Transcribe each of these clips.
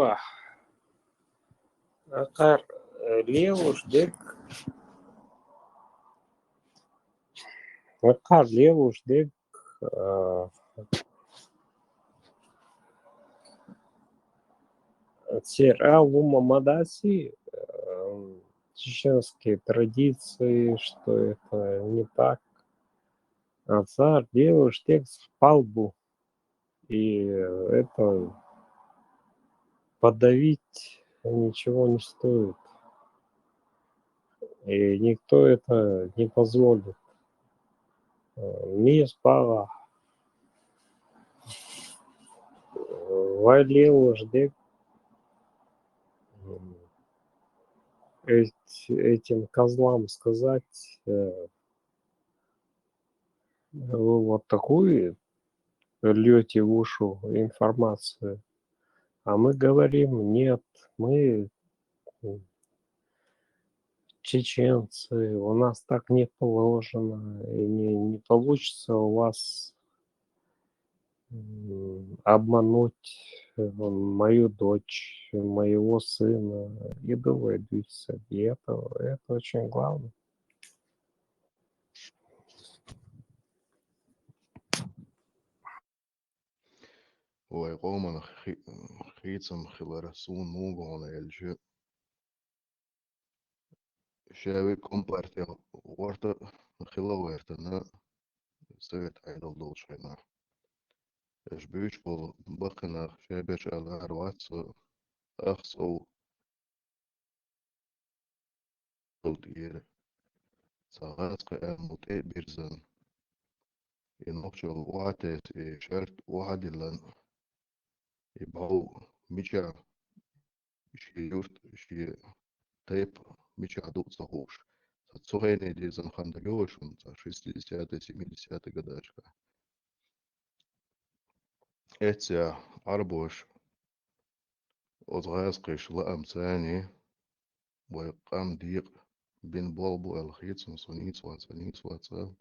Ва, Акар Левушдек, Акар Левушдек, Лума Мадаси, чеченские традиции, что это не так. Царь Левушдек в палбу, и это подавить ничего не стоит. И никто это не позволит. Не спала. Валеушдек этим козлам сказать, вы вот такую льете в уши информацию, а мы говорим, нет, мы чеченцы, у нас так не положено, и не получится у вас обмануть мою дочь, моего сына, и доводиться. И это очень главное. Ой, Роман Хицам Хиларасун Мугон Эльжи Шеви Компартия Уорта Хилауэртана Совет Айдол Долшайна Эшбюч Бол Бахана Шебеш Аларвацу Ахсоу Тир Сагаска Амут Бирзан Инокшол Ватес и Шерт Вадилан и Бау Мича Шиюрт Ши Тейп Мича Дуцахуш Цугейне Дизан Хандалёшун за 60-70 годачка. Этя Арбош Озгасқиш Лаам Цани وقام ديق بين بولبو الخيط سنيت واتسال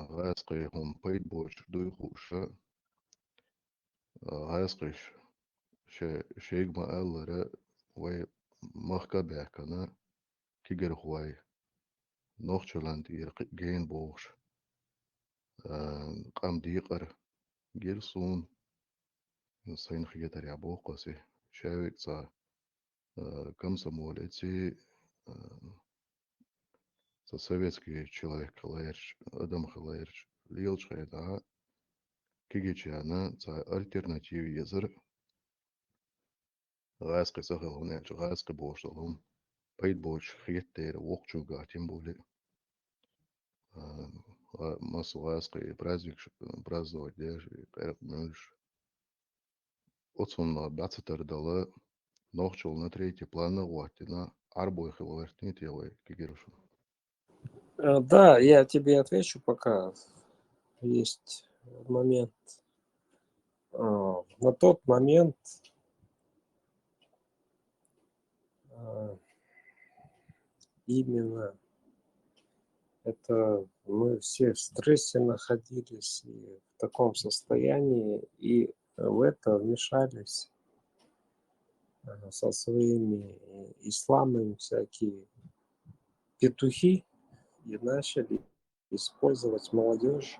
غاسقي هم بيت بوش دوي خوشة غاسقش شيق ما ألرا وي مخكا بيكنا كيجر هواي نوخشلاند جين بوش قام ديقر جيرسون سين خيتر يابوقسي شاويك صا كم самолете советский человек Халаерч, Адам Халаерч, Лилч Хайда, Кигичана, за альтернатив езер, Раска Сахалонеч, Раска Бошалом, Пейтбоч, Хеттер, Вокчуга, тем более, массу Раска и праздник, праздновать даже, как мышь. Отсон бацатер дала, нохчул на третий план на Ватина, Арбой Халаерт не телай, Кигирушу. Да, я тебе отвечу, пока есть момент. На тот момент именно это мы все в стрессе находились и в таком состоянии, и в это вмешались со своими исламами всякие петухи и начали использовать молодежь,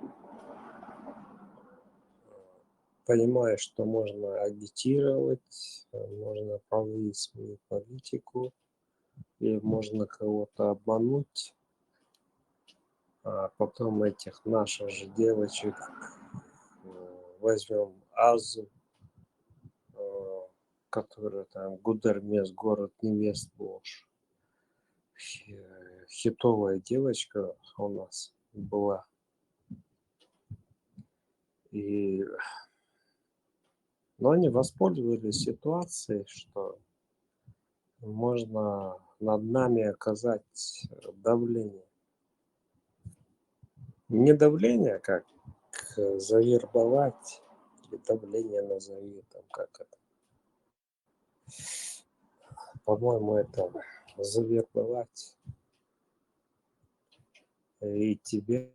понимая, что можно агитировать, можно проводить свою политику, и можно кого-то обмануть, а потом этих наших же девочек возьмем Азу, которая там Гудермес, город невест Бош. Хитовая девочка у нас была. Но они воспользовались ситуацией, что можно над нами оказать давление. Не давление, как завербовать, или давление назови, там как это. По-моему, это завербовать. И тебе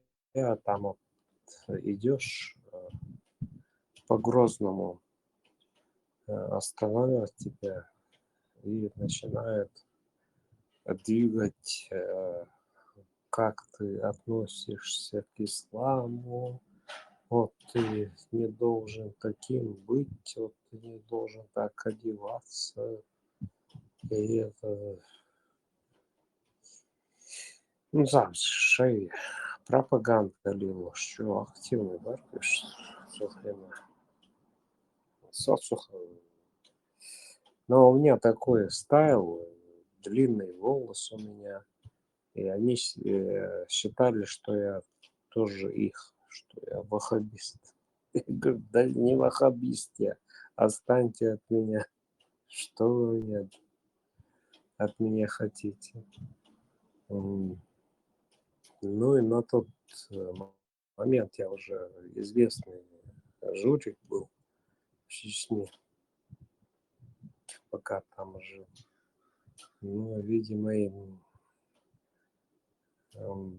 там вот идешь по Грозному, останавливает тебя и начинает двигать, как ты относишься к исламу. Вот ты не должен таким быть, вот ты не должен так одеваться. И это, ну, завжди пропаганда лила, що активний веркиш все время. Но у меня такой стайл, длинный волос у меня, и они считали, что я тоже их, что я ваххабист. Я говорю, да не ваххабист я, отстаньте от меня. Что вы от меня хотите? Ну и на тот момент я уже известный жулик был в Чечне, пока там жил. Ну, видимо, им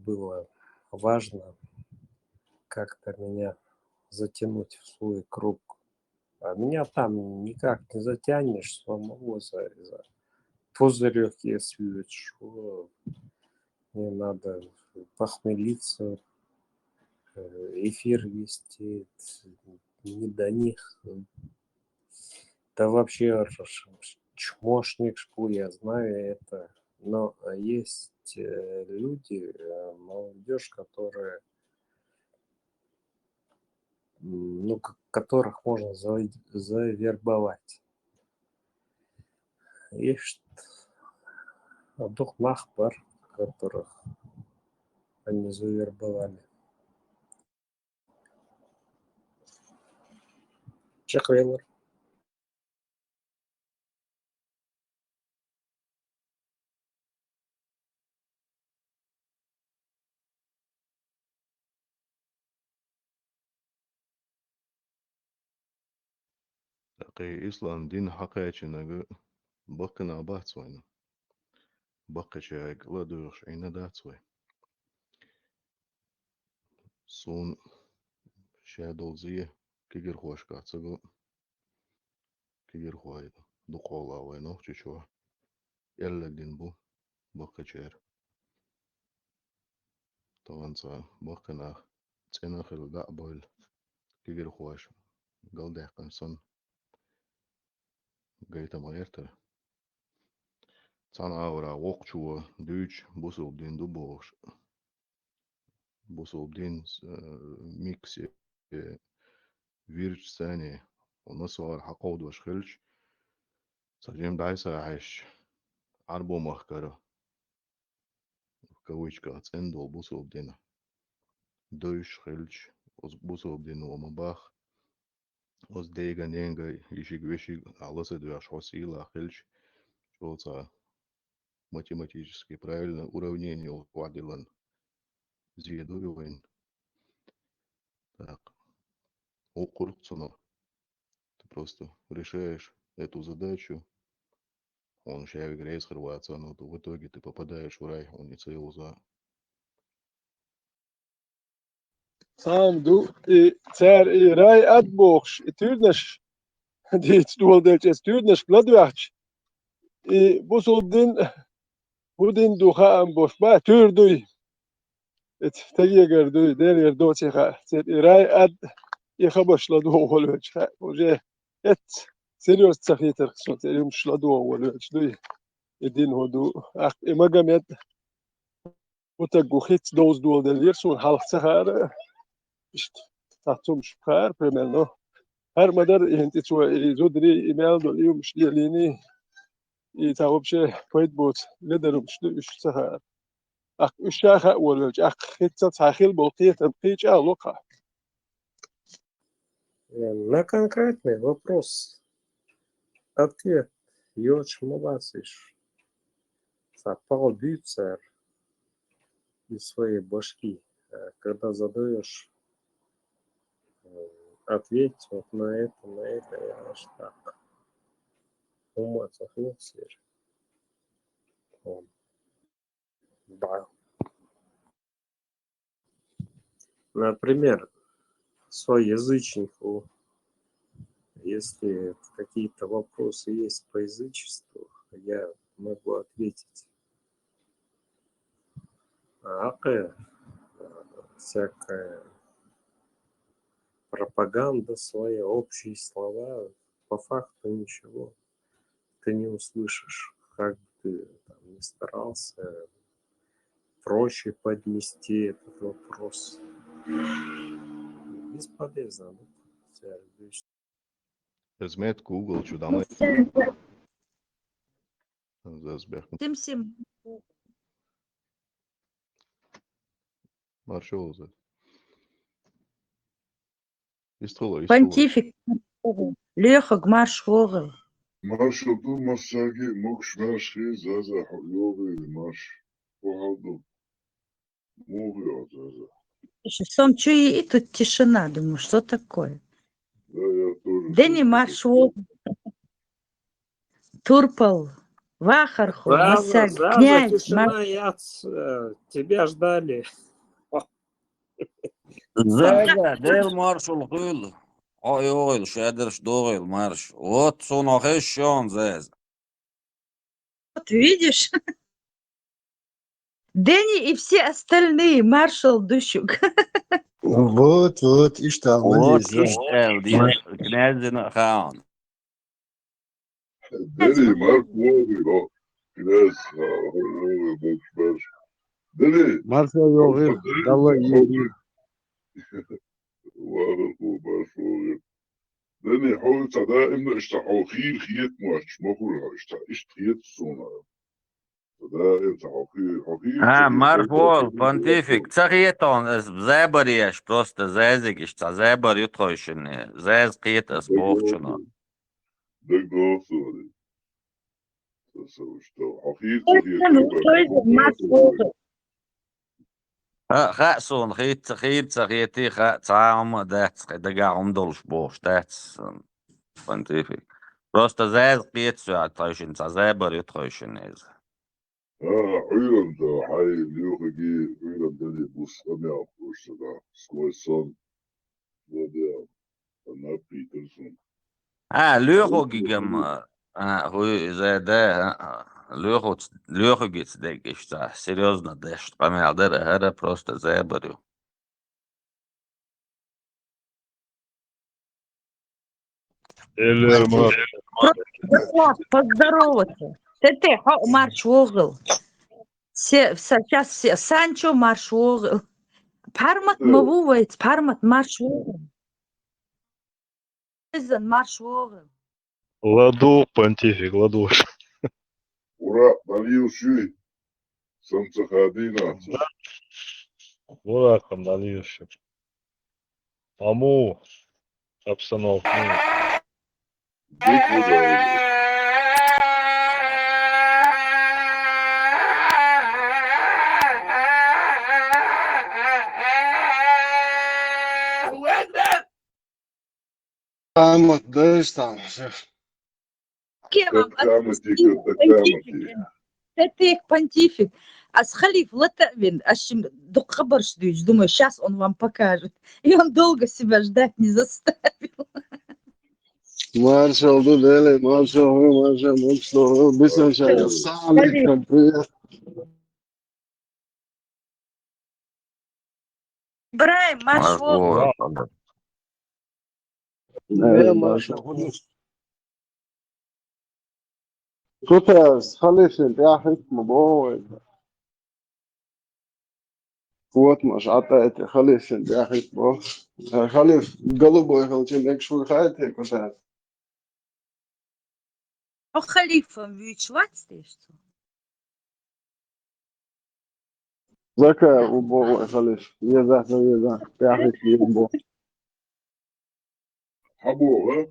было важно как-то меня затянуть в свой круг. А меня там никак не затянешь самого за пузырек, если что. Мне надо похмелиться, эфир вести, не до них. Да вообще чмошник шпу, я знаю это. Но есть люди, молодежь, которые, ну, которых можно завербовать. Есть дух Махбар, которых они завербовали. Чехвеллер. أخي إسلام دين حقيقي نجا بقنا باتسوين بقشاك لا دوش عين داتسوي سون شادو زي كيجر خوش كاتسغو كيجر خوي دقولا وينو تشوا يلا دين بو بقشير طبعا صار بقنا تسينا خل دا بويل كيجر خوش قال ده قنصن قيتا مغيرتر تانا أورا وقشوا دوش بوسو بدين دو بوش بوسو بدين ميكس فيرج ثانية ونصور حقود وشخلش سجيم دايسا عايش عربو مخكرة كويشكا تسندو بوسو بدينا دوش خلش بوسو بدين ومباخ وز ديغا نينغا يشيك ويشيك على سدوش حسيلا خلش شوца математически правильно уравнение укладилан зедуевайн так окурцуно ты просто решаешь эту задачу. Он шаг грейс Хорватия, но в итоге ты попадаешь в рай, он не целил за. Sam du cer i rai atboks i tyrnes dit stoldeltjes tyrnes gladwach i busudin budin duha am bosba tyrdui et tagiger du der yer do tsikha cer i rai ad i khabash ladu holwech oje et serios tsakhiter sot yum shladu holwech du edin hodu ach imagamet utagukhit dos duol del yer sun halch tsakhara ist tatum shkar primero هر مدار انت تو زودري ايميل دو اليوم مش دياليني يتعوب شي كويت بوت لدرو مش دو اش سهر اخ اش شاخ ولا اخ خيت تاخيل بوقيه تبقيج لوقا На конкретный вопрос ответ. Йоч молодциш. Запал бицер из своей башки. Когда задаешь, ответь вот на это, я аж так. Ума цохнулся. Да. Например, своязычнику Если какие-то вопросы есть по язычеству, я могу ответить. Всякая пропаганда своя, общие слова, по факту ничего ты не услышишь, как бы ты там не старался проще поднести этот вопрос. Бесполезно. Es met Google şu damla Zazbek. Сим-сим. Marşol zat. İstola. Понтифик. Лехок маршвогы. Marshall du Massagi Mokshmashi Zaza Yogi Mash Pohaldu Мови Zaza. Сом чуи, и тут тишина. Думаю, что такое? Да, я тоже. Дени маршвогы. Турпал. Вахарху. Масяг. Заза, Князь. тишина, тебя ждали. Zega, del marshal gül. Ay oğul, şedir şdoğul marş. Ot sonu heşşon zez. Вот видишь? Дени и все остальные. Маршал Дущук. Вот, işte Ot anladıyız. iş evdi. Knezin khan. Deli Mark Movi o. Kines Movi Mokshmash. Deli. Marshal yok. Dalla iyi. وارق ومشهور لاني حاولت دائما اشتحوخيل خيط مش مخور اشت خيط صونا دائما تحوخيل Ha, marfol, pontifik. Cahiyeton, es zebariyeş, prosta zezik işte, zebar yutoyşini. Zez kıyıtas boğçunu. ده قاصري اشت حوخيل Ha, خاصون, خيط cahieti, caam, dehts, dega umdolş boğç, dehts, pontifik. Prosta zez kıyıtas yutoyşini, zebar yutoyşini. حيرا ده حي اليوغي حيرا دني بوس أمي أبوش ده سكوي صن ده أنا بيترسون Ha, lügogigem, huy zede, lügogits deg işte, серьезно дешт, помядер, это просто зебарю. Поздороваться. Ты, маршвогл. Сейчас все. Санчо маршвогл. Пармат мавувает, пармат маршвогл. Маршвогл. Ладу, понтифик, ладуш. ура Даниил Шуй Самцахадина Бураком дальше. Аму. Обстановка. Букву да Ama da işte. Катамати, катамати. Это понтифик. А с халиф Латавин, док хабар ждешь, думаю, сейчас он вам покажет. И он долго себя ждать не заставил. Marshal du deli. Marshal Mokshlo. Bir sen şey. Sağlık kapıya. Брай, маршвогл. Evet Marshal. Tutas, Khalifin, ya hikmı bu. Вот, мож, это Khalifin, ya hikmı. Khalif, голубой халчин, ek şul hayte koşar. А халифа вичвать что? Zaka u bu Khalif. Yeza, ya hikmı bu. حبو ها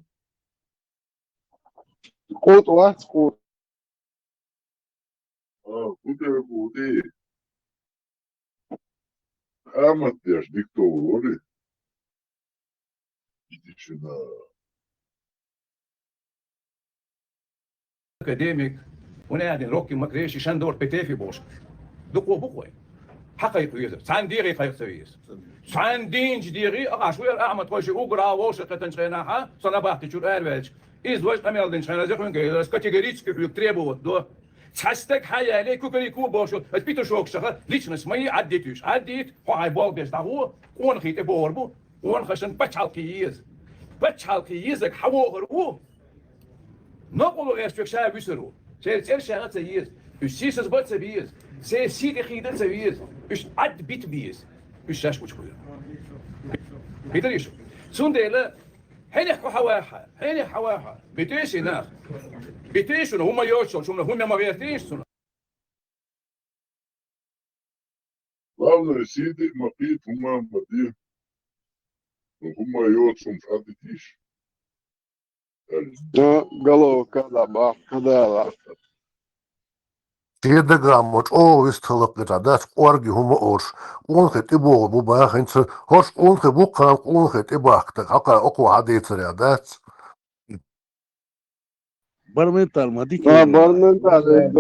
Kut vaxt kut. كنت بودي قامت يا دكتور идичина اكاديميك ونادي روكي مكريشي شندور بتيفي بوش دقوا بقوي حقيقي يزر سانديري خير سويس Sen dinç diri aşwır Ahmet Hoşi ugra woşe qatan çena ha sana bahti çur ervelç. İz voş qameldin çena zekun geylas категорически требуют до цастек hayali kukariku boşu. Es bitte şok şaka личность мои additus. Addit hay bol des dahu on khite borbu. On khashan bachalkiyiz. Bachalkiyizek hawor u. نقولوا غير شو شايف يسرو سير شغلات سيئز السيس بات سبيز سيد خيدات سبيز مش عد بيت بيز مش شاش مش كوير بيتر يشوف سون ديلا هني حواها هني حواها بيتيش هناك بيتيش هم يوشون شو هم ما بيتيش Главное, сиди, мапит, ума, мади. Ума, йоцум, фадитиш. Galova kādā bākadēlā. Tiedagam, o isthalapita, that's orgi huma ors. Unhet ibo bu bāhinsa, hors unhe bukan unhet ibakta. Haka oku hadītsarā, that's. Barmental ma dik. Barmentāli,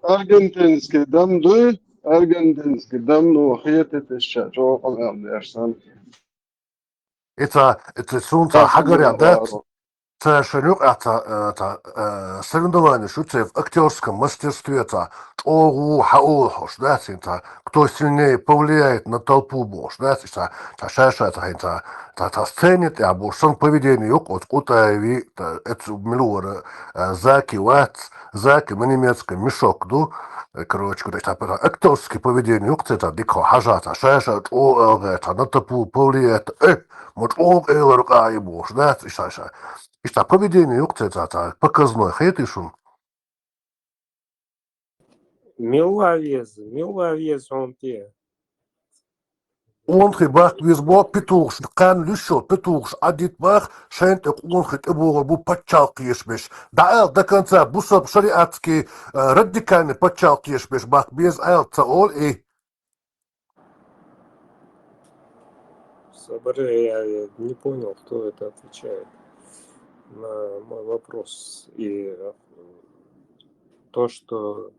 argentīnski damdu, argentīnski damdu, hietietišķā, čo kalēm dēšana. Это сунца хагаря, that's. Шанюк это соревнование шутся в актерском мастерстве, это хаохош, да, это кто сильнее повлияет на толпу, бош, да, это шаша это сценит, а бош сон поведение юк от кутаеви, это милура заки вац, заки на немецком мешок, ду, короче, это актерское поведение юк, это дико хажата, шаша это на толпу повлияет, вот элэр бош, да, это шаша. И что, поведение юкцета, показной хейтишун. Милавез он те. Он хибах визбо петухш, кан люшо, петухш, адит бах, шентек он хит ибо бу подчалки ешбеш. Да до конца, бусоб шариатский, радикальный подчалки ешбеш, бах, без ца ол и... Собры, я не понял, кто это отвечает на мой вопрос. И то, что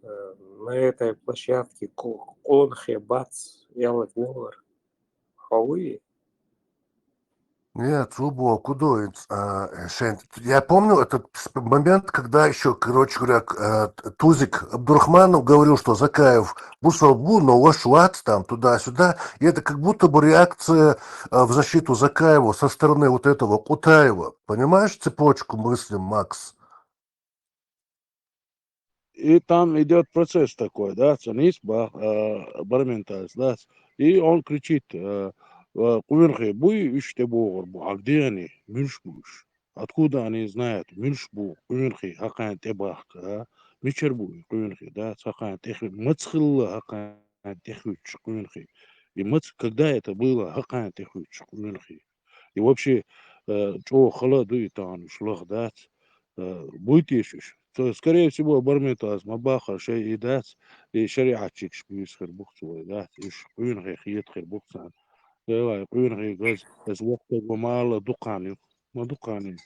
на этой площадке Конхе Бац, Ялов Миллер, Хауи. Нет, Зубо, куда я помню этот момент, когда еще, короче говоря, Тузик Абдурахманов говорил, что Закаев бусалбу, но вашуат там туда-сюда, и это как будто бы реакция в защиту Закаева со стороны вот этого Кутаева. Понимаешь цепочку мысли, Макс? И там идет процесс такой, да, ценис, барменталис, да, и он кричит, Куверхе, буй иште бугор, а где они? Мюшбуш. Откуда они знают? Мюшбу, Куверхе, хакан тебахка, Мичербуй, Куверхе, да, хакан техви, Мацхилла, хакан техвич, Куверхе. И когда это было, хакан техвич, Куверхе. И вообще, что холоду и там шлах, да, будете еще. То, скорее всего, барментаз, мабаха, шей и дать, и шариатчик шпиюс хербухцу, да, и Куверхе, хиет хербухцан. Да, Куверхе, газ, из вокта гумала дукани, на дукани.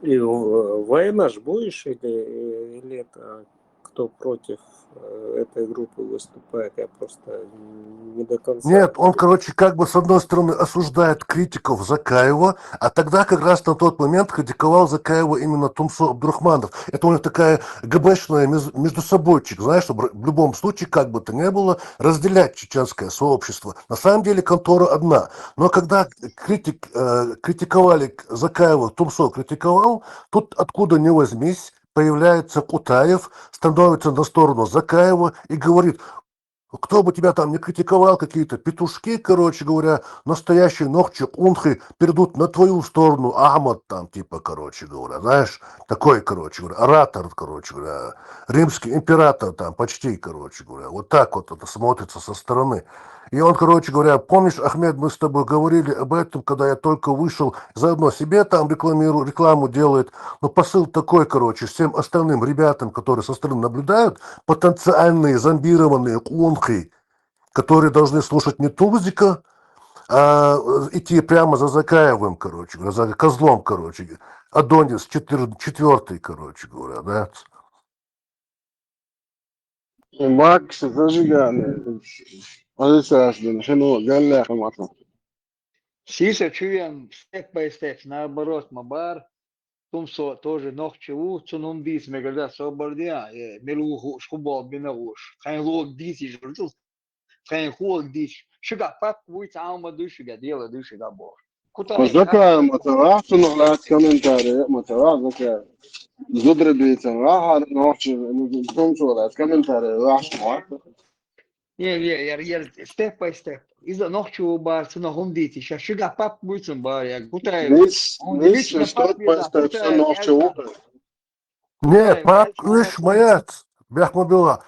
И война ж будешь или это кто против этой группы выступает? Я просто не до конца. Нет, он, короче, как бы с одной стороны осуждает критиков Закаева, а тогда как раз на тот момент критиковал Закаева именно Тумсо Абдурахманов. Это у них такая ГБшная между собойчик, знаешь, чтобы в любом случае, как бы то ни было, разделять чеченское сообщество. На самом деле контора одна. Но когда критиковали Закаева, Тумсо критиковал, тут откуда ни возьмись, появляется Кутаев, становится на сторону Закаева и говорит: кто бы тебя там не критиковал, какие-то петушки, короче говоря, настоящие ногчи унхи перейдут на твою сторону, Ахмад там, типа, короче говоря, знаешь, такой, короче говоря, оратор, короче говоря, римский император там, почти, короче говоря, вот так вот это смотрится со стороны. И он, короче говоря, помнишь, Ахмед, мы с тобой говорили об этом, когда я только вышел, заодно себе там рекламу делает, но посыл такой, короче, всем остальным ребятам, которые со стороны наблюдают, потенциальные зомбированные унхи, которые должны слушать не Тузика, а идти прямо за Закаевым, короче говоря, за козлом, короче, Адонис 4-й, короче говоря, да. ماكس زوجي Alisas din шину галлях матна. Сиса чуем степ by step, наоборот, мабар, тумсо тоже нохчеву, цунум дис мегарда собордия, мелу шхубал бинауш, хайн лог дис и журчул, хайн хуак дис, шуга пап вуйц аума душига, дела душига бор. Кутай ذكر متراح نغلات كومنتاري متراح ذكر زدر بيتن راح نوحش نقوم شغلات كومنتاري راح شمعك. Я step by step. Из-за нохчеву бар, цунахум дити, шуга пап вуйцем бар, я кутай, Nis он вечно step пап by еда, step кутай, نوحشوك. Не, кутай, пап, элька, иш маят. Бяхмабила.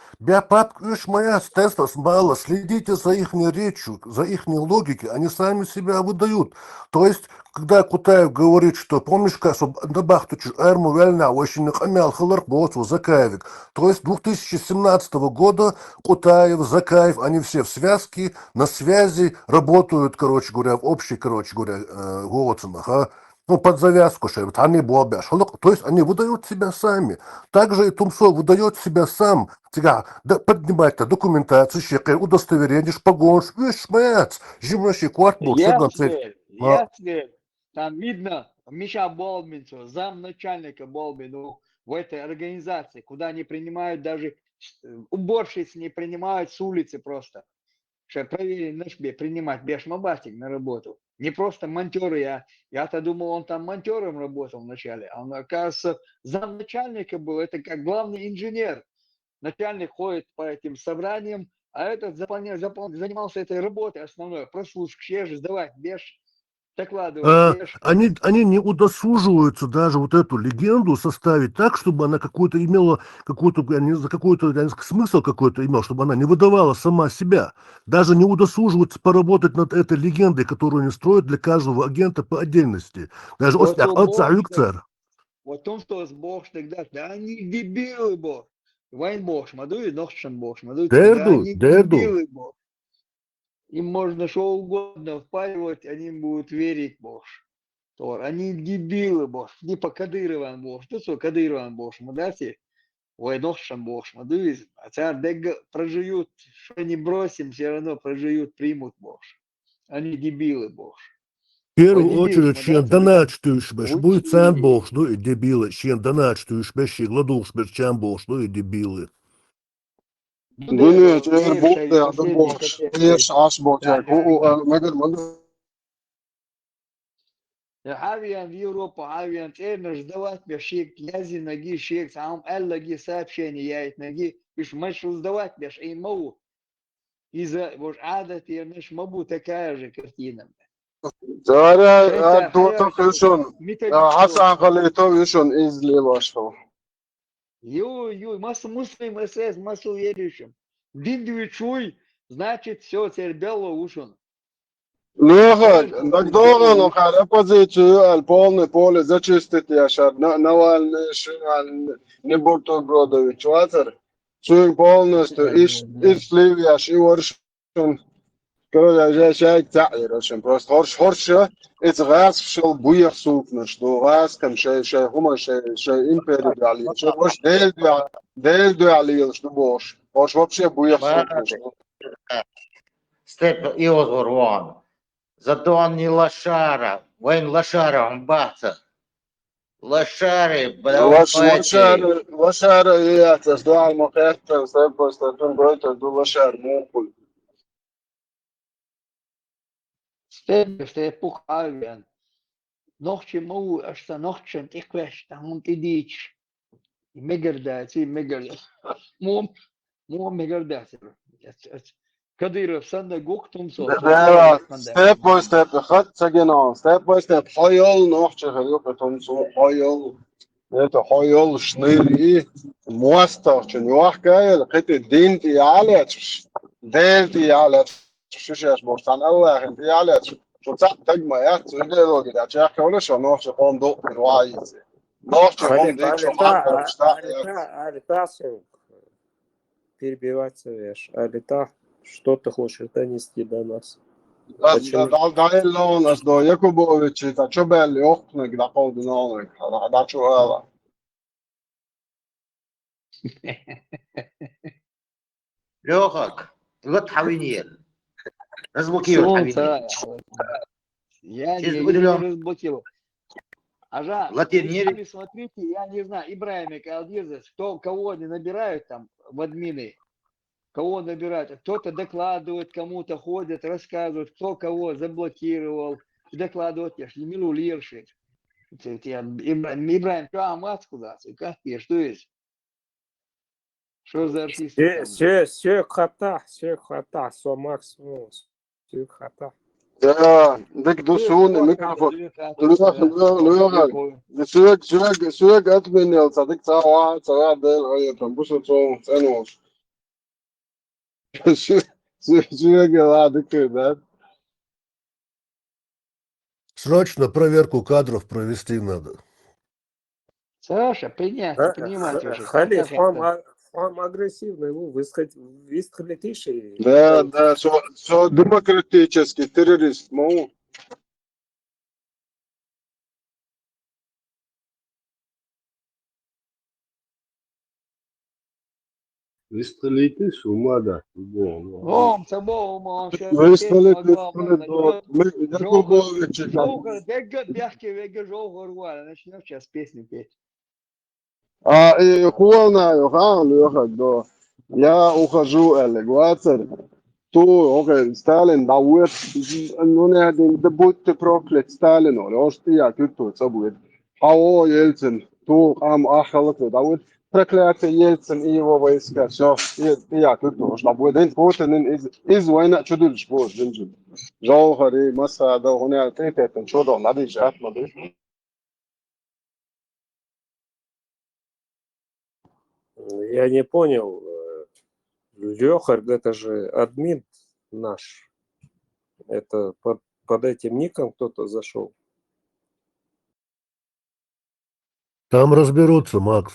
Пап, иш маят, тестов мало. Следите за их речью, за их логикой. Они сами себя выдают. То есть, когда Кутаев говорит, что, помнишь, как добахтучи арму вельна, очень хамял халарбоцу, Закаевик. То есть, 2017 года Кутаев, Закаев, они все в связке, на связи, работают, короче говоря, в общей, короче говоря, голосах, ну, под завязку, что они бобяш. То есть они выдают себя сами. Также и Тумсо выдает себя сам. Тебя поднимать документацию, удостоверение, погонш, шмец, жимнаши квартбук, Яцвель, там видно Миша Болбинцу, замначальника Болбину в этой организации, куда они принимают даже уборщиц не принимают с улицы просто. Что проверили на себе принимать бешмабатик на работу. Не просто монтеры, я-то думал, он там монтером работал вначале, а он, оказывается, замначальника был, это как главный инженер. Начальник ходит по этим собраниям, а этот занимался этой работой основной, прослушки, сдавать беш, докладывать беш. Они не удосуживаются даже вот эту легенду составить так, чтобы она какую-то имела, какой-то смысл какой-то имела, чтобы она не выдавала сама себя. Даже не удосуживаются поработать над этой легендой, которую они строят для каждого агента по отдельности. Даже Вот в том, что с Бог тогда, да они дебилы, Бог. Вайн Бог, мадуй, нохшан Бог, мадуй, да они дебилы, Бог. Им можно что угодно впаривать, они будут верить, Бог. Они дебилы, Бог. Типа Кадырован, Бог. Что Кадырован, Бог, мадати? Ой, нохшан Бог, мадуй. А царь дега проживут, что не бросим, все равно проживут, примут, Бог. Они дебилы, Бог. В первую очередь, чем доначтуешь, будет сам Бог, ну и дебилы. Чем доначтуешь, и гладуешь, чем Бог, ну и дебилы. Dünya eğer bu değerde boş, eğer şaş boşacak, o megar mandı. Хавиан в Европу, Хавиан теперь ждавать бешик, язи ноги шик, сам эллаги сообщение яйт ноги, беш мачу сдавать беш и могу. Из-за вот ада теперь наш могу такая же картина. Zara doğru kılışın, Hasan Khalito yuşun izli başka. Ю, массу муслим СС, массу верующим. Диндуй чуй, значит все, теперь бело ушон. Лехать, так долго, но когда позицию полный поле зачистить яшар, навальный шумал, не бурто бродович, ватер, чуй полностью, иш сливяш, и воршун. Короче, шайк تعير عشان просто хорша это газ шел буях супно что газ كان شيء هما شيء империя عليه شيء مش ديل عليه что бош вообще буях супно что Степ и озворван. Зато он не лошара. Вайн лошара он баца. Лошары, лошара и это сдал мохетта степ просто он говорит что лошар мокул. Степ пух Хавиан. Нохче могу, а что нохче, ты квеш, там он ты дичь. Мегардать, мом мегардать. Кадыров санда гоктум со. Step by step, خط سجنا. Step by step, حيال نحشة خليك تنصو حيال. ده حيال شنيري موستر شنو حكاية لقيت الدين تي على دين تي على شو بوستان الله انت على شو صح تجمع يا تقول له كده تحكي ولا شو نحشة قوم ضوء من وايز. نحشة قوم ديك شو перебиваться, веш. Алита, что ты хочешь донести до нас? دعي اللون أصدو يكوبوفيتش تشوبه اللي أختنك دا قود نونك دا شو هذا Лёха, вот Хавиньер. Разблокируй Солнце. Хавиньер. Я Через не выделен. разблокировал. Ажа, Латин вы не сами смотрите, я не знаю, Ибраим и Калдизес, кого они набирают там в админы, кого набирают. Кто-то докладывает, кому-то ходит, рассказывает, кто кого заблокировал, докладывает, я ж не милу лиршит. Ибраим, что амат куда? Как я, что есть? Что за артисты там? Все хата, со максимум, все хата. Ja, dik du sun mikrofon. Lugha سوق admin يا صديق ساعة واحد ساعة ده الغاية تنبسط صوم ثانوس سوق واحد كده. Срочно проверку кадров провести надо. Саша, принимать уже. Халиф, вам агрессивно, ну, высказали тише. Да, so демократический террорист, мол. Выстрелите с ума, да. Ром, Сабоум, он сейчас Выстрелит, песню огромную. Якубович. Жогар, бяхки, вега жогар, валя, начнем сейчас песню петь. И хуана, Леха, да. Я ухожу, Элегвацер. То, окей, Сталин, да, вот, ну, не один, да будьте проклят, Сталин, или что я тут собой. Ао, Ельцин, то, ахалат, да, вот, проклятый Ельцин и его войска, все, я тут, что будет, день Путин, из войны, чудо, что, день, Жаугари, Масада, он я, это, чудо, надо же, надо. Я не понял, Лехарь, это же админ наш. Это под этим ником кто-то зашел. Там разберутся, Макс.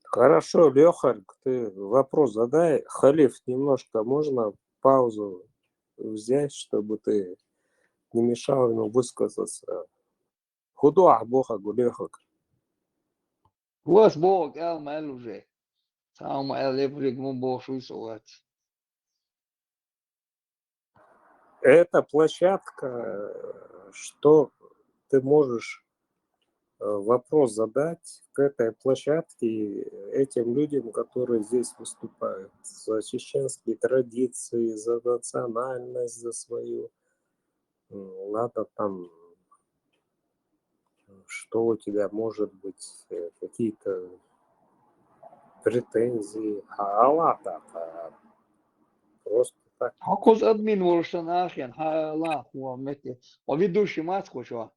Хорошо, Лехарь, ты вопрос задай. Халиф, немножко можно паузу взять, чтобы ты не мешал ему высказаться? Худо Бога Гулехак. Was Bog, El уже. Сам El Эвригму Бошу Суат. Это площадка, что ты можешь вопрос задать к этой площадке этим людям, которые здесь выступают за чеченские традиции, за национальность, за свою. Надо там, что у тебя может быть, какие-то претензии. Ладно, просто так. Хакуз админ Воршан Ахен, Ха Муаммети. А ведущий Маску что?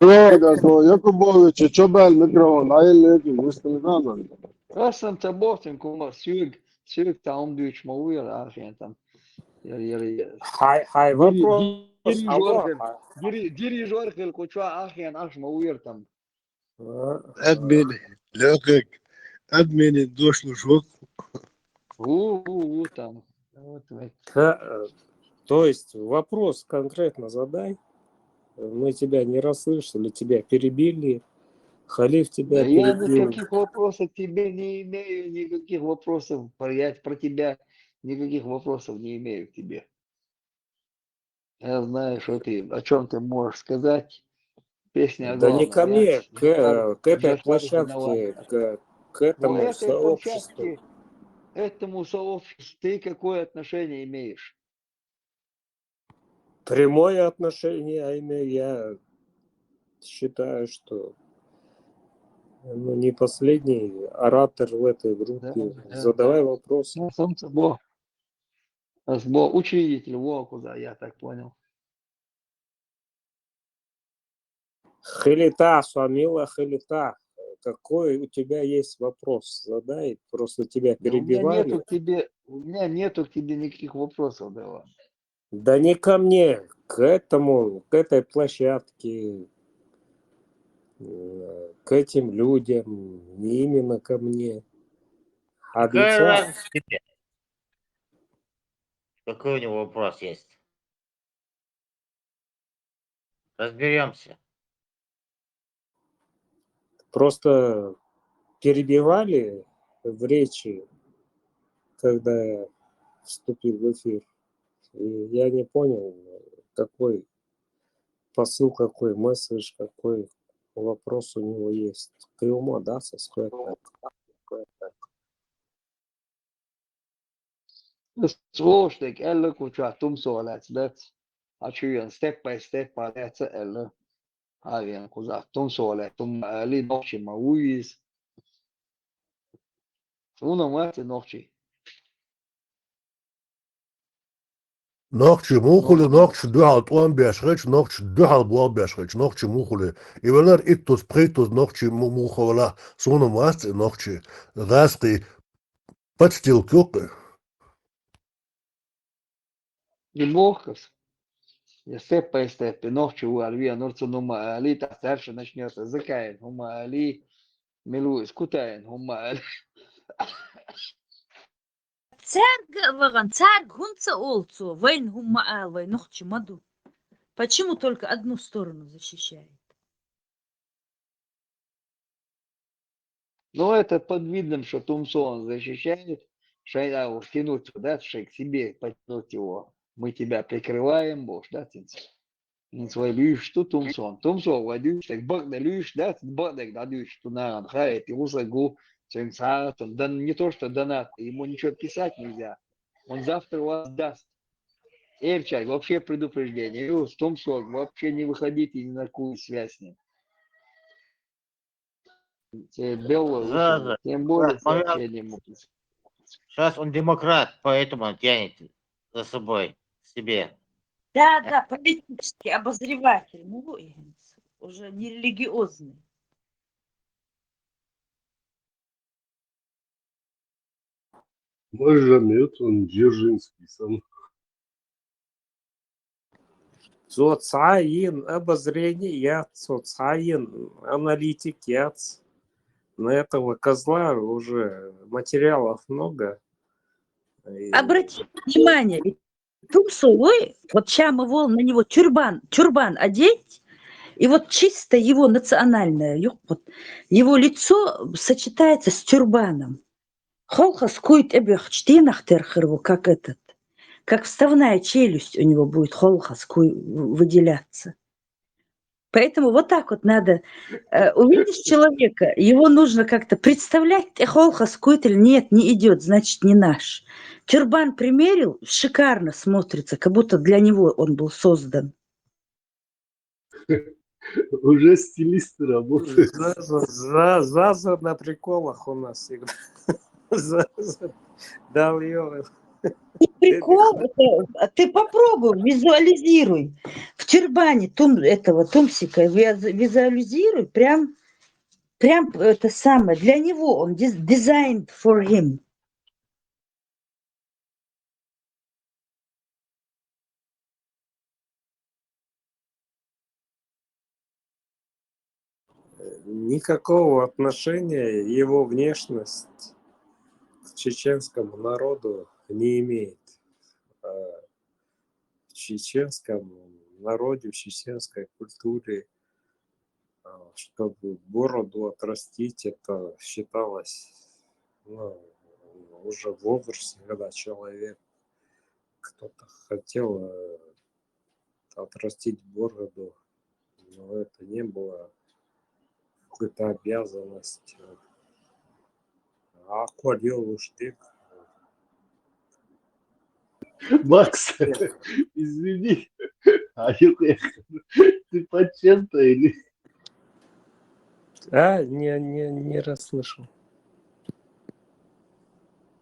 Да, то Якубович, что бал микрофон, а или выстрелил. Расам Таботин, Кума, Сюк там дюч Мауир Ахен там. Хай вопрос. Дирижер Хил Куча Ахен Аш Мауир там. Админ, Лёхак, админ, дошло жок. Там. То есть вопрос конкретно задай. Мы тебя не расслышали, тебя перебили. Халиф тебя перебил. Я никаких вопросов тебе не имею, никаких вопросов. Я про тебя никаких вопросов не имею к тебе. Я знаю, что ты, о чем ты можешь сказать. Песня Да не ко мне, к этой площадке, к этому сообществу. Этому сообществу ты какое отношение имеешь? Прямое отношение, я считаю, что не последний оратор в этой группе. Задавай вопрос. Учредитель, куда, я так понял. Халита, Фамила Халита, какой у тебя есть вопрос? Задай, просто тебя перебивали. У меня нету к тебе никаких вопросов, давай. Да не ко мне, к этой площадке, к этим людям, не именно ко мне. Какая тебе? Какой у него вопрос есть? Разберемся. Просто перебивали в речи, когда я вступил в эфир. И я не понял, какой посыл, какой месседж, какой вопрос у него есть. Прямо, да, со сколько? Slowstig eller kucha tumsolat det. Achuyan step by step palet eller havian kuza tumsolat ali nochi mauis. Una mate nochi. Ногчи мухули, ногчи дуал туан бешреч, ногчи дуал буал бешреч, ногчи мухули. И велер иттус притус ногчи мухола, суна масти ногчи, раски, подстил кюкы. Немохас. Я step by step nochi alvia norcu numa ali ta старше начнется закаин, хума ali милуис кутаин, хума ali. Царь гунца олцу, войн гумма алвай, нохчи маду. Почему только одну сторону защищает? Но это под видом, что Тумсон защищает, Шайда его втянуть, да, шей к себе, потянуть его. Мы тебя прикрываем, Бож, да, тинц. Свой люш, что Тумсон. Тумсон, вадюш, так бак да люш, да, бак да люш, что на хай, ты усагу, цинца, да не то, что донат, ему ничего писать нельзя. Он завтра вас даст. Эвчай, вообще предупреждение. Тумсон, вообще не выходите ни на какую связь с ним. Белла Заза. тем более Моя- сообщение ему писать. Сейчас он демократ, поэтому тянет за собой к себе. Да, политический обозреватель, ну, уже не религиозный. Может, он Дзержинский сам. Социалин обозрение я, социалин аналитик я. На этого козла уже материалов много. И Обратите внимание, ведь Тумсовой, вот чем его на него тюрбан одеть, и вот чисто его национальное, вот, его лицо сочетается с тюрбаном. Холхас кует эбех чтинах терхерву, как этот, как вставная челюсть у него будет холхас выделяться. Поэтому вот так вот надо увидеть человека, его нужно как-то представлять, холхас кует или нет, не идет, значит не наш. Тюрбан примерил, шикарно смотрится, как будто для него он был создан. Уже стилисты работают. Заза на приколах у нас всегда. Заза дал ее. Прикол, ты попробуй, визуализируй. В тюрбане этого Тумсика визуализируй, прям это самое. Для него он designed for him. Никакого отношения его внешность к чеченскому народу не имеет. В чеченском народе, в чеченской культуре, чтобы бороду отрастить, это считалось уже в возрасте, когда человек, кто-то хотел отрастить бороду, но это не было какой-то обязанность. А ходил уж ты. Макс, извини, ты под чем-то или... Не расслышал.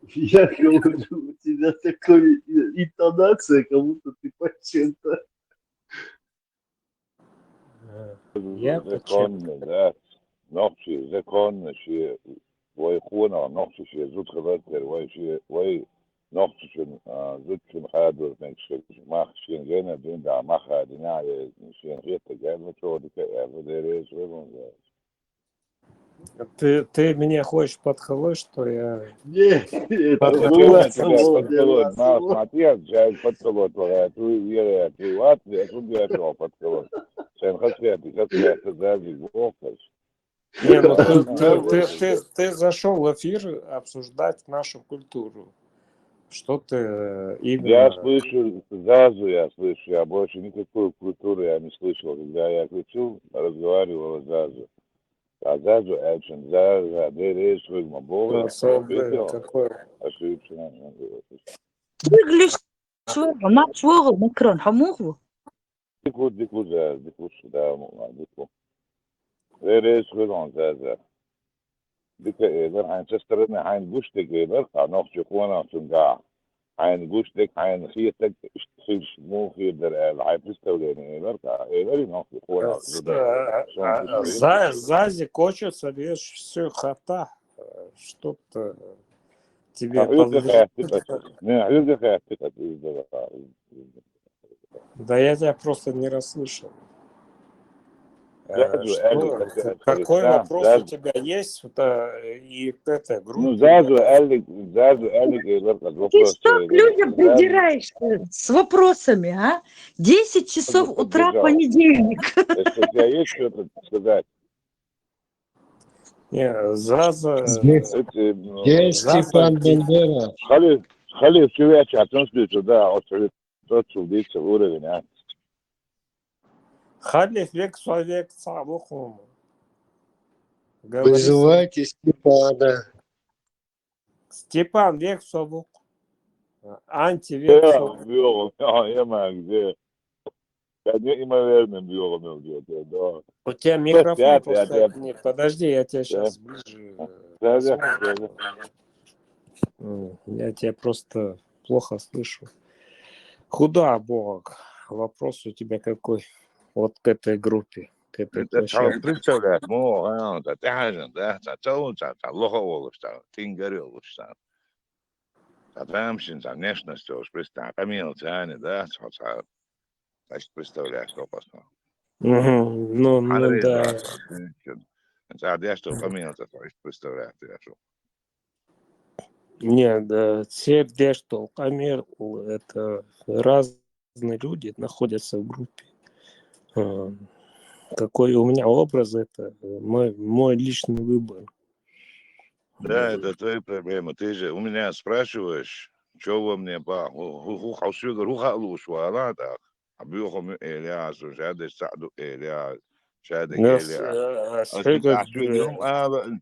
Я говорю, у тебя такая интонация, как будто ты под чем-то. Я под чем-то. Да, ночи, закон, ويخونا نقص شيء زود خبرت وي نقص شيء زود شيء خادر نكشف ما خشين جينا دين دا ما خادنا شيء غير تجارب شو دك بدرس وين Ты меня хочешь подколоть, что я... Нет, это было было смотри, джай подколот, ты веришь, приват, я тут я подколот. Sen хотят задеть Волков. Не, ну Да, ты зашел в эфир обсуждать нашу культуру. Что ты Я именно... слышу Зазу, я слышу, я больше никакой культуры я не слышал. Когда я кричу, разговаривала Зазу. А Зазу очень Заза, дерешь, выгмобовый, видел? Какой? Ошибся. Выглядишь своего, мать своего, Макрон, хамугу. Дику, Заз, дику, да, дику. Дерешь, выгмобовый Заза. Дика, إذا حنشسترنا حنقشتك إذا حنوخش كونا سنجا حنقشتك حنخيتك اشتخيش مو خير در الحيبستولين إذا نوخش كونا زدا شون تشترين Зази кочется лишь все хата. Что-то тебе حيوك خياتك подвезет. не حيوك خياتك إذا Да я тебя просто не расслышал. زازو قال لك Какой الإسلام вопрос у زازو тебя есть и к этой ну группе? زازو قال لك إذا Ты вопрос что к людям زازو придираешься с вопросами, а? 10 часов утра, подбежал понедельник. если у тебя есть что-то сказать Не, Заза... Здесь Заза... Степан Бандера. خلي شوية عشان تدا أو تشوفي تصوري هنا Халиф век человек цабухум. Говори Вызывайте Степана. Степан век цабух. Антивек цабух. بيوغم يا ما كذا يعني ما верно بيوغم да У тебя микрофон просто... Не, подожди, я тебя сейчас ближе посмотрю. Я тебя просто плохо слышу. Куда, Бог? Вопрос у тебя какой? Вот к этой группе, к этой площадке. представляешь мو да тяжен да лохо волоста тингарил волоста Адамшин, внешность, уж представь, камил тяне, да, значит, представляешь, что посмотрел. Ну да. Я что камил, то есть представляешь, я что. Нет, да, Сердеж Толкамир, это разные люди находятся в группе. Какой у меня образ, это мой личный выбор. Да, это твои проблемы. Ты же у меня спрашиваешь, что во мне ба, так. أبيهم إلياس وشهادة سعد إلياس شهادة إلياس أشوي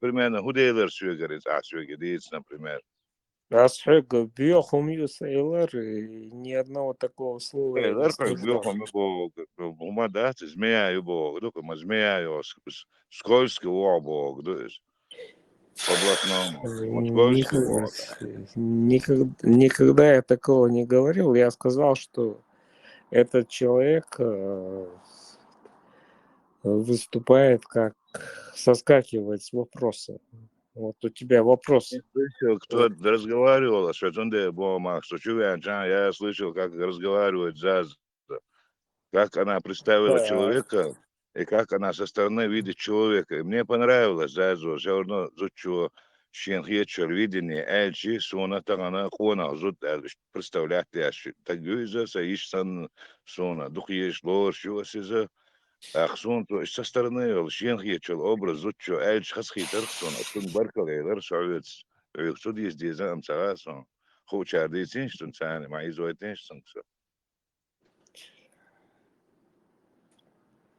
primero who they were sugar is أشوي this на пример Асхега биохумию сейлер, ни одного такого слова я не إذا слышал. بيهم يبغوا وما ده زميا يبغوا دوك ما زميا يوس скользкий وابغوا دوس областном Никогда я такого не говорил. Я сказал, что этот человек выступает как соскакивает с вопроса. Вот у тебя вопрос. Я слышал, кто разговаривал, что он был, что я слышал, как разговаривает Заза, как она представила человека и как она со стороны видит человека. И мне понравилось Зазу, все равно зучу щенхечер видение, эльчи, суна, тагана, кона, зут, представлять ящик. Так гюйза, саишсан, суна, дух ешь лор, шо сиза. Ахсун, то есть со стороны щенхечер образ зучу, эльч хасхитер, суна, тун баркалейлер, шоуец, суд есть дизайн, сарасон. Хоча дизайн, цаны, мои зойтенштон, все.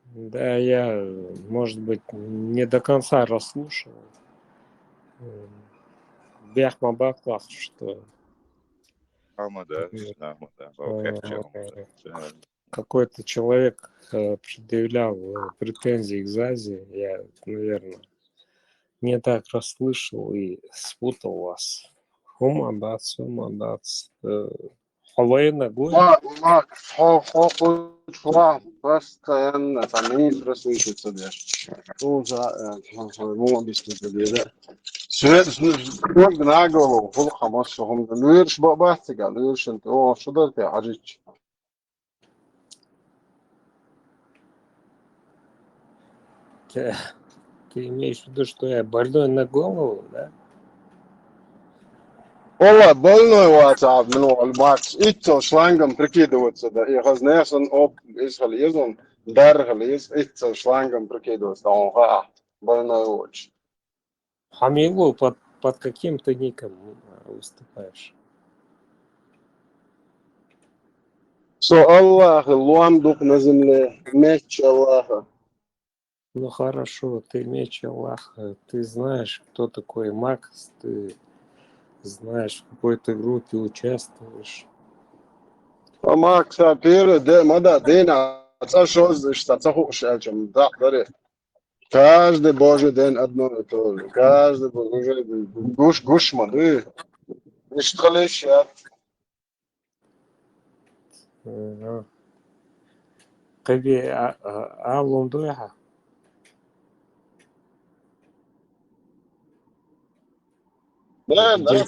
Да, я, может быть, не до конца расслушал. Бяхма Баклах, что какой-то человек предъявлял претензии к Зазе. Я, наверное, не так расслышал и спутал вас. Хумадац. Хавайна гуй. Мак, хо, постоянно, там не слышится, да. Ну, объясните, да. Свет, на голову, фул хамас, шохом, луирш бабастига, луирш, о, что ты, ажич. Ты имеешь в виду, что я больной на голову, да? والله больной WhatsApp من الماكس إيتو شلانجم прикидываться да и разнесен об Израиль Даргалис, это шлангом прикидывается, он больной очень. Хамилу, под каким ты ником выступаешь? Со Аллаха, луамдук на земле, меч Аллаха. Ну хорошо, ты меч Аллаха, ты знаешь, кто такой Макс, ты знаешь, в какой ты группе участвуешь. А Макс, первый, мада, день, отца что отца хочешь, чем да, даре. Каждый божий день одно и то же. Каждый божий день. Гуш, мады. Не штралишь, Тебе Алундуха? Да, Где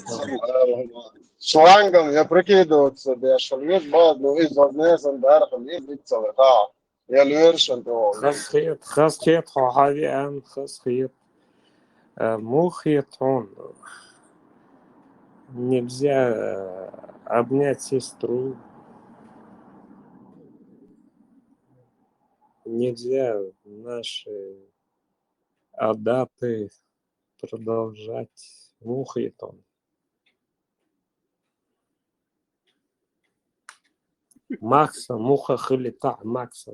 шлангом я прикидываться, да, шальешь бадну, из вознесен, дархам, и лицо, да. Я лвершен, то. خاصية حاوي خاصية мухитон. Нельзя обнять сестру. Нельзя наши адапты продолжать. Мухитон. Макса, муха хилита, Макса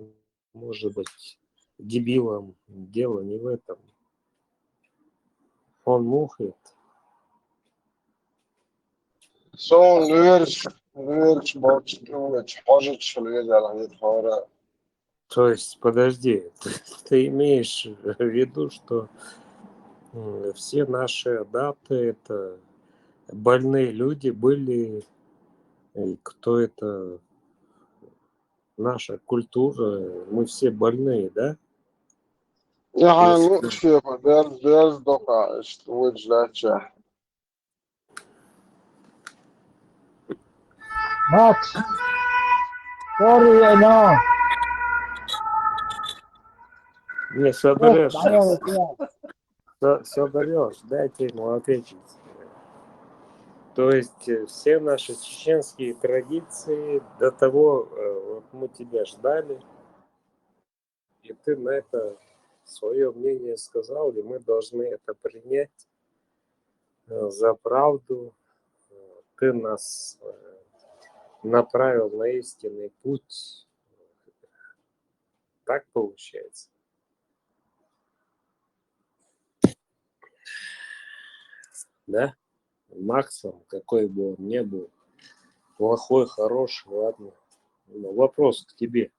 может быть дебилом. Дело не в этом. Он мухает. Сон лверш, бочкуч, хожит, шальешь, аланит, хора. То есть, подожди, ты имеешь в виду, что все наши адапты это больные люди были, и кто это наша культура, мы все больные, да? Я Если лучше, без дока, что выждать. Max, sorry, I know. не Yes, соберешь, Daniel, yeah. соберешь, дайте ему ответить. То есть все наши чеченские традиции до того, вот мы тебя ждали, и ты на это свое мнение сказал, и мы должны это принять за правду. Ты нас направил на истинный путь. Так получается. Да? Максом, какой бы он ни был, плохой, хороший, ладно. Но вопрос к тебе.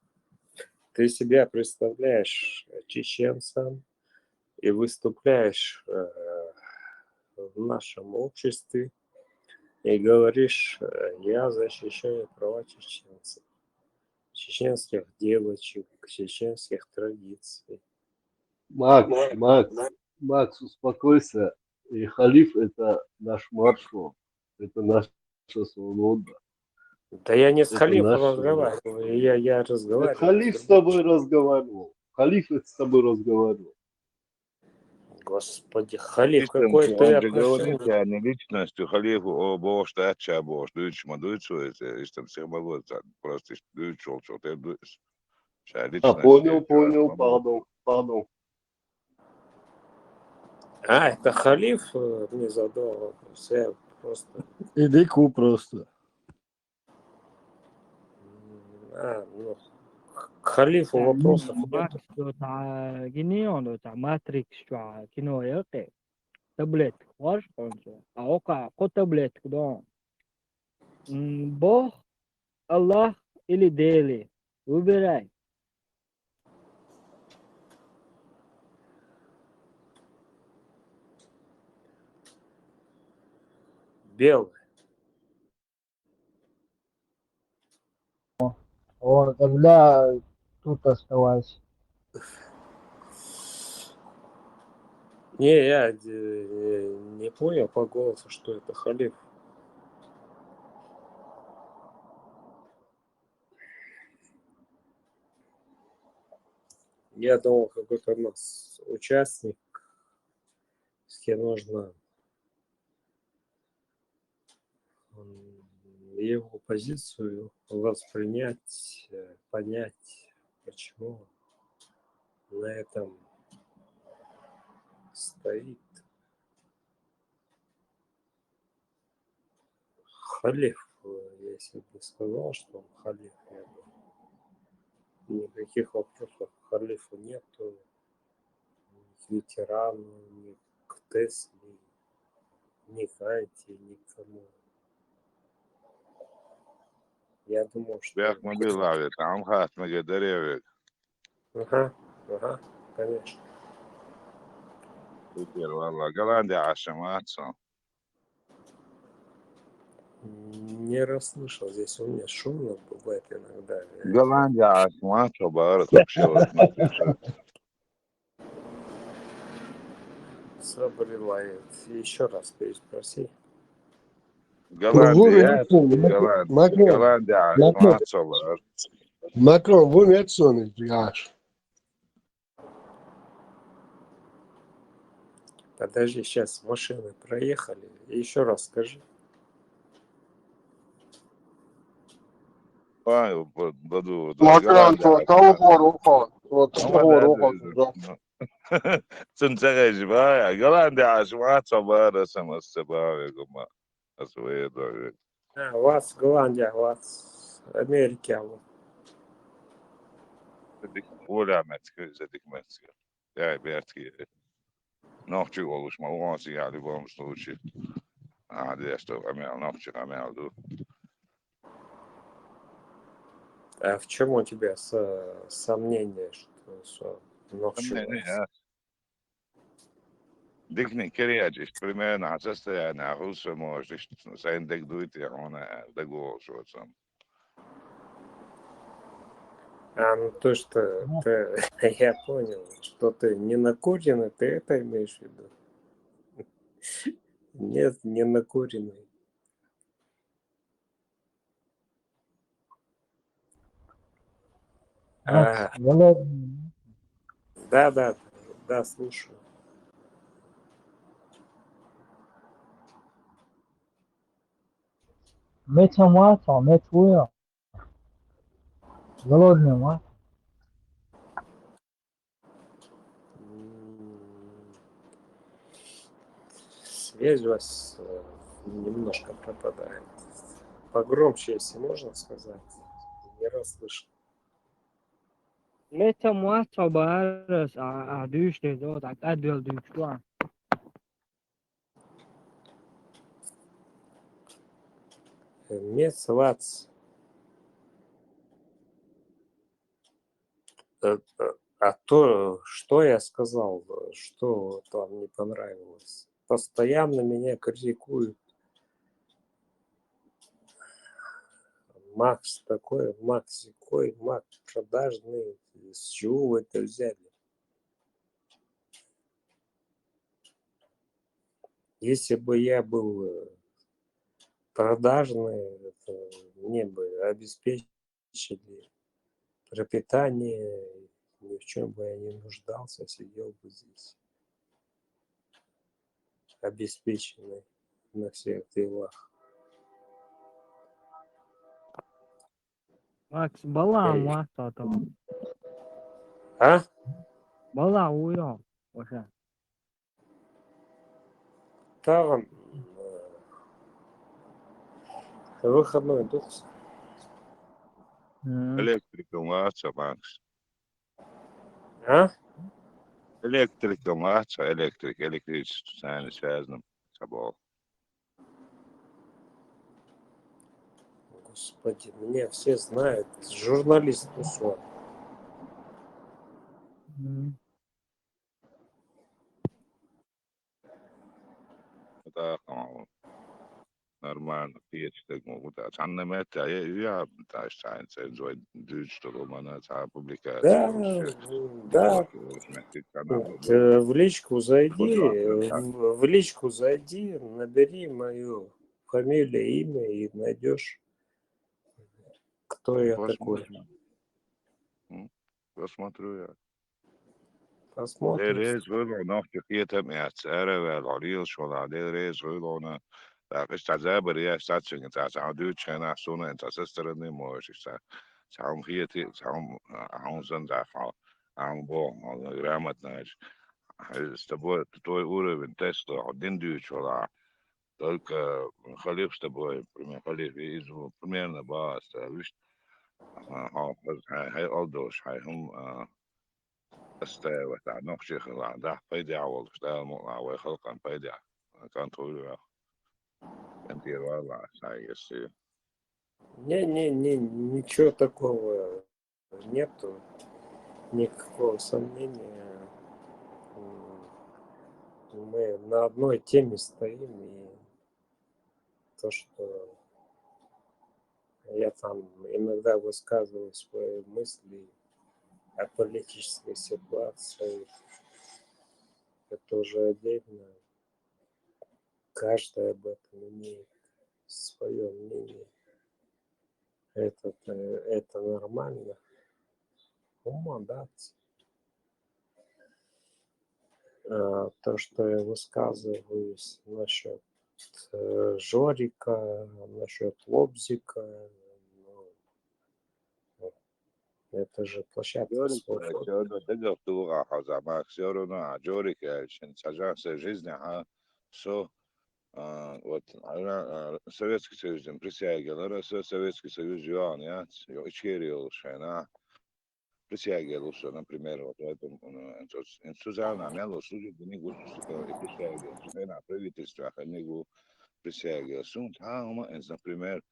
Ты себя представляешь чеченцем и выступаешь в нашем обществе и говоришь, я защищаю права чеченцев, чеченских девочек, чеченских традиций. Макс, успокойся. И халиф это наш маршал, это наша свобода, Да я не с это халифом наша разговариваю, я Так разговариваю халиф с с другим. тобой разговаривал. Халиф это с тобой разговаривал. Господи, халиф, Истинно, какое ты он же говорит, отношение? а не личностью, халифу, о, бог, что отча, бог, дуйчма, дуйчуете, истинно, всех болотца, просто дуйчул, что ты дуйчь. Вся личность, Понял, пардон. Это халиф мне задал вопрос. Я просто... Иди просто. Ну, к халифу вопросов нет. تاع جينيون تاع ماتريكس تاع كينو يقي تابلت واش قنصو اوقع قو تابلت كدون بو الله или дели выбирай. Белый. О, тогда тут оставайся. Не, я не понял по голосу, что это халиф. Я думал, какой-то у нас участник, с кем нужно его позицию воспринять, понять, почему на этом стоит халиф. Я себе сказал, что он халиф. Никаких вопросов к халифу нету. Ни к ветерану, ни к Тесле, ни к Анте, ни к кому. Я думал, что... بياخ ما بيلعب عم خاص ما قدر يبيك Ага, конечно. كتير والله قال عندي عشمات صار Не расслышал. Здесь у меня шумно бывает иногда. قال عندي عشمات وبعرف بشوت ما تشوت Sabri Лаев. Еще раз переспроси. قال عندي يا Макрон, قال عندي عشمات وبعرف Макрон, vous n'êtes sonné, Яш. Подожди, сейчас машины проехали. Еще раз скажи. بدو قال Макрон, عندي того عشمات хоруха. Вот ما того ده хоруха. تنتغج بايا قال عندي عشمات وبعرف سما السباوي قما أسويد Вас, Голландия, вас, Америка. بدك ولا متك زدك متك يا بيرتكي نوحشي والوش ما واسي يعني بامستوشي عادي اشتغل عمل نوحشي عمل دو А в чем у тебя сомнение, что не ديكني كرياجيش بريمير نعسست يعني عروس موجش سين دك دويتي هنا دقو شو سام ну то, что ты, я понял, что ты не накуренный, ты это имеешь в виду? Нет, не накуренный. Макс, голодный. Да, слушаю. Меча мата, меч уя. Голодный, мат. Связь у вас немножко пропадает. Погромче, если можно сказать. Не расслышал. متى موسع بارس عدوش تزود عتقدل دوشتوان Месяц. А то, что я сказал, что там не понравилось. Постоянно меня критикуют. Макс такой, Макс сякой, Макс продажный. С чего вы это взяли? Если бы я был продажный, это мне бы обеспечили пропитание, ни в чем бы я не нуждался, сидел бы здесь обеспеченный на всех делах. Макс, бала موسع طبعا А? бала уя вообще Там выходной дух. إلكتريكال ماتشا ماكس А? إلكتريكال ماتشا إلكتريك ساين شازنم سبعة Господи, меня все знают. Журналист Усман. ده نورمال PhD موجود عشان مات يا بتاع شاين سين زوي ديجيتال رومانا تاع Да, بوبليكاسيون да. Вот, В личку зайди, в личку зайди, набери мою фамилию, имя и найдешь, кто я такой. Посмотрю я. Посмотрим. Reis ruido nog gekeerd met Sarah wel Ariel schon de reis ruido na da ist da selber ja Station da da Deutsch na so na das ist der nicht mehr ist da Saum hier Saum Hausen da грамотно. С тобой твой уровень теста один дючила. Только халиф с тобой, пример халиф, примерно бас, видишь, هاي أولدوش هاي هم استوى تاع نقشي خلا ده فايدة عوض ده مقطع ويخلق فايدة كان طول كان والله هاي يصير Не, ничего такого нету, никакого сомнения. Мы на одной теме стоим, и то, что я там иногда высказываю свои мысли о политической ситуации, это уже отдельно. Каждый об этом имеет свое мнение. Это нормально. Молодец. То, что я высказываюсь насчет Жорика, насчет Лобзика, ну, это же площадка جوري свободы. كده تقدر تلغى حاجة ما كسرنا جوري كأشين سجان жизни со вот Советский Союз присягивал, Советский Союз юан, я ичерил шена присягивал, что, например, вот в этом Сузана мяло служит не густо и присягивал, шена правительство, они присягивал, сун тама, например,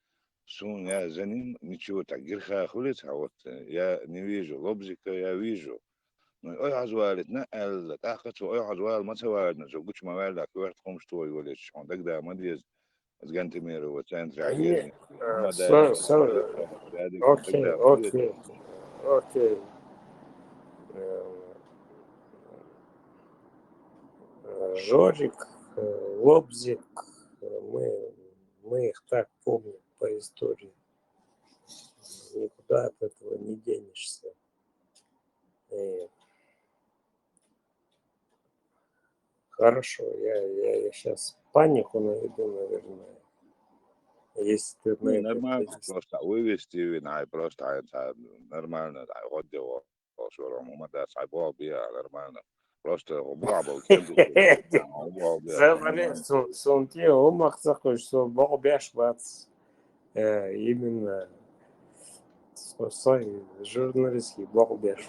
сун я за ним ничего так гирха хулица, вот я не вижу Лобзика, я вижу. Ну, ой, азвалит, на эл, тахат, ой, азвал, мацаварна, что гуч мавальда, кверт хом что его лечь, он тогда мадез с гантимирова центре агентни, мадая, Окей. Жорик, Лобзик, мы их так помним по истории. Никуда от этого не денешься. И хорошо, я сейчас панику наведу, наверное. Если ты на это нормально, повесишь. просто вывести вина, просто это нормально, вот его, что ему да, сайбол бия, нормально. Просто убрал, Сунти омахса хочется богбяш бац. Именно свой журналистский богбяш.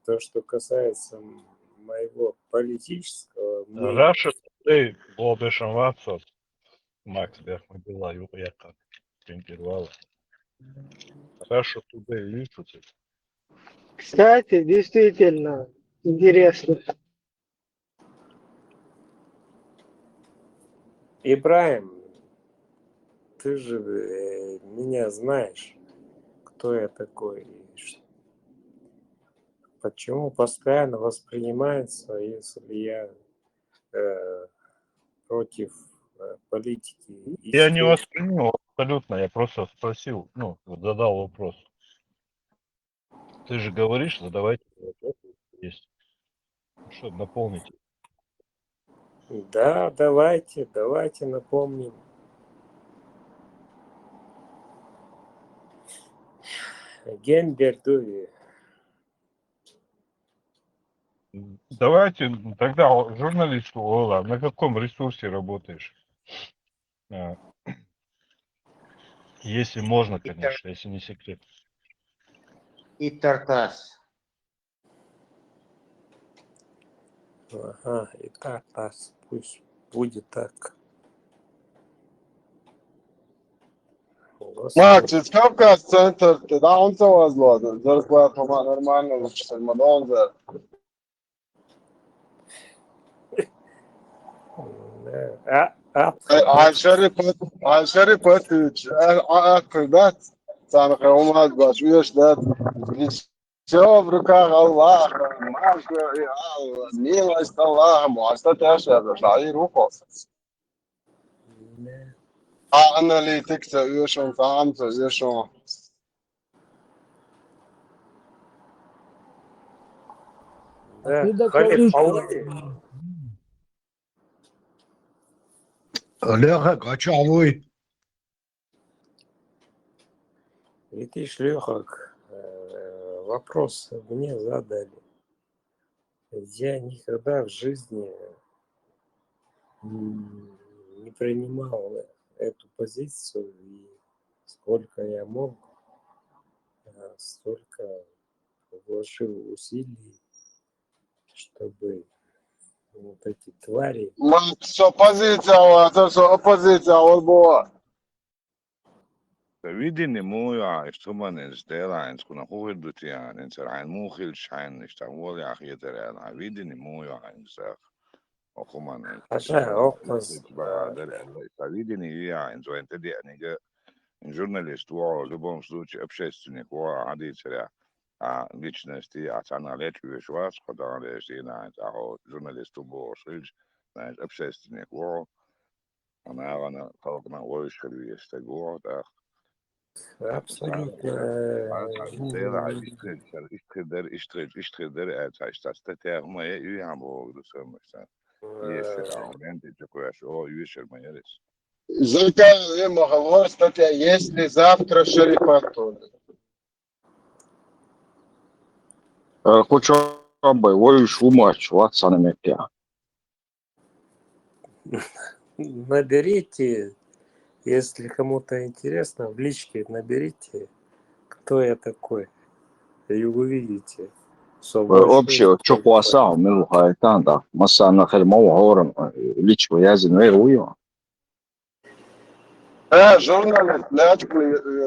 То, что касается моего политического мнения. Russia Today Globation WhatsApp Max Берхмабила Юрьяка интервала. Russia Today ищут. Кстати, действительно интересно. Ибраим, ты же меня знаешь, кто я такой. Почему постоянно воспринимается, если я против политики? Я не воспринял абсолютно, я просто спросил, ну, вот задал вопрос. Ты же говоришь, задавайте вопросы, есть. Что, наполните. Да, давайте напомним. Генбердуи. Давайте тогда журналисту, Ола, на каком ресурсе работаешь? Если можно, конечно, если не секрет. И Тартас. Ага, и Тартас. Пусть будет так. Макс, из Кавказ центр, да, он возможно. Зарплата нормально, лучше Сальмадон, да. Аль-Шариф Патович, Акрдат, самых умат баш, видишь, да, все в руках Аллаха, милость Аллаха, муастат Ашер, шаир руку. Аналитик, يشون فهمت يشون Халиф Аули. Леха Качавой. Видишь, Леха, вопрос мне задали. Я никогда в жизни не принимал эту позицию, и сколько я мог, столько вложил усилий, чтобы вот эти твари... Оппозиция, вот. Vidini muja, istumanen stelains, kuna huvidutia, enserään muuhil shainista, vuolia hieterään, vidini muja, enser, okumanen, vidini ja, enso entedi, enige, en journalist, wow, любом случае, общественник, wow, адицеря, личности, она лечуешь вас, когда лечина, журналисту бошиль, знаешь, общественник, wow, она, колокна, войшкали, есть такого, да. Абсолютно. Закажи, маховор, статья, если завтра Шерифату. Хочу боевой шумач, ватсана мекя. Наберите, если кому-то интересно, в личке наберите, кто я такой, и увидите. Вообще, что хуаса, милу хайтанда, масана хельмова гором, личку язин верую. Журналист,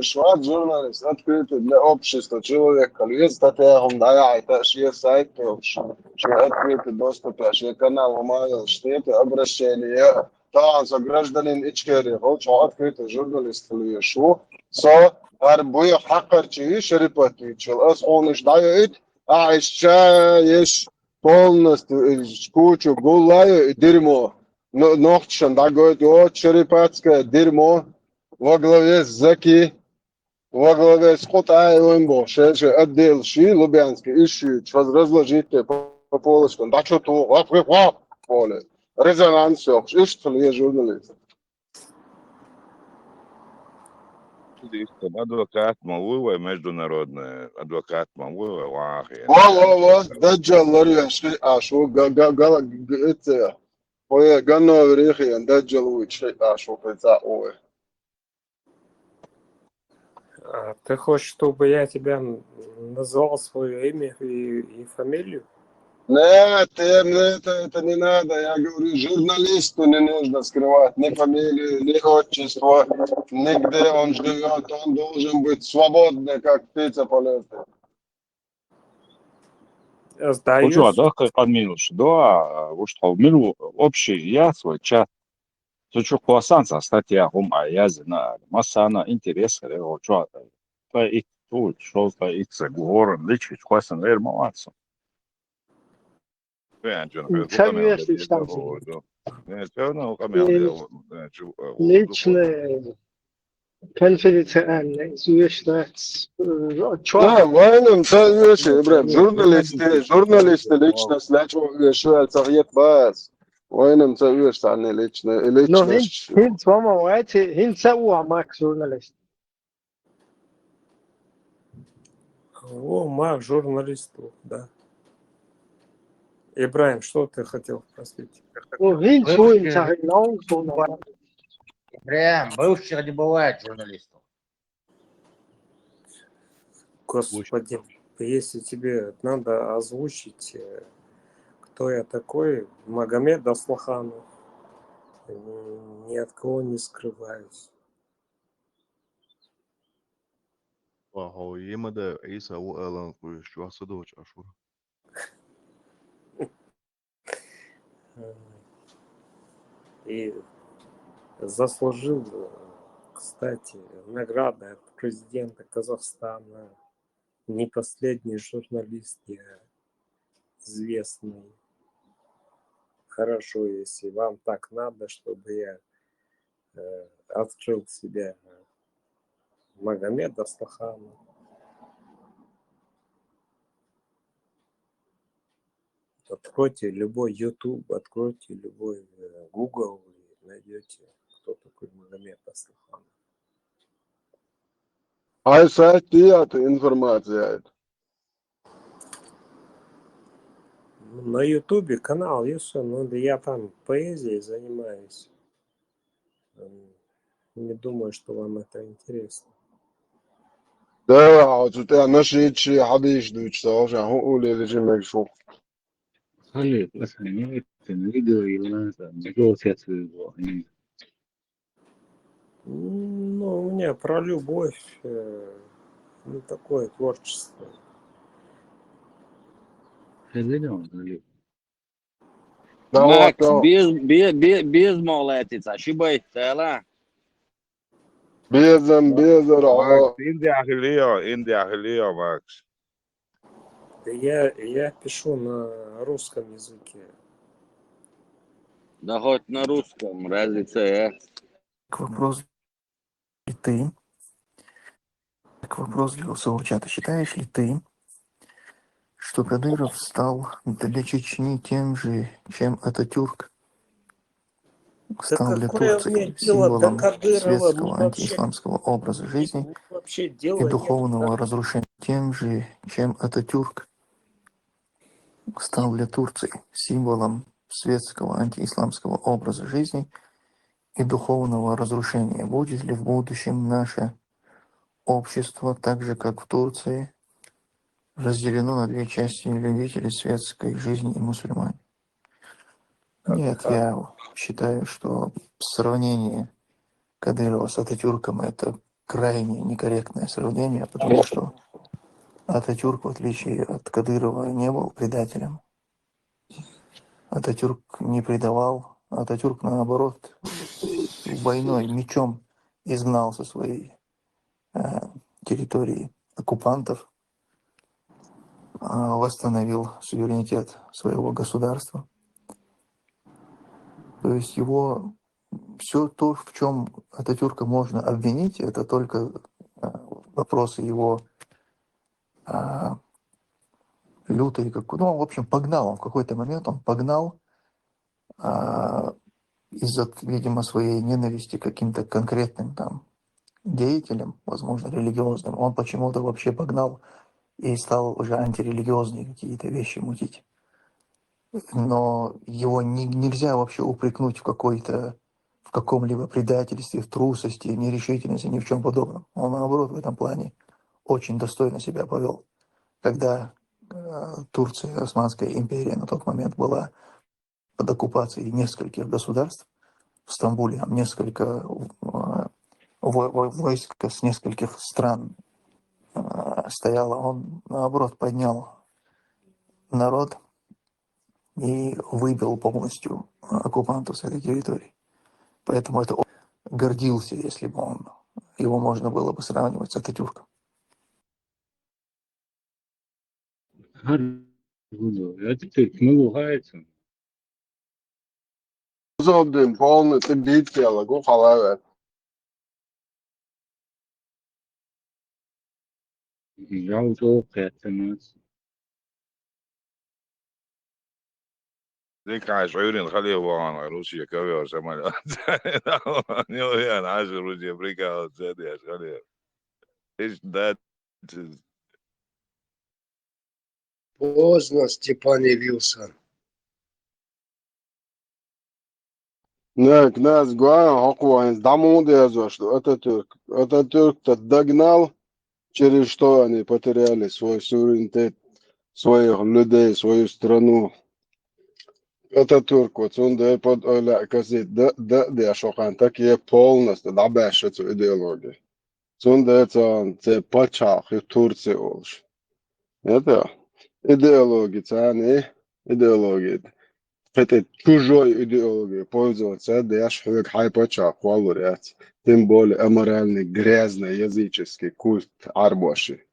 шват журналист, открытый для общества, человека. Есть статья, да, это шесть сайтов, что открытый доступ, что канал, что это обращение. Там за гражданин Ичкери, что открытый журналист, что со арбуя хакарчи, шерипати, что он ждает, еще есть полностью кучу гулаю и дерьмо. Нохтшан, да, говорит, вот черепацкое дерьмо во главе с Заки, во главе с Хотаевым, боже, отдел Ши, Лубянский, ищи, разложите по полочкам, да что то, поле, резонанс, все, что ли, журналист. Адвокат Мавуева, международный адвокат Мавуева, вахи. Во, даджал, ларьяши, шо, это, ой, гано рехи, даджал, учи, шо, это, ой. Ты хочешь, чтобы я тебя назвал свое имя и фамилию? Нет, это не надо. Я говорю, журналисту не нужно скрывать ни фамилию, ни отчество, нигде он живет. Он должен быть свободный, как птица полета. Хочу, да, как админуш, да, вот что, милу общий, я свой чат. Хочу хуасанца, статья, хума, язина, масана, интерес, хочу, да, и тут, что, и цегор, личить, хуасан, вермоваться. Личные конфиденциальные вещи. Да, военным вещи, брат, журналисты личность, личный совет баз. Военным вещи, они личность. Но хинт вам уайти, хинт сауа мак журналист. О, маг журналистов, да. Ибраим, что ты хотел спросить? Прям, бывших не бывает журналистов. Господи, если тебе надо озвучить, кто я такой, Магомед Аслаханов, ни от кого не скрываюсь. وهو يمدى عيسى وقال شو صدوش أشهر. И заслужил, кстати, награды от президента Казахстана. Не последний журналист, я известный. Хорошо, если вам так надо, чтобы я открыл себя. Магомед Аслаханов. Откройте любой YouTube, откройте любой Google и найдете, кто такой Магомед Аслаханов. А сайт это информация. На Ютубе канал есть, но я там поэзией занимаюсь. Не думаю, что вам это интересно. ده تبقى ماشي شي حديش دوتش عشان هقول اللي جي مكشوف خلي بس يعني الفيديو يلا نجوسيات Ну, у меня про любовь, ну, такое творчество. ده Max, وقت bez مولاتي شبه بيزر ماكس إندي أخليه ماكس. Я пишу на русском языке. Да хоть на русском, разница. Вопрос ли ты, вопрос для голосового чата. Считаешь ли ты, что Кадыров стал для Чечни тем же, чем Ататюрк Да стал для какое Турции мне дело до символом Кадырова? светского антиисламского образа жизни Мне вообще и дела нет. духовного разрушения тем же, чем Ататюрк стал для Турции символом светского антиисламского образа жизни и духовного разрушения? Будет ли в будущем наше общество, так же как в Турции, разделено на две части: любители светской жизни и мусульмане? Нет, я считаю, что сравнение Кадырова с Ататюрком — это крайне некорректное сравнение, потому что Ататюрк, в отличие от Кадырова, не был предателем. Ататюрк не предавал. Ататюрк, наоборот, войной, мечом изгнал со своей территории оккупантов, восстановил суверенитет своего государства. То есть его все то, в чем Ататюрка можно обвинить, это только вопросы его лютой, ну, в общем, погнал он в какой-то момент, он погнал из-за, видимо, своей ненависти к каким-то конкретным там деятелям, возможно, религиозным, он почему-то вообще погнал и стал уже антирелигиозные какие-то вещи мутить. Но его нельзя вообще упрекнуть в каком-либо предательстве, в трусости, нерешительности, ни в чем подобном. Он, наоборот, в этом плане очень достойно себя повел. Когда Турция, Османская империя на тот момент была под оккупацией нескольких государств, в Стамбуле там несколько войск с нескольких стран стояло, он, наоборот, поднял народ и выбил полностью оккупантов с этой территории. Поэтому это он гордился, если бы его можно было бы сравнивать с Ататюрком. Ататюрк лугается. زودين بون تبيت يلا جو خلاص جاوزو قيتناس. ديك عشرين خليه وانا روسيا كوي وسمع نيو يعني 10 روسيا أمريكا زادي خليه إيش ده Поздно Степан явился. ناك ناس جوان حقوق دعمون دي что Ататюрк-то догнал, через что они потеряли свой суверенитет, своих людей, свою страну. Ататюрк, вот он да под لا كذي ده شوقان такие полностью дабаш эту идеологию. Он да это пачах в Турции олж. Это идеология, идеология. Это чужой идеологией пользоваться, да я шхуек хайпача, хвалурят. Тем более аморальный, грязный, языческий культ арбоши.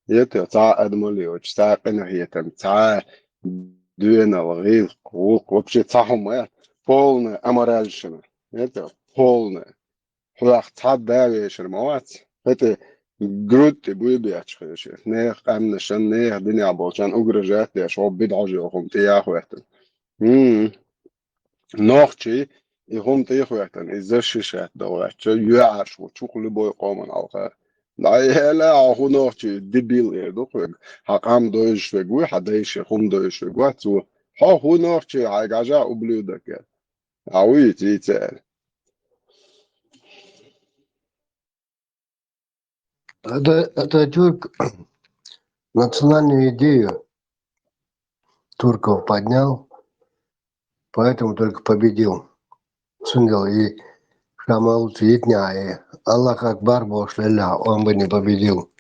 Это та адмолиоч, та энергетам, та дуэнал, гил, вообще та хума, полная аморальщина. Это полная. Хуах та давешер, мават. Это грудь буйбиач, хорошо. Нех амнешан, нех дня болчан, угрожает, я шо бидажи, тияхуэтен. ناخچه هم تيخواتن إزاي دوات يعرش وشغل بوي قومن على لا لا هو ناخچه دبيل دوخ حقام دوش وگوی حدایش هم دوش وگوی تو هو نوخشي عجاجا وبلودك عوي تيتال Ататюрк национальную идею турков поднял, поэтому только победил. Сунгал и Шамал Цветня, и Аллах Акбар Бошляля, он бы не победил.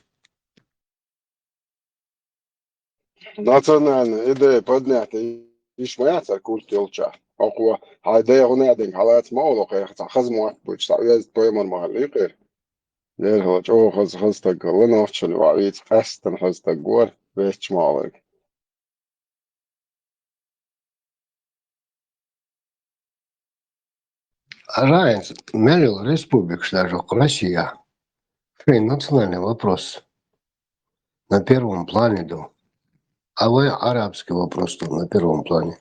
национальная идея поднятая ишмаяца культилча أقوى هاي هنا دين حالات ما ولا خير خزموا بوش تعويض تويمر مغليقير ليه هو جو خز تقول نفشل وعيد قستن خز تقول بيش مالك Раньше мерил республик, даже Россия. Национальный вопрос на первом плане был. А вы арабский вопрос был на первом плане.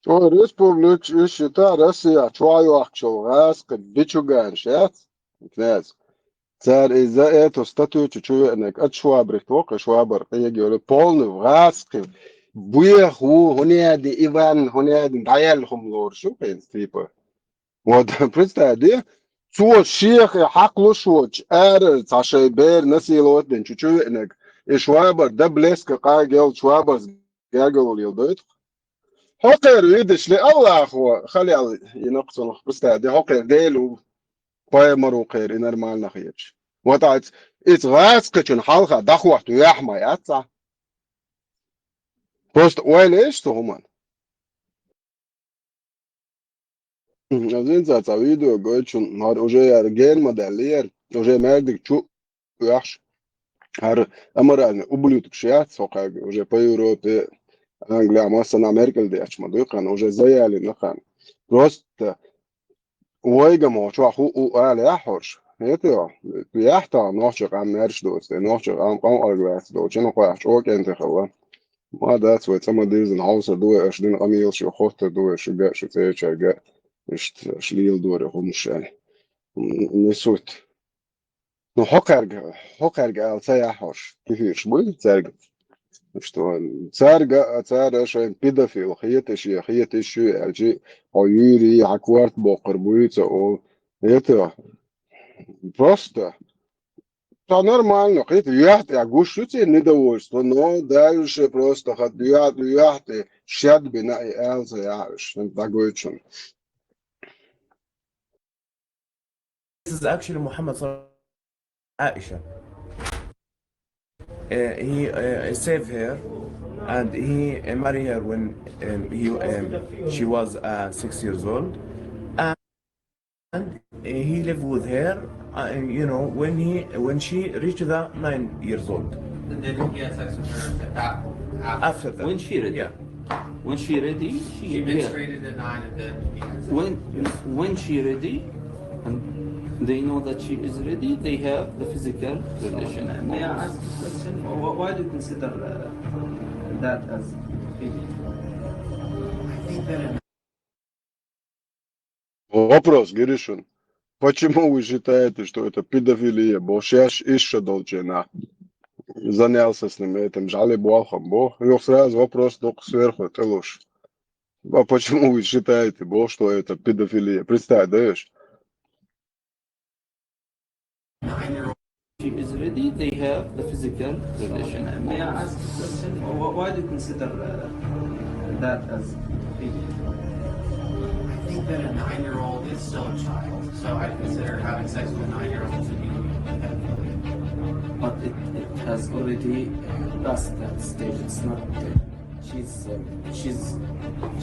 شو ريسبوبليك إيش تا روسيا شو يوحشوا غاس قد بيشوغان شات كناز تار إذا إتو ستاتيو شو إنك أتشوا بريتوق شوا برقية جول بولن غاس قب بويه هو هني دي إيفان هني دي دايلهم لور شو كين ستيبر وده بريستا دي شو الشيخ حقلو شو عشان بير نسيلوت دين شو إنك إشوابر دبلسك قاجل شوابر جاجل يلبيت هوقر يدش لي الله أخوة خلي على ينقصنا بس تعدي هوقر ديلو باي مروقير إنر مال نخيبش وتعت إتغاس كتشن حلقة دخوة يحمى ياتسع بوست وين إيش تهمان أزين زات فيديو قلتشن هار وجاي رجال مدلير وجاي مردك شو يحش هار أمر أبليوتك شيات سوقا وجاي بايرو بي أنجليا مثلا أمريكا دي أش مدوقان وجاي زي اللي نخان بوست ويجا ما شو أخو قال يا حوش هيتوا بيحتى نوشق عم نرش دوست نوشق عم قام أرجعت دو شنو قاعد شو كنت خلا ما ده سوى سما ديزن هاوسر دو إيش دين قميل شو خط دو إيش جا شو تيجي جا إيش شليل دور هم شان نسوت نو حقرج على سياحوش كيفيش بوي ترجع что царга шайн педофил хиетиши алжи аюри акварт бокер будет о это просто то нормально это я гушите недовольство но дальше просто хат я шад бина и элза яш такой чон. This is actually Muhammad Aisha. He saved her and he married her when she was 6 years old, and he lived with her. You know, when she reached the 9 years old. And then he had sex with her After that. When she ready? Yeah. When she ready, She menstruated at 9 and then he had sex. When she ready, and they know that she is ready, they have the physical relation. May I ask a question? Why do you consider that as I think that Вопрос, Гиришин. Почему вы считаете, что это педофилия? Бошьяш еще должна занялся с ним этим жали бохом. Бог. И сразу вопрос только сверху, это ложь. А почему вы считаете, Бог, что это педофилия? Представь, даешь? she is ready, they have the physical relation. May I ask a question? Why do you consider that as I think that a 9-year-old is still a child, so I consider having sex with a 9-year-old to be pedophilia. but it has already passed that stage? It's not.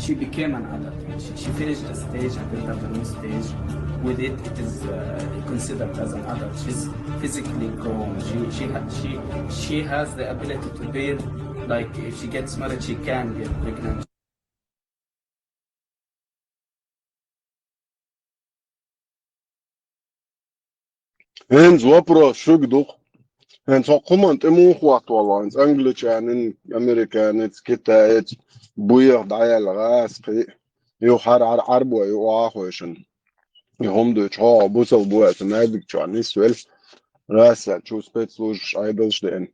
She became an adult. She finished the stage and entered a new stage. With it, it is considered as an adult. She's physically grown. She has the ability to bear. Like if she gets married, she can get pregnant. Hens вопрос, шугдух. Hens окумант ему хват والله. Hens англичанин, американец, китаец, буйах даял غاسقي. يوحر عربو يوآخوشن. هم دوش ها بوسل بوات مادك شو عني سوال راسل شو سبيت سوش ايدلش دين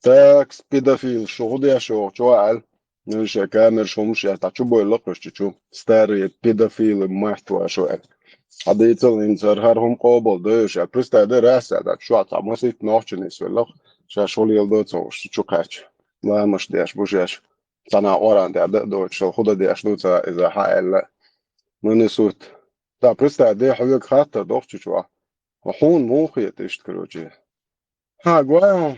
تاكس بيدافيل شو غدي شو عال نش كامر شو مش تاچو بوي لقش تشو ستاري بيدافيل محتوى شو حديت الانسر هرهم قابل دوش برستا ده راس ده شو عطمسيت نوچنيس ولا شو يلدو شو كاتش ما مش ديش بوجاش صنع اوران ده دوش شو خد ديش دوتا اذا حال من سوت تا برستا ده حوك خاطر دوش شو وحون موخي تشتكروجي ها جوا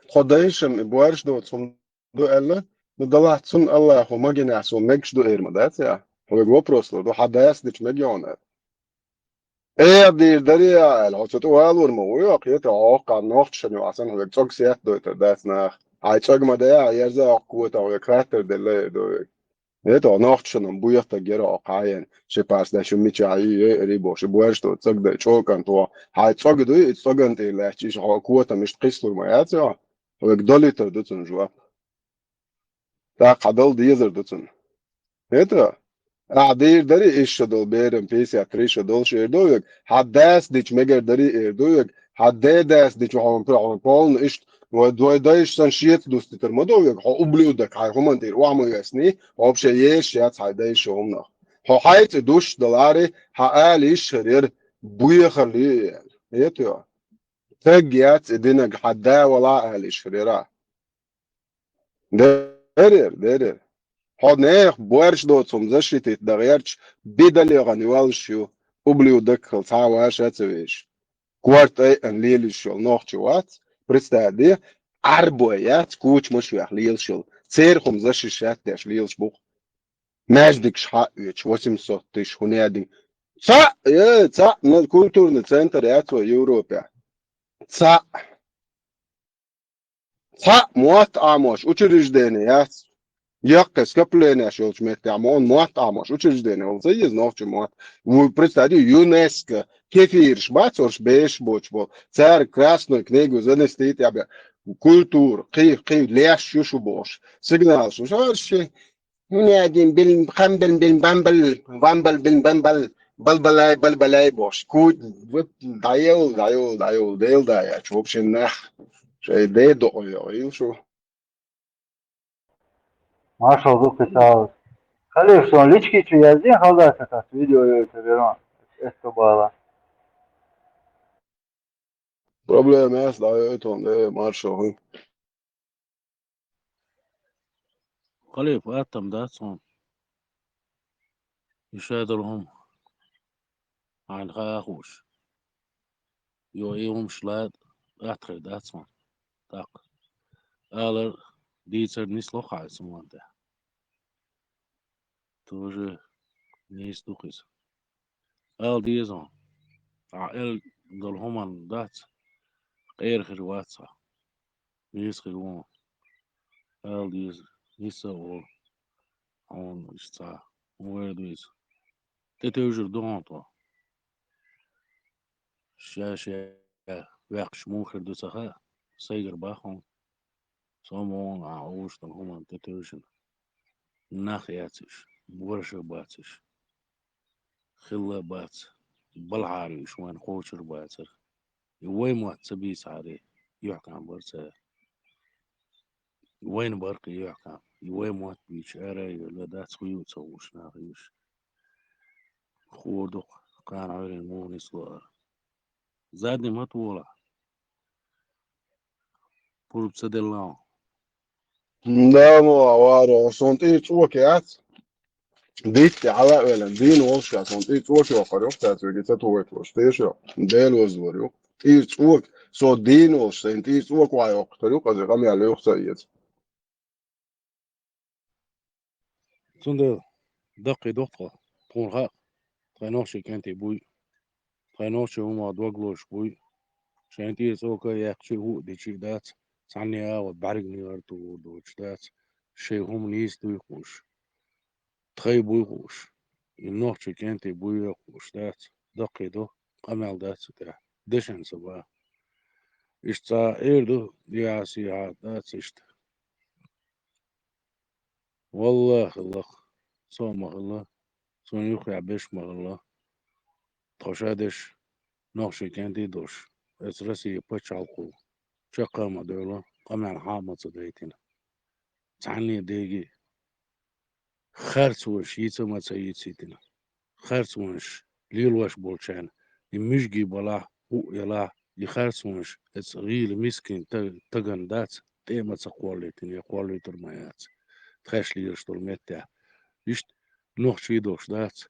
خدایشم بوارش دوت سوم دو الا ندلعت سن الله هو ما جينا سو مكش دو اير مدات يا هو جو بروسلو دو حداس ديش مليون ايه دي دريا الحوتو والور مو يقيت عوق نوخت شنو اصلا هو تشوك سيات دو تداس ناخ هاي تشوك ما ده يرزا قوت او كراتر دل دو ايه نوخت شنو بويا تجرا عقاين شي باس ده شو ميچاي ريبو شو بوارش دو تشوك ده تشوك انتو هاي تشوك دو تشوك انت لا تشي قوت مش قيسلو ما يا هو دوليتر دوتن جوا تا قدل ديزر دوتن هتا عدير دري ايش دول بيرم بيسي اتريش دول شير دويك حداس ديش مجر دري اير دويك حداس ديش عم بولن ايش ودوي دايش سنشيت دوست تر دويك هو اوبلودك هاي هم انتير وعمو يسني هو بشيش يات هايدايش همنا هو حيت دوش دولاري حقال ايش شرير بويا خليه يتو تجيات دينك حدا ولا اهل شريرا درر Hodneeh boerch dort zum Zeshit da Gerch bidali ganwalshio ubliu dekkel tawa shatsevish kwart en lili shol noch chwat представди арбоят куч мошях лил шол цер хум зашишат даш лил шбух маждик шха 800 тысяч хунядин ца на культурный центр яцо Европе ца муат амош учреждение яц يقص كابلين شولش متعمون موات عمش وش دينا وزي نوفش موات وبرستادي يونسكو كيفيرش باتورش بيش بوش بو царь красную книгу занести я культур قي ليش شو بوش سيجنال شو شو نادين بالخمبل بالبامبل بالبامبل بلبلاي بوش كود دايل ديل دايا شو بشنخ شيء ده دو شو Marshall Lucas Kalevson ličkiću jezdin halda se video joj te veron. Esto bala. Problēma da öton de maršo. خليف أتم داتهم يشادلهم عن خاخوش يوم شلاد أتخي داتهم تاق ألر ديتر نسلو خالص موانته توجه نيس دوخيس أل ديزون عائل دلهم عن دات غير خجواتها نيس خجوان أل ديز نيسا أول عون إشتا ويردويز تتوجر دونتو شاشة واقش موخر دوسخا سيجر باخون سامون عاوش تنهم تتوجن ناخياتش بورش باتش خلا بات بالعاري شوان خوشر باتر وين ما تبيس عليه يحكى عن برسا وين برقي يحكى وين ما تبيش أري ولا دات خيوط سووش ناخيوش خوردق كان عيرين مو نسوار زادني ما طولة برب سدلان Da mo avaro sånt är tråkigt. Ditt alla väl din åska sånt är tråkigt och har ofta att det tog ett år. Det är så. Det lås var ju. Är tråkigt så din åska inte är tråkigt vad jag tar upp det kan jag lösa i. سند دقي دقة طولها خنوشي كنتي بوي خنوشي هما دوغلوش بوي شانتي سوكا يخشي هو دي شي دات سعني وبعرقني ارتو دوش دات شي هم نيس دو يخوش تخي بوي خوش النوخشي كنتي بوي يخوش دات دقي دو قمال دات ستا دشن سبا اشتا ايردو دياسي عاد دات اشتا والله الله صوم الله صون يخي عبش الله تخشادش نوخشي كنتي دوش اسرسي بچالقو شقا مدولا قمع حامص ديتنا تعني ديجي خرس وش يتما سيتنا خرس وش ليل وش بولشان يمشجي بلا هو يلا يخرس وش غيل مسكين تجن دات تيما تقولتني يقولوا ترميات تخش لي يشتغل متى يشت نوخ شي دوش دات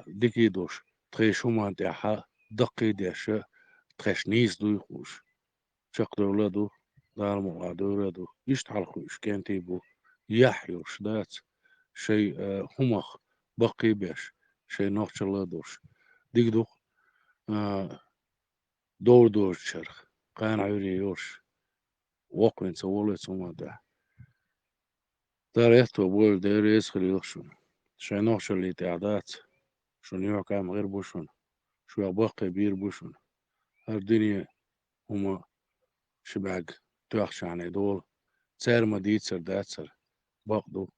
ديكي دوش تخيشو ما انتحا دقي ديش تخش نيس دو يخوش شق دولادو دار مغادولادو يشتحل خوش كانتي بو يحيوش دات شي همخ بقي بيش شي نوخ شلادوش ديك دو دور دوش شرخ قان عيري يوش وقوين سوالي سوما ده دار يحتو بول دار يسخل يخشون شي نوخ شلي تعدات شو نيوك عام غير بوشون شو باقي بير بوشون هالدنيا هما شباق توخش عن دول سير ما ديتسر داتسر باقدو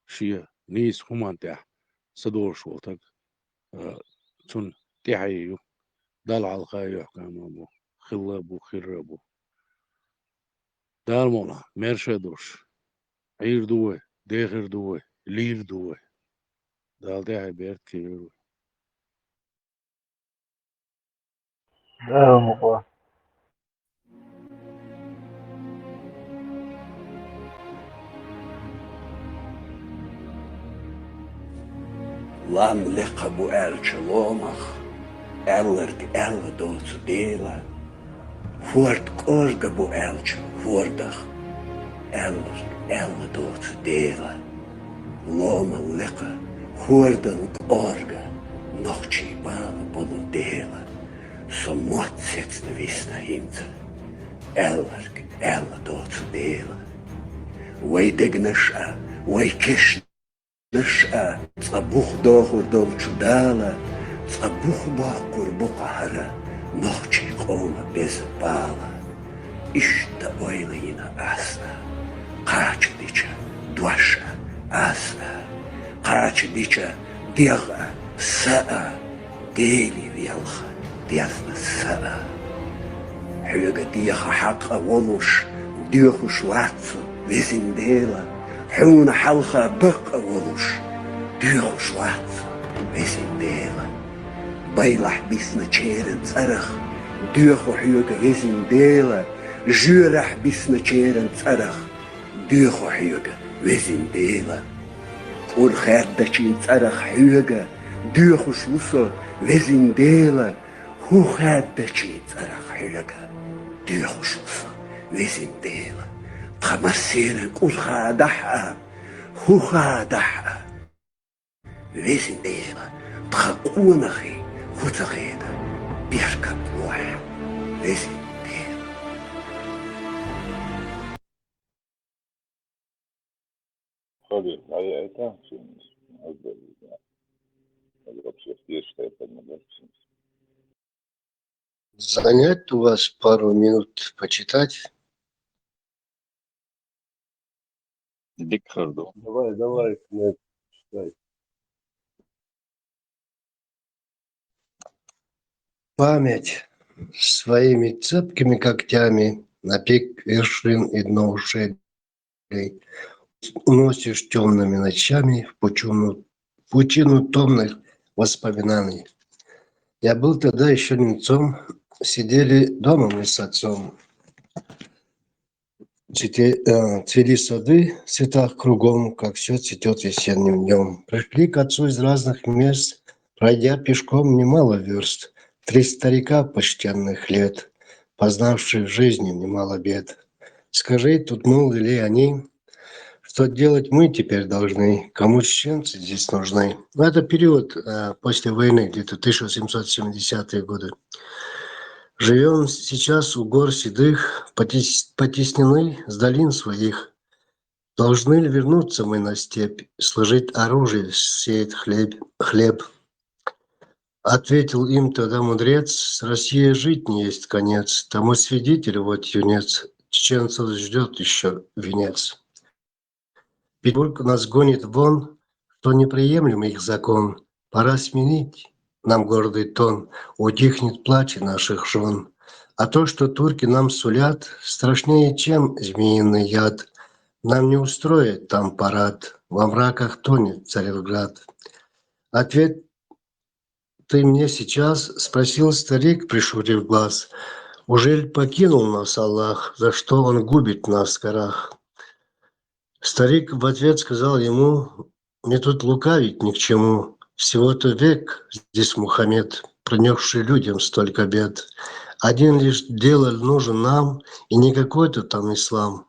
شيا نيس هما انتح سدور شوتك تون تحييو دال على الخايو حكام ابو خلابو خرابو دال مولا مرشدوش عير دوه ديخر دوه لير دوه دال تحي بيرت كيرو لا مقوى Lam liqa bu elçilomach, ellerg elle dots dela, voort orga bu elç, voordach, ellerg elle dots dela, loma liqa, voorden orga, nog chibala bolu dela, so mot sits de visna himte, ellerg elle dots dela, way dignesha, way kish نشأة صبوخ داخل دول شدالة صبوخ باقر بقهرة نخشي قوم بزبالة إشتا ويلينا أسنا قاچ ديچا دوشا أسنا قاچ ديچا ديغا ساء ديلي ويلخا ديغنا ساء حيوغا ديغا حقا ونوش ديغو شواتسو ويزين ديلا حون حلقة بقى ولوش ديغو شوات ويسين ديلا بيلح بيسنا تشيرن صرخ ديغو حيوغا ويسين ديلا جورح بيسنا تشيرن صرخ ديغو حيوغا ويسين ديلا ورخات داشين صرخ حيوغا ديغو شوصو ويسين ديلا هو خات داشين صرخ حيوغا ديغو شوصو ويسين ديلا خمسين كل خادحة هو خادحة ويسن ديما تخقون أخي هو تغيدا بيركب روح ويسن ديما خالي هاي ايتا هذا вообще что это Занять у вас пару минут почитать? Дикхарду. Давай, читай. Память своими цепкими когтями на пик вершин и дно ушей уносишь темными ночами в пучину томных воспоминаний. Я был тогда еще немцом, сидели дома мы с отцом. Цвели сады в цветах кругом, как все цветет весенним днем. Пришли к отцу из разных мест, пройдя пешком немало верст. 3 старика почтенных лет, познавшие в жизни немало бед. Скажи, тут молоды ли они, что делать мы теперь должны, кому чеченцы здесь нужны? Это период после войны, где-то 1870-е годы. Живем сейчас у гор седых, потеснены с долин своих. Должны ли вернуться мы на степь, сложить оружие, сеять хлеб? Ответил им тогда мудрец: с Россией жить не есть конец. Тому свидетель, вот юнец, чеченцев ждет еще венец. Петербург нас гонит вон, что неприемлем их закон. Пора сменить нам гордый тон, утихнет плач наших жен. А то, что турки нам сулят, страшнее, чем змеиный яд. Нам не устроить там парад, во мраках тонет Царевград. Ответ ты мне сейчас, спросил старик, прищурив глаз. Ужель покинул нас Аллах, за что он губит нас в горах? Старик в ответ сказал ему, мне тут лукавить ни к чему. Всего-то век здесь Мухаммед, принесший людям столько бед. Один лишь дело нужен нам, и не какой-то там ислам.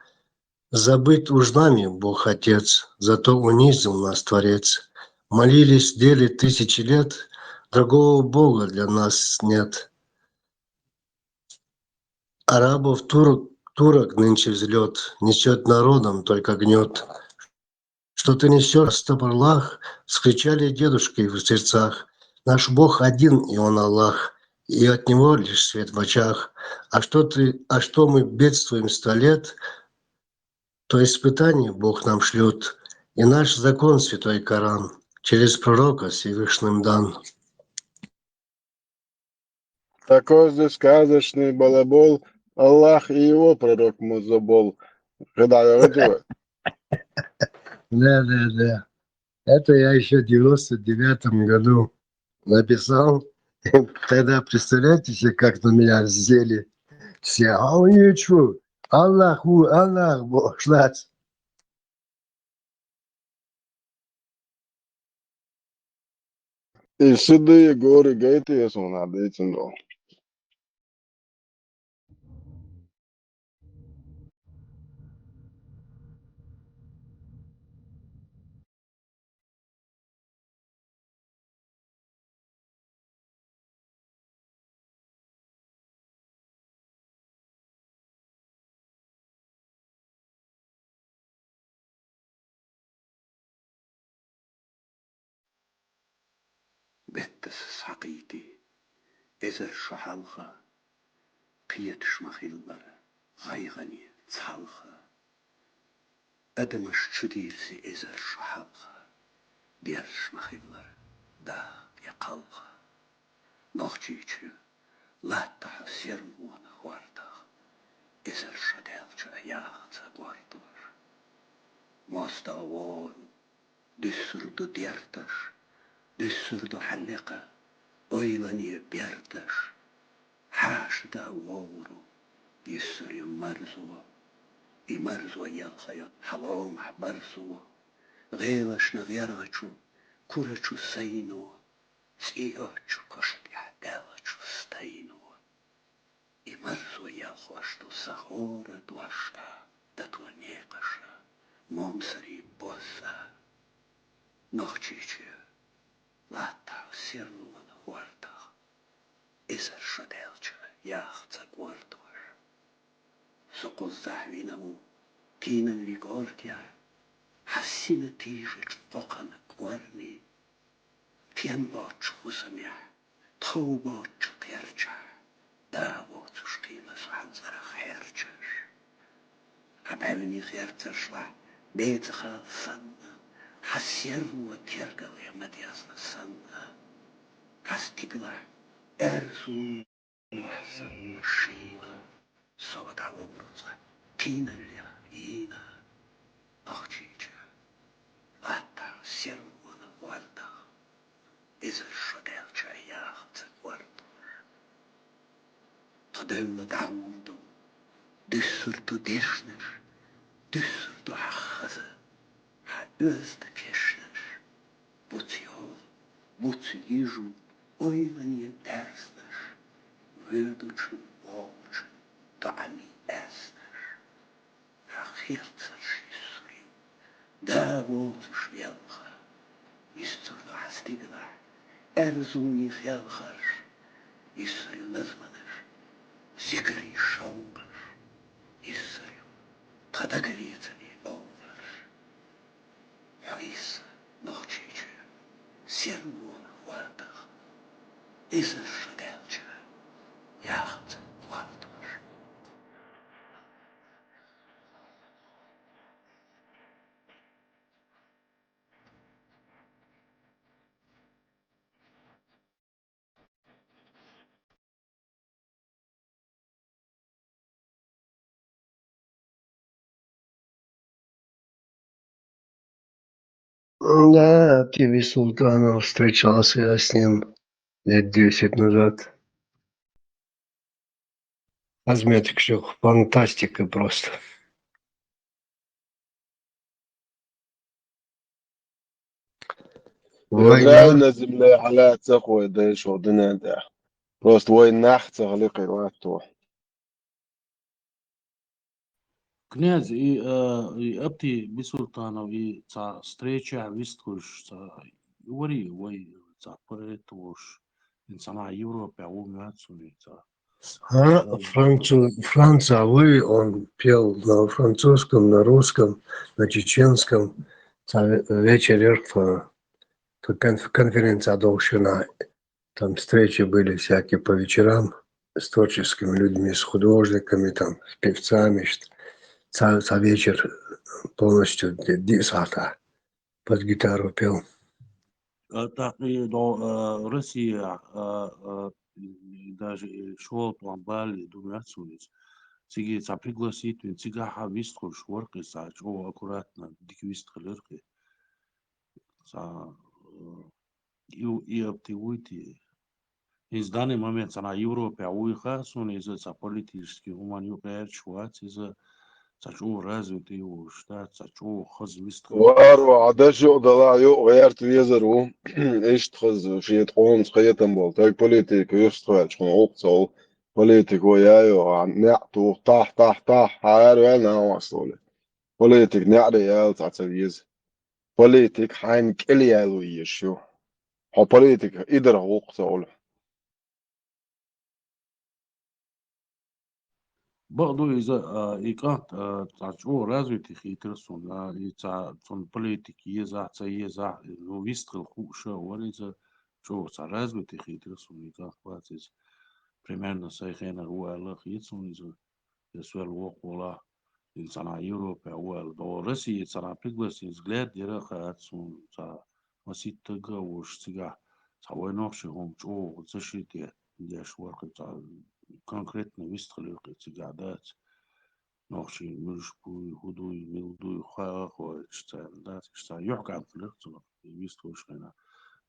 Забыт уж нами Бог Отец, зато унизил нас Творец. Молились, дели тысячи лет, другого Бога для нас нет. Арабов, турок нынче взлет, несет народом только гнет. Что ты несешь, Стабарлах, скричали дедушки в сердцах. Наш Бог один, и Он Аллах, и от Него лишь свет в очах. А что мы бедствуем 100 лет, то испытание Бог нам шлет, и наш закон, святой Коран, через пророка Всевышним дан. Такой же сказочный балабол, Аллах и его пророк Музабол. Когда говорю, Да. Это я еще в 99-м году написал. Тогда представляете себе, как на меня взяли все. А у нее что? Аллах, Бог нас. и седые горы гайтес он ответил. بتس حقيتي إذا الشحالخة قيت شمخيل برا غيغني تصحالخة أدمش تشديرسي إذا الشحالخة دير شمخيل برا دا يقالخة نوختيتشو لا تحسيرمون واردخ إذا الشدالش أياغت واردوش مستوون دسردو ديرتش دسردو حلقة أيلاني بيرتش حاش دا وورو يسري مرزو يمرزو يلخيا حلوم حبرزو غيرش نغيرغشو كورشو سينو سيوچو كشت يحدالشو ستينو يمرزو يلخوشتو سخورة دوشتا دتو نيقشا مومسري بوسا نوخچيچو لاتا سيرلون وارتا إزر شدالچو ياختا قوردوش سقو الزحوينمو تينا لقورتيا حسينا تيجت فوقنا قورني تين باتش وسميع تو باتش قيرجع دا باتش قيمة حنزر خيرجش عبالني خيرتش لا بيت خالصنا حسير وتيرقل يا مدياسنا سنة حستقلا أرسو محسن شينا صوت عمرزة تينا اللي إينا أختيجة أتا سيرمونا وردا إذا الشدال جاياخت ورد تدولة دعوندو دسرتو ديشنر دسرتو حخزة حأزد كشنر بوتيول بوتيجو أيمن يدرسنر ويردوشن بوچن دعني أسنر حخيرتر شيسري داوودش يلخر يستر حستيقلع أرزوني خيالخر يسري لزمنر سكري شوبر يسري تدقريتني أوبر حيس نوتشيجو سيرمون واردخ إذا شدالجو ياخد واردوش Да, Тиви Султанов, встречался я с ним лет 10 назад. Азметик все, фантастика просто. يدعي Война, نزل لي على تقوى ديش ودنا ده просто وين نحت غلقي وقته Князь и апти бисултанов и ца встреча висткуш ца говори вой ца поэтуш инсана Европе умяцуни ца Французы, он пел на французском, на русском, на чеченском. Вечер конференция должна. Там встречи были всякие по вечерам с творческими людьми, с художниками, там, с певцами. За вечер полностью десата под гитару пел. так и до Россия даже шел там Бали думяцуни циги ца пригласит цига хависткуш ворки ца чо аккуратно диквист хлерки ца и апти уйти. Из данный момент на Европе уехал, он из-за политических гуманитарных ситуаций, за развитый его штат, за хозяйство. وارو عدشو ضلايو غيرت ويزرو ايش تخز شي تقوم سخيتم بول تاي بوليتيك يستوى شكون عقصو بوليتيك ويايو عن نعتو طاح هارو انا وصولي بوليتيك نعري يال تعتريز بوليتيك حين كل يالو يشو هو بوليتيك إدر عقصو برضو إذا إيقاع تعشو развитый хитрсон, и цон политики еза, ну вистрел хуша, варится, что ца развитый хитрсон, إيقاع хватит примерно сайхена руала хитсон из свел вокула инсана Европе уал до России цана пригласил взгляд дираха отсун ца масит тага уж цига ца войновший он чо защите деш ворка ца конкретно вистрелил цига дать نوخشي مش بوي هدوي ميلدوي خاخو اشتاندات اشتا يحكى فلختنا يستوش هنا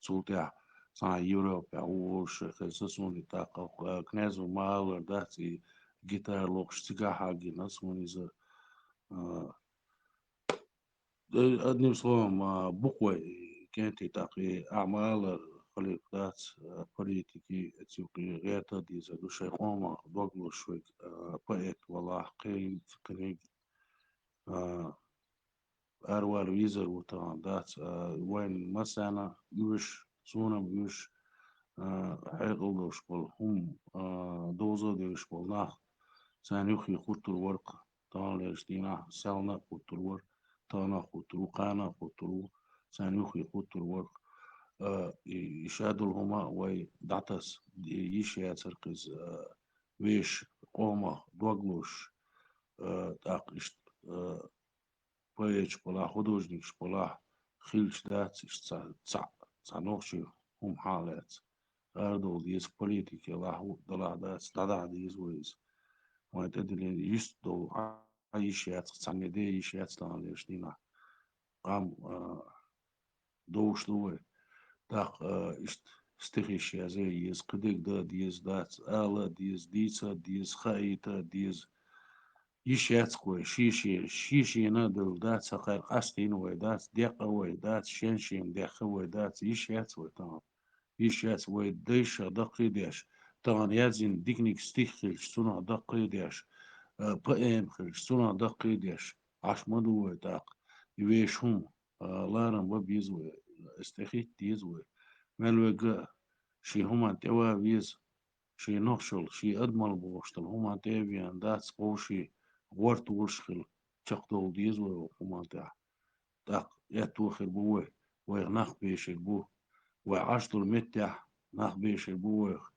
سولتيا سان يوروبا وش خصصون تاقا كنازو مال داتي جيتار لوكش تيجا حاجي ناسون إذا одним словом буквой كانت تاقي أعمال خليقات политики этюки это диза душе хома доглушвик поэт вала кей книг أروار ويزر وطان دات وين مثلا يوش سونم يوش حيقلوش بل هم دوزو ديوش بل ناخ سانيوخي خطر ورق طان ليشتينا سالنا خطر ورق طانا خطر وقانا خطر سانيوخي خطر ورق يشادوا هما وي دعتس يشيا تركز ويش قوما دوغلوش تاقشت поэч пола художник пола хилч дациш ца нохши хум халец ардол диес политики лаху дала дац дада диес войс вот это ли есть до аишяц цанеде ишяц там лешнина ам доушлуе так стихишя зе ес кыдык да диес дац ала диес дица диес хаита диес يشياتكوي شيشي نادل دات سقير قاستين ويدات ديقة ويدات شنشين ديقة ويدات يشيات ويتان يشيات ويديش دقي ديش طبعا يازين ديكنيك ستيخلش سنة دقي ديش بقيم خلش سنة دقي ديش عش مدو ويتاق يويش هم لارن وبيزوي استخيت ديزوي ملوغا شي هما توا ويز شي نخشل شي أدمال بوشتل هما تيبيان دات سقوشي ورت ورشخل تشقدول ديز وقمانتا تاق يتوخر بوه ويغناخ بيش البوه وعشتو المتح ناخ بيش البوه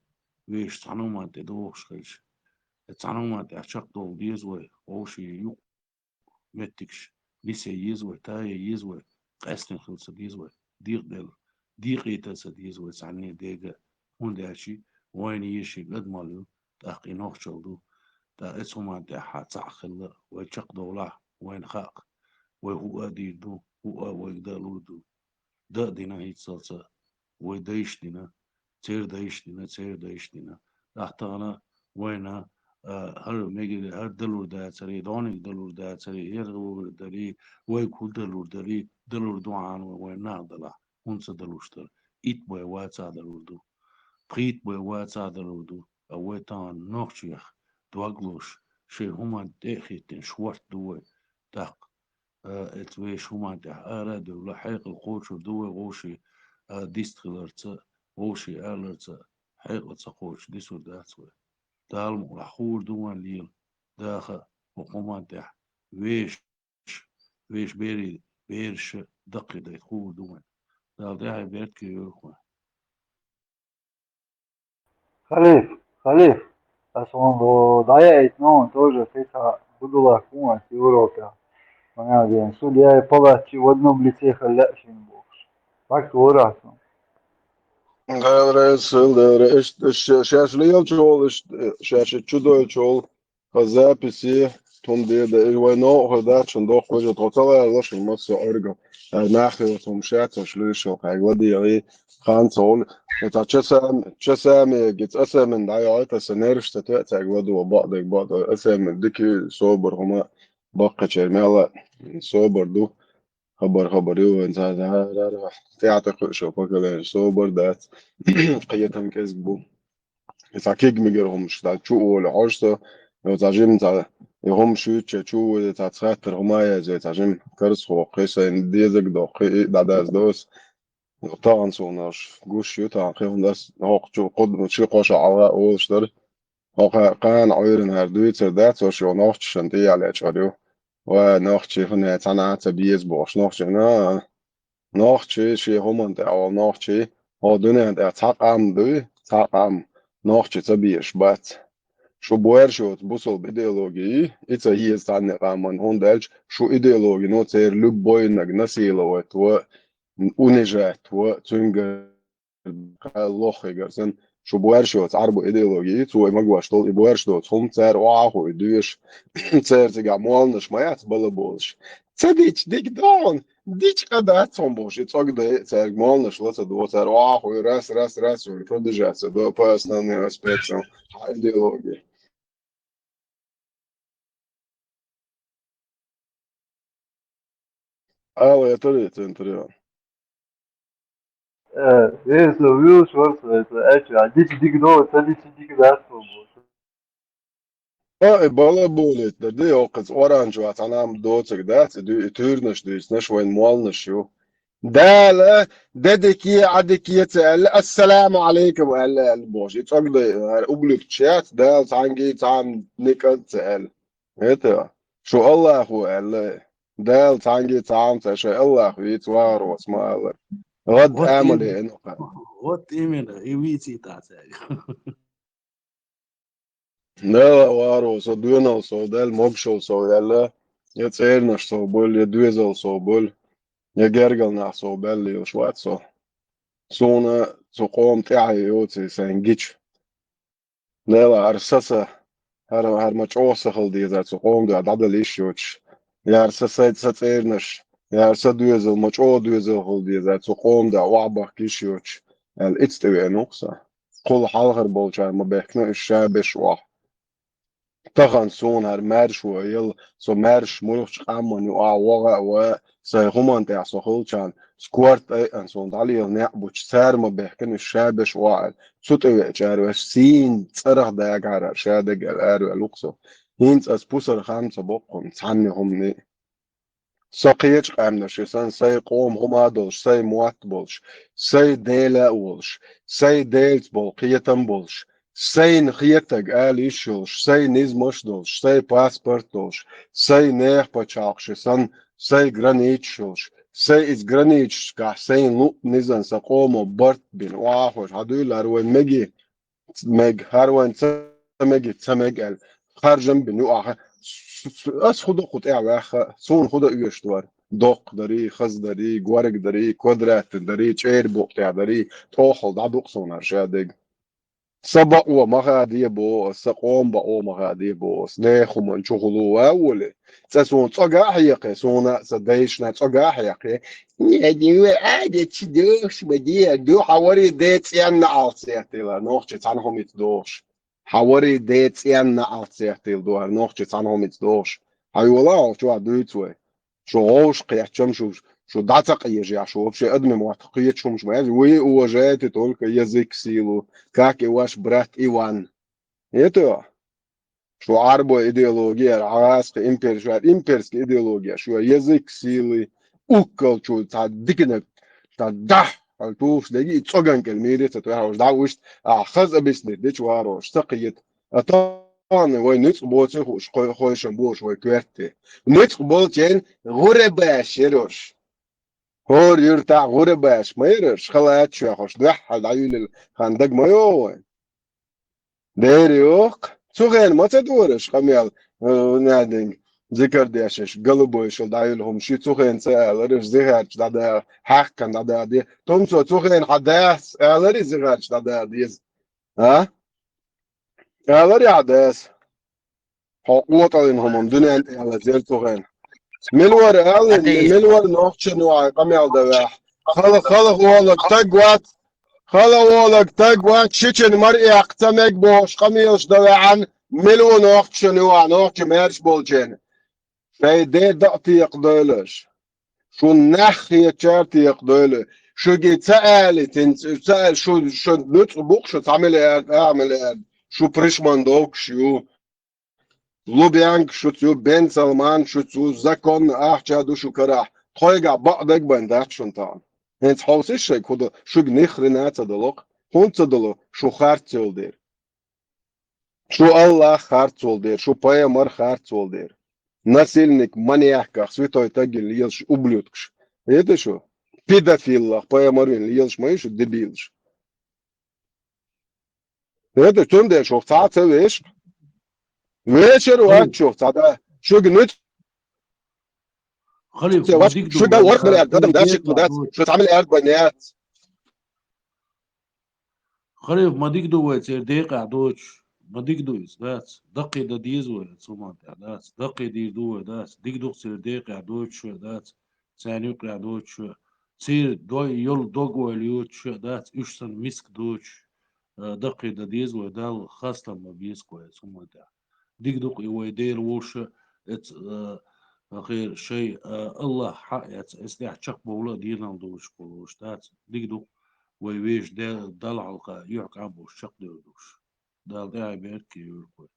ويش تعنوما تدوخشخلش تعنوما تشقدول ديز ووشي يوق متكش لسه يزوي تاي يزوي قاسن خلص ديزوي ديق يتسا ديزوي سعني ديقا هون داشي وين يشي قد مالو تاقي نوخشل تا اسمه تا حتعخل ويشق دولة وين خاق وهو أديدو هو ويقدرودو دا دينا هيتصلصة ودايش دينا تير دايش دينا تحتانا وينا هر ميجي هر دلور دا تري دوني دلور دا تري يرغور داري ويكول دلور دوعان وينا دلا هونس دلوشتر إيت بوي واتسا دلور دو بريت بوي واتسا دلور دو أويتان نوخشيخ دواغلوش شي هما داخيتين شوارت دوي تاق اتويش هما داخ آراد ولا حيق القوش دوي غوشي ديستغلرت غوشي آلرت حيق تسقوش ديسو داتوي دالمو لحور دوان ليل داخل وقومان داخ ويش بيرش دقي دا يخور دوان دال داعي بيرتكي يوخوان Халиф, quando dai non тоже фиха будула кума в Европе. Понятно, судья палачи в одном лице халявшин бокс. Так وراسه. شاش ليال شغل شاش تشدو شغل خزابسي توم دي ده وينو هذا شندوق وجه توصل لاش المس ارجع ناخذ توم شات شلوش ودي يعني خان صون تا تشسام جت اسم من دايات سنرش تتعتق ودو بعض اسم ديكي صوبر هما بقى شمال صوبر دو خبر يو انت هذا تعتقد شو فكر صوبر ده قيتهم كسبوا يتعكيك مجرهم مش شو ولا عشرة لو تعجم تاع يهم شو تاع تخاطر هما زي تعجم كرس هو قيسة إن ديزك دقي دعاز دوس طبعا سوناش جوش شو تاع خيهم داس هو شو قد شو قاش على أول شتر هو كان عيرن هردويت سردات وشو نوخت شنتي على شادو ونوخت شي هنا تانا تبيز بوش نوخت نا نوخت شي هم أنت أو نوخت شي هو دنيا أنت تعقم نوخت تبيش بات شو بويرشوت بوصل بإيديولوجي إذا هي استعنى قامن هون دالش شو إيديولوجي نو تير لبوينك نسيلوت ونجات وتنجر لوخي جرسن شو بويرشوت عربو إيديولوجي تو مجواش طول بويرشوت هم تير واعو يدوش تير تيجا مولنش ما يتبلبولش تديش ديك دون ديش قدات صنبوش يتوق ده تير مولنش لسه دو تير واعو راس ويفردجات دو personal aspects إيديولوجي يا طريقة انت Eso viu шорса, это дик до, это дик да بالا بولت ده دي اوقات اورانج واتنام دوتك دات دي تورنش ديس نش وين مولنش شو ده لا ده دكي عدكي يتسأل السلام عليكم ولا البوش يتقضي قبل تشات ده تانجي تام نيكل تسأل هتا شو الله هو الله ده تانجي تام تشاء الله يتوار واسمع الله غد What اعمل even? ايه What even? EVT تاعتك. لا وارو så duena så del mogsho så eller jag tränar så boll jag duezel så boll jag gergalna så belli och schwat så såna så قوم تاعي يوتي سانجيتش لا ارسسه هر مچوسه خل دي ذات قوم ده عدد ليشوتش يا ارسسه تسيرنش يا ارسه دوezel مچو دوezel خل دي ذات قوم ده وعبه كيشوتش الاتستوي نقصه كل حلقه بولشا ما بيحكنا الشابش واحد طغن سون هر مرش و يل سو مرش ملوش قامن و واقع و سيهمان تاع سهولشان سكوارت اي ان سون دالي نعبوش سار ما بيحكن الشابش واعل سوتو جارو سين صرخ دا جار شادق الارو لوكسو هينت اس بوسر خمسه بقهم تصنهم ني ساقيج قامنش سن سي قوم هما دولش سي موات بولش سي ديلا بولش سي ديلت بول قيتم بولش سي نخيتك آلي شولش سي نزمش دولش سي باسبورت دولش سي نيخ بچاقش سن سي جرانيت شولش سي از جرانيت كح سي لوب نزن سقومو برت بين واحوش هدول هروين مج هروين مجي تمجل خارجن بنوع اس خدا قطع واخ سون خدا يشتوار دوق دري خز دري غورق دري كودرات دري چير بوقتع دري توخل دا دوق سون ارشادق سبق ومغادي بوس سقوم بقو مغادي بوس ناخو من شغلو أولي تسون تصقع حيقي سونا سدايشنا تصقع حيقي نيادي عادة تدوش بدي دو حواري ديت يعني عالسيتي لا نوخش تعنهم يتدوش حواري ديت يعني عالسيتي دوار نوخش تعنهم يتدوش هاي والله شو عدويتوي شو غوش قيحتشم شو دعتق يجي شو بشي أدمي معتقية شو مش معي وي وجاتي تقول يزيك سيلو как и ваш брат Иван. Это что арбо идеология, арабская имперская идеология, что язык силы, укол, что дикнет, да, tu تلاقي تسوقن كلميري تتوهاوش دعوش خز بسني ديش واروش تقيت أطان وين نتقبل خوش خوش بوش وكورتي نتقبل تين غرباش يروش هور يرتاح غرباش ما يرش خلات شو خوش دح العيل خندق ما يوين ديريوك سوغين ما تدورش خميال نادين ذكر ديشش قلبو شو دايلهم شي سوغين سالرش زهرش دادا حق كان دادا دي تومسو سوغين حداس الري زهرش دادا ديز ها الري عداس حقوق هم دنيا انت على زير سوغين ملور الن ateist. ملور نوخش نوع قميال دواح خلق والك تقوات خلق تقوات شيشن مرئي اقتمك بوش قميلش دواعن ملو نوخش نوع نوخش ميرش بولجين فيدي دقتي يقدولش شو نخي تشارتي يقدوله شو جيت سألي سأل شو نطبخ شو تعمل اعمل شو بريشمان دوك شو لوبيانك شو تيو بن سلمان شو تيو زكون احجادو شو كراح تويقع بعضك بندات شو انتان هنت حوسي شي كودو شو بنخرنا تدلوق هون تدلو شو خارتول دير شو الله خارتول دير شو بايمر خارتول دير насильник, маньяк, святой тагил, ешь ублюдкш. Это что? Педофил, поэмарин, ешь маешь, дебилш. Это что ты что, цаца веш? Вечер خليف что, цада. Что гнуть? خليف ما واش شو تقدر قال ورق مليار قدم داشك دقيقة مدات دوت شو تعمل قاعد بنيات خليف ما تقدر ويتر دقيقة دوتش ما تقدر داس دقي دا ديزو سوما داس دقي دي دو داس تقدر سير دقيقة دوتش داس ثاني يقرا دوتش سير دو يول دوغو اليوتش داس يشتن مسك دوتش دقي دا ديزو دال خاصة ما بيسكو سوما دا تقدر يويدير وش ات غير شيء الله حق استيح تشق بولا دينا دوش بولوش داس تقدر ويويش دال علقة يحكى عبو الشق دوش دال داعي بيركي يوركوي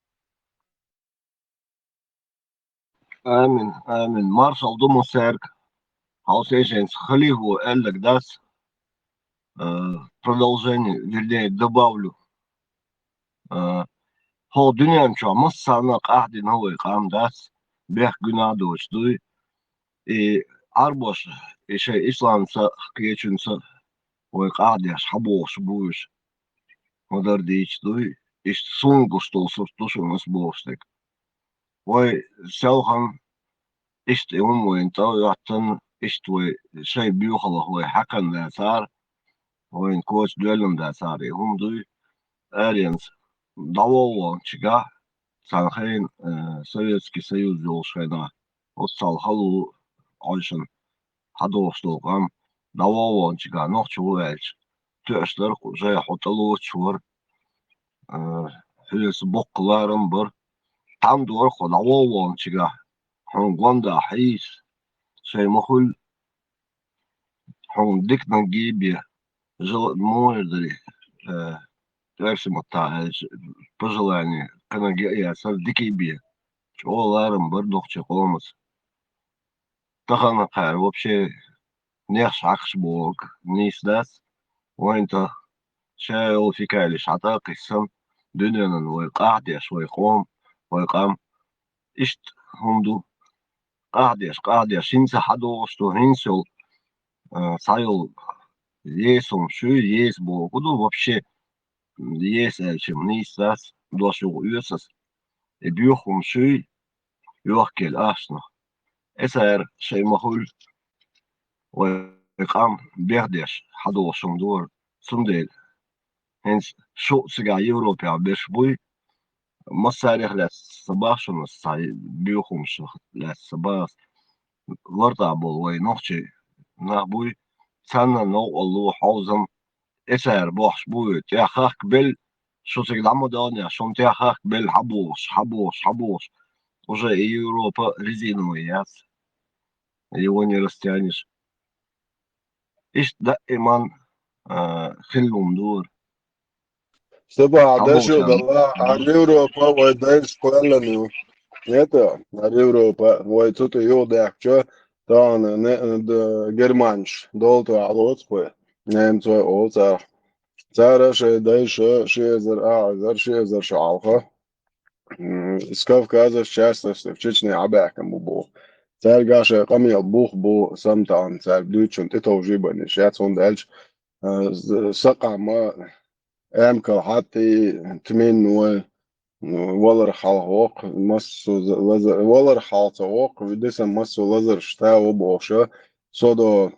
آمين آمين مارشال دومو سيرك Хаусейшенс Халиву Эллек даст продолжение, вернее, добавлю. هو دنيا نشوف مصانا قاعدين هو يقام داس بيح جنادوش دوي أربوش شيء إسلام سا كيشن سا ويقعد يسحبوش بوش مدر ديش دوي إيش سونغوش توصفتوش ونسبوشتك وي سوخن إيش يوم وين تو يعتن إيش توي شيء بيوخله هو حكن ذا صار وين كوش دولم ذا صار هم دوي أرينس دعوة شجع سانخين سويتسكي سيوز جوشنا وصل حلو عشان حدوشتوقام دعوة شجع نوتشو إيش تأشترك زي حطلو تشور هلس بقلارن بر tam door gewoon al chiga gewoon gwanda hais sei mahul gewoon dik dan gibia zo mooi drie дальше мата пожелание канаге сал дикибия чоларым бір докче қолымыз тахана қар вообще не шақш болг нисдас وانت شاو في كالش عطا قسم دنيا ويقعد شوي قوم ويقام إشت هندو قاعد شينسا حدو شتو هنسو سايل يسوم شو يس بو كدو вообще يس الشم نيساس دوشو يوسس بيوخم شو يوكل أشنا إسر شيء مهول ويقام بيردش حدو شم دور سندل هنس شو سجع يوروبيا بيش بوي مصاريح للصباح شنو الصاي بيوخم شو للصباح ورطع بول وي نوخشي نابوي سنة نو الله حوزم إسر بوحش بوي تيخاك بل شو سجع مدانيا شو تيخاك بل حبوش уже и Европа резиновые яц его не растянешь إيش دائما خلهم دور Степа, да حبوش что, يعني да, а Европа, вот дай сквалану. Это, а Европа, вот тут ее да, что, да, не германш, долто алоцкое, немцо олца. Цара ше дай ше зар шалха. Из Кавказа, в частности, в Чечне Абякам был. Царь Гаша Камил Бух был сам там, царь Дючун, ты тоже ибани, сейчас он дальше. Сакама أمكل حتى تمين ولر حلقوق مسو لزر ولر حلقوق ودسم مسو لزر شتا وبوشة صدو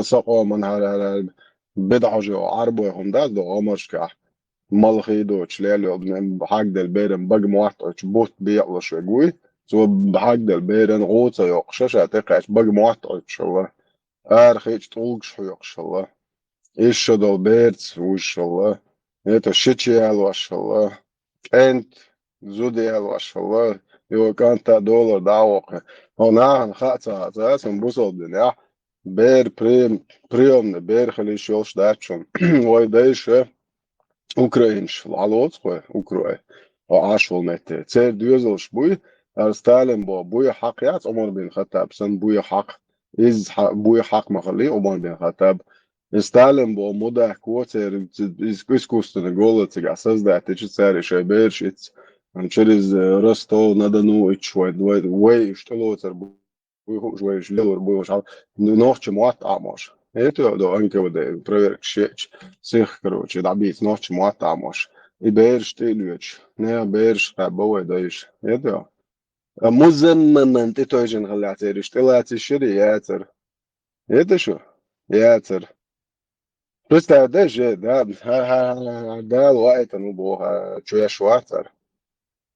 ساقو من هذا بدعة جو عربو هم ده دو عمرشكا ملخي دو تشليلو بحق دل بيرن بق مواتش بوت بيعلش وقوي سو بحق دل بيرن غوطة يقشش تقعش بق مواتش الله آرخيش طولقش يقش الله إيش دو بيرتس وش الله это шичиал вашалла انت زوديال вашалла يو كانتا دولار داوق هنا خاطا اساسا بوصل دنيا بير بريم بير خلي شوش داتشون واي دايش اوكراينش العلوت اوكراي وعاشول نت تير دوزلش بوي ستالين بوي حق يات عمر بن الخطاب سن بوي حق بوي حق مخلي عمر بن الخطاب ستالين بو مدح كوتر искусственно голод сега создать эти цари шайбершиц через Ростов на-Дону и чвой что лоцер бу жвой жлор бу шал ночь муат амош это до анке вот проверк шеч всех короче добить ночь муат амош и берш ты лёч не берш бой даешь это مزمن تتوجن غلات ريش طلعت الشري ياتر это شو ياتر بس ده جد ده الوقت انه بوها تشويش واتر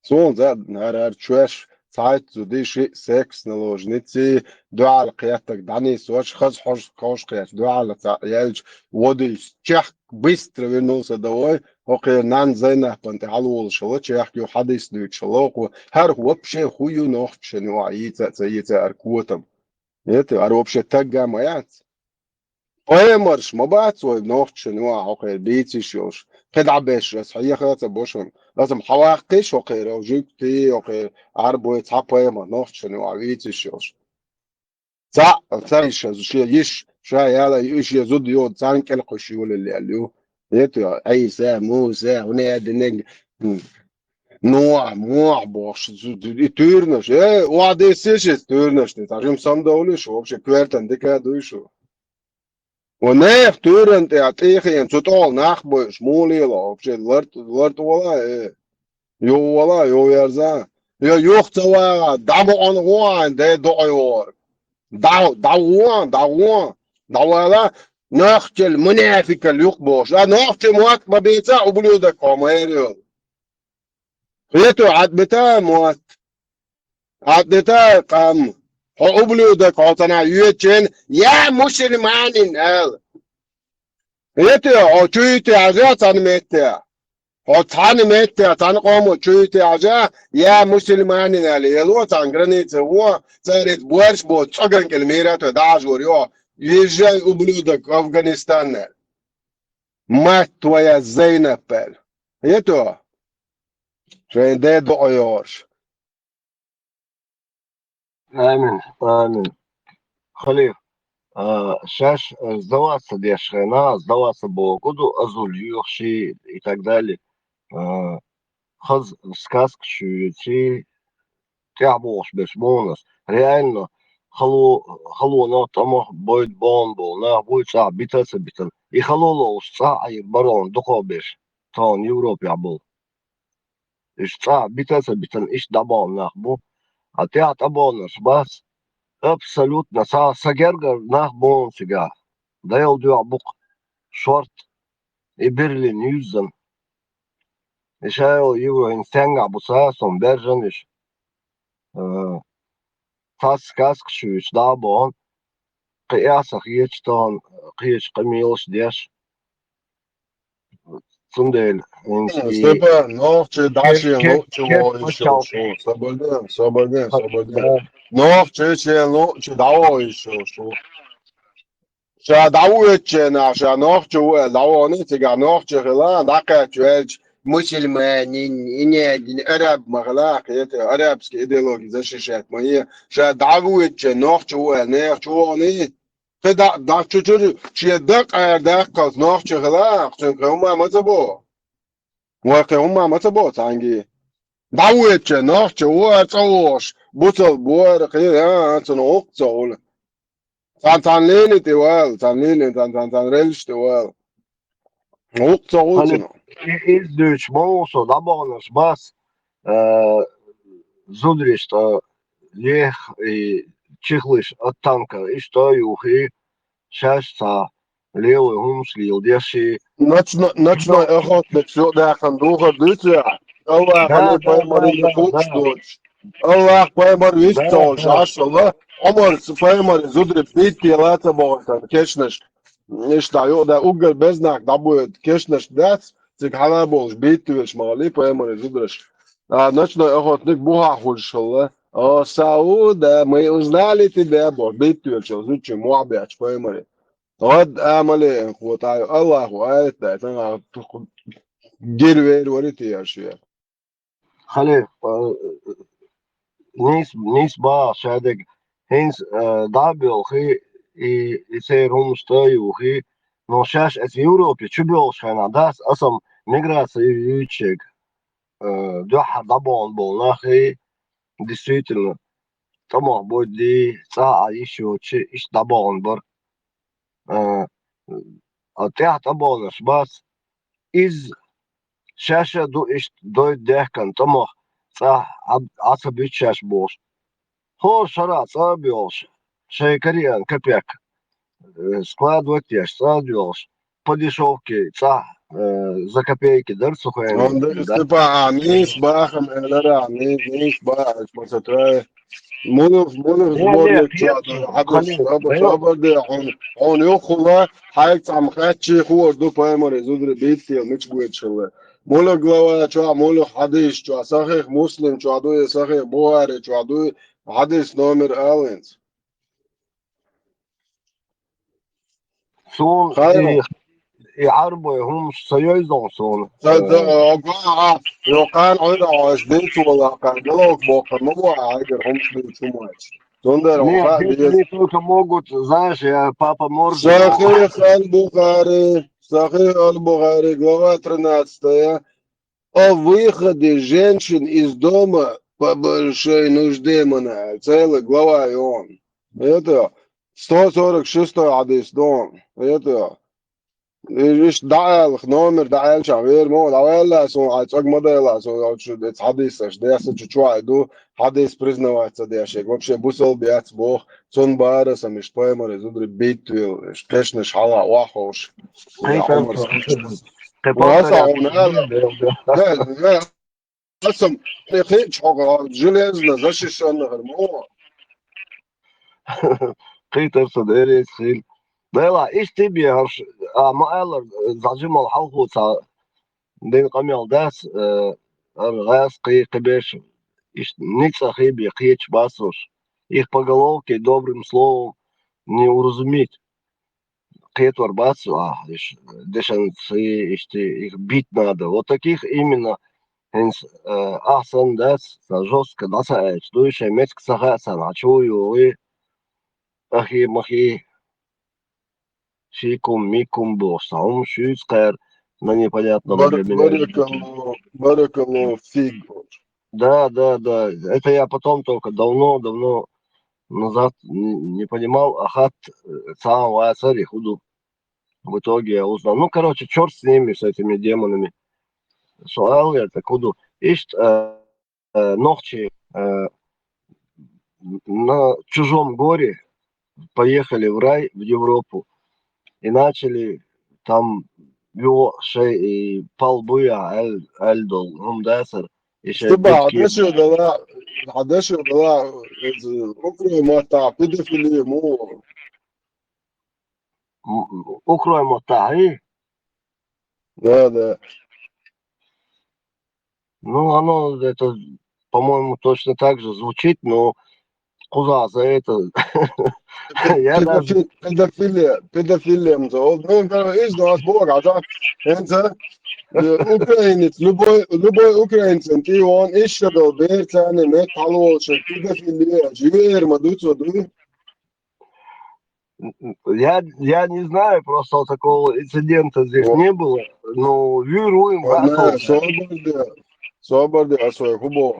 سون زاد هر تشويش ساعت زودي شيء سكس نلوجنيتي دو على قيادتك دعني سواش خز حوش كوش قياس دو على يالج ودي تشيخ بيستر وينوسا دوي وقير نان زينه بنت علول شلو تشيخ يو حديث دوت شلوق هر وبشي خويو نوخ شنو عيتا تيتا اركوتم يتي ار وبشي تاجا مايات Поемарш, мабац, ой, нохче, нуа, окей, битиш, ёш. Кедабеш, صحيح خلاص بوشون. لازم حواقش окей, روجيكتي, окей, عربو يتحا поема, نохче, نوا, بيتش, ёش. تا تايش, شي يش, شا يالا يش يزود يو تانك القشيول اللي قالوا. يتو اي سا موسى هنا دنج نوع boş turnus o da seçes turnus ne tarım sam da oluyor şu вообще kverten dikkat duyuşu وناخ تورنت اعطيخين تطول ناخبو شمولي لا вообще لرت ولا يو ولا يو يرزا يو يوخ توا دابو on وان ده دويور داو ناخجل منافق اليقبوش ناخجل موات ببيتا وبلودك وميريو يتو عد بتا قام وبلودك وطنا يوتشن يا مسلمان هل يتو او تشيتي عجا تنميتي او تنميتي تنقوم تشيتي عجا يا مسلمان هل يلو تنغرنيت هو تاريت بورش بو تشغن كلميرات داج وريو يجي وبلودك افغانستان مات ويا زينب يتو شين ده دعيارش آمين خليل شاش сдаваться дешевна, сдаваться Богу, азульюхши и так далее. Хаз сказка чуете, тябош бешмонас. Реально, халу на тамах будет бомбу, на будет са битаться битан. И халоло са ай барон духобеш, тон Европе был. إيش صعب بتثبت إيش دبان نخبو أتيات أبونش بس أبسلوت نسا سجرجر نخبون سجا ده يلدو عبق شورت и Берлин yüzden. İşe euro instenga bu saason berjaniş. Tas kaskşüş daha bon. Kıyasa hiçton kıyış kımıyoruz diyeş. Sundel. Степан, ногче даши лучше Kef во еще başal. шо. Соболген. Ногче че лучше даво еще шо. Ша давуетче на ша ногче даво не тига ногче гла дака чуэлч مسلمانين إني أراب مغلاق يت أرابسك إيديولوجي защищать мои ша давуетче ногче ногче не تدا دا چطوری چیه دق دق کاز ناخ چه غلاق چون که اون محمد با واقع اون محمد با تنگی داوید چه ناخ چه او ارتوش بوتل بوار قیل ها تن اوق زول تن ليلي توال تن ريلش توال اوق زول Hani تن İzdüç bolso da bonus bas zudrişta leh çıhlış от танка и что юхи шашца левый гумсли удеши نچنا اخوت شو ده خندوق دوچه الله خلي да باي مري فوق да دوچ الله باي مري да ويستول да شاش الله عمر باي مري زودر بيت بيلاتا بوغتان كشنش ايش دايو ده اوجل بزنك دابو كشنش دات تك حالا بولش بيت توش مالي باي مري زودرش نچنا اخوت نك بوها خولش الله سعودة мы узнали тебя бо бит توش زوچ موعبيش باي مري غد عملي قوتاي الله وآيت ده geri ver oraya yaşıyor. خلي نيس با شادك هينس دابل خي يصير هم ستايو خي но сейчас в Европе чубел шана дас асам миграция ючек духа дабон был нахи действительно тому боди цаа еще чи иш дабон бар а тех дабон бас из шаша ду иш дой дехкан тому цаа асабич шаш бош хор шара цаа биош шейкариан капек складывать я стадиос по дешевке за копейки дар сухая Он да степа амис бахам элера амис бах посмотря منو не сборник чада пьецу هذا خلي صبر ده он يخلا حاجة عم خاتشي هو دو بايمر يزود بيتي مش بويت شغله مولا غلاوة شو مولا حديث شو صحيح مسلم شو عدو صحيح بواري شو عدو حديث نومر آلينز سون خير يعربوا هم سيوزون سون يوقان عيدا بيت ولا كان جلوك بوكر مو عايقر هم بيت شو ماش تندر не وفاء если ديز они только могут знаешь я папа Морзе صحيح البخاري صحيح البخاري глава 13 о выходе женщин из дома по большой нужде мана целая глава и он это 146 حديث دون это ايش دعال نومر دعال شعبير مو دعال لا سو عايز مدى لا سو это حديث ده سو دو حديث признаваться дешек вообще бусол биац бог сон бара сам иш поемар изудри битвил конечно шала вахош واسع ونال لا قسم خيش حقا جلزنا защищенных мо قيتر صديري سخيل لا ايش تبي هرش ما الله زعجم الحلقو دين قميل داس غاز قبيش ник сахиби қиеч басош их по головке добрым словом не уразуметь қиетвар басу их бить надо вот таких именно ахсан дас жестко даса дующая мецк сахасан а чую и ахи махи шикум микум босаум шюцкер на непонятном для меня баракаллаху фиг да это я потом только давно назад не понимал ахат самого цари худу в итоге я узнал ну короче черт с ними с этими демонами суал я так худу ишт ногчи на чужом горе поехали в рай в Европу и начали там جو شيء بالبويا الدول هم داسر شيء استبع بيتكي عدش دلا أكره ما تعبد في اللي مو أكره متاعي да. Ну, оно это, по-моему, точно так же звучит, но куда за это? Я даже... Педофилия мзол. Ну, из нас Бог, а это украинец, любой украинец, ты он еще до берцаны, не получше, педофилия, живер, мадуцу, Я не знаю, просто такого инцидента здесь не было, но веруем в не, соборды, а свой хубо.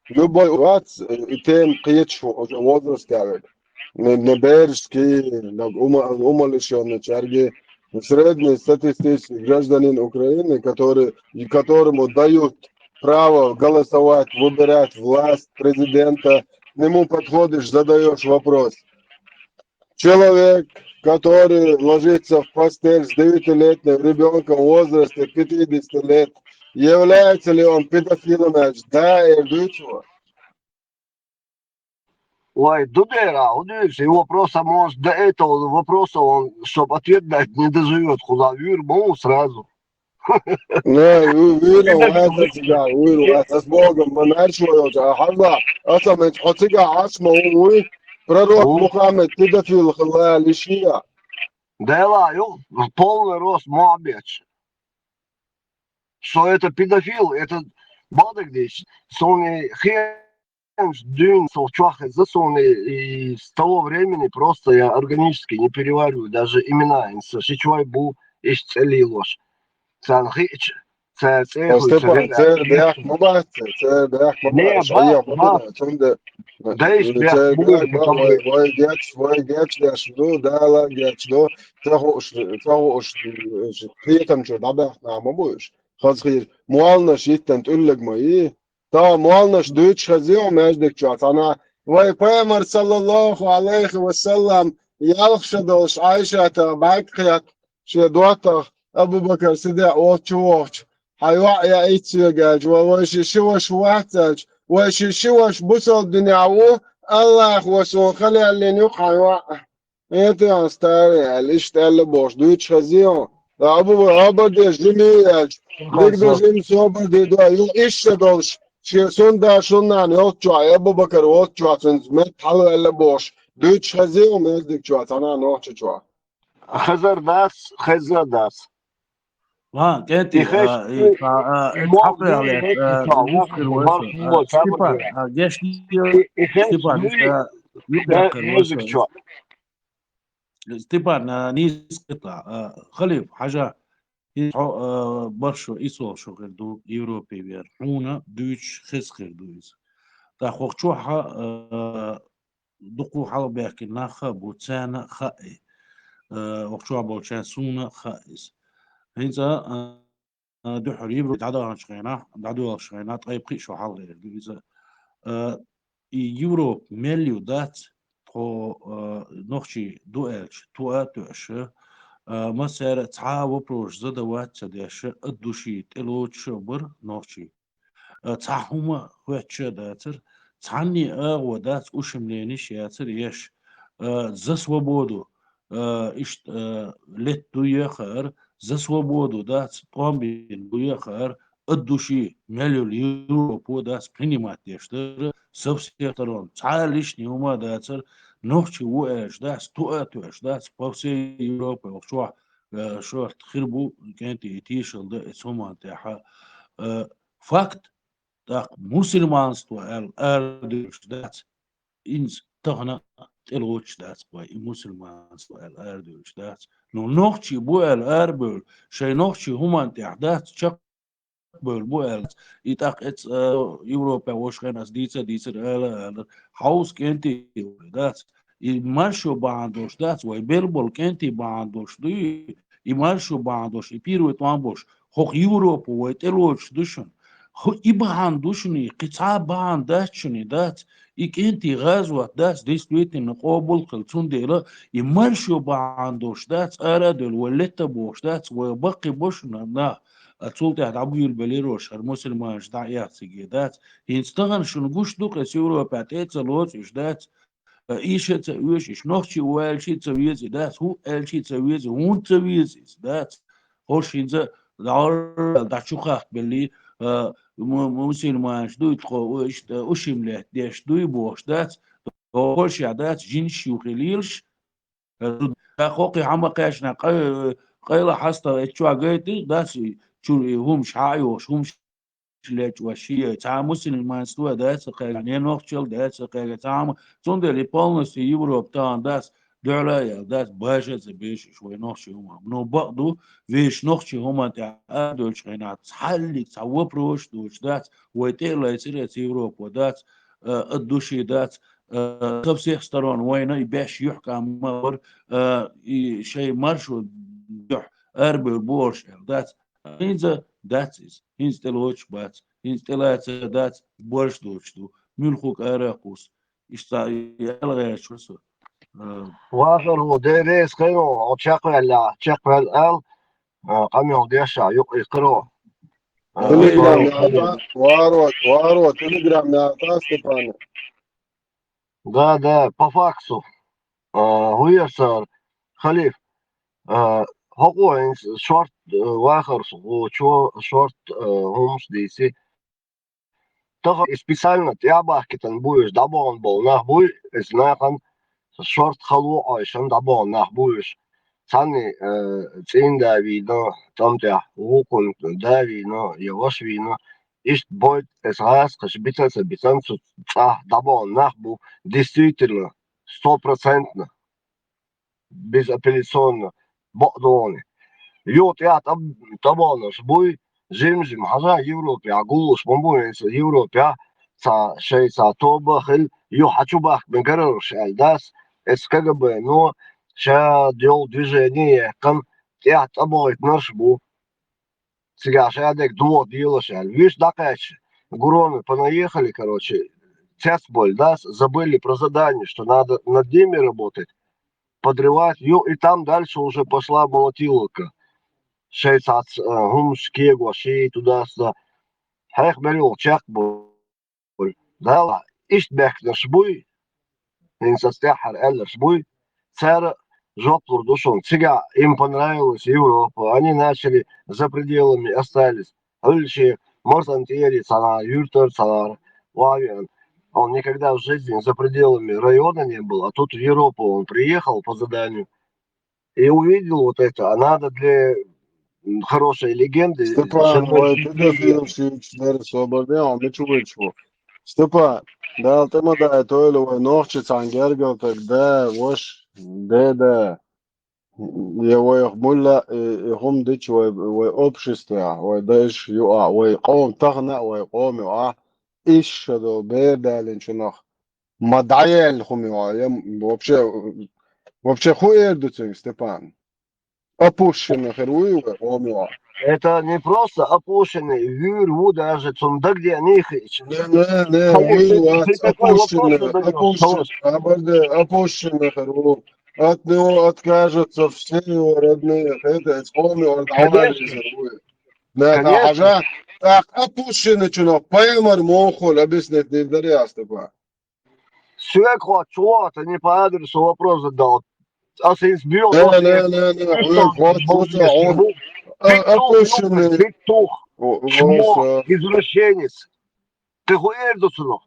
Любой вац, тем киечу, возраст ставит. Не бережки, умалишенные чарги. Средний статистический гражданин Украины, которому дают право голосовать, выбирать власть, президента, к нему подходишь, задаешь вопрос. Человек, который ложится в постель с 9-летним ребенком в возрасте 50 лет, является ли он педофилом? Да, или нет? Ой, Дудера, удивишься, его просто может до этого вопроса, он, чтобы ответ дать, не доживет, куда вернул сразу. ويرو اساس بوغم منارش ويوجا حظا اصلا من حطيقة عاصمة وي пророк Мухаммед педофил лишия. Да, полный рост Моабец. Что это педофил, это Бадагдиш, соны хенш, дюн, солчуахи, засоны, и с того времени просто я органически не перевариваю даже имена, шичвай бу исцелилось. Цанхич, Степан, це бях мобац, це бях мобац, а я мобац, чунде. Це бях вой геч деш до, дала геч до, цього хиетам чо дабах на мобуш. خاصخير موالناش يتن تقولك ما ايه تا موالناش دوتش خزيو ماجدك شوات انا وي بيامر صلى الله عليه وسلم يالخشدوش عايشة باكخيات شدواتخ ابو بكر صديق واتشوش حيوع يا ايتسيجاج ووش شوش واتج وش شوش بصل دنياو الله وسو خلي اللي نوقع يوع ايتي استاري الاشتال بوش دوتش خزيو ابو ديش جميل Ligde jim sober de do yo işe dolş. Sonda şundan yokçu Ebu Bakır yokçu atın met halı elle boş. Düç hazıyor mezdik çu atana nohçu çu. Hazır das. ها كاتي حقي عليك يذكر واسع ستيبان جاش ستيبان يذكر ستيبان نيس قطع خليف حاجة برشو إيسو شغل دو يوروبي بير حونا دوش خسخر دويز تا خوخشوحا دقو حالو بيحكي ناخا بوتسانا خائي وخشوحا بوتسان سونا خائز هنزا دحر يبرو دعدو شغينا طيب قيشو حالي دويزا يوروب مليو دات تو نوخشي دوالش تواتوش مسار تعاو بروش زدوات تداش الدوشي تلوت شبر نوشي تعهما واتش داتر تعني ودات وشمليني شياتر يش زسوبودو اشت لت دويخر زسوبودو دات طومبين دويخر الدوشي مليون يورو بوداس برينيمات يشتر سبسيترون تعاليشني هما داتر نوحشي وقاش داس توقاتوش داس بوسي يوروبا وشوح شوح تخربو كانت يتيشل دا اسهما تاحا فاكت تاق مسلمانستو اردوش داس إنس تغنى تلوش داس باي مسلمانستو اردوش داس نوحشي بو الاربول شي نوحشي هما تاح داس شق بول يتاق اتس يوروبا وشغناس ديتر هاوس كانتي داس يمارشو باندوش داس واي بيربول كانتي باندوش دي يمارشو باندوش يبيرو توامبوش خوخ يوروبا واي تلوش دشن Ибахан душни, кица бахан датчуни дат, икенти газват дат, действительно قابل خلصون ديلا يمرشوا باندوش دات أرادل ولتا بوش دات وبقي بوشنا نا أتصول تحت عبير بليروش المسلمانش دعيات سجيدات ينستغن شنقوش دوك يسيروا باتيت سلوت يشدات إيش تسويش إيش نوخشي والشي تسويزي دات هو الشي تسويزي هون تسويزي دات خوش ينزا دعور دعشوخاخ باللي مسلمانش دوي تخو وشملت ديش دوي بوش دات خوش يعدات جنشي وخليلش خوقي عمقاش قيلة حسطة اتشوا قيتي دات شو هم شعايوش هم شلت وشيء تعال مسلمان سوا دات قيلة نوخشل دات قيلة تعال صندل يبالنس يوروب تان دات دعلا دات باشا بيش شوي نوخشي هما منو بقدو فيش نوخشي هما تعادل شغينات حلق تعوبروش دوش دات ويتيلا يصير يوروب ودات الدوشي دات خبسي اختارون وين يباش يحكى مور شيء مرشو يح اربع بورش دات هينزا داتس هينز تلوش بات هينز تلات دات بورش دوشتو ملخوك اراقوس اشتا يلغي شو سو واخر هو ديريس خيرو او تشاقل ال قاميو ديشا يقرو تليجرام يا واروت تليجرام يا ستيفان Да, по факсу. هو صار خليف هو شورت واخر وشو شورت هومس ديسي تغ специально تيابا كتن بويش دابون بول نح بوي اسناقن شورت خلو عشان دابون نح بويش ثاني تين دافينا تمتع وكن دافينا يوشوينا إيش بويت إسراس كشبيتة بيتنسو صح دابون نح بو действительно 100% безапелляционно بقدوني يوت يا طبعا شبوي جيم حاجة يوروبي عقولش بمبوي يوروبي سا شيء سا توبة خل يو حچو بах بنكررش الداس اسكجب نو شا ديول движение كم يا طبعا نرشبو сега шадек дуо делошаль видишь дакач гуроны понаехали короче цяцболь да забыли про задание что надо над ними работать подрывать и там дальше уже пошла молотилка шейцац гумшкего шей туда-сюда хэх берил чакболь да ишт бехнер шбуй инсастяхар эллер шбуй цара жоплур душон сега им понравилась Европа они начали за пределами остались Ульчи Мортантери цана Юртер цана Лавиан он никогда в жизни за пределами района не был, а тут в Европу он приехал по заданию и увидел вот это. А надо для хорошей легенды... Степан, ой, педофил шиичнер собордеон, мечувичву. Степан, да, ты мода, то или ой, ногчиц ангергал, тогда, вош, да. ой, муlla, هم ديش ой, общество, ой, дальше, ой, قوم تغنى, ой, قوم, إيش هذا بيردالين شنو مدعيل خميوا вообще хуердуцин Степан опущенный херуи омила это не просто опущенный вюрву даже цунда где них опущенный херу от него откажутся все его родные это омила да حاجة так опущенный чуно поймар мохол объяснить не даря Степан Свекла чего-то не по адресу вопрос задал. А ты сбил. опущенный петух, чмо, извращенец. Ты хуердуцу.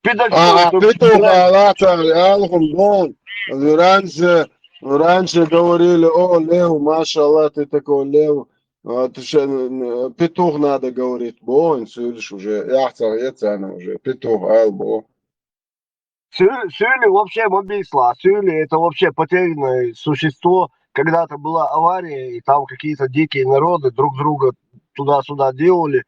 петух, раньше говорили, о, Лев, машаллах, ты такой Лев. петух надо говорить, бо, инсулиш уже, я уже, петух, албо. Сюли вообще мобильство, Сюли это вообще потерянное существо. Когда-то была авария, и там какие-то дикие народы друг друга туда-сюда делали,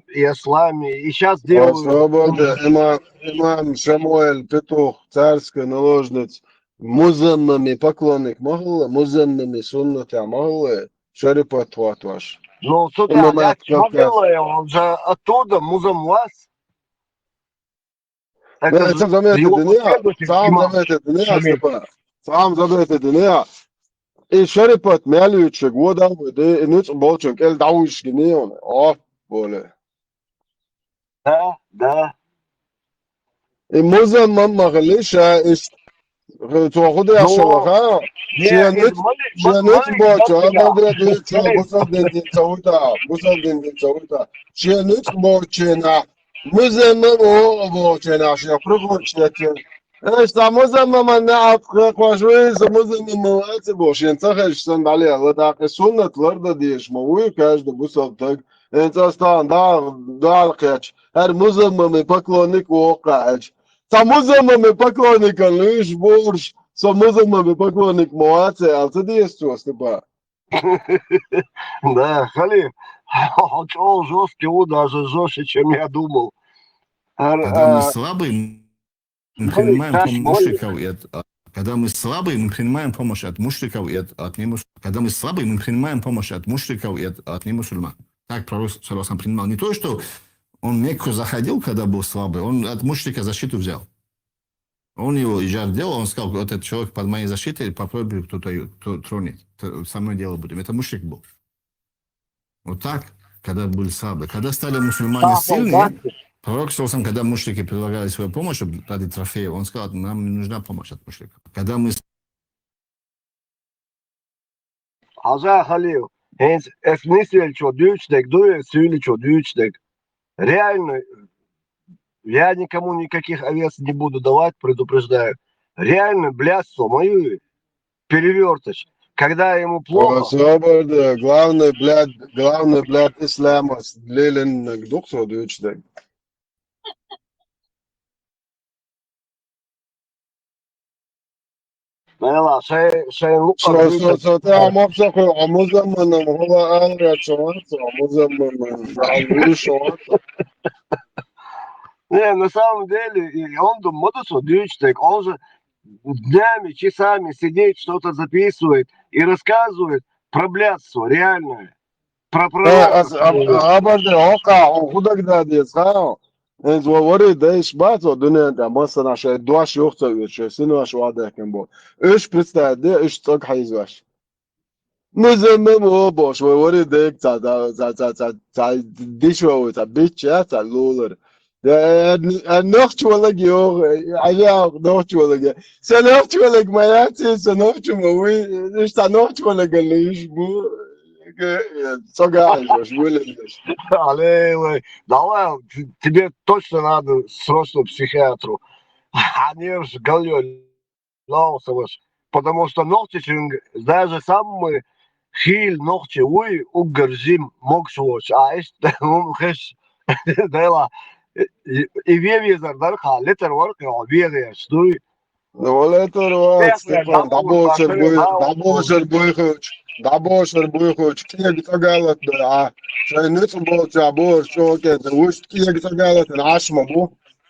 и ослами, и сейчас делают. Свобода, имам Шамуэль, петух, царский наложниц, музенными поклонник, могла, музенными суннати, могла, шарипат ваш. Но тут إما я ما تكفكاس он же оттуда музом вас. Это ما же زميت его الدنيا последователь صام Имам زميت الدنيا Шамиль. استفا صام زميت الدنيا إيه شربت مالوتشك ودا ودي نوت بولشك إل داوش جنيون بوله Да. الموزة ماما غليشة إيش تأخذ يا Но شلخا не شيانوت Malik بوتشا Gatila. أقدر دوتشا Khalil, بوصل دين سويتا بوصل دين سويتا شيانوت بوتشنا موزة ماما بوتشنا شيا فرقون شياتين إيش تا موزة ماما نعرف خوشوي موزة ماما أتبوش ينتخش سند عليها وتاق سنة الأرض ديش موي كاش دبوصل تك أنت أستان دا القياش هر موزة ماما بكلونيك وقعش تا موزة ماما بكلونيك ليش بورش со музыкой поклонник Моаце, а ты действуешь, Степа. Да, Халил. Он жесткий, он даже жестче, чем я думал. Когда мы слабые, мы принимаем помощь Молик. мушриков когда мы слабые, мы принимаем помощь от мушриков и от немусульман. Когда мы слабые, мы принимаем помощь от мушриков и от немусульман. Так пророк саллаллаху принимал. Не то, что он Мекку заходил, когда был слабый, он от мушрика защиту взял. Он его ижар делал, он сказал, вот этот человек под моей защитой, попробуй кто-то тронет. Со мной дело будем. Это мушрик был. Вот так, когда были слабые. Когда стали мусульмане сильные, пророк, когда мушрики предлагали свою помощь ради трофея, он сказал, нам не нужна помощь от мушриков. Когда мы... Hazar Халил, es мысль, что дючдек, дует, сюли, что дючдек. Реально, я никому никаких овец не буду давать, предупреждаю. Реально, блядство, мою перевертыш. Когда ему плохо... Особо, главный, блядь, ислама, Лелин, доктор, дучдек. لا شيء شو تعمل بشكل مزمن هو أغرى شوات مزمن عالوي شوات. Не, на самом деле, и он думает, что дючдек, он же днями, часами сидит, что-то записывает и рассказывает про блядство реальное. Про пророка. أبدا وقع خدك ده دي صار. إنت وري دايش باتو دنيا ده مثلا عشان دواش يخطئ شو سنو شو هذا كان بو. إيش بتستعد إيش تك حيزواش. مزمم هو باش وري دايك تا ديش هو تا بيتش تا لولر. النوخت ولا جيو عليا نوخت ولا جي سنوخت ولا جماعتي سنوخت موي إيش تنوخت ولا قاليش بو Але, давай, тебе точно надо срочно к психиатру. А не уж галёй, потому что ногти, даже самый хил ногти, уй, угорзим, мокшвоч, а есть, хэш, дела, и вевизар, дарха, литер ворк, вевия, стуй. ولا تروح ستيفان دابوشر بويخوش كيك تقالت شاي نتبو تعبور شو كده وش كيك تقالت العشمة بو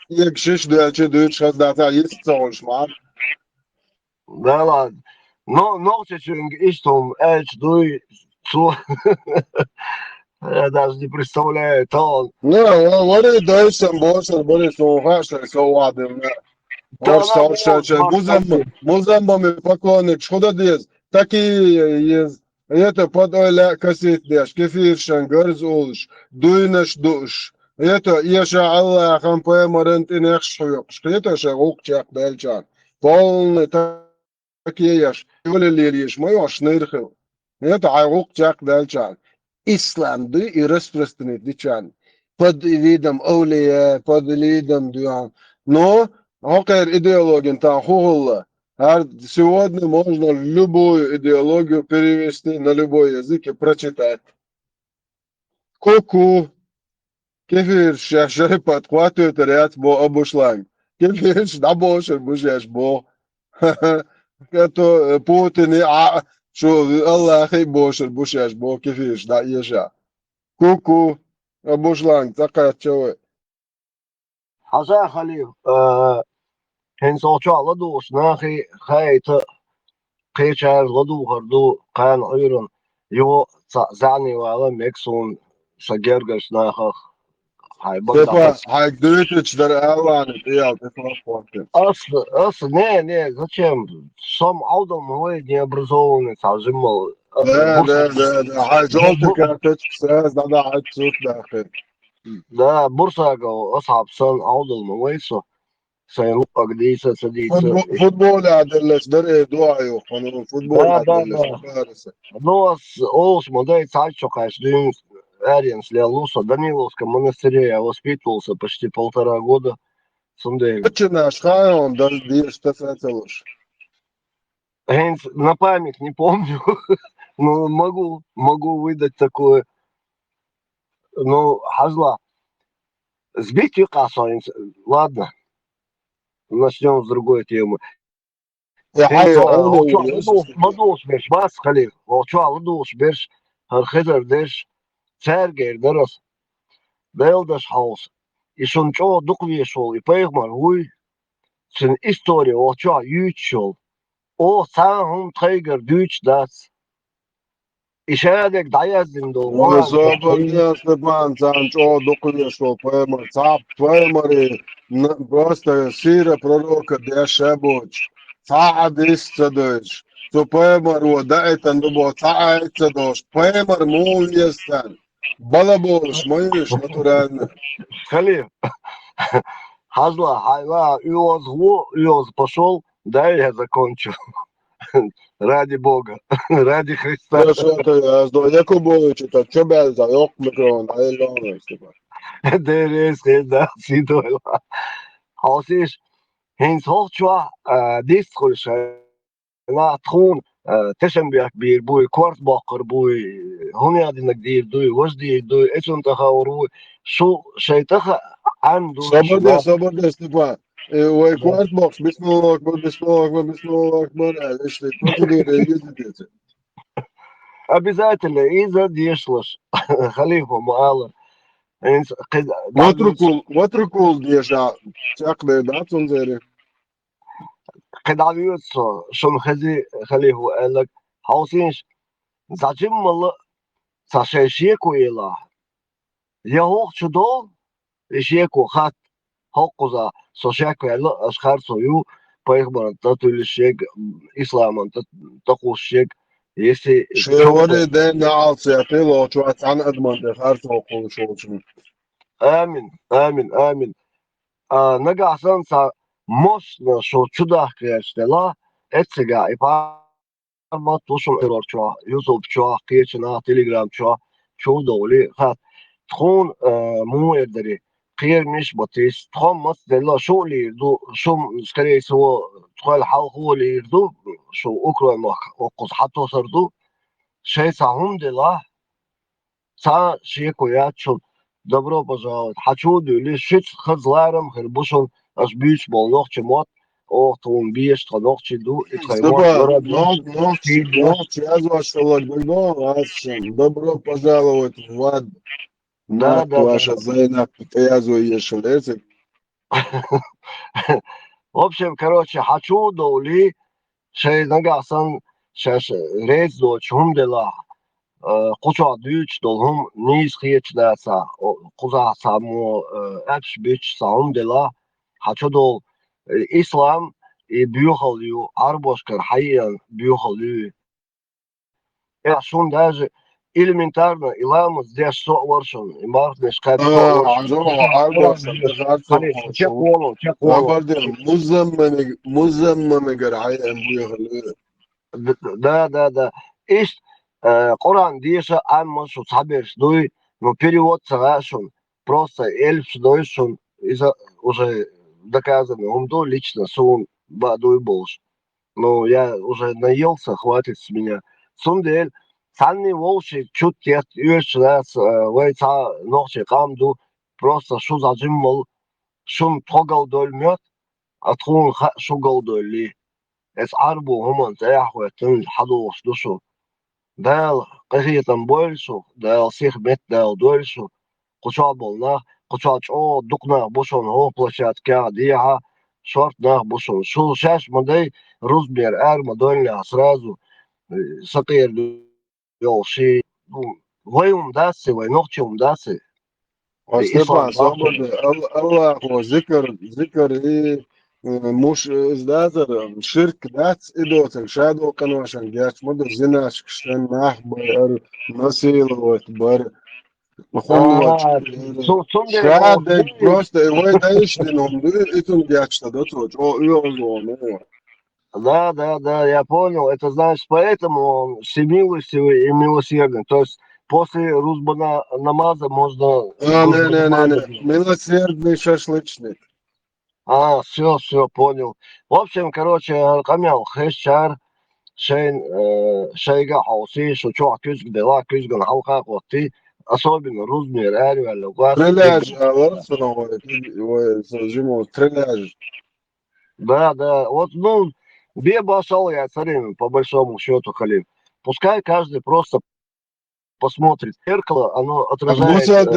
كيك شش دوالشي دوش خد داتا يستوش معك Да ладно. Но ногти ist дуй, я даже не представляю, то он. Не, وري دايسن بوشر بري سوغا شاي سوادم Музамбами поклонник, что да дез, такие есть. Это под оля кассет деш, кефиршан, гарзулш, дуйнаш душ. Это еша Аллах, хампе марент инех шуйок. Это же рукчак дальчан. Полный такие еш. Юли лириш, мой ашнырхил. Это рукчак дальчан. Ислам ды и распространит дичан. Под видом оулия, под видом дуан. Но Окер идеология, там хугулла. Сегодня можно любую идеологию перевести на любой язык и прочитать. Ку-ку. Кефир шашай подхватывает ряд бо обушланг. Кефир шдабошер бушеш бо. Это Путин и шо Аллах и бошер бушеш бо кефир шда еша. Ку-ку. Обушланг. Такая человек. Hazar Халил, hen soçu aladı, nahi hayta qeçer ladu hardu qan ayırın. يو زعني ولا ميكسون سجرجش ناخخ هاي بقدر Степа, haj Duytić der Erlanit, ja, det var faktiskt. не, зачем? Сам аудом мой необразованный, сажимал Да, haj Joltik ertić kses, da haj Tsut dakhil. Да, Бурсаго, أصعب سنة عوض المويسو سيلقى قديسة سديسة Futbol adilles der duayu, konu futbol Да, adilles да. mubarese. Нос Олс Модей Цальчокаш Дюнс Ариенс Лелуса Даниловском монастыре я воспитывался почти 1,5 года. Сундель. Почина шхайон, да дир стефетелуш. Хейнс, на память не помню, но могу выдать такое. Ну, Хазла. Сбить Юкасоинс. Ладно. Начнем с другой темы. يا حي عوني لدوش بيش بس خليه وشو لدوش بيش هالخزر ديش سارجر درس بيلدش حوس يشون شو دقوي شو يبيغمر هوي سن история وشو يوتشول او ساهم تغير دوتش داس إشادك دايزن دو وان Заборден Степан Санчо докуешо поэмар цап поэмари просто сира пророка дешебоч цаад истадоч то поэмар ودايتن дубо цаад истадоч поэмар муестан балабош моиш натурально خليه Хазла, хайла, Иоз пошел, дай я закончу. Ради Бога, ради Христа. Хорошо, то я Якубович, это что бел за yok микрон, ай лоно, Степан. Der ist da, sie doll. Haus ist, hins hochschwa, distrisch, na tron, Teschenberg bir, bui Kortbacher, bui, هنيادينك دير دوي وجدي دوي ايشون تخاورو شو شيء تخ عنده صبر Степан. Ой, Квартбокс, بسم الله أكبر بسم الله أكبر بسم الله أكبر. Если процедура едете. Обязательно, и задешлаш. Халифа Муала. Ватрукул дежа. Чакле, да, цунзери. قد عبيوتسو شون خزي خليه قال لك حوسينش زعجم الله ساشيكو إلا يهوخ شدو إشيكو خات هوقزا سوشيكو يلا أشخار سويو بايخبر تطول الشيك إسلاما تقو الشيك يسي شوري دين نعال سيقيلو شوات عن أدمان دخارت وقول شوشن آمين نقع سنسا مصنا شو чудах крештела этсега ипарма тушум эрор чуа YouTube чуа кечна Telegram чуа чудоли хат тхон му эрдери قيرمش بطيس تخم مص دلا شو اللي يردو شو скорее всего تخيل حال هو اللي يردو شو أكره ما وقص حتى صردو شيء سهم دلا سا شيء كويات شو добро пожаловать хочу دولي شيء خزلارم خربوشون als buurtbal nog je mat of toen bierst nog je doe ik ga ночь я звашивать добро пожаловать в ад ваша зайна язу ешелезик в общем короче хочу доли شيء نقصن شاش ريز دو شهم دلا قطع دوش دولهم نيز خيش داسا قطع سامو أبش بيش سام دلا حشدو إسلام بيوخليو عربوشكر حقيقة بيوخليو يا شون داج элементарно иламыз деш сооршон имартнеш кат مزمن قرعي بيوخليو да إيش Коран диша амма шо саберш дуй но перевод сагашон просто эльф дойшон из-за уже доказано, он до лично сон бадуй болш. Но я уже наелся, хватит с меня. Сундель, санни волши чуть тет юршнас, вайца ночи камду, просто шу зажимал, шум тогал дольмет, а трун шугал доли. Es арбу хуман тяхватен хадош душу. Дал قريتن больше, дал всех бет дал дольше. Куча болна, куча чо дукна бушон хо площадка дия шорт на бушон. Шу шаш модей размер арма дольня сразу сакир jau šī, vai dasi, vai nošķi dasi. Stepan, slobodni, Allahu zikr i muš izdazar širk dats idotan šādo kanošan gēč modu zināš, ka šten nahbai ar nasīlot bar hunvač šādek просто vai daishdinom itun gēč tad atsoč, o iozonu. Да, я понял. Это значит, поэтому он всемилостивый и милосердный. То есть после рузбана намаза можно... Не. Милосердный шашлычник. Все, понял. В общем, короче, камял хэшчар шейга хауси, шучуа кюзг дела, кюзган хауха коти, особенно рузбни ряри валюгас. Стреляж, зиму, стреляж. Да, вот, башал я царем, по большому счету, Халим. Пускай каждый просто посмотрит в зеркало, оно отражает...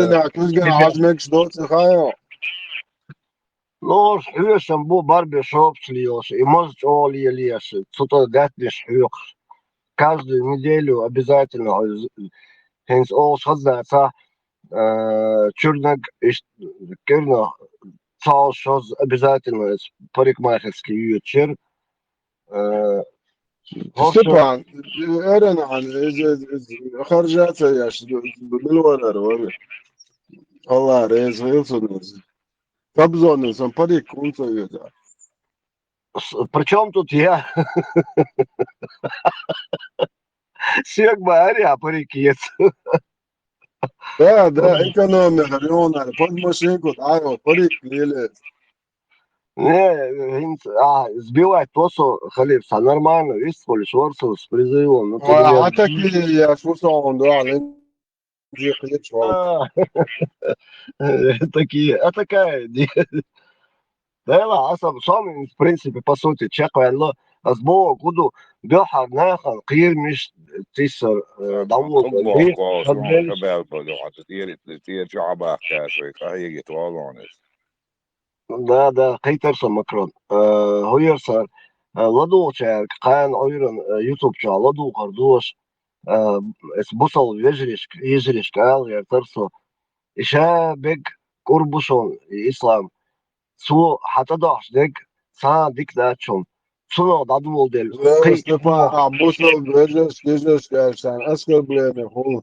Ну, шхюшем бу барбершоп шлиёшь, и может олия лешь, что-то датнешь хюк. Каждую неделю обязательно, хенс ол шхаздаться, чурнак, кирно, цал шоз обязательно, парикмахерский ючер. Stepan, أنا خرجت ياش بالورر الله رئيس Wilson. Кобзоны, сам парик, кунца это. Причем тут я? Сегма аря парикец. Да, экономия, района, под машинку, парик лили. Не, сбивать тосу, Халиф, все нормально, видишь, сколько шорцев с призывом. А такие, я слушал, он, да, такие, такая, да, асам, сам, в принципе, по сути, чекаю, сбоку, куду, бёхар, нахал, قيل مش تيسر دعوة Да, قيترسن مكرون هو يرسل لدو شارك قان عيرن يوتيوب شا لدو قردوش بوصل يجريش قال يرترسو إشا بيك قربوشون إسلام سو حتى داش ديك سا ديك داتشون سنو دادول ديل Степан, бусол бежеш кашан, аскер блеме хол.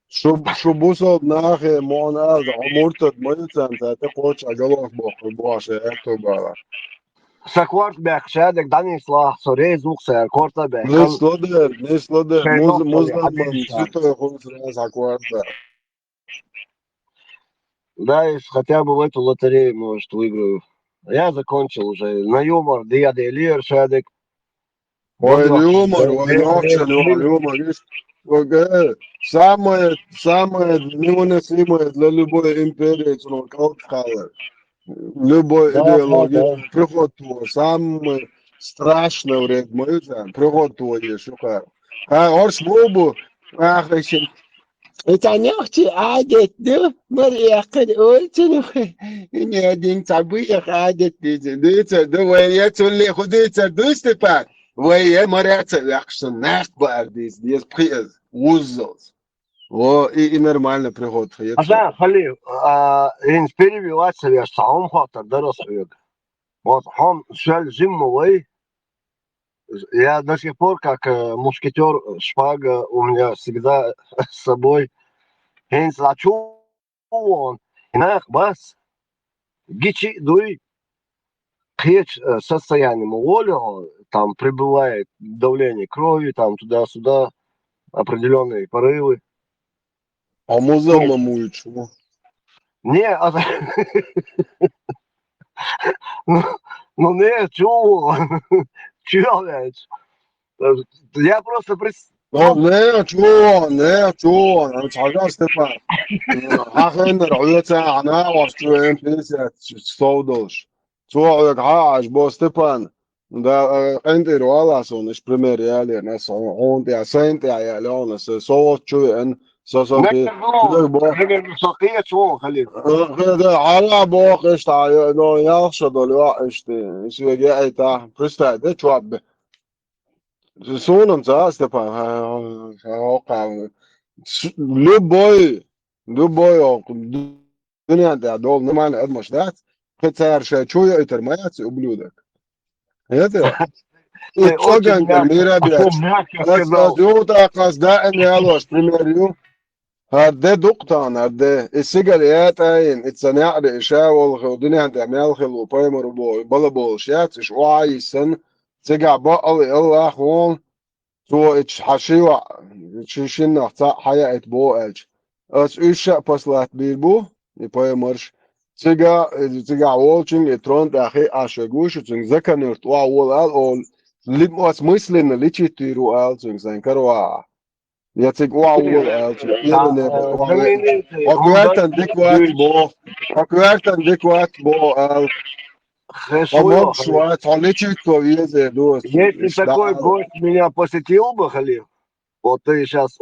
شو بوصل ناخي مون از عمرت ميتان تا قوش اجلوك باشه اكتوبر سكوارت بيخ شادك داني صلاح سوري زوق سير كورتا بيخ نسلودر مزمن سيتو خلص راس اكوارت Да, если хотя бы в эту лотерею, может, выиграю. Я закончил уже. На юмор, Диа Делир, Шадик. Ой, юмор, юмор. Самое невыносимое для любой империи, это колхалер. Любой идеологии. Приход твой, самое страшное время, приход твой, шукар. Орш бобу, ахрещен. Это нехти адет, да? Мария, очень не один событиях адет. Да, я тулли худеется, да, Степан? Вы моряться, якшо нахбар здесь приз, узос. И нормально приход. Да, Халил, инс перевелаться, я сам хатер, да, рассвет. Вот, он шел зимовой. Я до сих пор, как мушкетер, шпага у меня всегда с собой. Инс зачу он, инах бас, гичи дуй, хеч состоянием волю, там прибывает давление крови, там туда-сюда, определенные порывы. А музей мамует чего? Не, ну не, чего? Чего, блядь? Я просто не, чего? Чего, Степан? Ахен рعуется, она вообще писать, столдош. Чего, как бо Степан? Да, انت روالاسون اش بريمير يالي ناس اون يا سنت يا لون سو ان سو نقدر سقيه شو خليل هذا على بوق ايش تاع نو ياخذ دول ايش شو جاي تاع بريستا ده شواب Sunam ca, Stepan. Любой дунята дол нормально отмашдать. Хотя шачуя это маяц ублюдок. Это Ты очень Цоганкер мирабиач. мягко сказал. Юта казда эмиалош примерю. هده دقطان هده السجليات اين اتسنع رئشا والدنيا انت عمال خلو بايمر بول بلا بولشات اش وعي سن تجع بقى الله خون تو اتش حشيوع تشيشن نحتا حياة بو اج اس ايشا بسلات بيبو بايمرش تجع والشن اترون تاخي اشغوش تن زكنرت واول اول لم اسمسلن ليتشيرو ال تن زنكروا Я цик уаул элчи ирне Знаменитый окуертан дикват бо эл Хэшуё, помог шуа толичит то везе дос если такой гость меня посетил бы, Халил, вот ты сейчас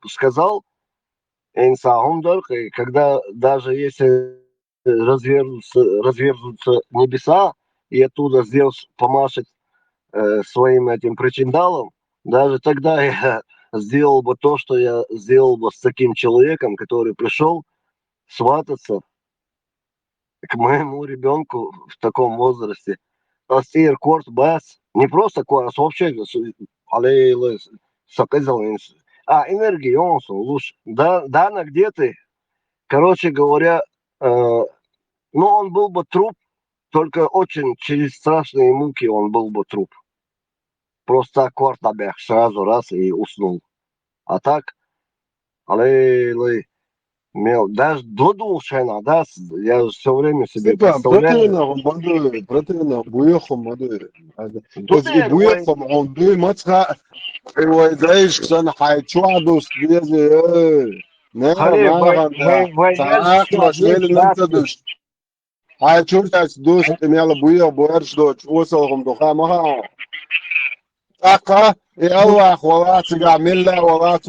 сказал, когда даже если развернутся небеса, и оттуда Зевс помашет своим этим причиндалом, даже тогда я сделал бы то, что я сделал бы с таким человеком, который пришел свататься к моему ребенку в таком возрасте. Астир корт бас, не просто корт, а вообще энергии, он лучше. Да, Дана, где ты? Короче говоря, ну он был бы труп, только очень через страшные муки он был бы труп. Просто корт набег сразу раз и уснул. А так, даже до душена, да, я все время себе представляю. противно, буехом модуре. И буехом он дуй мацха, и знаешь, что на хайчуадус везе, не, хайчуртас дус, имела буех, буерш дочь, осалхом духа маха. Aka Allah خلاص ملة ولاص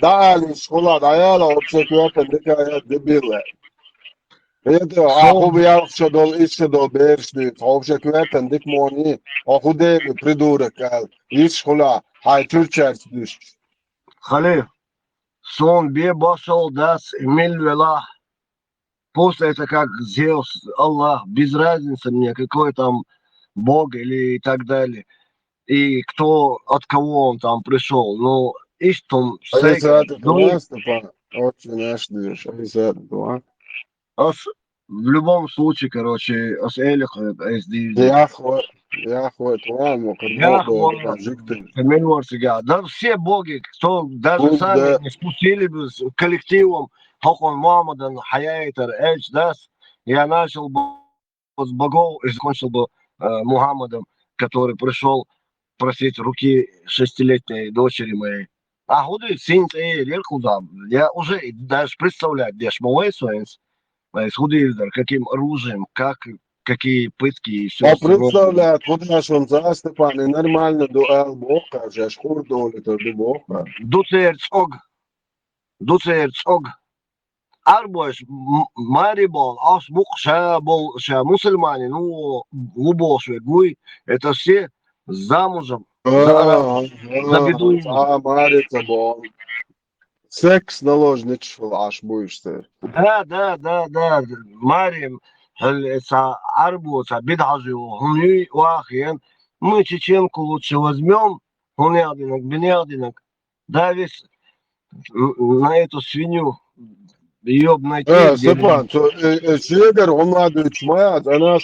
دال شغلات عياله وبسكوات الدكايات دبيله هيدا أخو بيعرف شدول إيش شدول بيرش دي أخو بسكوات الدك موني أخو ده придурок إيش خلا هاي ترشاش ديش Халил, сон бе башал дас эмиль вела. Пусть это как Зевс, Аллах, без разницы мне, какой там Бог или и так далее. И кто, от кого он там пришел. Ну, истом в любом случае, короче, да все боги, кто даже сами не спустили бы с коллективом Хохон Мамадан, Хаяйтер, Эльч, Дас, я начал бы с богов и закончил бы Мухаммадом, который пришел просить руки 6-летней дочери моей. А худы синт я уже даже представляю, где шмовой суэнс, каким оружием, какие пытки и все. А представляю, куда ж он за Степан, и нормально дуэл бока, же шкур доли то до бока. Дуцерцог. Арбош, Марибол, Асбук, Шабол, мусульмане, ну, Лубошвед, мы, это все замужем за бедуином. Марица бол. Секс наложничал, аж будешь ты. Да. Марим, Арбу, Бедхажу, Хуни, Уахиен. Мы чеченку лучше возьмем, Бенядинок, да весь на эту свинью ее найти. Степан, Сидор, он надо чмать, она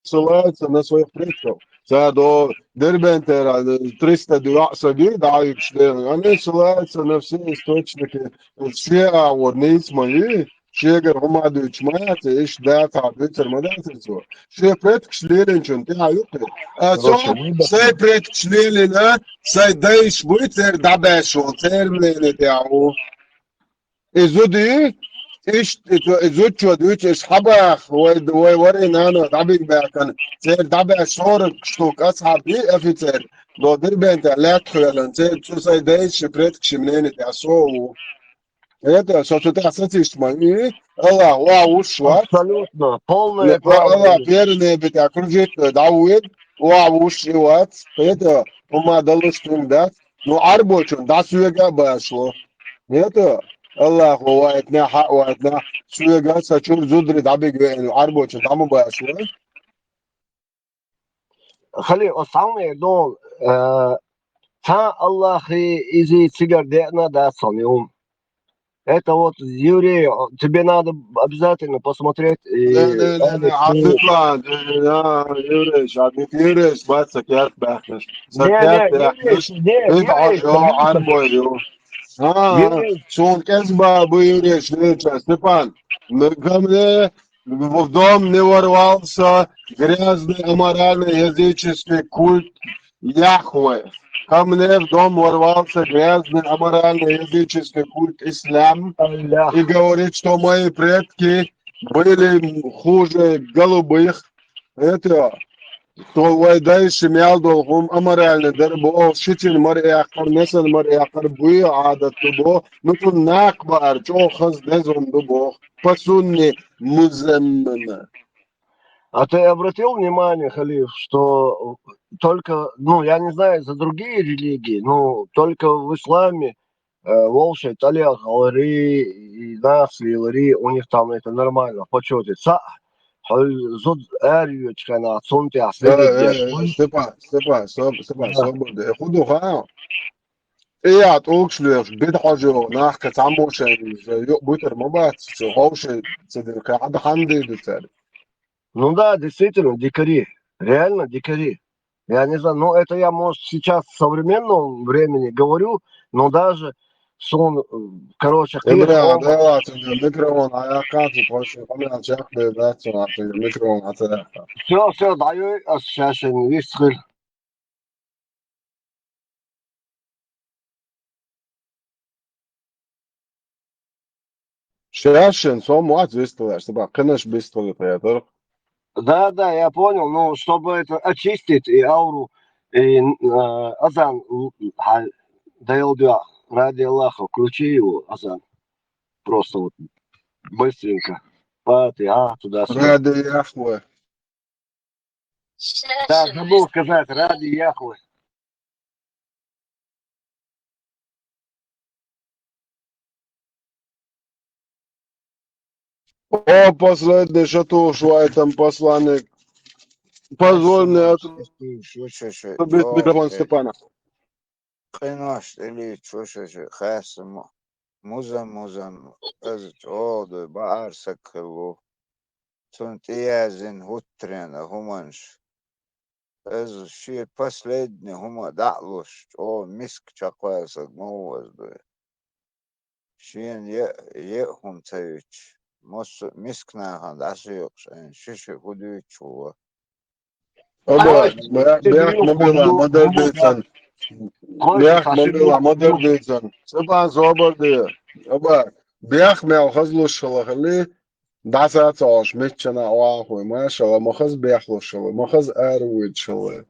ссылается на своих предков. До Дербентера 320 дают, они ссылаются на все источники, все аворниц мои, Шегер, Хумаду чмать, и Шдата, Битер, Мадатицу. Все предки шлеренчен, ты аюты. Все предки шлерена, все дайш бутер, дабешо, термлене тяу. Изуди, زوج ودوش اصحابك ورينا انا دابين باكن سير دابا شورك شتوك اصحابي افيتر دو دربنت لا تخلن سير شو سايدايش بريتك شمنين تاسو это что ты осознаешь мои الله واو شو абсолютно полное право الله верный бит окружит давид وعوشيوات это помадалось да ну арбочун да суега басло это الله واتنا حق واتنا суега сачур зудри дабиг арбочун даму басло خلي أصلا دون تا الله изи цигар дена да саниум. Это вот, Юрий, тебе надо обязательно посмотреть. لا عطيطلع يوريش عطيت يوريش بس سكيات باخش سكيات باخش بدعة يو عربو يو شون كسبة بو يوريش ليتشا Степан ко мне в дом не ворвался грязный аморальный языческий культ Яхве. Ко мне в дом ворвался грязный аморальный языческий культ ислам и говорит, что мои предки были хуже голубых. Это то дальше мялдолхум аморальный дербо шитин марьяхар несен марьяхар буи адат дубо ну тут накбар чохаз дезон дубо пасунни муземна. А ты обратил внимание, Халиф, что только, ну, я не знаю, за другие религии, но только в исламе волшеб, Италия, Галари, и нас, Лилари, у них там это нормально, в почете. Зуд эрючка на цунте, а Степан, свобода. Худуха. إيه أوكشليش بيت حاجة ناخ كتعموشن بيتر مبات هوشي صدق عاد حمدي بالتالي. Ну да, действительно, дикари. Реально дикари. Я не знаю, ну это я, может, сейчас в современном времени говорю, но даже сон, короче, إبراهيم ده الميكروفون عياقاتي خوش قمنا شيخ بذات الميكروفون عتلاقة. все, даю الشاشة يسخل. Шашин, сомуат выставляешь, чтобы кынаш выставляет, я Да, я понял, но чтобы это очистить и ауру, и азан, даил дуа, ради Аллаха, включи его, азан. Просто вот быстренько. Фатиха, туда-сюда. Ради Яхве. Да, забыл сказать, ради Яхве. О, последний шату там посланник. Позволь мне отрубить микрофон Степана. قناش اللي تشوشش خاسم مزم از عود بعر سكلو تنت يازن هوترين همانش از شيء последний هما دعلوش او مسك چقواسك موز بي شين هم تيوش مسك ناخان دعسيوش ان شيش هدوش هو أبا بياخ مبيلا مدر بيتسن بياخ مبيلا مدر بيتسن سبعة صوبر دي أبا بياخ ميو خزلو الشلا خلي دعسات عاش ميتشنا واخوي ما شلا مخز بياخلو الشلا مخز أرويد شلا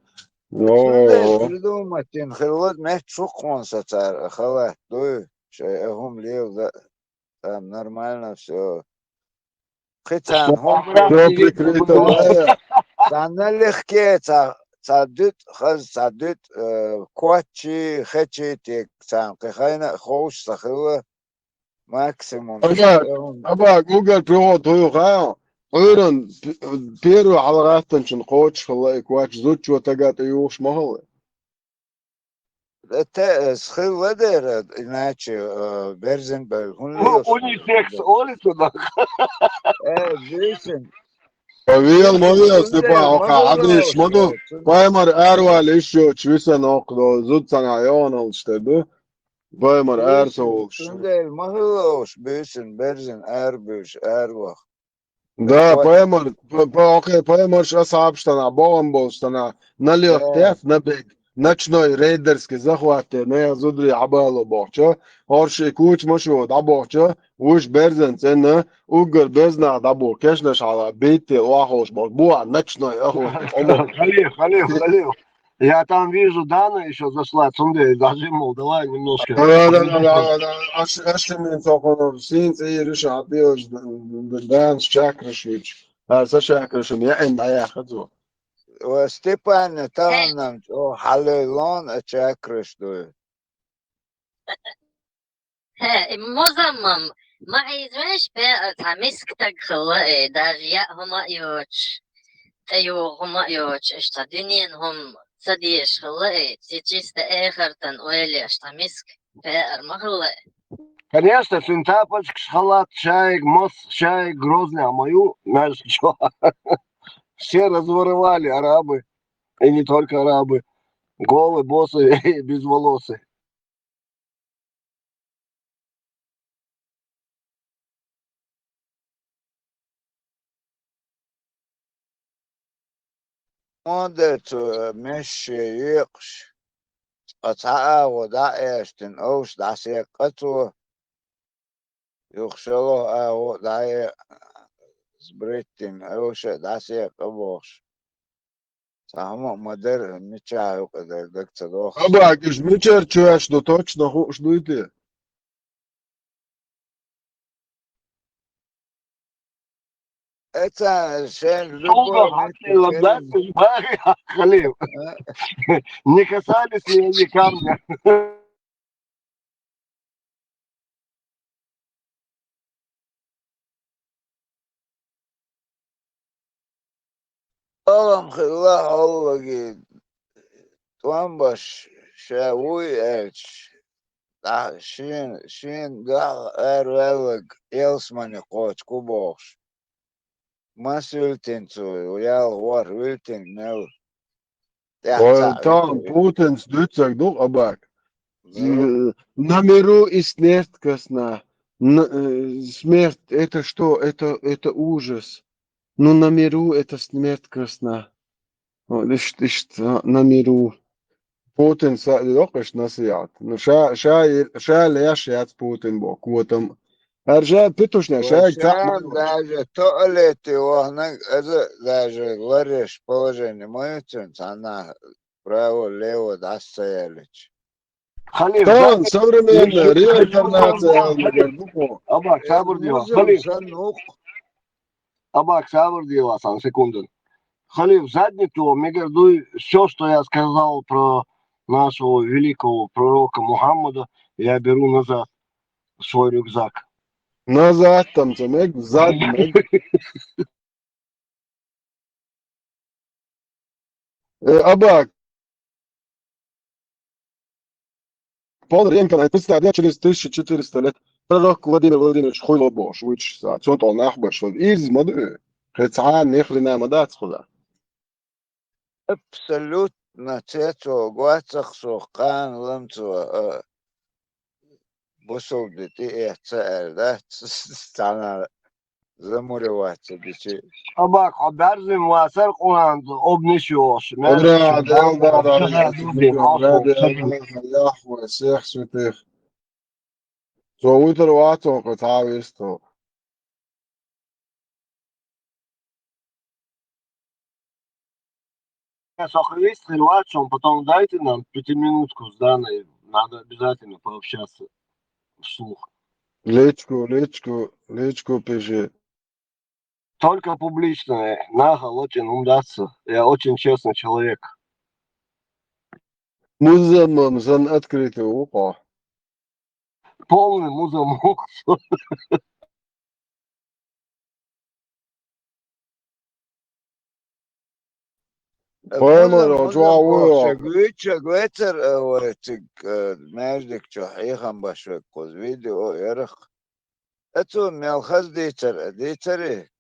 شنو придумать خلوت ما تشوقون ستار خلاص دو شيء هم ليه там нормально все خيتان هم أنا لخكي تعدد خز تعدد كواتشي خيتشي تيك تام خينا خوش سخوة ماكسيموم أبا جوجل بيقعد هو خا غيرن بيرو على غاتن شن قوتش خلا كواتش زوج وتجات يوش مهلا سخوة ده إناتشي برزن بالهون унисекс олицу да. بيسن Виел мовил Степан, адиш моду паймар арвал еще чвиса нокдо зутсан айонал штеду паймар арсол. Шундел махлош бисен берзен арбуш арвах. Да, паймар паймар шасаб штана бомбо штана налег теф набег ночной рейдерский захват не зудри абало бохча орши куч мошо да бохча وش برزن سنة وقر بزنا دابو كشنش على بيتي واخوش بوا نچنا اخو Халиф. Я там вижу Дана еще зашла, цунде, даже мол, давай немножко. Да, اشتي من سوقنا سين سيرش عطيوش دان شاكرشوش هذا شاكرشم يا ان يا خذو وستيبان تانم او حليلون اتشاكرش دو مصمم ما عايزوش بقى تمسك تخلق داريا هما يوش تيو هما يوش اشتدينين هم صديش خلق تيجيست اخر تنقولي اشتمسك بقى مخلق Конечно, синтапочек, шоколад, чай, мосс, чай, грозный, а мою, знаешь, что? Все разворовали арабы, и не только арабы, голые, боссы и безволосые. مودت مش يقش قطعة وداعيشتن اوش دعسي قطوة يخشلو او داعي سبريتين اوش دعسي قبوش سامو مدر مچا وقدر دكت دوخ Abak, ich mitcher чуешь, но точно ждуйте. это шен Долго любой хотела дать, Халил. Не касались ли они камня? Oğlum Allah Allah git. Tuan baş şavuy elç. Da şin da ervelik elsmani koç kuboş. Mas ültin tu uyal var ültin nel. Там Путин сдвигся дух, Абак. Намеру и смерть косна. Смерть это что? Это ужас. Но намеру это смерть красна. Лишь намеру. Путин локаш насият. Ну ша лешят Путин бок. Вот там. Аржа петушня, ша Шан даже туалеты вогнак, это даже говоришь положение моются, она право лево да стоялич. Халил, Там современная реинкарнация. Абак, sabır diyor. Halil. Абак, sabır diyor Асан, секунду. Халил, задницу, мегардуй все, что я сказал про нашего великого пророка Мухаммада, я беру назад в свой рюкзак. Назад там, цемек, зад, Абак. Полная реинкарнация. Представь, через 1400 лет пророк Владимир Владимирович хуйло бош, which цонт он нахбаш, из моды. Хецан нехрена мадат схуда. Абсолютно цецо гуацах сухкан ламцо бусол дити эхцер, да, стана замуреваться дичи. Абак, обязан муасер куланdı, обнесешь. Яхве, всех святых. Så uter ватон котависто. Сохранись срывачом, потом дайте нам 5-минутку с Даной, надо обязательно пообщаться вслух. Лечку пиши. Только публично, Нахал очень умдаться, я очень честный человек. Музамам зан открытый ухо. Полный музамок. Поэмер, джуауэ. Глэцер, междик чохихан башвек коз видео ярах. Это мелхаз дитери.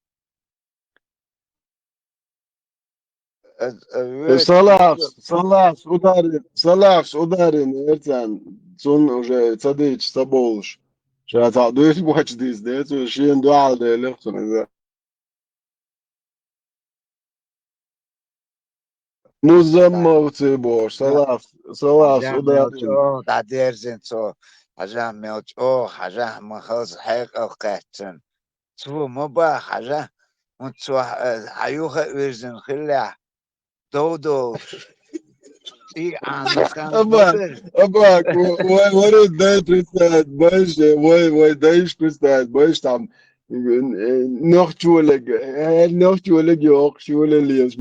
Салахс ударен, Эрцан, сон уже цадыч саболш. Сейчас дуешь боч дис, да, это шин дуал да лехтон, да. Музамовцы бош, салахс ударен. Да дерзен цо, хажа мелч, хажа махаз хайк алкатен. Цво моба хажа, он цво аюха вирзен хилля. Додо. Абак, ой, дай представить, больше, ой, дай представить, больше там, noch чулег, yok, чуле лес,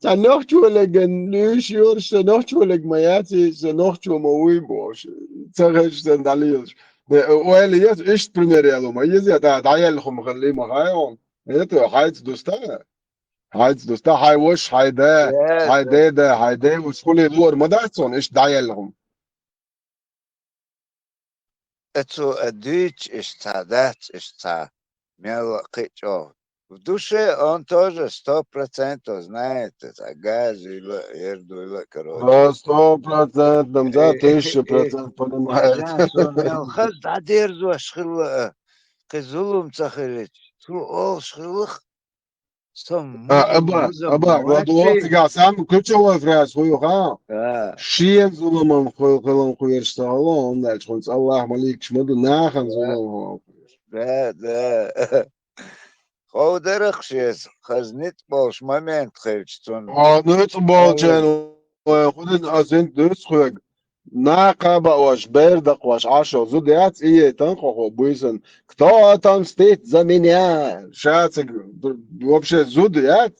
Sen noch çölegin nüşüyor, sen noch çöleg mayati, sen noch çömoğuy boş. Çağış sen dalıyoruz. Öyle yaz iş primeri yaloma. Yaz ya da dayalhum gılli magayon. Evet o hayt dosta. Hayt dosta hay wash hayda. Yes, Hayda da hayda uskuli dur madatson iş dayalhum. это дичь está мелкий. В душе он тоже 100% знает, это газ или ерду или короче. 100% да, 1000% понимает. Ажан сумел хаз дадерзу шхил кызулум цахилит. Ту ол шхилых сом Aba, gладуолти га sam ключевой фраз хуюха. Шиен зулуман хулун хуерстало, он дальше он Аллах малик шмаду нахан зулум. Да. Ходерахшес хазнит болш момент хельчтун. Ну это болчен, худин азент дус хуяг. Накаба ваш бердак ваш ашо зудят и танхо буйсен. Кто отомстит за меня? Шацик вообще зудят.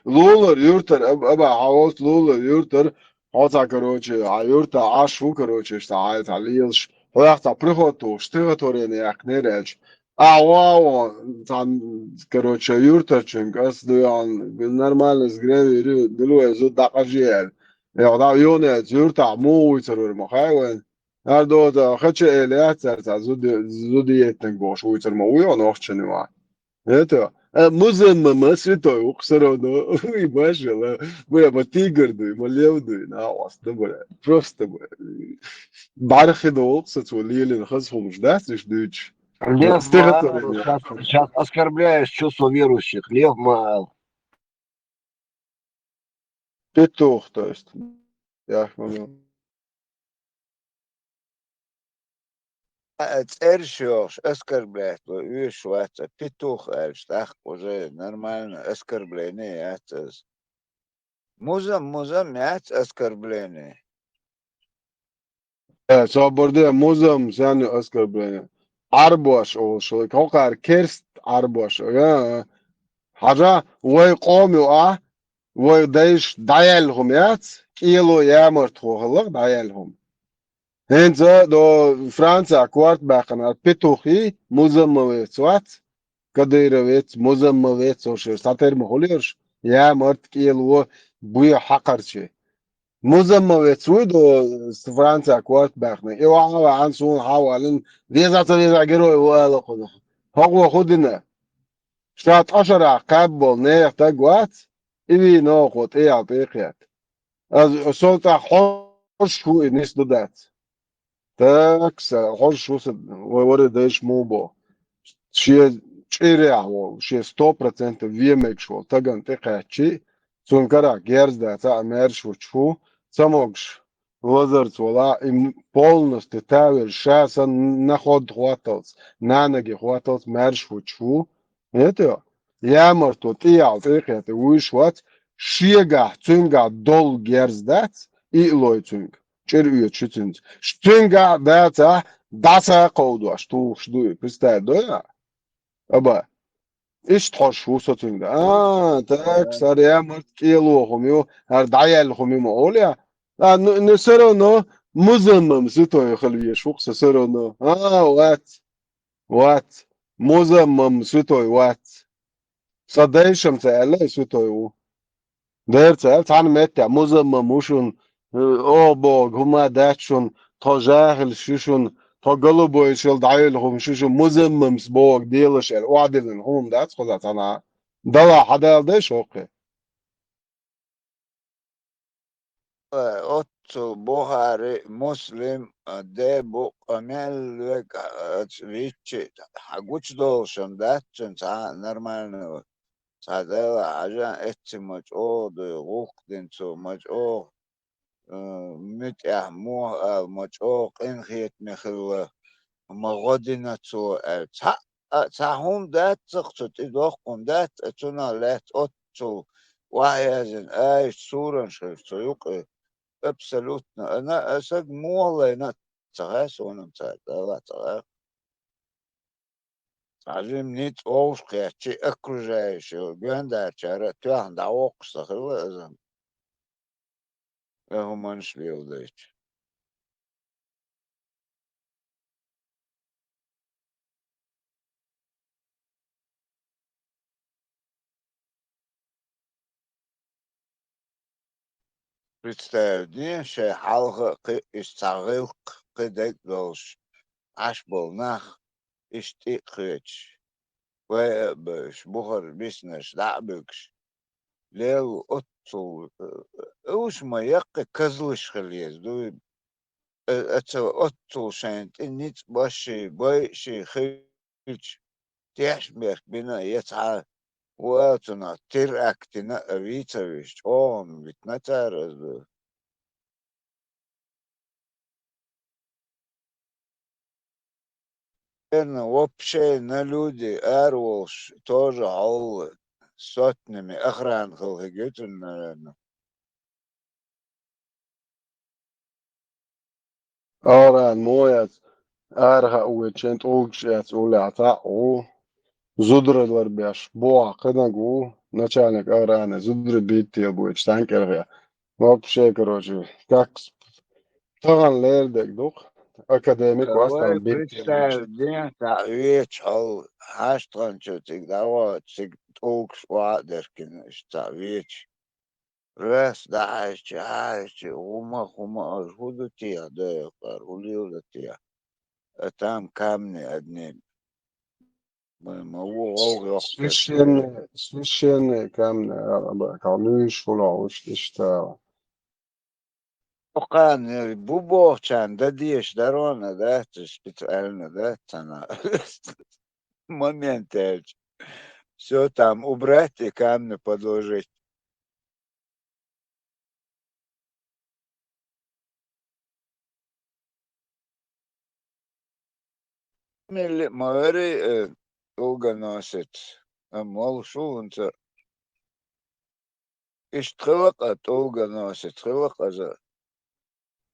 Лулер юртер, аба хаос лулер юртер. Хоца короче, а юрта ашу короче, что ает алилш. Хояхта прихоту, штыгаторен яхнереч. Вау, там, короче, юртачинг, асдуян, нормально сгреви, дулуя зуд дакажиел. Ja, da Jone zurta muy zerur mohawen. Ardo da khache ele atzer zudi etnek boş uyzer mo uyo noch chni wa. Это музем святой уксороно и башила. Мы по тигрду, мы левду на вас, да бля. Просто бархи до уксат улили хазхум ждать лишь дыч. Лев Маал, сейчас оскорбляешь чувство верующих. Лев Маал. Петух, то есть. Я понял. Цершёш, оскорблять, видишь, это петух, так уже нормально, оскорбление, это музам, это оскорбление. Burada muzam sen оскорбление. Arboş oluşu. Kokar kerst arboş. Ya. Haja vay qomu a vay değiş dayalhum yat. Kilo yamert hoğlıq dayalhum. Henza do Fransa kvart bakana petuhi muzammavet swat. Kadyrovet muzammavet soşur. Sater mi oluyor? Yamert kilo bu hakarçı. مزمت سود و فرانسا كوارت باخنا ايوا عوا عن سون حوالين فيزا جرو ولا خد هو خدنا شات 10 قبل نه تاغوات ايوي نو خد اي ابيخيات از سولتا خوش شو نيس دات تاكس خوش شو ور داش موبو شي چيرياو شي 100% виемек шо таган текачи сункара герзда та мершу чу самогш возерцола им полностью тавер шаса наход хваталс нанаги хваталс мершу чу это ямарто тиал текате уишват шига цунга дол герздат и лойцунг черуе чутунг штунга дата даса коуду шту шту представь да аба ايش تحوش وسطين ده تاك صار يا مرت كيلو خميو هر دعيال خميو مقوليا نسرو نو مزمم ستو يخلي شوق سرو نو وات مزمم ستو وات صدايشم تعالى ستو دير تعال تعال متى مزمم وشون او بوغ هما داتشون تجاهل شوشون تا قلبو يشيل دعيلهم شوشو مزمم سبوك ديلش الوعدلن هم دات خذت انا دلا حدا ديش اوكي Otto Bohari Muslim de bu amel ve вичи хагуч должен датчен та нормально садела ажа эти мач о де гухден цо мач о مت مو مچو قنخيت مخل مغدنا تو هم دات تقصد إدوخ قم دات أتونا لات أتو وعيازن أي صورة شرف سيوق أبسلوتنا أنا أسد مو والله أنا تغاس وانا متعد لا تغاس Azim nit oğuşkiyatçı окружающего gönderçara tüyan da okusa hırlızım. Ve humanist bir yolda hiç. Представляю, şey halkı istağıl kıdak dolş. Aş bolnah işti kıç. Ve beş buhar bisneş dağbıkş. Lev otsul. Uşma yakı kızılış kılıyız. Это отцу шент, и нит баши, бойши, хыч, тяшмех, бина, яца, уатуна, тирактина, авицавиш, он, ведь на таразу. Вообще на люди, эрволш, тоже аллы, сотнями, охран, хылхигютун, наверное. Ārā mojās, ārā uečent ulgšies uljātā u zudradlar bieš boa кадаgu, начальник ārāne zudri bitti bueč tankerga. Вообще, короче, как таган лердек дух, академик Давай вастан bitti bueч. представь, день, вечер, хаштранчутик, давай, цик, толкс, вадеркин, что вечер. Раз, дальше, ума, жгуду тия, да, я улил до тия. А там камни одни. Мы могу Священные камни, kalmış fulavuş işte. Окан, бубовчан, да дишь, дарона, да, это специально, да, цена. Момент, все там убрать и камни подложить. Маори долго носит. Мол, шулунца. Иштрылыка долго носит. Трылыка за.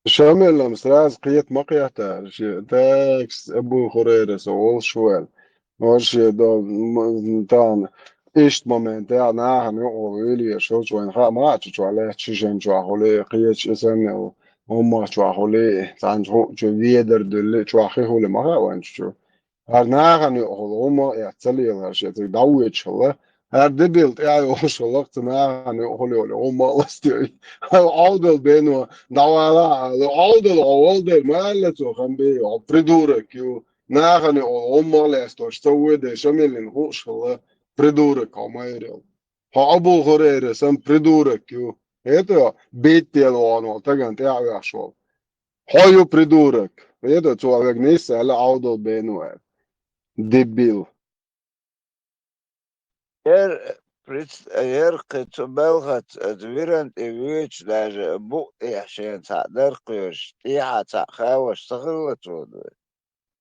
Şamillam sraz qiyet maqyata, tax Abu Hurayra ol şuel. Oş dan iş moment ya nahan o öyle şu çoğun ha ma şu ala çişen şu hole qiyet esen o ma şu hole san şu vieder dille şu ahi hole ma wan şu. Her nahan o ma ya tsaliyorlar şey davet çalı. Her de bild ya o şolak nahan o ma istiyor. Aldıl beni Давала, алдал, алдал, малецо, хамби, придурок, нахани, омалес, то что уйде, шамилин, хушала, придурок, омайрел. Абу Хурейра, сам придурок, это бител он, таган, ты авяшол. Хою придурок, это человек не села, алдал бенуэ, дебил. Eğer belgat adviran evüç даже bu yaşayan tadar kıyış ya tahawaş sıkıllat oldu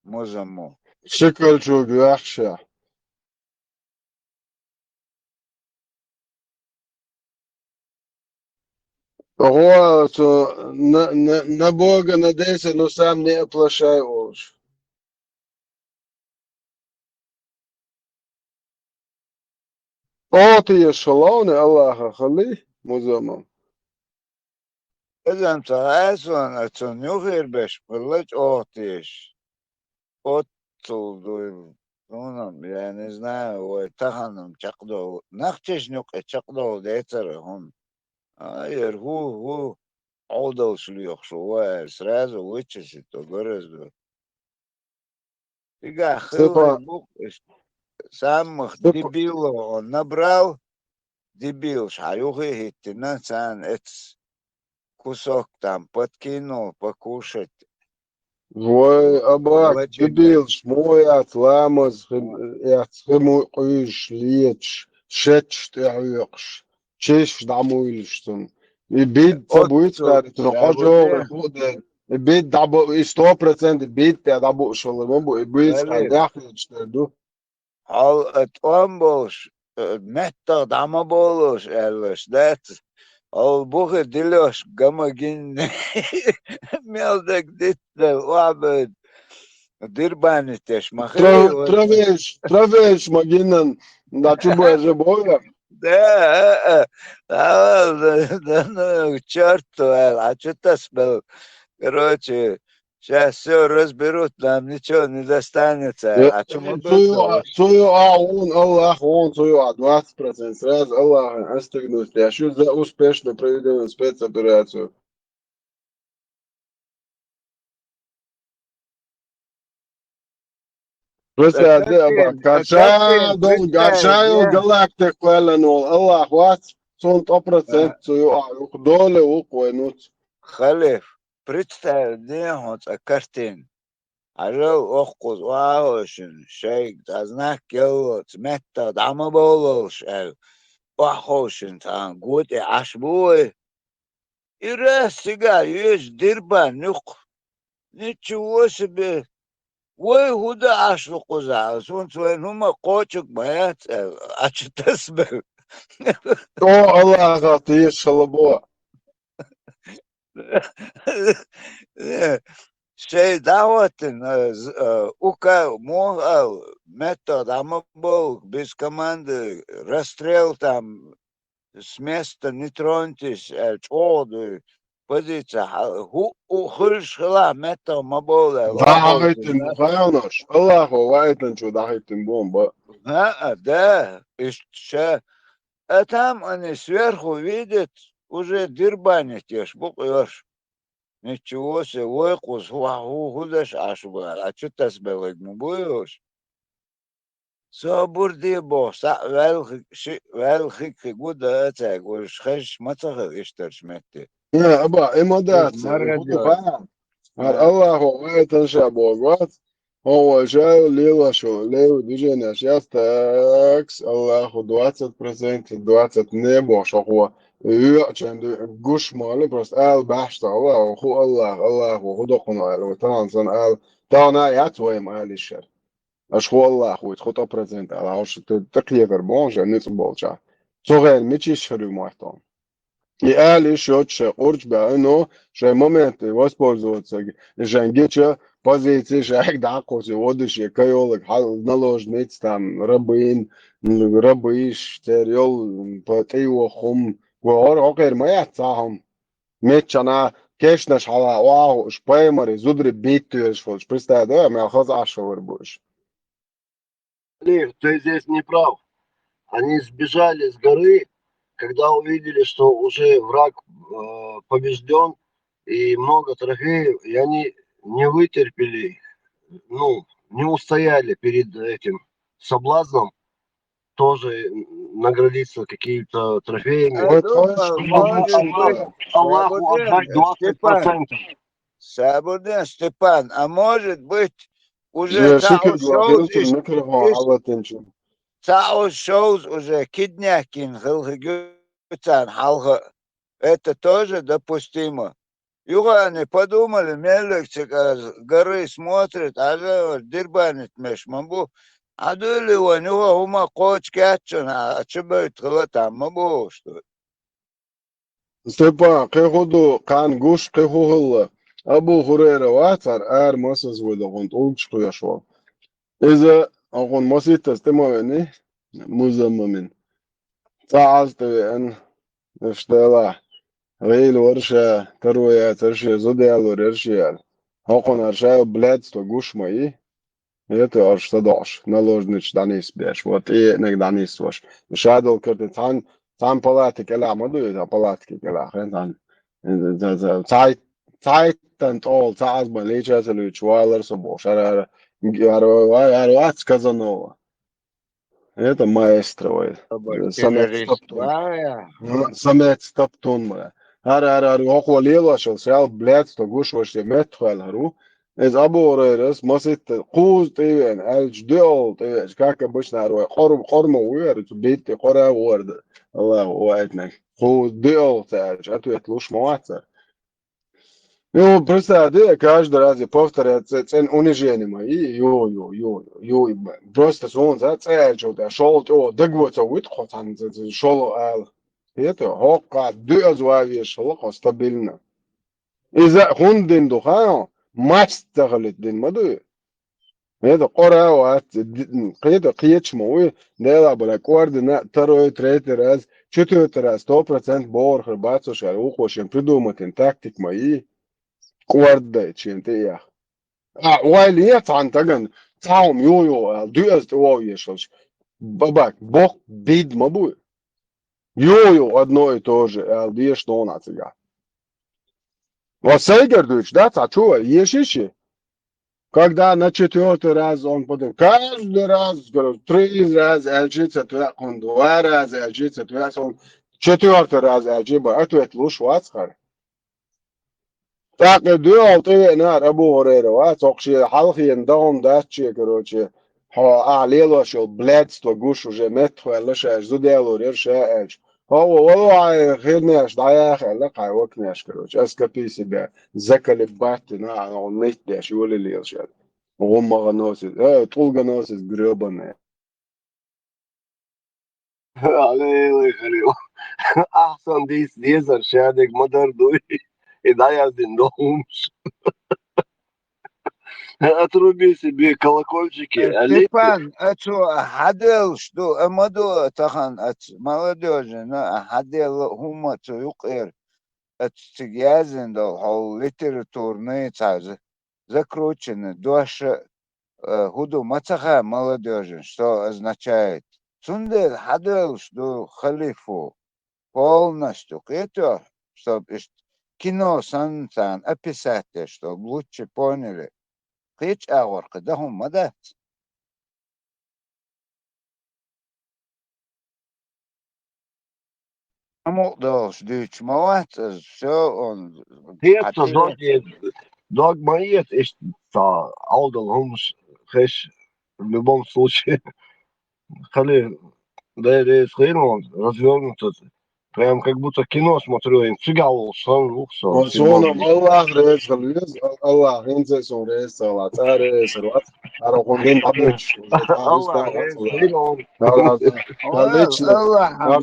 muzamu. Şekil çok yaxşı. О, на Бога надейся, но сам не оплошай уж. أعطي الشلون الله خليه مزمم. İzem tahasun atun yuhir beş kılıç otiş. Ottuldu. Onam я не знаю, ой, таханом чакдол. Нахчешнюк чакдол дейтер он. Гу, алдал шлюх шуа, сразу вычистит, то гораздо. Ига хылый бук, самых дебилов он набрал, дебил, шаюхи хиттина, сан, кусок там подкинул, покушать. Вой, абак, дебил, шмой отламаз, яцхему қойш, леч, шеч, тяюкш, чеш дамуйлштун. И бит будет сказать, но хожу, бит дабу, и 100% бит, я дабу шолом, и будет сказать, яхличту. Al het onboos, metta damabolos, ellos, dat. Al boge dilos, gamma gin, meldek dit, wabed. Дырбанитеш махи. Травеш магинан, да чубой же боя. Да, да, ну, черту, а что-то спел. Короче, сейчас все разберут, нам ничего не достанется. А что мы Сую он, Аллах, он сую 20%. Сразу Аллах остегнуть. Я что за успешно проведенную спецоперацию. Просто Качаю галактик пленул. Аллах вас 100% сую доле уквенуть. Халиф, представь, где он картин. Ажал оққыз уаушин шейк тазнах келот метта дама болош уахошин тан гуте ашбуй и раз сега есть дирбан нюк ничего себе ой худа ашу куза сон свой нума кочук боят а что сбил О Аллах ты шалабо. Şey davetin ука метод был без команды расстрел там с места не троньтесь чоду позиция ухыршла метод мабола Дахайтин бухайонош. Аллаху вайтин чу дахайтин бомба. да еще а там они сверху видят уже дырбанитешь буквешь. Ничего себе, войкус, худаш ашбар, а что ты сбелик не будешь? Собурди бо, велхик гуда это, говоришь, хэш мацах иштарш метти. Не, аба, эмодация, худуха. Аллаху вайтин шабогват. هو جاي ليلة شو ليه движение сейчас такс Аллаху 20% 20 небо что هو عنده قش ماله بس قال بحث الله هو الله هو دخون قال وطبعا صن قال طبعا يعتوي ما قال الشر اش هو الله هو تخطى بريزنت على عش تقليه بربون جا نتبولجا صغير ميتشي شرو محتوم И еще орч бяно, что момент воспользоваться жангича позиции шайк да кози водишь кайолок наложниц там рабин рабиш терьол потео хом гор окер моя цахом мечана кешнаш хала вау шпаймари зудри биттуешь фолш представь да меня хоза ашовар будешь. Лев, ты здесь не прав. Они сбежали с горы, когда увидели, что уже враг побежден и много трофеев, и они не вытерпели, ну, не устояли перед этим соблазном тоже наградиться какими-то трофеями. Аллаху отдать 20%. Сабурден, Степан, а может быть уже Цао шоуз уже киднякин, хилхигютан, халха. Это тоже допустимо. Юга они подумали, мелексик горы смотрит, а же дирбанит мешмамбу. А дули его, него ума коч кятчун, а чебет хлатам мабу, что. Степан, кеходу кан гуш кехугла. Абу Хурейра ватар ар масаз выдохон улчку яшвал. Из-за он масита стемовени مزمم تعالت أن اشتغل غيل ورشة تروي ترشي زوديال ورشيال هاقون ارشا بلادستو گوش مایی это аж 110 наложнич данис беш вот и нек данис ваш шадол кырты тан палатик эла маду это палатик эла хрен тан тол таз ба лечателю чуалер собо шара арват сказано это маэстро самец таптун ма ар оқо лелашал сял блядство гушваш метхал хару из аборерес масит қуз тевен алждел тевен как обычно арва хорма уер бит қора уерд Аллах уайтнак қуз дел таж ответ луш маваца. Ну, просто каждый раз повторяется цен унижением. И просто он за цель что-то шел, догваться вытход, шел, это хока, дюзуави шел, стабильно. И за хундин духа, мастер лет дин маду. هذا قرا وات قيد قيتش موي نلا بلا كوردنا ترو تريترز شتو ترى 100% بور خرباتو شارو خوشن придумать تاكتيك ماي كورد تشنتيا وايليت عن تجن تعهم يو دوست وايشش бабак бог бид мабу йо одно и то же где что на тебя вот Сейгердович да чува ешиши. Когда на 4-й раз он потом каждый раз, говорю, 3 раз LG он 2 раза LG он 4-й раз LG ответ луш вацхар. Так и делал ты на Абу Хурейра, вацохши халхин даун датчи, короче, алело шел блядство гуш уже метху лишаш зуделу решаешь. هو والله غير ناش ضايع خلق حيوك ناش كروش اسكبي سبا زكالي باتنا على نيت داش يولي لي يرشاد وهم غنوسس طول غنوسس قريبنا عليه خليه احسن ديزر شادك مدر دوي إدايا دينومش اتربي себе колокольчики аллеи. Степан, حدل что امدو تخن молодежи حدل هم تيقر تجازن دو هول литературные цазы закручены дош худу мацаха молодежи, что означает цундер хадел что халифу полностью это чтобы кино сансан описать, чтобы лучше поняли. Hiç ağır da humma da. Ama doğrusu düç mavat все он Тесто дог моет алдал хумш хэш в любом случае. Хали да он развернуто. Прям как будто кино смотрю, цигал сон луксо. وصونا الله رئيس خليز الله ينزل سون رئيس الله تعالى رئيس الوقت على قندين عبدش الله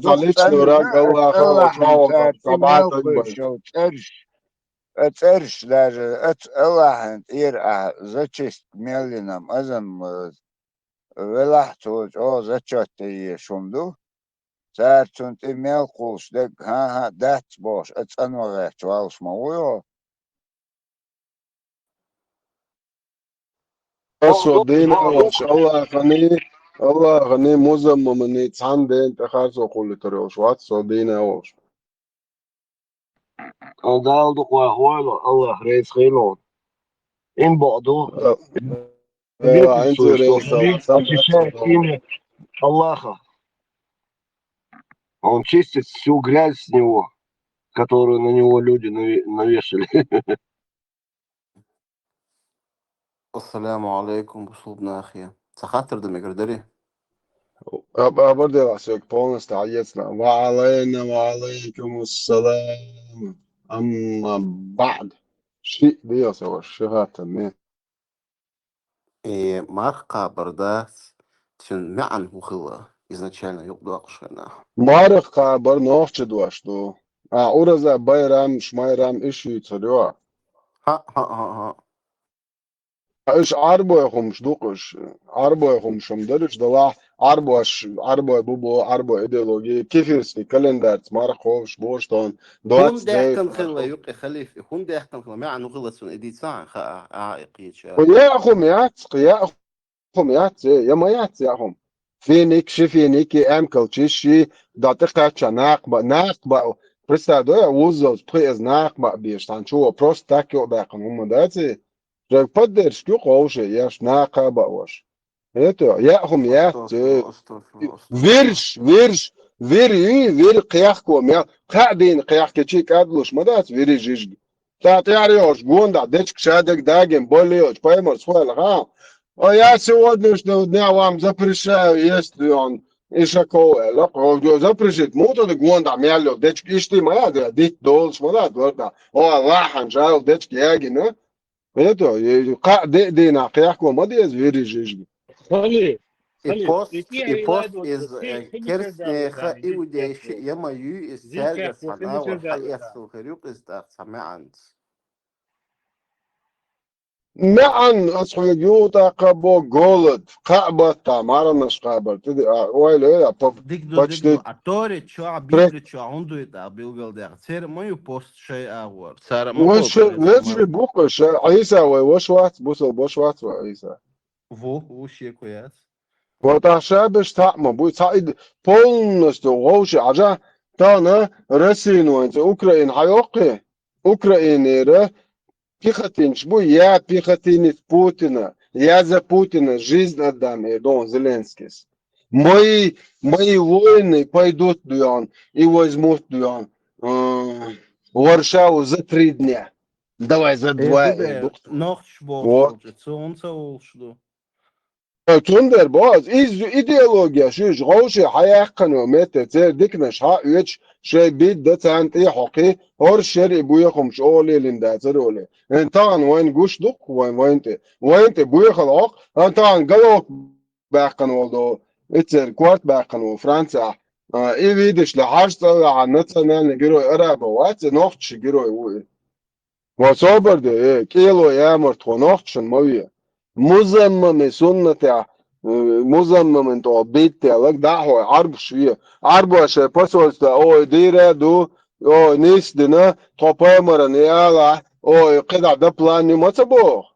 خليتش نوراك الله خلاص عوض طبعا церш даже الله يرى зачесть мелином азам велахтуж о зачётый шумду царцун ты мелкулш дек ха дат бош ацанвага чвалш мауё صدقني الله غني مزممني تصندين تخارسو كل تريوش وات صدقني اوش Daldo hoilo Allah reis khilo. In بعضه انت رئيس ощущает имя Аллаха. Он чистит всю грязь с него, которую на него люди навешали. السلام عليكم بصوبنا أخي سخاطر دم يقدري برضه العساك بونس تعيتنا وعلينا وعليكم السلام أما بعد شيء دي سوى الشهادة تمام марка бардас тюн мян ухила изначально юбду акшена марка барнохче дуашту ураза байрам шмайрам иши царёа ها ايش عربو يا خمش دوقش عربو يا خمش مدرج دوا عربو بوبو عربو ايديولوجي كيف يسكي كالندر تمار خوش بوشتون دوات هم داخل خلا يقي خليفي هم داخل خلا معن وخلا سن ادي ساعه عائقيتش يا اخم يا ما يا اخم فينيك شفينيك امكل تشي داتقه ناقبا представляю узел приз нахма биштан чего просто так его да кому дати же поддержку уже я ж нахаба уж это я хум я вир قياحكو مя قاعدين قياحك чик адлуш мадат вир жиж تعرفش гонда дечк шадек даген болеешь поймешь свой а я сегодняшнего дня вам запрещаю есть он إيشاكو لا запрещит موتو ده جواندا ميالو ديتش إشتي ما يا ديت دولش ما ده وردا هو الله حنجاو ديتش ياجي نه بيتو يقع دي ناقيحكو ما دي زويري جيجي خلي البوست is كرسنة إودي شيء يما يو is سالجة صناعة والحقيقة السوكريوك is ده سمعت معن أصحى جوتا قبو جولد قابة تامارنا شقابة تدي ويل إيه Digdu, a Tori čo a Bibli čo a ondu je da bilgal der. Cer moju post še avor. Cer mo وش وش بوقش عيسى وش وات بوصل بوش وات عيسى Wo še kojac. وتعشابش تعمى بوي تعيد полностью غوش عجا تانا رسين وانت أوكرين حيوقي أوكرين пихотин шбу я пихотинец Путина. Я за Путина жизнь отдам, я Дон Зеленский. Мои воины пойдут дуян и возьмут дуян Варшаву за 3 дня. Давай за 2. Noch шбол. Солнце oluşdu. Tunder boz ideologiya şu غوشي حيقنوا متى ديكنش ها üç şey bir de tanti حقي هور شر بويخم شولي لنداترولي طبعا وين قشدق وين بويخ العق طبعا قلوك باقن والدو اتر كوارت باقن وفرنسا اي فيدش لحاجة عن نتنا نجرو ارابا وات نوختش جرو وصوبر ده كيلو يامر تخنوختشن موية مزمم سنة مزمم انتو بيت لك دعوة عرب شوية عرب شيء بسوس او ديرة دو او نيس دنا توبا مرنيالا او قطع ده بلاني ما تبوه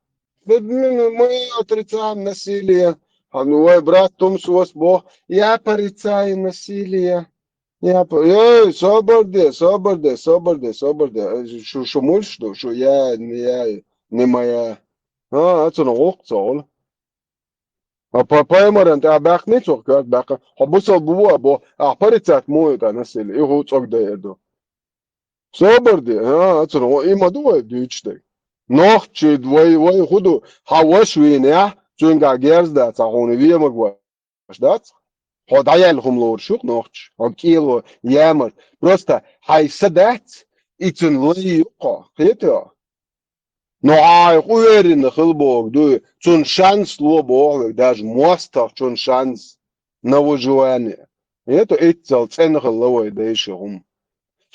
ما отрицаем насилие ну брат Томсус бог я порицаю насилие я соборде что мульш что я не моя это نغوق Папаймар انت باق نيتوق باق حبوسل بوا بو احبرتات مويت انسل ايه هو تصق ده يدو صبر دي اتنو ايه ما دو ديچتي نوخ تشد وي خدو حواش وينيا جونغا جيرز ده تاغوني وي مغوا دات خد عيالهم لور شوق نوخش كيلو يامر просто هاي سدات اتن لي يقا خيتو نوعاي قويرين خلبوك دو تون شانس لو بوغ даже мостов تون шанс на выживание. Это цел ценных ловой да еще ум.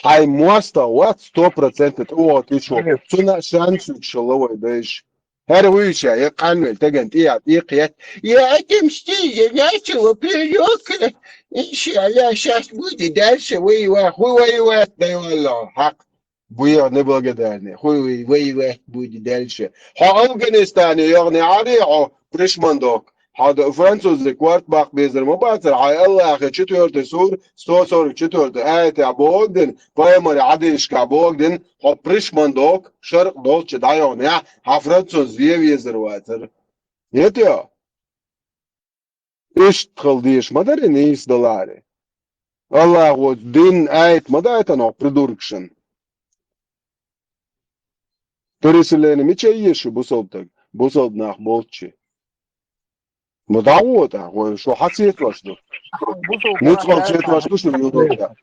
Хай мостов вот 100% о ты что? Тuna шанс ловой да еще. هرويشة يا قانون تجن قيات يا تمشي يا شو بيوك إن شاء الله شاش بودي دارش وي ده والله حق بويا نبغى خوي وي بودي دالشة ها أفغانستان يعني عاري بريشماندوك هذا فرنسوز كوارت باق بيزر مباشر هاي الله أخي شتور تسور ستور شتور آية عبودن بايمر عاديش كعبودن ها بريشماندوك شرق دولش دايون يا ها فرنسوز بيزر واتر يتيا إيش تخلديش ما داري نيس دولاري الله هو دين آية ما دايت أنا بريدوركشن Переселение мечаешь бусолд нах болчи. مدعوة هو شو حسيت واشدو نتفضل شيء واشدو شو يوضع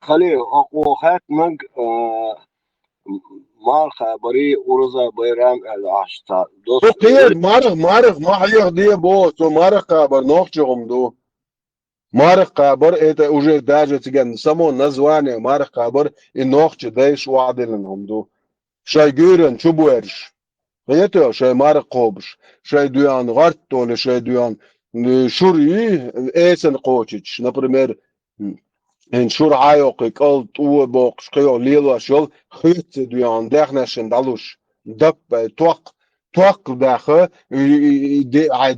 خلي أقوى خات مج مال خبري ورزا بيرام العشتا خير مارخ ما حيخ دي بو تو مارخ خبر نوخجهم دو مارخ خبر это уже даже тиген само название مارخ خبر и нохч дэш وعدلنهم دو شاي гюрен чубуэрш это شاي مارخ قوبش شاي дуян غارت или شاي дуян шури эсен قوچич например en шур айок кол ту бок шкё лило шол хыт дуян дахнашен далуш дак توق داخل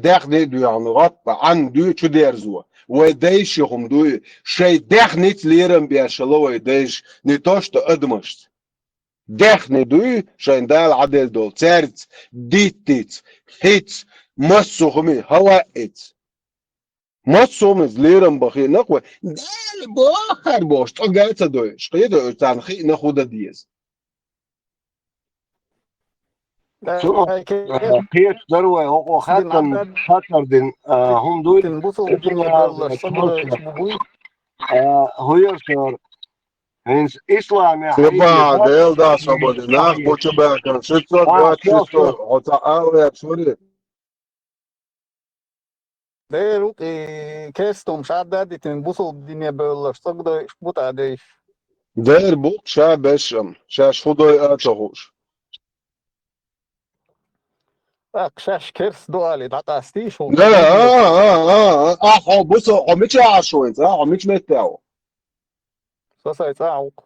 داخل дуян غат عن دو чудерзу ودايش يهم دو شاي داخنت ليرم بيشلو ودايش не то что أدمشت داخن دو شاي دال عدل دول تارت ديتت هيت مسوخمي هوائت مسومز ليرم بخي نقوى دال بوخر بوش تقايت دوش قيدو تانخي نخودا ديز كيف دروي هو خاطر دين هم دول هو يصير هنس إسلام يا سبعة ديل دا صبر ناخ بوچو باكن شتو بات شتو هتا آوه سوري Değer kestim şaddet için bu sol dinle böyle sokda bu da değil. دير بوك شا بشم شاش خدوي آتغوش أقشاش كرس دوالي دقاستيش لا بص عميتش عشوين صح عميتش متاو سوسا يتاعوق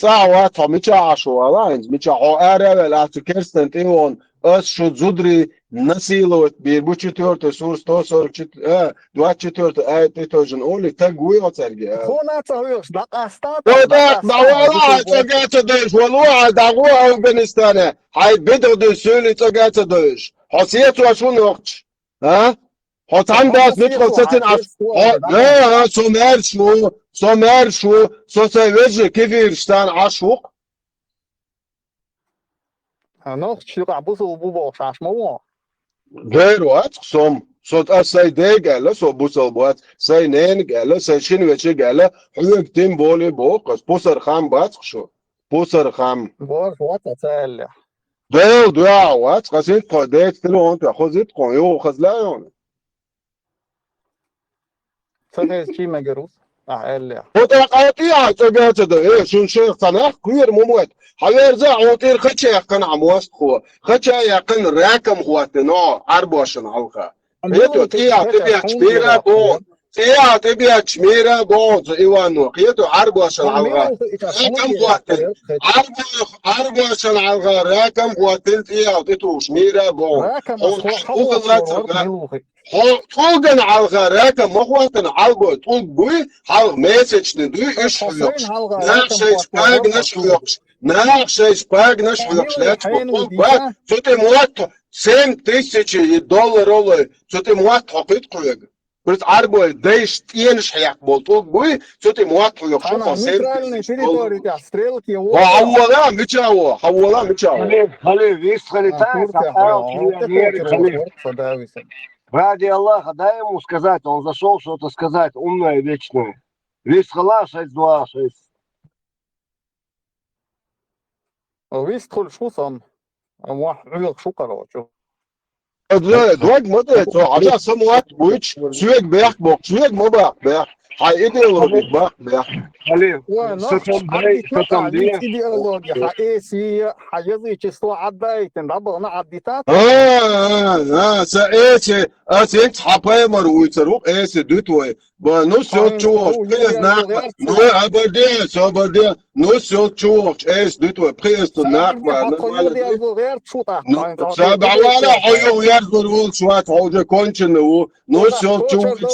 تعوى عميتش عشوة لاينز ميتش عقارة لا تكرستن تيون أس شو زودري نسيلو بيربوش تورت سورس توسور دوات تورت تيتوجن أولي تقوي وترجع خونا تهويش دقاستان وداك معولا تقات دوش والله دعوة أفغانستان هاي بدر دو سولي تقات دوش حسيت وشو نقش ها حتى باس ندخل ستين لا سومر شو سوسيفيجي كيف يرشتان عشوق نقش يقع بوسو بوبوش عشمو غير وقت صوت أساي دي قال سو بوسو بوات ساي نين قال ساي شين وشي قال حيوك تيم بولي بوقس بوسر خام بات شو بوسر خام بوش وات تسالح دو وات قسيت قديت تلو انت خذت قيو خزلايون سكيس شي مجروس أعلح وتقاطيع تقات ده شو شيخ صناخ كوير موت حيرزع عوتير خدشة يقن عمواست خو خدشة يقن راكم خواتنا عربوشن عوخا قيتو تبيع شميرة بون تبيع شميرة بون إيوانو قيتو عربوشن عوخا راكم خواتن عربوشن عوخا راكم خواتن تيتو شميرة بون طوغن عالغا راكم مخواتن عالغو طوغ بوي حال ميسج ندوي إيش حيوش ناخشي سباق نش حيوش لا تبطل بقى سوتي موات $7,000 سوتي موات حقيت قويق بريت عربو دايش تينش حياك بولطوغ بوي سوتي موات حيوش شوفا $7,000 وعولا ميتشاو خليل يسخلي تايس Ради Аллаха, дай ему сказать, он зашел что-то сказать умное, вечное. Весь хала 626. ويدخل شو صن واحد شو قروش دوك مدة عشان سموات بويتش سويك بيح بوك سويك ما بيح هاي إيديولوجي بيح خليل ستم دي إيديولوجي حقيسي حيزي تسوى عدايتن ربنا عديتات سأيتي أنت حباي مرويتروق إيسي دوتوي بنص يوتشوش بيز ناقمة أبدي نص يوتشوش إيس دوتوي بيز ناقمة سبع ولا حيو يرزو الول شوات حوجة كونشنو نص يوتشوش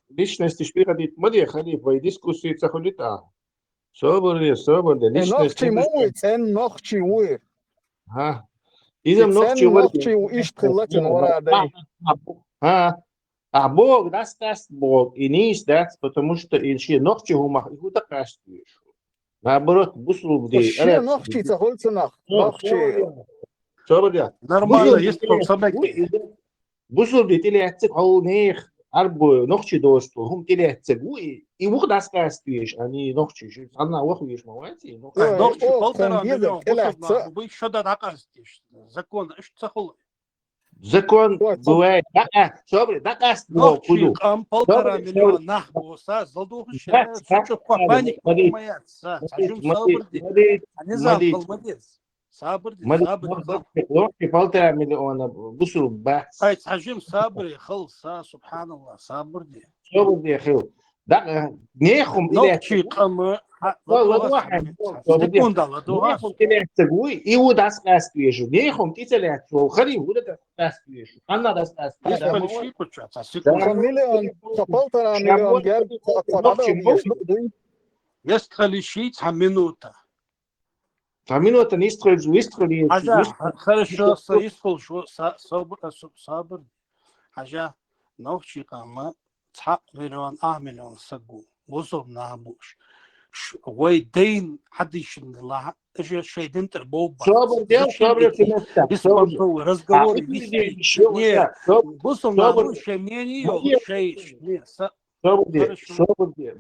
Личности шпирадит мадия халиф в дискуссии цахулита. Соборли, личности. Нохчи уи. ها. إذا نохчи иштрилатин варадей. Бог даст Бог и не издаст, потому что еще нохчи гумах и худа кастуешь. Наоборот, бусул где. Вообще нохчи цахульцинах. Нохчи. Соборли. Нормально, есть собаки. بوصل بتلاتك هو نيخ أربو نخشي دوستو هم تلاتك и وقت أسكاستيش يعني نخشي شو أنا وخويش مواتي نخشي полтора миллиона بوصل بوي شدد عقاستيش закон إيش تخل закон бывает صبري دقاست نخشي قام полтора миллиона نحبو ساس زلدوه الشارع شوف بانيك مويات ساس عشان صبردي نظام بالمديس صابردي روحي فلتر مليون بصوا بحث هاي تحجم صابري خلص سبحان الله صابردي صابردي يا اخي ده نيخم نوتشي قام واحد نيخم تلات تقوي ايو داس كاستيش نيخم تلات خلي ودا كاستيش انا داس كاستيش مليون فلتر مليون جاب يستخلي شيء минута минута не выстрелили. Хорошо, يدخل شو صابر حاجة نوشي قام تحق مليون مليون سقو وصل نابوش ويدين حد يشن الله ايش شيء دنت البوبا صابر في نفسه يسمع هو разговор нет وصل نابوش شيء صابر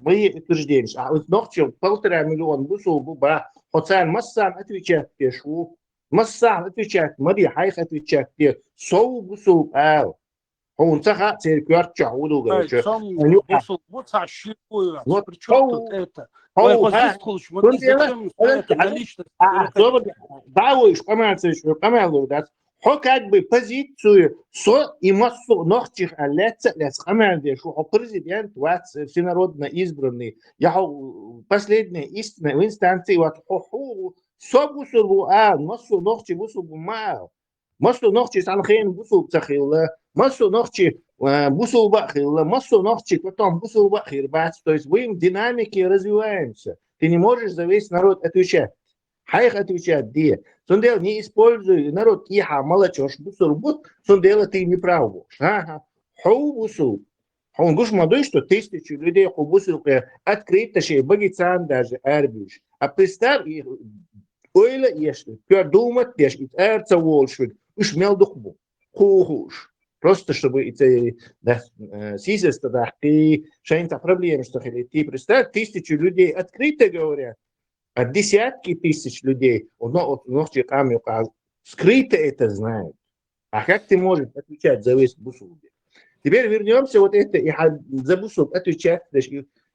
мы утверждаем а вот ночью 1,5 миллиона بوصل بوبا хотя مسان отвечает пешу مسان отвечает мари хайх отвечает пе соу бусу هون سخا تيركوار تعودوا Ай, قالوا цом бусул, вот ошибку, вот при чем тут это? Ой, вот здесь хочешь, мы зачем это наличность? дауиш коммерцию коммерцию да хо как бы позицию со и массу ногтих аллеца лес коммерде что президент вот всенародно избранный я последняя истина в инстанции вот хо собусу массу ногти бусу ма массу ногти санхин бусу тахила массу ногти бусу бахила массу ногти потом бусу бахир бац то есть мы в динамике развиваемся ты не можешь за весь народ отвечать حيخ отвечать где сундел не используй народ иха молодежь бусур бут сундела ты не прав ага ху бусу он гуш молодой что тысячи людей ху бусур открыто шей багицан даже арбиш а представь их ойла если думать пеш и эрца волшвик уж мел духбу хуш просто чтобы эти сизеста да ты шейнта проблема что ты представь тысячи людей открыто говорят а десятки тысяч людей, скрыто это знают. А как ты можешь отвечать за весь бусул? Теперь вернемся вот это, и за бусул отвечать,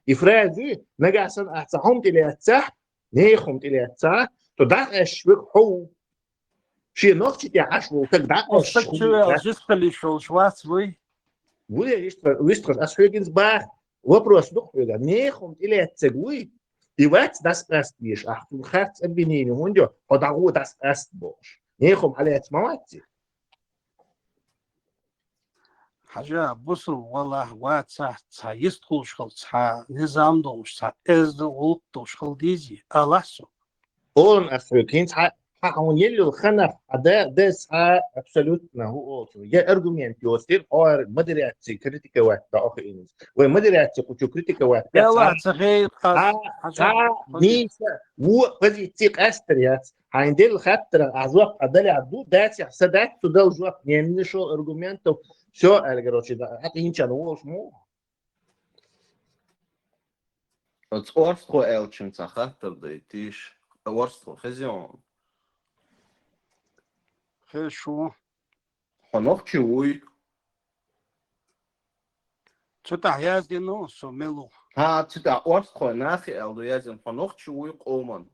и фразы, нагасан ахцахом или отцах, нехом или отцах, то да ашвик ху. Ши ногти тебя ашву, тогда ашвик. Вопрос, нехом или отцагуй, и вот das erst бишь, ach du Herz обвинение, und ja, oder wo das erst bosch. Не хом алец мамати. حاجة بصوا والله واتسا تسا يستخل شخل تسا نظام دوش تسا از دو دوش خل ديزي ألاسو. Он afrikaans он يلو خنف ده سا абсолютно هو я аргумент يوستير or مدرياتي критика وات да ох инс. Вы модеряти кучу критика ват. يلا تغير نيسا هو позиции أستريات عندل خاطر أعزوق أدلي عدو داتي حسدات تدل جوق يعني شو аргументов все الجروشي ده حتى ينشان هو شمو. От орстро элчинца хаттер да тиш орстро хезион. Хорошо. Хонох чуй. Что-то я здесь сумелу. А, цыта орстро нахи элду язин хонох чуй коман.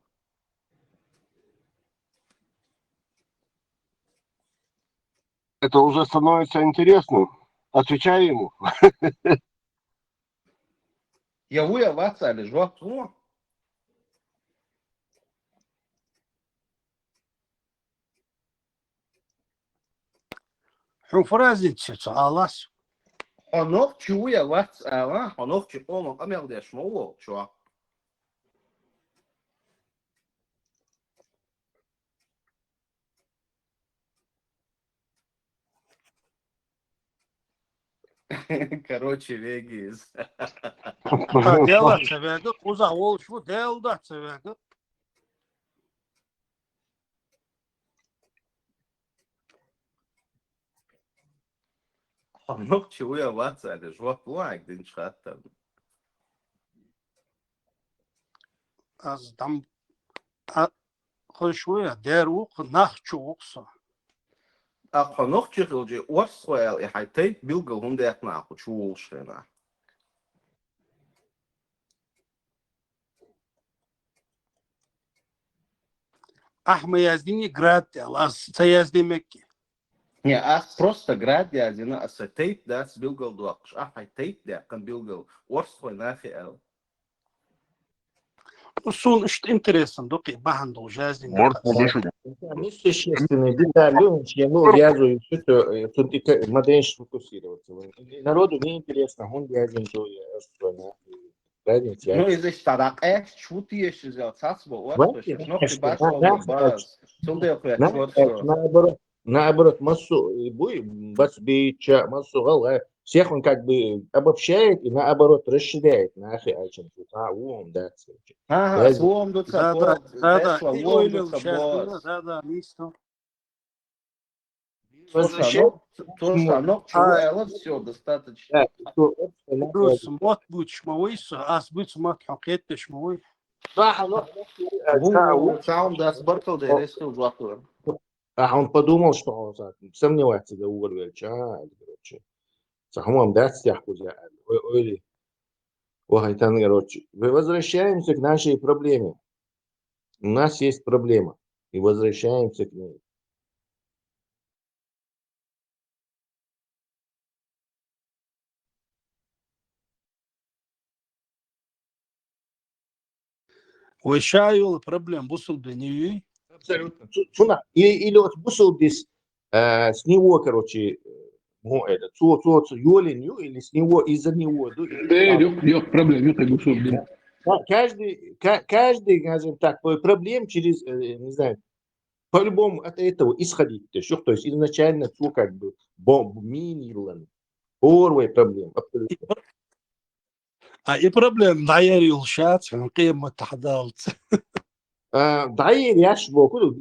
Это уже становится интересным. Отвечай ему. Я уя ваца или жвахту. شو فرازين تشيتو ألاس. Хонох чуя ваца, хонох чуя камел деш мову чуа. Короче, вегиз. Дело цеведу, уза волшву дел да цеведу. Хонох чуя ваца или жвахту, дин шхаттер. Аз там خشوية داروق نخشوقصا. Хонох чухилджи орсроэл и хайтей билгал хундех наху чуулшена. أحمى يزديني جراد ألاس سيزدي مكي. Не, а просто град язина, а сетейт дас билгал дуакш. А хайтейт да кан билгал орсрой нахи эл. Сун что интересно, доки бахандо жаздин. Может, несущественные детали, чему вязу что тут модельно фокусироваться. Народу не интересно, он вязен то Ну, из-за старак, чути еще сделать сасбо, орсрой, но ты баз, наоборот, массу буй, бас бича, массу гала, всех он как бы обобщает и наоборот расширяет на ахи айчен. Да. Ага, слом до да, листо. Слушай, все достаточно. Брус, мот будь шмовойса, ас будь мот хакетте шмовой. Сам да сборкал да решил жвахту. А он подумал, что он сомневается, да, короче. Сахумам датстях кузя. Ойли. Охайтан, короче. Возвращаемся к нашей проблеме. У нас есть проблема. И возвращаемся к ней. وشايل проблем бусул бенюй. Абсолютно. Цуна. Или вот бусул без с него, короче, это юлинью или с него из-за него. Yok problem yok bu sorun. Каждый, скажем так, проблем через, не знаю, по-любому от этого исходить. То есть изначально все как бы минировано. Первая проблема. Абсолютно. И проблем даярил шат, قيمة تحضرت. Доверие,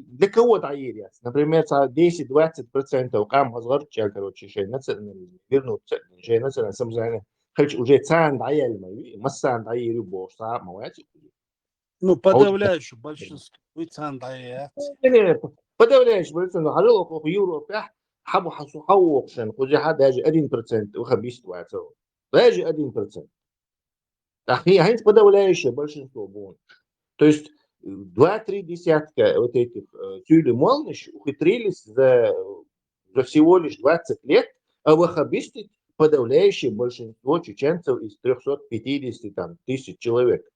для кого доверие? Например, 10-20% кам азгарча, короче, шей национализм, вернуться, шей национализм, самзайна. Уже цан доверие мои, массан доверие бог, сам мовать. Ну, подавляющее большинство цан доверие. Подавляющее большинство, хажало в Европе, хабу хасу хауокшен, кузя даже 1% ухабиство, даже 1%. Они подавляющее большинство будет. То есть 2-3 десятка вот этих тюли молниш ухитрились за всего лишь 20 лет ваххабистить подавляющее большинство чеченцев из 350 тысяч человек.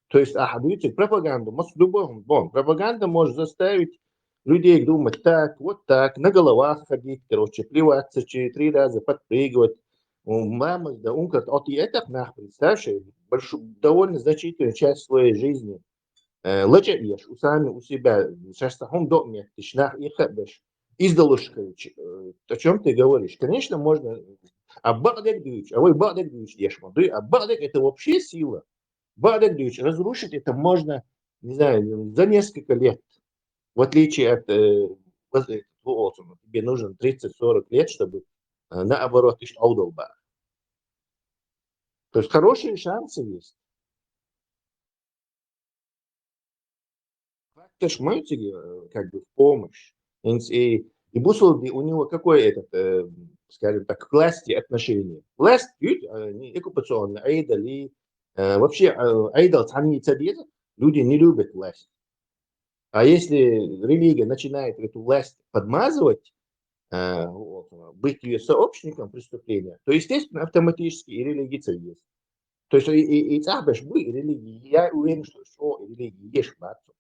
То есть, видите, пропаганда, пропаганда может заставить людей думать так, вот так, на головах ходить, короче, плеваться 3 раза, подпрыгивать. Мама, да, он говорит, от и это, представь, довольно значительную часть своей жизни лачаешь сами у себя, сейчас в таком доме, ты шнах и хабеш, издалушкаешь. О чем ты говоришь? Конечно, можно. А багдак дюч, а вы багдак дюч ешмады, а багдак это вообще сила. Багдак дюч, разрушить это можно, не знаю, за несколько лет. В отличие от тебе нужно 30-40 лет, чтобы наоборот ишь аудалба. То есть хорошие шансы есть. Шмойте как бы в помощь. И Бусул, у него какой этот, скажем так, к власти отношение? Власть, не оккупационная, айдали, вообще айдал цанница, люди не любят власть. А если религия начинает эту власть подмазывать, быть ее сообщником преступления, то, естественно, автоматически и религия есть. То есть и цахбеш бы религии, я уверен, что религии есть бацу.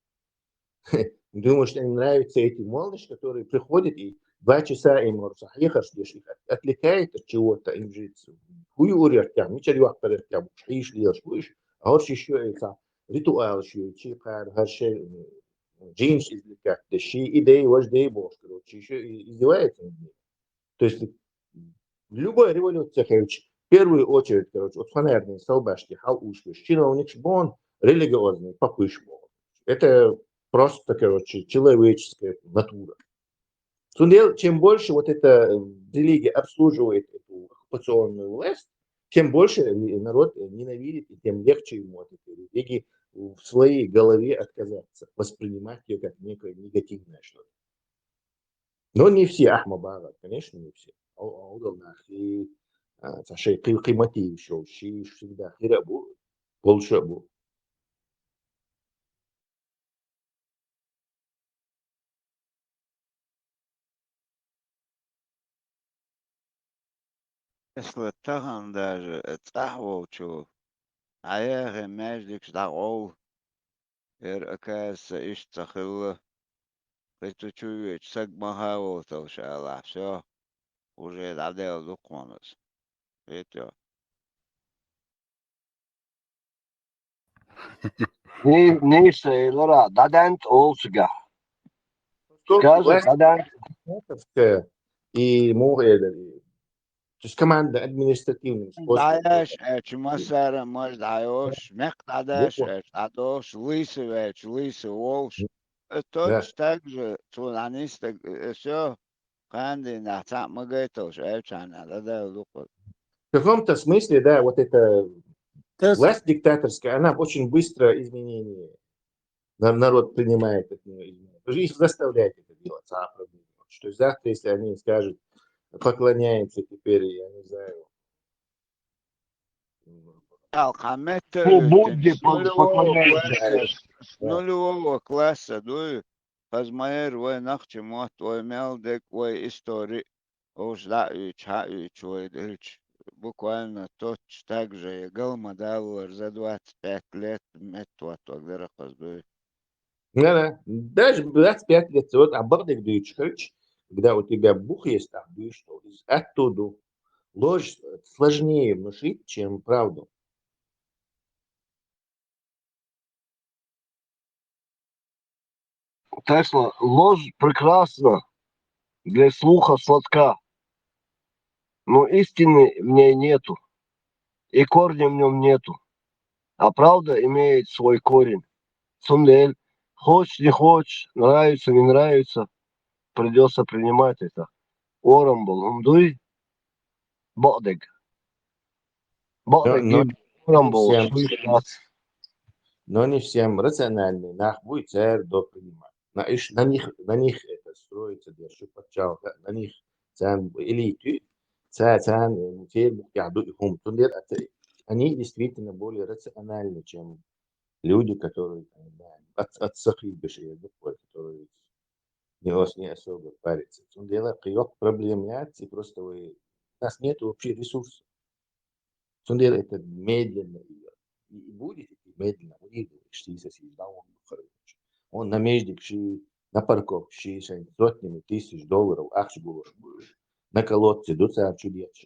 Думаю, что им нравятся эти молодежь, которые приходят и 2 часа им отвлекает от чего-то, им житься. Хуй урят там, ничего не вахтарят там, шиш льешь, будешь, а вот еще это ритуал, еще чипар, харше, джинс извлекать, да щи, идеи, вождей бог, короче, еще издевается над ним. То есть любая революция, короче, в первую очередь, короче, вот фанерные солбашки, халушки, чиновник шбон, религиозный, попыш бог. Это просто, короче, человеческая натура. Чем больше вот эта религия обслуживает эту оккупационную власть, тем больше народ ненавидит, и тем легче ему от этой религии в своей голове отказаться, воспринимать ее как некое негативное что-то. Но не все Ахмабара, конечно, не все. И Кимати еще, всегда Хирабу, Волшебу. Если там даже цахву чу, а я междик дагов, оказывается, ищ цахила, это чуешь, сак махаво толшала, все, уже дадел доконус. Это. Neyse, Lara, dadent olsuga. Скажи, dadent. И то есть команда административная. Даешь, чумасара, может, даешь, мех даешь, дадош, лысы, волш. Точно так же, цунанисты, все, канди на цам магайтош, чана, да, лукот. В каком-то смысле, да, вот эта власть диктаторская, она очень быстро изменение. Народ принимает от нее изменения. Их заставляет это делать. То есть завтра, если они скажут, поклоняемся теперь, я не знаю, Будьте с нулевого поклоняйтесь. класса, с нулевого класса, дуй, Хазмаер, вой нахчемот, вой мелдек, вой историк, уж да, вой дыч. Буквально точно так же я галмадавр за 25 лет метод, когда раздует. Да, даже 25 лет, вот, а бардак дыч, когда у тебя бух есть, там, дыч, оттуда ложь сложнее внушить, чем правду. Тесла, ложь прекрасна, для слуха сладка, но истины в ней нету, и корня в нем нету, а правда имеет свой корень. Сундель, хочешь, не хочешь, нравится, не нравится, придется принимать это. Орамбл, умдуй, бодег. Бодег, Но орамбл, всем, что но не всем рациональный, нах будет царь до принимать. На них это строится, держу подчал, на них цан элиты, цан те яду и хум. Они действительно более рациональны, чем люди, которые от сахибыши, которые не особо парятся. В том дело, киок проблем нет, и просто у нас нет вообще ресурсов. В том деле, это медленно и будет идти медленно. Он на междик, на парковке, сотнями тысяч долларов, на колодце, чудес,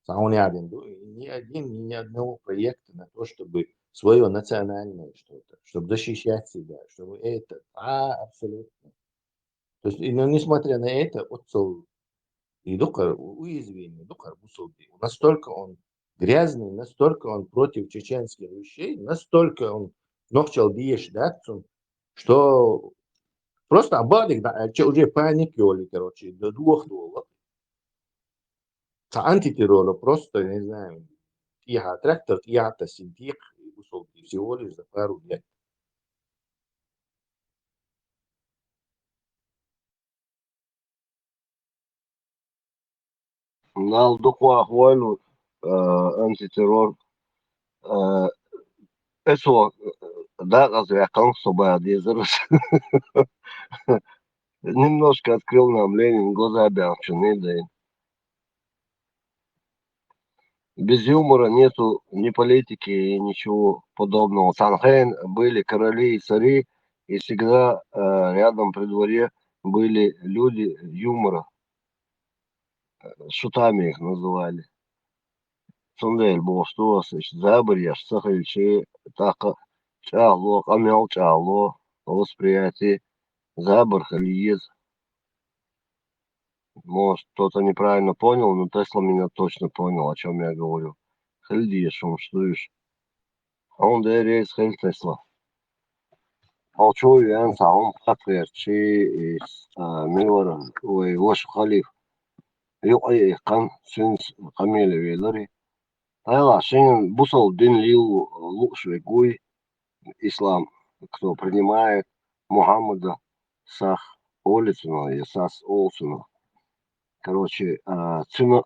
ни одного проекта на то, чтобы свое национальное что-то, чтобы защищать себя, чтобы это, абсолютно. То есть, несмотря на это, отцов и докар уязвимый, докар бусолди. Настолько он грязный, настолько он против чеченских вещей, настолько он нохчал биеш, да, что просто абадик, да, уже паникёли, короче, до $2. Антитеррора просто, не знаю, трактор, синтик, бусолди, всего лишь за пару лет. Нал духва ахуалу антитеррор. Eso да, развякал, чтобы одезерус. Немножко открыл нам Ленин глаза обязаны, да. Без юмора нету ни политики и ничего подобного. Санхайн были короли и цари, и всегда рядом при дворе были люди юмора. Шутами их называли. Сондай болсту, забр, я сахаричи, так чало, камел чало, восприятие, забр, халиез. Может, кто-то неправильно понял, но Тесла меня точно понял, о чем я говорю. Хельдиеш, штуешь. А он рейс хель Тесла. Алчу ян саум хатверчи из милора, ой, ваш халиф. Юqай кан синс камеле велари. Тайла, шин бусал дин лил лучший гуй ислам, кто принимает Мухаммада сах Олицына и сас Олсына. Короче, цена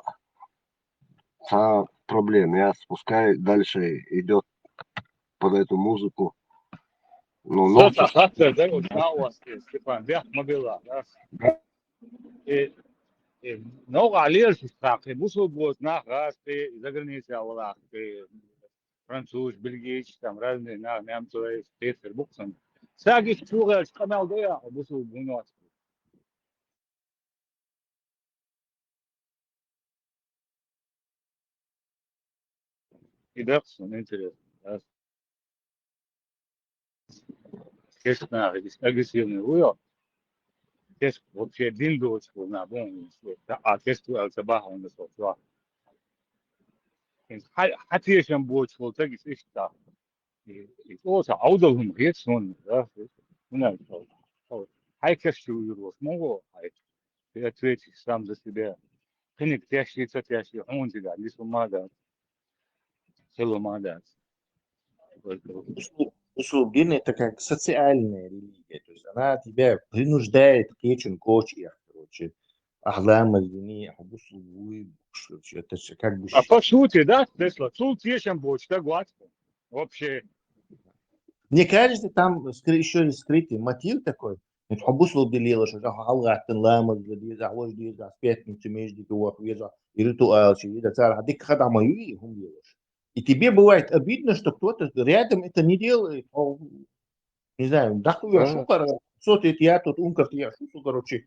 проблем. Я пускай дальше идет под эту музыку. Ну, Что-то хатка, да, вот на вас, Степан, вях мобила, да. И много аллерджий страх, и бусул будет на раз, ты за границей Аллах, ты француз, бельгийский, там разные, на немцы, Петер, Буксон. Сагиш чугаш, канал да, бусул бунот. И да, интересно, да. Честно, агрессивный уйо. Честно, вообще дин дочку на бон, а честно, аль-Сабаха он насотва. Хотя еще больше, вот так и слышно. И тоже аудовым грецом, да, ну, хай кэшью смогу, ты ответишь сам за себя. Книг тяжкий, он тебя, не сумада, целомада. Усулгин это как социальная религия, то есть она тебя принуждает к этим короче. Ахлам, Это же как бы... А по сути, да, Тесла, суть есть больше, гладко. Вообще. Мне кажется, там еще и скрытый мотив такой. حبوس بالليل شو حلقة لامر جديد عوج جديد аспект между двух веза и ритуал и царь дик хада мои هم делаешь. И тебе бывает обидно, что кто-то рядом это не делает. Не знаю, да хуя шукара, что ты я тут ункарт я шуту, короче.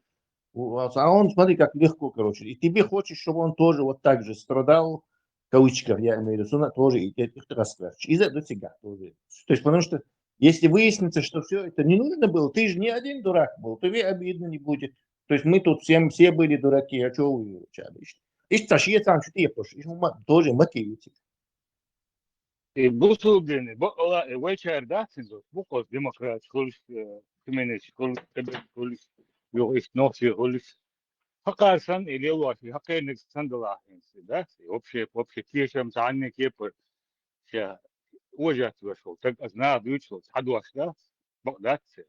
А он, смотри, как легко, короче. И тебе хочешь, чтобы он тоже вот так же страдал, в кавычках, я имею в виду, тоже и ты расскажешь. И за до тебя тоже. То есть, потому что если выяснится, что все это не нужно было, ты же не один дурак был, тебе обидно не будет. То есть мы тут все были дураки, а что вы выручали? Ишь, шье сам, что ты пошли, тоже мотивируйте. И бусулдени, вечер, да, синзо, букос демократ, холиш, кменеш, холиш, юрист, ночи, холиш. Хакарсан или лоши, хакерник сандалахинси, да, вообще тешем санник епр, ша, ужас вышел, так знаю, вышло, хадуаш, да, богатцы.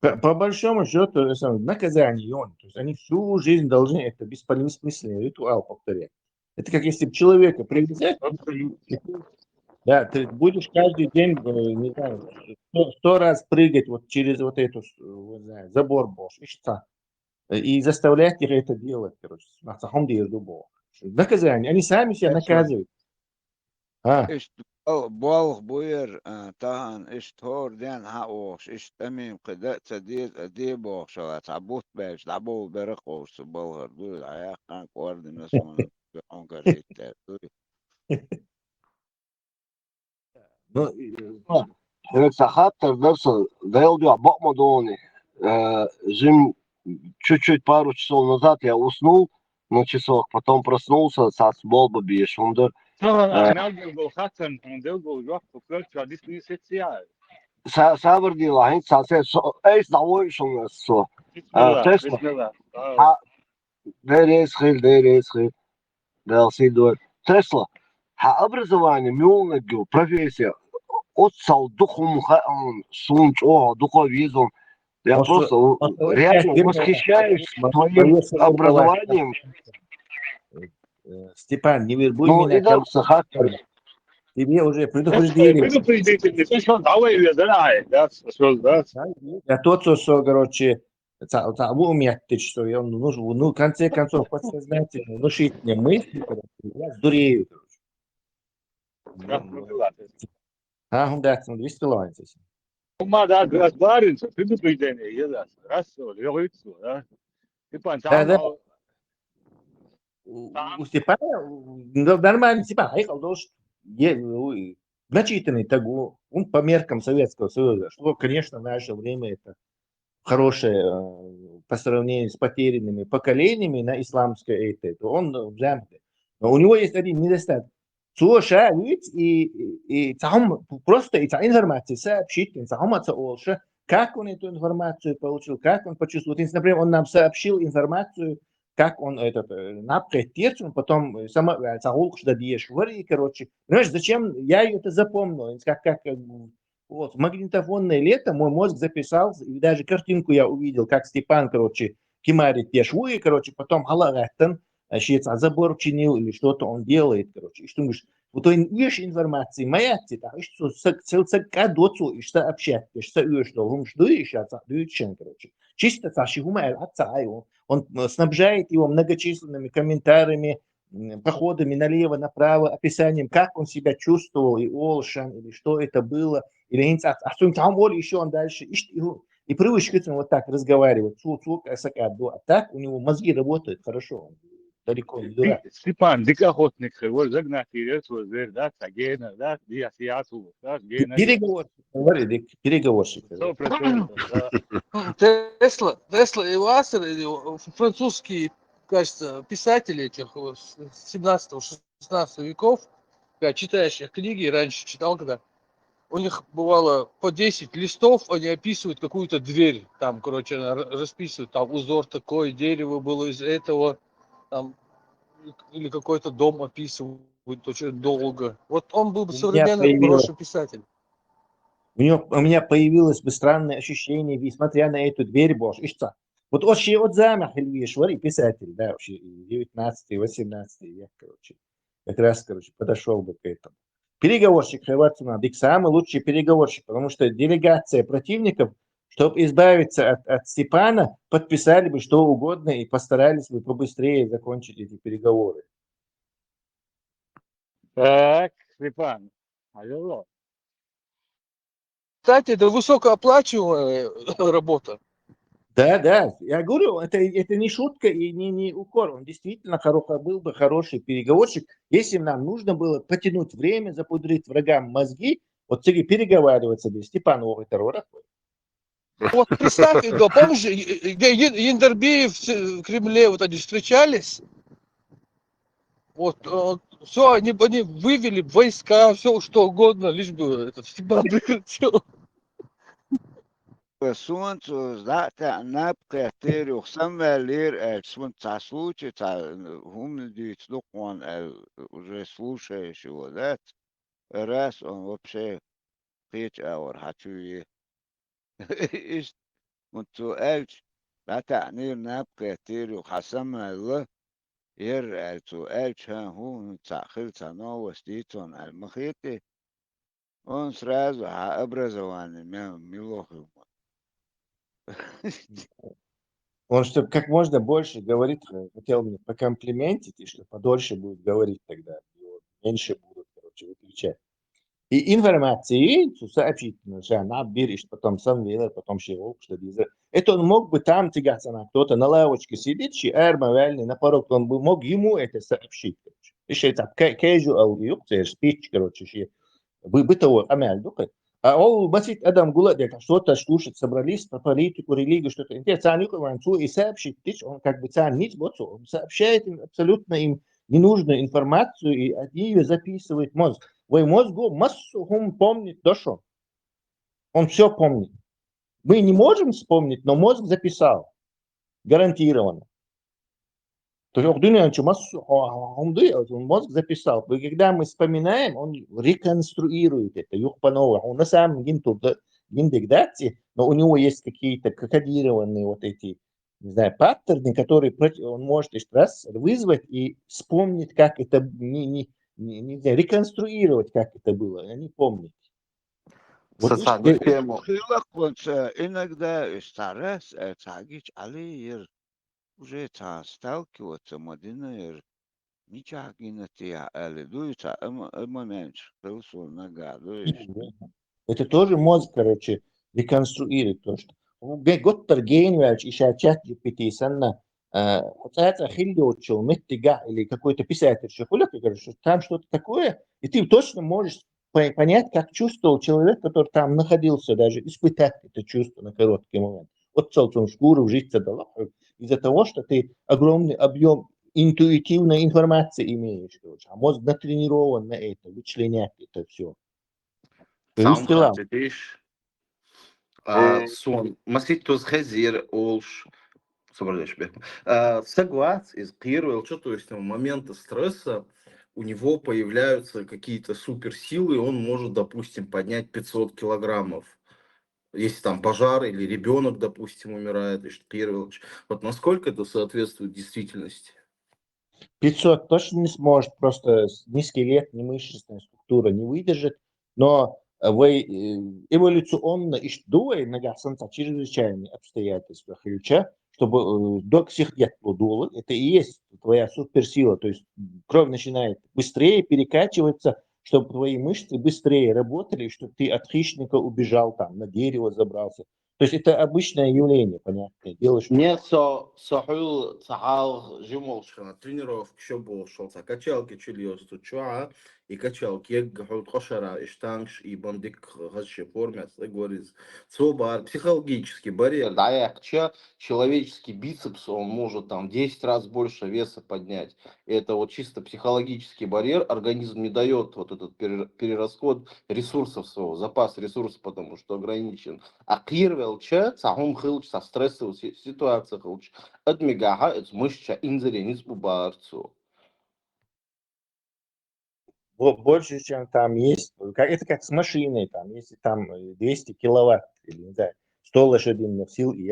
По большому счету, наказание, то есть они всю жизнь должны это бессмысленный ритуал повторять. Это как если бы человека привязать, да, ты будешь каждый день, не знаю, 100 раз прыгать вот через вот эту, не знаю, забор бож, и заставлять их это делать, короче, на самом деле дубов. Наказание, они сами себя наказывают. بالغ بوير تهان اشتهور دين حقوش اشتميم قدأت تديد أديبوش شو تعبوت باش لعبو برقوش بالغر دوي العياق كان كورد نسون بعنقر هيتر دوي Хаттер Дерсел Делдю Бокмадони. Жим чуть-чуть пару часов назад я уснул на часах, потом проснулся, сас болба биеш. Савр дила, хин сасе эйс давой шунгасо. Тесла. Дерес хил. Делси дур. Тесла. Образование, мюлнегю, профессия. Отцал духом хаон, сунч, духов визом. Я просто реально восхищаюсь твоим образованием. Степан, не вербуй меня. Тебе уже предупредили. Я тот, что, короче, вы умеете, что он нужен, ну, в конце концов, подсознательно внушить мне мысли, короче, я сдурею, короче. Он да, он 200 лайнцев. У Степана нормально, Степан, ехал должен начитанный того, он по меркам Советского Союза, что, конечно, в наше время это хорошее по сравнению с потерянными поколениями на исламской это, он взямкнет. Но у него есть один недостаток. Слушай, и просто эта информация сообщить, как он эту информацию получил, как он почувствовал. Например, он нам сообщил информацию, как он этот напрягся, потом сама короче. Понимаешь, зачем я это запомнил? Как вот, в магнитофонное лето мой мозг записал, и даже картинку я увидел, как Степан, короче, кимарит те швы, короче, потом халагаттан, забор чинил или что-то он делает, короче. И что думаешь, вот он ешь информации, моя цитата, что кадоцу и что общаться, что он что еще, короче. Чисто он снабжает его многочисленными комментариями, походами налево, направо, описанием, как он себя чувствовал, и Олшан, или что это было, или еще он дальше, и привычка вот так разговаривать, а так у него мозги работают хорошо, он далеко не дурак. Степан, дикохотник, вот загнать зверь, да, тагена, да, диасиату, да, переговорщик. Тесла и Лассер, французские, кажется, писатели этих 17-16 веков, когда читаешь их книги, раньше читал, когда у них бывало по 10 листов, они описывают какую-то дверь, там, короче, расписывают, там узор такой, дерево было из этого, там, или какой-то дом описывают очень долго. Вот он был бы современный хороший писатель. У меня появилось бы странное ощущение, несмотря на эту дверь, боже, и что? Вот вообще от замах Ильвишвари, писатель, да, вообще 19-18 век, короче, как раз, короче, подошел бы к этому. Переговорщик Хаватуна, Дик самый лучший переговорщик, потому что делегация противников, чтобы избавиться от Степана, подписали бы что угодно и постарались бы побыстрее закончить эти переговоры. Так, Степан, алло. Кстати, это высокооплачиваемая работа. Да, да, я говорю, это не шутка и не укор. Он действительно был бы хороший переговорщик, если нам нужно было потянуть время, запудрить врагам мозги, вот переговариваться без Степана Второго. Вот представь, да, помнишь, где Яндарбиев в Кремле, вот они встречались, вот, все, они вывели войска, все что угодно, лишь бы этот Степан прекратил. Солнцу злата напка терюх самвелир солнца случится, умнадить он уже слушаешь его, да? Раз он вообще 5 hour хочу и und zu elch لا تعنير نبقى تيرو حسما الله ير zu elch هون تأخير تنو وستيتون المخيطي он сразу образование милохи. Он, чтобы как можно больше говорит, хотел мне покомплиментить, и что подольше будет говорить тогда, меньше будут, короче, выключать. И информации сообщить, что наберешь, потом сам велер, потом широк, что дизель. Это он мог бы там тягаться на кто-то на лавочке сидит, чи эрма вяльный на порог, он бы мог ему это сообщить. Еще это casual юкция, спич, короче, бытовой амяль, а он басит Адам Гулад, что-то слушать, собрались по политику, религию, что-то. И сообщить, он как бы он сообщает им абсолютно им ненужную информацию, и они ее записывает мозг. Вой мозгу массу помнит дошо. Он все помнит. Мы не можем вспомнить, но мозг записал. Гарантированно. То есть мозг записал. И когда мы вспоминаем, он реконструирует это. Он на самом деле, но у него есть какие-то кодированные вот эти, не знаю, паттерны, которые он может раз вызвать и вспомнить, как это, не реконструировать, как это было. Они помнят. Вот иногда стараюсь тагич, але уже сталкиваться модинер ничего не тя, але дуется меньше, пылсу нога, это тоже мозг, короче, реконструирует то, что Готтер Гейнвельч и чат GPT санна это хильдочел, меттига или какой-то писатель, что там что-то такое, и ты точно можешь понять, как чувствовал человек, который там находился, даже испытать это чувство на короткий момент. Вот целую шкуру жить из-за того, что ты огромный объем интуитивной информации имеешь, а мозг натренирован на это, вычленять это все. Сам хотишь, сон, маситус хазир, олш, согласен, из первого, то есть в моменты стресса у него появляются какие-то суперсилы, он может, допустим, поднять 500 килограммов. Если там пожар или ребенок, допустим, умирает, вот насколько это соответствует действительности? 500 точно не сможет, просто ни скелет, ни мышечная структура не выдержит, но вы эволюционно ищдуя нога солнца чрезвычайные обстоятельства ключа, чтобы до всех лет плодуло, это и есть твоя суперсила, то есть кровь начинает быстрее перекачиваться, чтобы твои мышцы быстрее работали, чтобы ты от хищника убежал там, на дерево забрался. То есть это обычное явление, понятное дело. Нет, сахул сахал жимолшина тренировок еще больше, качалки чильёсту чуа и качалки еггахут хошара и штангш и бандик гаши формят, говорит, цобар психологический барьер, да, якча человеческий бицепс, он может там 10 раз больше веса поднять. Это вот чисто психологический барьер, организм не дает вот этот перерасход ресурсов своего, запас ресурсов, потому что ограничен. А клирвелча, цахум хилч со стрессовых ситуациях хилч, отмегаха, это мышца инзеренис бубарцу. Больше, чем там есть. Это как с машиной, там, если там 200 киловатт, или, не знаю, 100 лошадиных сил, и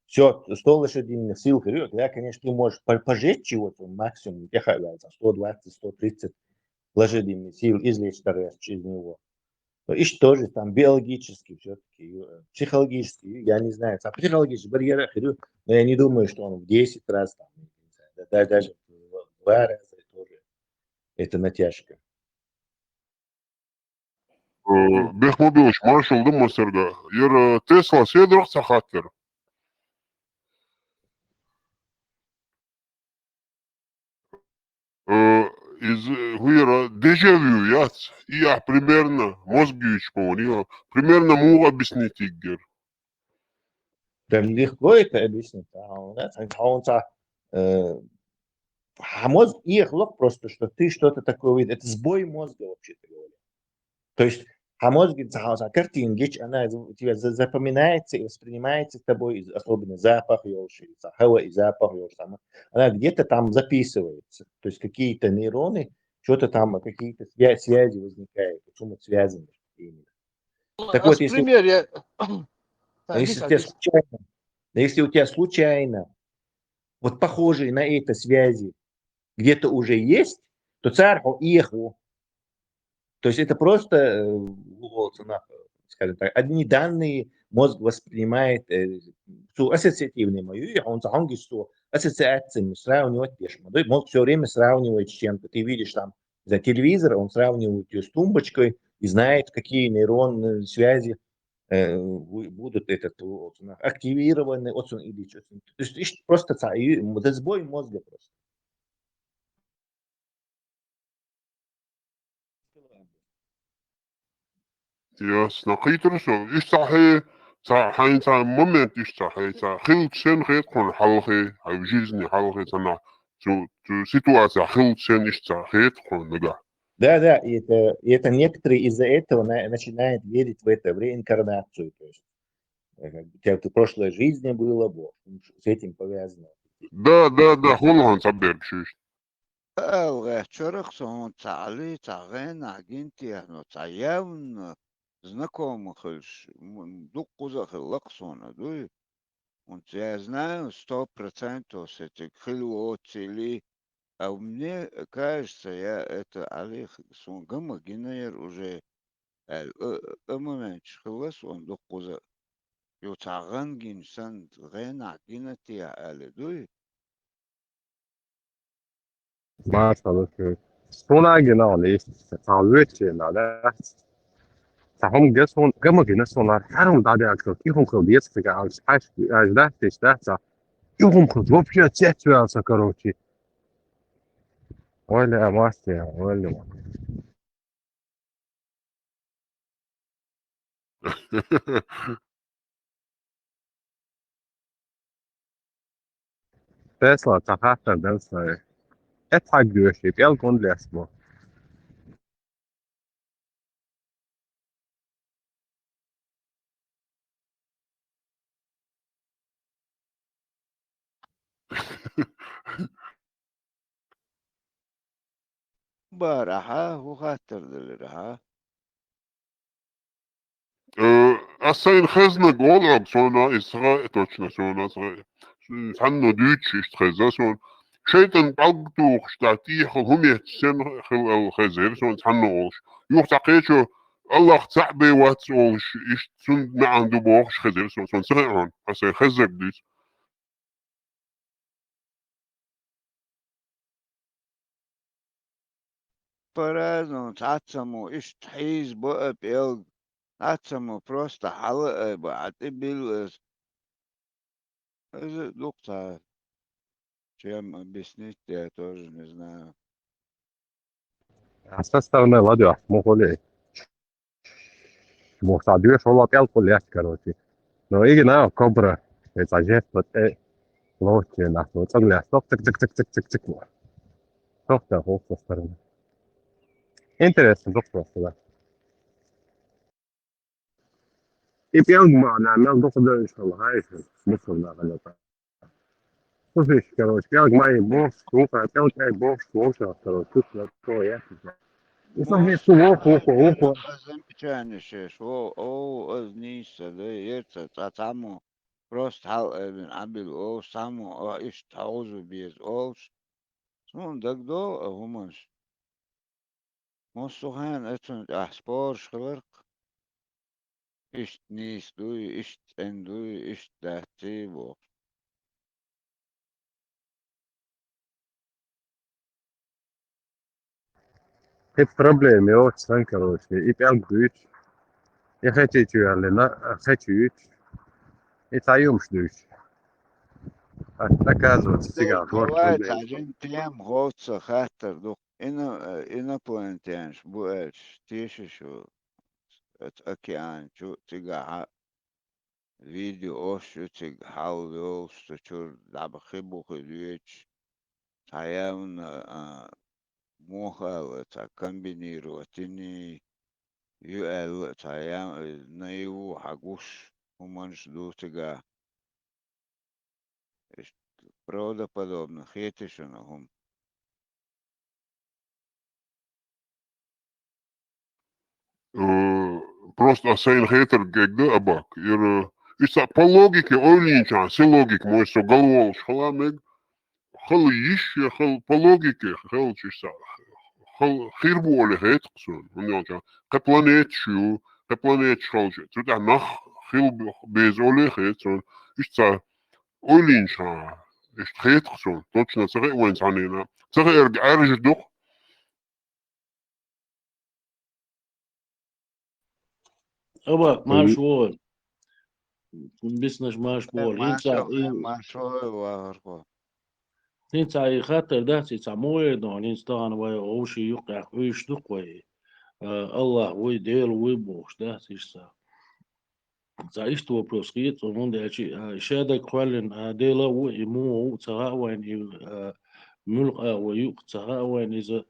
все, 100 лошадиных сил вперед, да, конечно, ты можешь пожечь чего-то, максимум, 120-130 лошадиных сил извлечь из него. И что же там биологически все-таки, психологически, я не знаю, психологический барьер, но я не думаю, что он в 10 раз, там, даже в 2 раза тоже это натяжка. Бехмобилович, маршалды Мосерга. Тесла седрох сахаттер. Из Вира дежавю, я примерно, мозгич помню, примерно могу объяснить Игорь. Да легко это объяснить. Мозг лог просто, что ты что-то такое видишь. Это сбой мозга, вообще-то говоря. То есть мозг, картинка, она у тебя запоминается и воспринимается тобой, особенно запах елши, хава и запах елши. Она где-то там записывается. То есть какие-то нейроны, что-то там, какие-то связи возникают, почему связаны. Так вот, если у тебя случайно вот похожие на это связи где-то уже есть, то царху иху. То есть это просто, скажем так, одни данные мозг воспринимает ассоциативные мои, он захангит, что ассоциациями сравнивать пешим. Мозг все время сравнивает с чем-то. Ты видишь там за телевизор, он сравнивает ее с тумбочкой и знает, какие нейронные связи будут активированы. То есть просто сбой мозга просто. Ясно. Хитросо. صحيح момент хилчен хеткон халхи, а в жизни халхи сана. Ситуация хилчен хеткон, да. Да, и это некоторые из-за этого начинают верить в это, в реинкарнацию. То есть, как в прошлой жизни было, с этим повязано. Да, хулхан саберчиш. Чорах сон цали цаген агентия, но цаявн знакомых дуккузах лаксона, дуй. Я знаю 100% с этих хилуоцели, а мне кажется, я это Олег сон гомогенер уже момент хилас он дуккуза. Йоцаган гинсан гена гинатия але, дуй. Maşallah. Sonra genau nicht. Salvetje na da. Sahum geson gama gina sonar harum da da akro ki hum khodiet figa als hash as da testa sa. Yuhum khod вообще цецвя sa короче. Валя мастер, валя. Tesla tahta dansa. Et hag göşip el kondlasmo. Baraha hu hatırdır. Assain khazna golab sona isra точно sona sanno düç istkhaza son şeytan qalqtu xtati humet sen khil khazer son sanno olş yok taqecho Allah ta'be wat olş iş sun ma andu box khazer son sir'an assain khazak düç По-разному, цацаму, иштхиз, бэпел, цацаму просто халы, а ты бил, доктор, чем объяснить, я тоже не знаю. Составная ладья, могли. Может, две шола пел полез, короче. Но и на кобра, это жест, вот лодки на вот соглас, цик. Доктор, со стороны. Интересно, доктор, да. И пел на доктор да иншаллах, смысл на это. Слушай, короче, пел мои бог, слуха, пел чай бог, слуха, короче, тут такое, и сам Замечание, о, ознись, да, это, цацаму, Просто хал ابن عبد أو سامو أو إيش تعوزو بيز أوش سون دقدو همش مصوهان أتون أحسبورش خلق إيش نيس دوي إيش تندوي إيش دهتي بو Het probleem je ook zijn короче. Ik elk goed. Je gaat het je alleen, gaat je het. Het ayums dus. Так оказывается, цыган, вот Давай проблема. один тем гоца хатер дух инопланетянш буэч тишишу от океан чу тига видео ошу тиг хаудо что чур дабхибу хидуч таявн моха та комбинировать ини юэл таям наиву хагуш уманш ду тига правдоподобно хетишунахум. Просто асайн хейтер гэгдэ абак. Иса по логике ойлинчан, се логик мой со головол шхаламег, хал иш, хал по логике, хал чиса, хал хирбу оле хейтқсун. Унянчан, ка планет шалче. Тута нах хил без оле хейтсон. Иса ойлинчан, иш хейтқсун. Точно цагэ уэнцанина. Цагэ арж дух. أباك ما شغل بسنش ما شغل ما شغل إنت خاطر ده تسموه دون إنسان ويغوشي يقع ويشتق وي الله ويدير ويبوش ده تيسا تعيش تو بروسكيت ومن ده شيء شادك خالن ديلا ويمو تغا وين ملقا ويق تغا وين إذا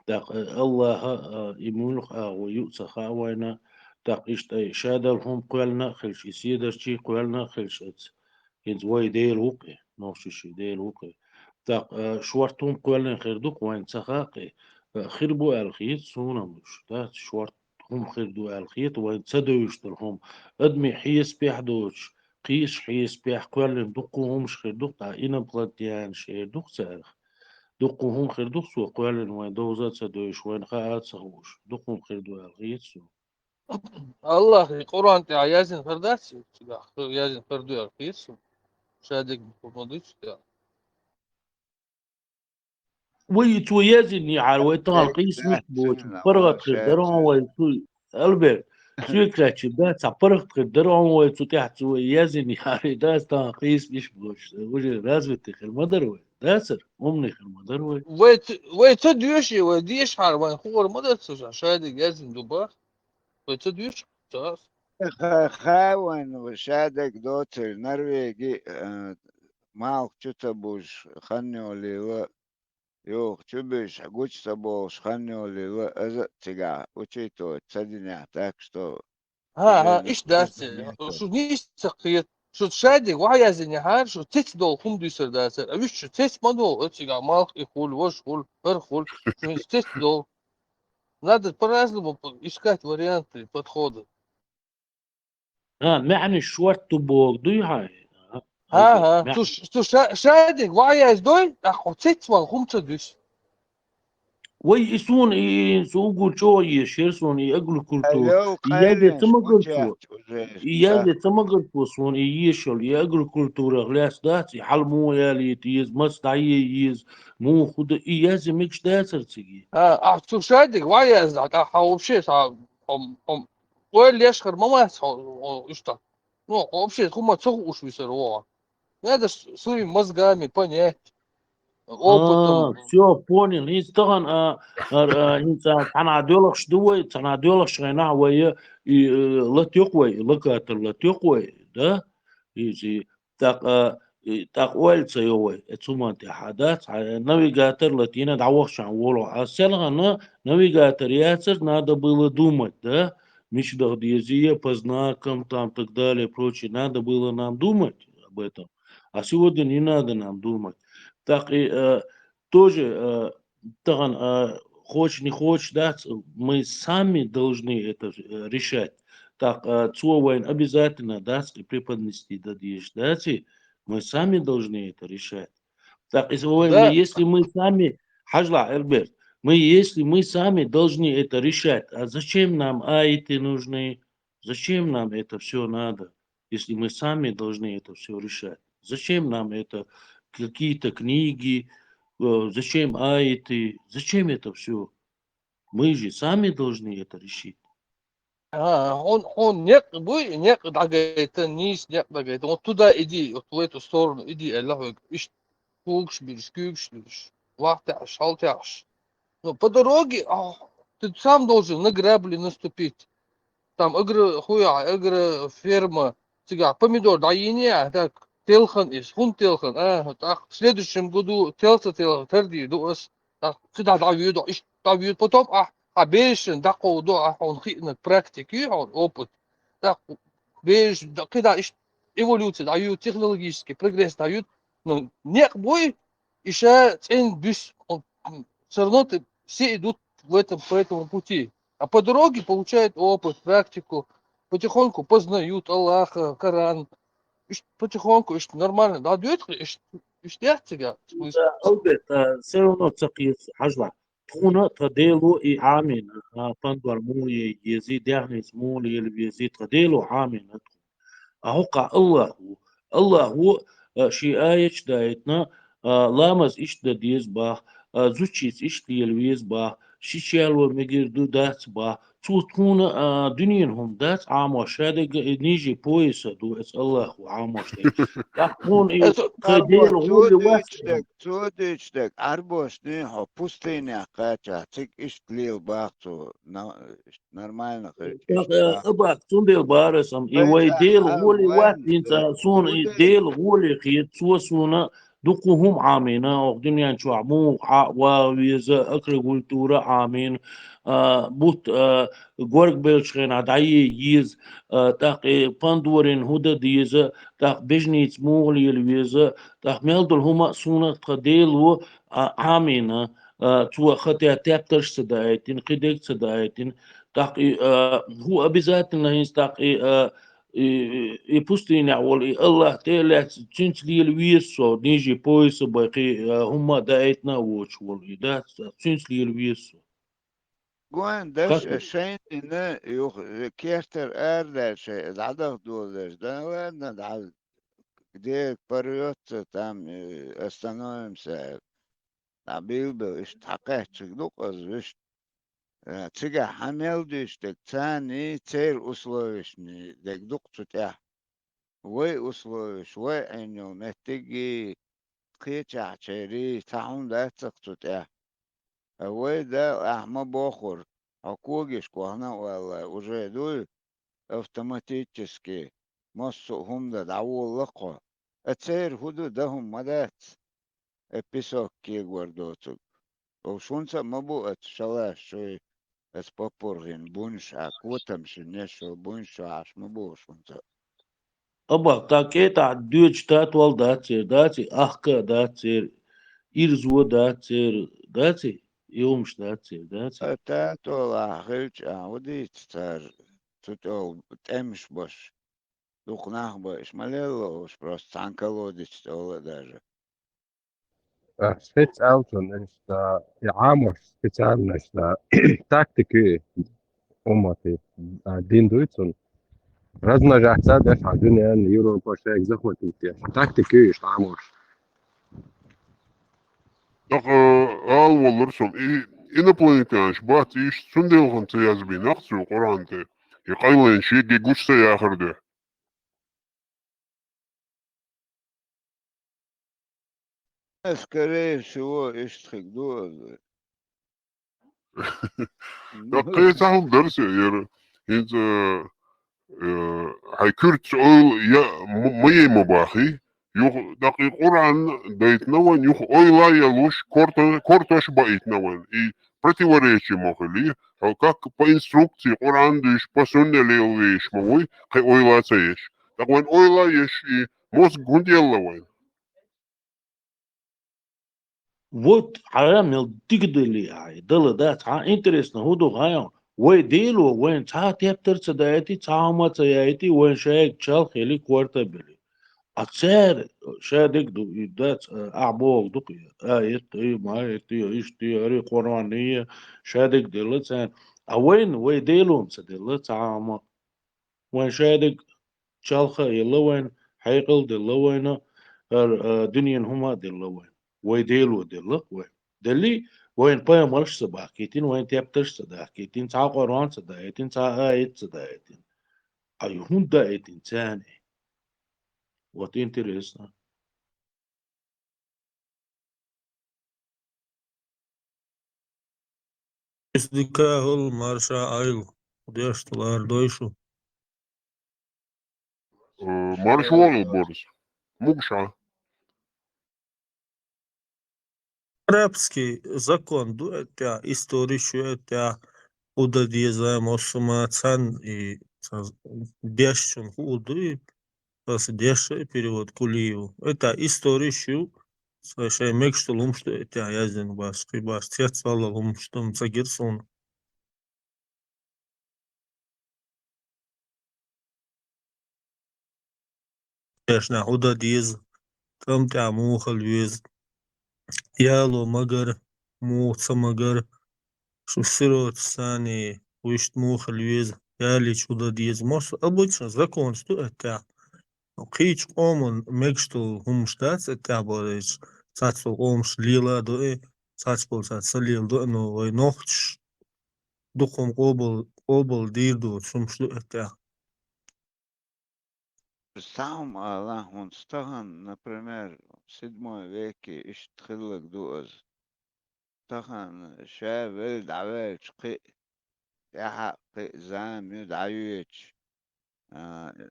الله يملق ويق تغا وين تقيشت شادلهم قلنا خلش يسيدر شي قلنا خلشت إنت وي ديل وقي نوشي ديل وقي تاق شوارتهم قلنا خيردوق وين تخاقي خربو الخيط سونا مش تات شوارتهم خيردو الخيط وين تدوشتلهم ادمي حيس بيحدوش قيس حيس بيح قلنا دقوهم خيردوق تا إنا بلاتيان شي دوق سارخ دقوهم خيردوق سو قلنا وين دوزات تدوش وين خاات سهوش دقوهم خيردو الخيط سو الله قرآن تاع يازن فرداتي يازن فردو يرقيس شادك بمضيش ويتو يازني على ويتان القيس مش بوش فرغت خدرون ويتو البر سويكراتش دا تفرغت خدرون ويتو تحت يازني على داس تان قيس مش بوش وجه لازم تخل مدروي داسر أمني خل مدروي ويتو ديوشي وديش حار وين خور مدرسة شادك يازن دوبار ويتو ديوش تاس خاون وشادك دوتر نرويجي مالك تبوش خنيو لي يوخ تبش حقوش تبوش خنيو لي أزا تيجا وشيتو تصدقني так что ها إيش داسة شو نيش تقيت شو شادك وعيازن يحار شو تيت دول خم ديسر داسة أبيش شو تيت ما دول تيجا مالك يقول وش قول هرخول شو نيش تيت دول надо по-разному искать варианты подхода. معنى شوارت تبوغ دوي هاي ها تو شادك وعياز دوي أخو تيت والخمسة دوش وي اسون سوقو شو يشيرسون يقول كلتو يادي تمقل شو يادي تمقل فوسون يشل يقول كلتو رغلاس داتي حلمو يالي تيز مستعي يز مو خد يازي ميكش داسر تيجي تو شادك وعياز أخو بشيت هم وين يشخر ما يسحو إشتا ну вообще хума цог уж висерова надо своими мозгами понять опытом все понял انت طبعا انت تنادولك شدوي تنادولك شغنا ويا لا تقوي لك لا تقوي ده يجي تاق ويل سيوي ثم حدث навигатор латина дawах шан воло аселгана навигатор яцер надо было думать да миш дагдезия по знакам там так далее прочее надо было нам думать об этом а сегодня не надо нам думать так и тоже хочешь не хочешь, да, мы сами должны это решать. так Цовайн обязательно, да, преподнести дадишь, да, мы сами должны это решать. Так, если мы сами, Хажла, Эрберт, если мы сами должны это решать, а зачем нам айты нужны, зачем нам это все надо, если мы сами должны это все решать? Зачем нам это какие-то книги, зачем айты, зачем это все? Мы же сами должны это решить. Он нет, нет, дагайта, низ, нет, дагайта. Вот туда иди, вот в эту сторону иди, Аллах, ищ, кукш, вахтяш, халтяш. Но по дороге, ты сам должен на грабли наступить. Там игры ферма, тига, помидор, да ине, так, телхан, хун телхан, так, в следующем году телхан, терди, дуас, так, сюда давид, потом, бешен, да, он хитнет практики, он опыт, так, беш, когда эволюция дают, технологический прогресс дают, но нет бой, еще цен бюс, все равно все идут по этому пути. А по дороге получают опыт, практику, потихоньку познают Аллаха, Коран. Потихоньку, нормально. Да, дает, тебя. Все равно цакис Хажла. تخونا تديلو عامين بندور مولي يزيد يعني مولي اللي يزيد تديلو عامين أهوقع الله هو شيء آيش دايتنا لامز إيش ديز با زوجيز إيش ديلويز با شيشالو مجردو دات با تكون دنينهم دات عاموش هذا نيجي بويس دو اس الله عاموش تكون خديل هو اللي Cudīčtek, arbošni, ho pustīnā kāčā, cik ištlīl bāktu, normāli, أباك تندل بارسم يويديل غولي وات إنت سون ديل غولي خيط سو سونا دقهم عامينا وقدنيا شو عمو ويزا أكل قلتورة عامين بوت غورك بيلشخين عدعي يز تاقي باندورين هودا ديزا تاق بجنيت مولي الويزا تاق ميلدل هما سونا تقديل و عامينا تو خطيا تابترش سدايتين قديك سدايتين تاقي هو بذاتنا يستاقي يبوستيني والله الله تيلا تشنش لي الويسو نيجي بويس باقي هما دايتنا ووش والله دا تشنش لي الويسو Goin, das scheint كيرتر أرد شيء العدد دولار ده وين ده где بريوت там остановимся عبيل اشتحقت شكدوق أزوش تيجا حمل ديشتك تاني تير أسلوشني دك دوق تتاح وي أسلوش وي عينو متجي قيتش عشري تاعون دا تتاح وي دا أحمى بوخر حقوقش كوهنا والله уже دول автоматически مصهم دا دعوه لقوا تير هدو دهم مدات еписок ки гвардоцук. Овшунца мабу шалаш шой попоргин бунш аквотам шинешо бунш аш мабу шунца. أبا تاكيتا دوج تات والداتير داتي أحكا داتير إرزو داتي يومش داتي تاتو لاخيش وديت تار تتو تمش باش دقناه باش ماليلوش просто санкалодич ола даже. Спецauton, عامر специально тактики уматы диндуйцун размножаться даже дунья Европа шеек захватить тактики عامر Так ал болырсың инопланетяныш бат иш сүнделгін тыязби нақсу Құранты иқайлын шеге гүшсе яқырды. Скорее всего, иштрикду. Так қайсағым дәрсе ер инт هيكرت يا مي مباخي يخ دقي قرآن دايت نوان يخ لا يلوش كورتوش بايت نوان и противоречие могли а как по инструкции Qur'an диш по сунне лееш могой кай ойлацаеш так он ойлаеш и мозг гунделлавай. Вот عامل تقدر لي دل ده интересно هدو غايو ويديلو وين تا تبتر صدايتي تاما تيايتي وين شايك تشال خيلي كورتا بلي أتسار شادك دو يدات أعبوك دو آيتي ما آيتي إشتي أري قرانية شادك دلتان أوين ويديلون صدلة تاما وين شادك تشالخا يلوين حيقل دلوين دنيا هما دلوين ويديلو دلو وين دلي وين باي مالش صباحكيتين وين تيبتش صداحكيتين تا قران صدايتين تا آيت صدايتين أيهون دايتين تاني What интересно. Isdikahul Marsha Ail. Deštular doišu. Маршвол Борис. Мукша. Арабский закон дуэтя, историю удадизаем осумацан и дешчун худу и дешевый перевод кулиев. Это историю совершенно мекшту лумшту это язен бас кибас тецвала лумштум цагирсон. Дешна удадиз там мухал виз яло магар муца магар шусирот сани вишт мухал виз яли удадиз мос обычно закон что это Кич омон мекшту хумштац это борис цацо омш лила до цацпол цацалил до но ой нохч духом обл дирду сумшту это Сам Аллах, он стахан, например, в 7 веке иштхилак дуаз. Стахан шавел давеч қи яха қи зам юдавич.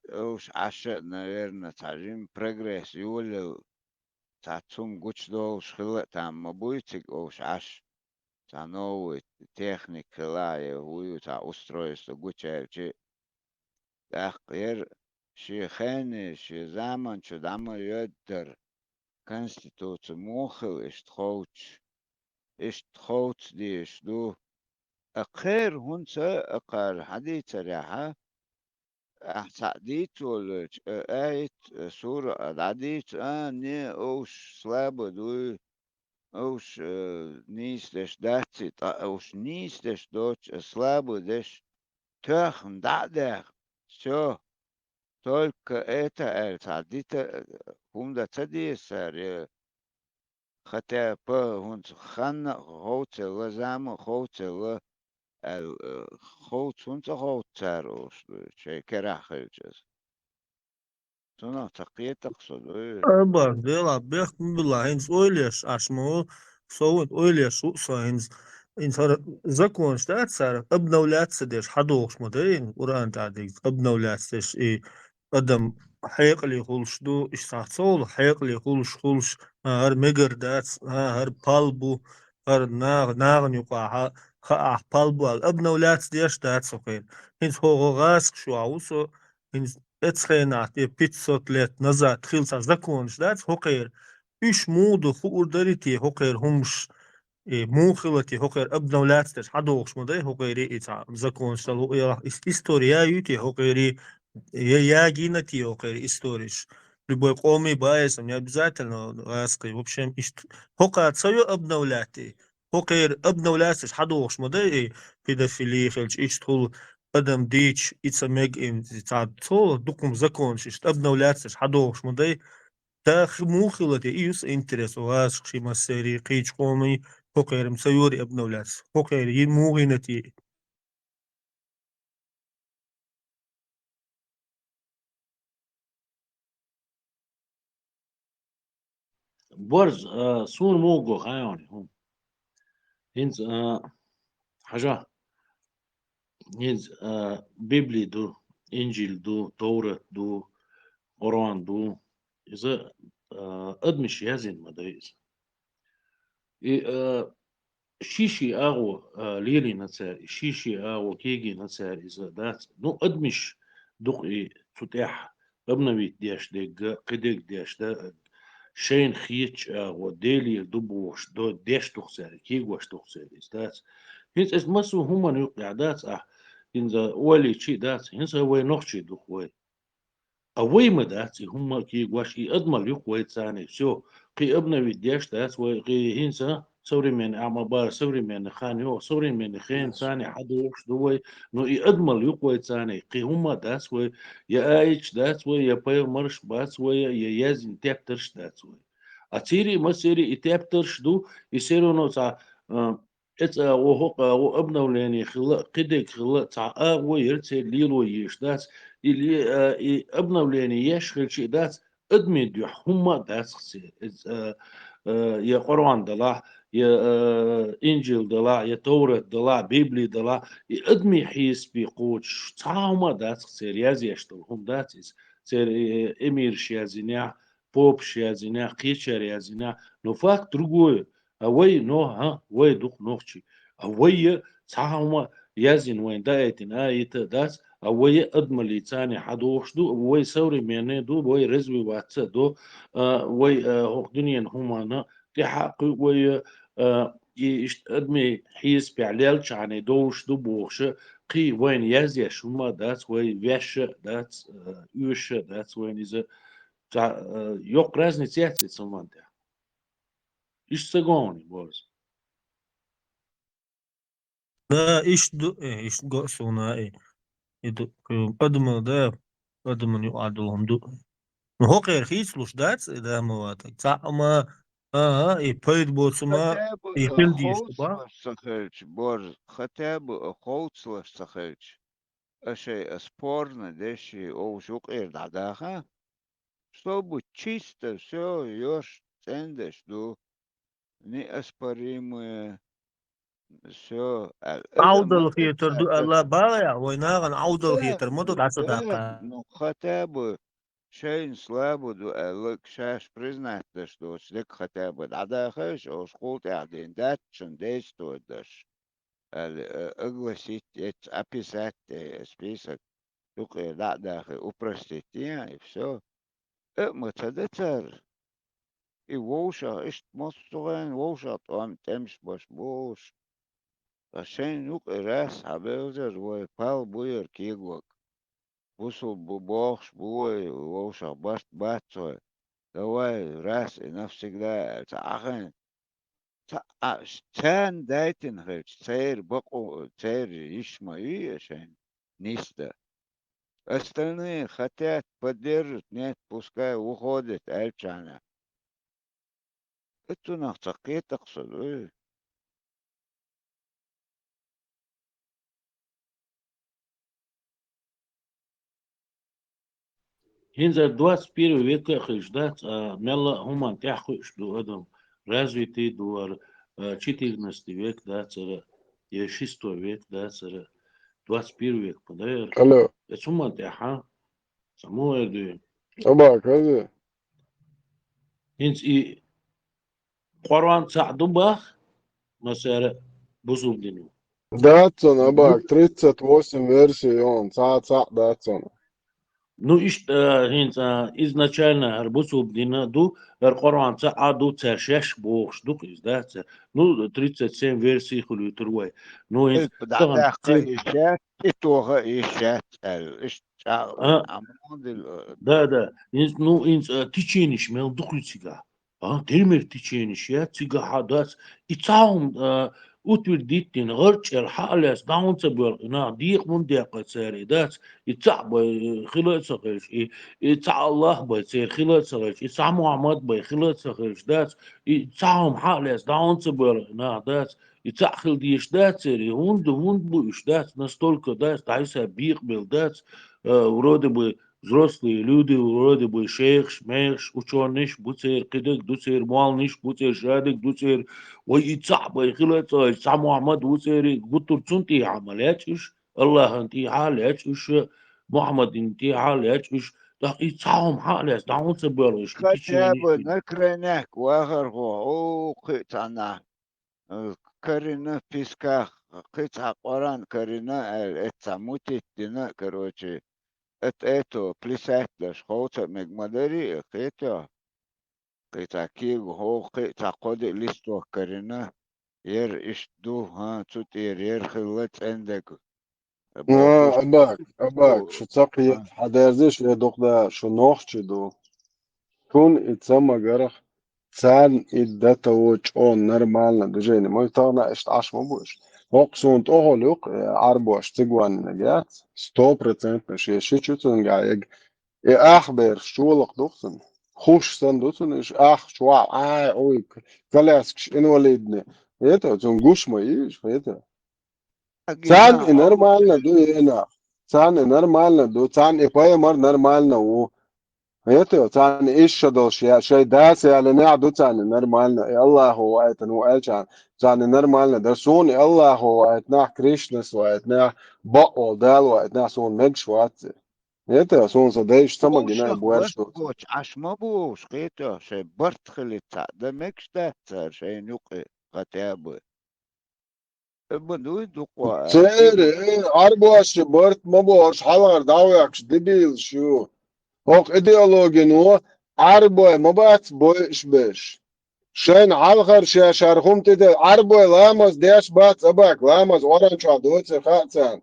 Уж аша, наверное, тажим прогресс юлил. Тацум гуч дол шхила там мабуйтик уж аш. Та новый техника лая хую та устройство гучевчи. Тахир شيخاني شي زمن شو دما يدر конституцию مخل اشتخوتش دي اشدو اقير هنسا اقار حديث ريحة احساديت ولج ايت سورة اداديت ني اوش سلابة دوي اوش نيستش داتي اوش نيستش دوش سلابة دش تخن دادخ شو Только это садится хунда цадисар хотя по хун ханна хоцела зама хоцела хоцунца хоцарос чекерахэлчэс тона тақиетақсод Аба дела бех была инс ойлеш ашмо соут ойлеш соинс закон штатсар обновляться деш хадош модерн уран тадик обновляться и قدم حيقلي خلش دو اشتاتصول حيقلي خلش هر مجر داتس هر بالبو هر ناغ نيقا ها بالبو الابنا ولات ديش داتس وخير هنس هو غاسك شو عوسو هنس اتسخينات بيتسوت لت نزات خلص زكونش داتس هوقير ايش مودو خور داريتي هوقير همش موخلتي هوقير ابنا ولات ديش حدوغش مدي هوقيري ايتا زكونش تلو ايرا история يوتي هوقيري я гинатио, историш. Любой коми байсом не обязательно раской. В общем, хока отцою обновляти. Хокер обновляться, хадош модель педофилии, хельч, ичтхул, адам дич, ицамег им, цо, дукум закончишь, обновляться, хадош модель. Та мухилати, июс интерес, у вас шима серии, кич коми, хокером саюри обновляться. Хокер, и мугинати. برز سون موجو خياني هم هنز حاجة هنز بيبلي دو إنجيل دو تورة دو قرآن دو إذا أدمش يزن مدريس شيشي أغو ليلي نتسار شيشي أغو كيجي نتسار إذا دات نو أدمش دقي تتاح أبنوي ديش ديك قديك ديش دا شين خيتش وديلي دبوش دو ديش تخسر كيغوش تخسر استاس هنس اس مسو هما نيوقع داس إنزا ولي شي داس هنس هو نوخشي دخوي أوي ما داس هما كي واشي أدمل يقوي تاني شو قي ابنا ويديش داس وقي هنسا سوري من أعمى بار سوري من خان يو سوري من خين ثاني حد وش دوي نو يأدمل يقوي تاني قي هما داس وي يا آيش داس وي يا باي مرش باس وي يا يازن تابترش داس وي أتيري مسيري يتابترش دو يصيروا نو تاع ات وهو وابنا ولاني خلا قدك خلا تاع ويرتي ليلو يش داس اللي ابنا ولاني يشغل شي داس ادمي دو هما داس خسي يا قرآن دلا يا إنجيل دلا يا توراة دلا بيبلي دلا ادمي حيس بيقوش تعاوما داس خسي ريازي يشتل هم داتيس سير امير شيازينيا بوب شيازينيا قيشر يازينيا نفاق درغوي اوي نو ها وي دوخ نوخشي اوي تعاوما يازين وين دايتين آيت داس اوي ادملي تاني حدوش دو اوي سوري ميني دو وي رزوي واتسا دو وي هوق دنيا هما تحقق وي يشت ادمي حيس بعليل شعني دوش دو بوخش قي وين يازي شوما داس وي ويش داس يوش داس وين إذا يوق رازني تياتي سمانتا إيش سجوني بوز لا إيش دو إيش قصونا يدو قدم ده قدم يقعدوا دو هو غير خيسلوش دات إذا مواتك تعما يبيد بوسما хотя бы يفلديش تبا خوصلة сахарич, боже, хотя бы خوصلة сахарич. أشي спорно, деши, оушук ирдадаха, чтобы чисто все ешь, цендешь, ду, неоспоримое, все. Это عودة мы الخيتر دو это, الله بايع ويناغن عودة да, الخيتر مدو ну دعسة да, داقا ну хотя бы شيء слабо, ду, лык шаш признать, что слик хотя бы дадахаш, о школте один датчен действует даже. Огласить, описать список, только да, упростить, и все. Мы тогда царь. И воуша, ишь, мостуган, воуша, там темш баш бош. Ашен нук раз, абелзер, вой, пал буер киглок. Бусул бубохш, буй, воуша, баш бацой. Давай раз и навсегда, цахен. Цан дайтин хэч, цейр баку, цейр ишмаи, ашен. Ниста. Остальные хотят, поддержат, нет, пускай уходят, альчана. Это нахцакет тақсад. هنزا 21 века хиждат мела хуман тяхуш ду адам развитый дуар 14 век да цара 6 век да цара 21 век подаер Алло, это хуман тяха само эрду Абак, هذا هنز и قرآن سعدو бах مسار بوزول دينو داتسون أباك 38 версий он, цаца датсон. Ну, изначально арбузу бдина Qur'on аду цершеш бохш дук издаться. Ну, 37 версий хулютрвай. Ну, таган بدعداق إيشات إتوغا إيشات да. Ну, тичениш мел духлицига. Термер тичениш я цига хадас. И цаум утвердитин غرچر حالس داونت بيرنا ديق من ديق ساري دات يتعب خلال سخرش يتع الله بيصير خلال سخرش يتع محمد بي خلال سخرش دات يتعهم حالس داونت بيرنا دات يتع خل ديش دات ساري هوند بوش دات настолько дат тайса бих был дат вроде бы взрослые люди, вроде бы шейх, шмейх, ученый, буцер, кидек, дуцер, муалниш, буцер, шадик, дуцер, ويتصعب خلطة صع محمد وسيري قلت انتي عملاتش الله انتي حالاتش محمد انتي حالاتش يتصعهم حالات دعون سبيرش хотя كتشيني бы накренек وغرغو أو قيتنا كرنا песках قيتها قران كرنا التموتت دنا короче это плясать даже хоуца мегмадари قيتا قيتا كيغ هو قيتا قد لستو كرنا اشتو ها تطير خلت عندك أباك شو تسقي حدازش يا دقدا شو نوخش دو كون اتسمى جرح سان إدتا وش أون نرمالنا دجيني ما يطانا عش مبوش هوقسون تأهلوك عربوش تقوان نجات 100% نشي شيشوتن جايج أخبر شو لق دوخسن خوش سن دوتن إش شو أوي كلاسكش إن وليدني هيتا تنقوش ما يجيش هيتا سان نرمالنا دو هنا سان نرمالنا دو سان إباية مر نرمالنا و هيتا سان إيش شدوش يا شي داس يا لنا دو سان نرمالنا الله هو آيتن وآيتان سان نرمالنا درسون الله هو آيتنا كريشنس وآيتنا بقول دال وآيتنا سون مجشوات هيتا سون صديش سما جناي بوارشو بوش عش ما بوش قيتا شي برت خليتا دمكش تاتر شي نوقي غتابو بدو دقوا سيري عربوش برت ما بورش حلار داوياكش دبيل شو هوق إيديولوجي نو عربوي ما بات بوش بش شين عالغر شي شارخوم تدي عربوي لامز ديش بات أباك لامز ورنشا دوتي خاتسان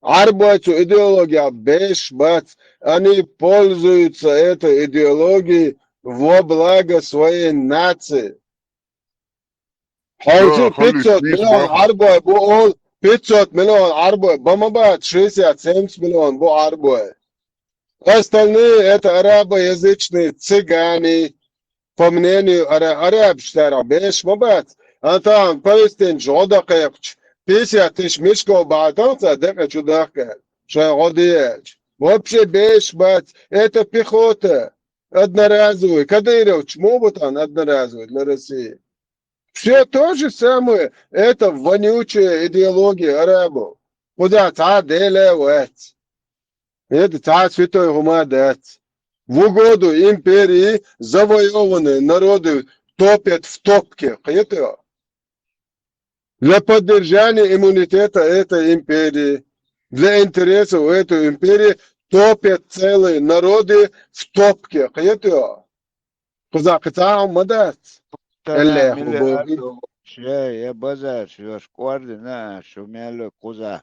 عربوي تو إيديولوجيا بش بات они пользуются этой идеологией во благо своей нации. حوزي خلي 500 سميث مليون باخر عربوي بقول 500 مليون عربوي بما بعد 60-70 миллион бо عربوي. Остальные это арабоязычные цыгане, по мнению арабштара, беш мабат. А там Палестин жода кэпч, 50 тысяч мешков баатанца, дека чудака, шагодиэч. Вообще беш бат, это пехота, одноразовый. Кадырович, Мобутан одноразовый для России. Все то же самое, это вонючая идеология арабов. Куда делевать? Это царь святой Гумадет. В угоду империи завоеванные народы топят в топке. Это для поддержания иммунитета этой империи, для интересов этой империи топят целые народы в топке. Это Казахстан Мадет. تنا ملي شيء بازار شو شكوردنا شو ماله كوزا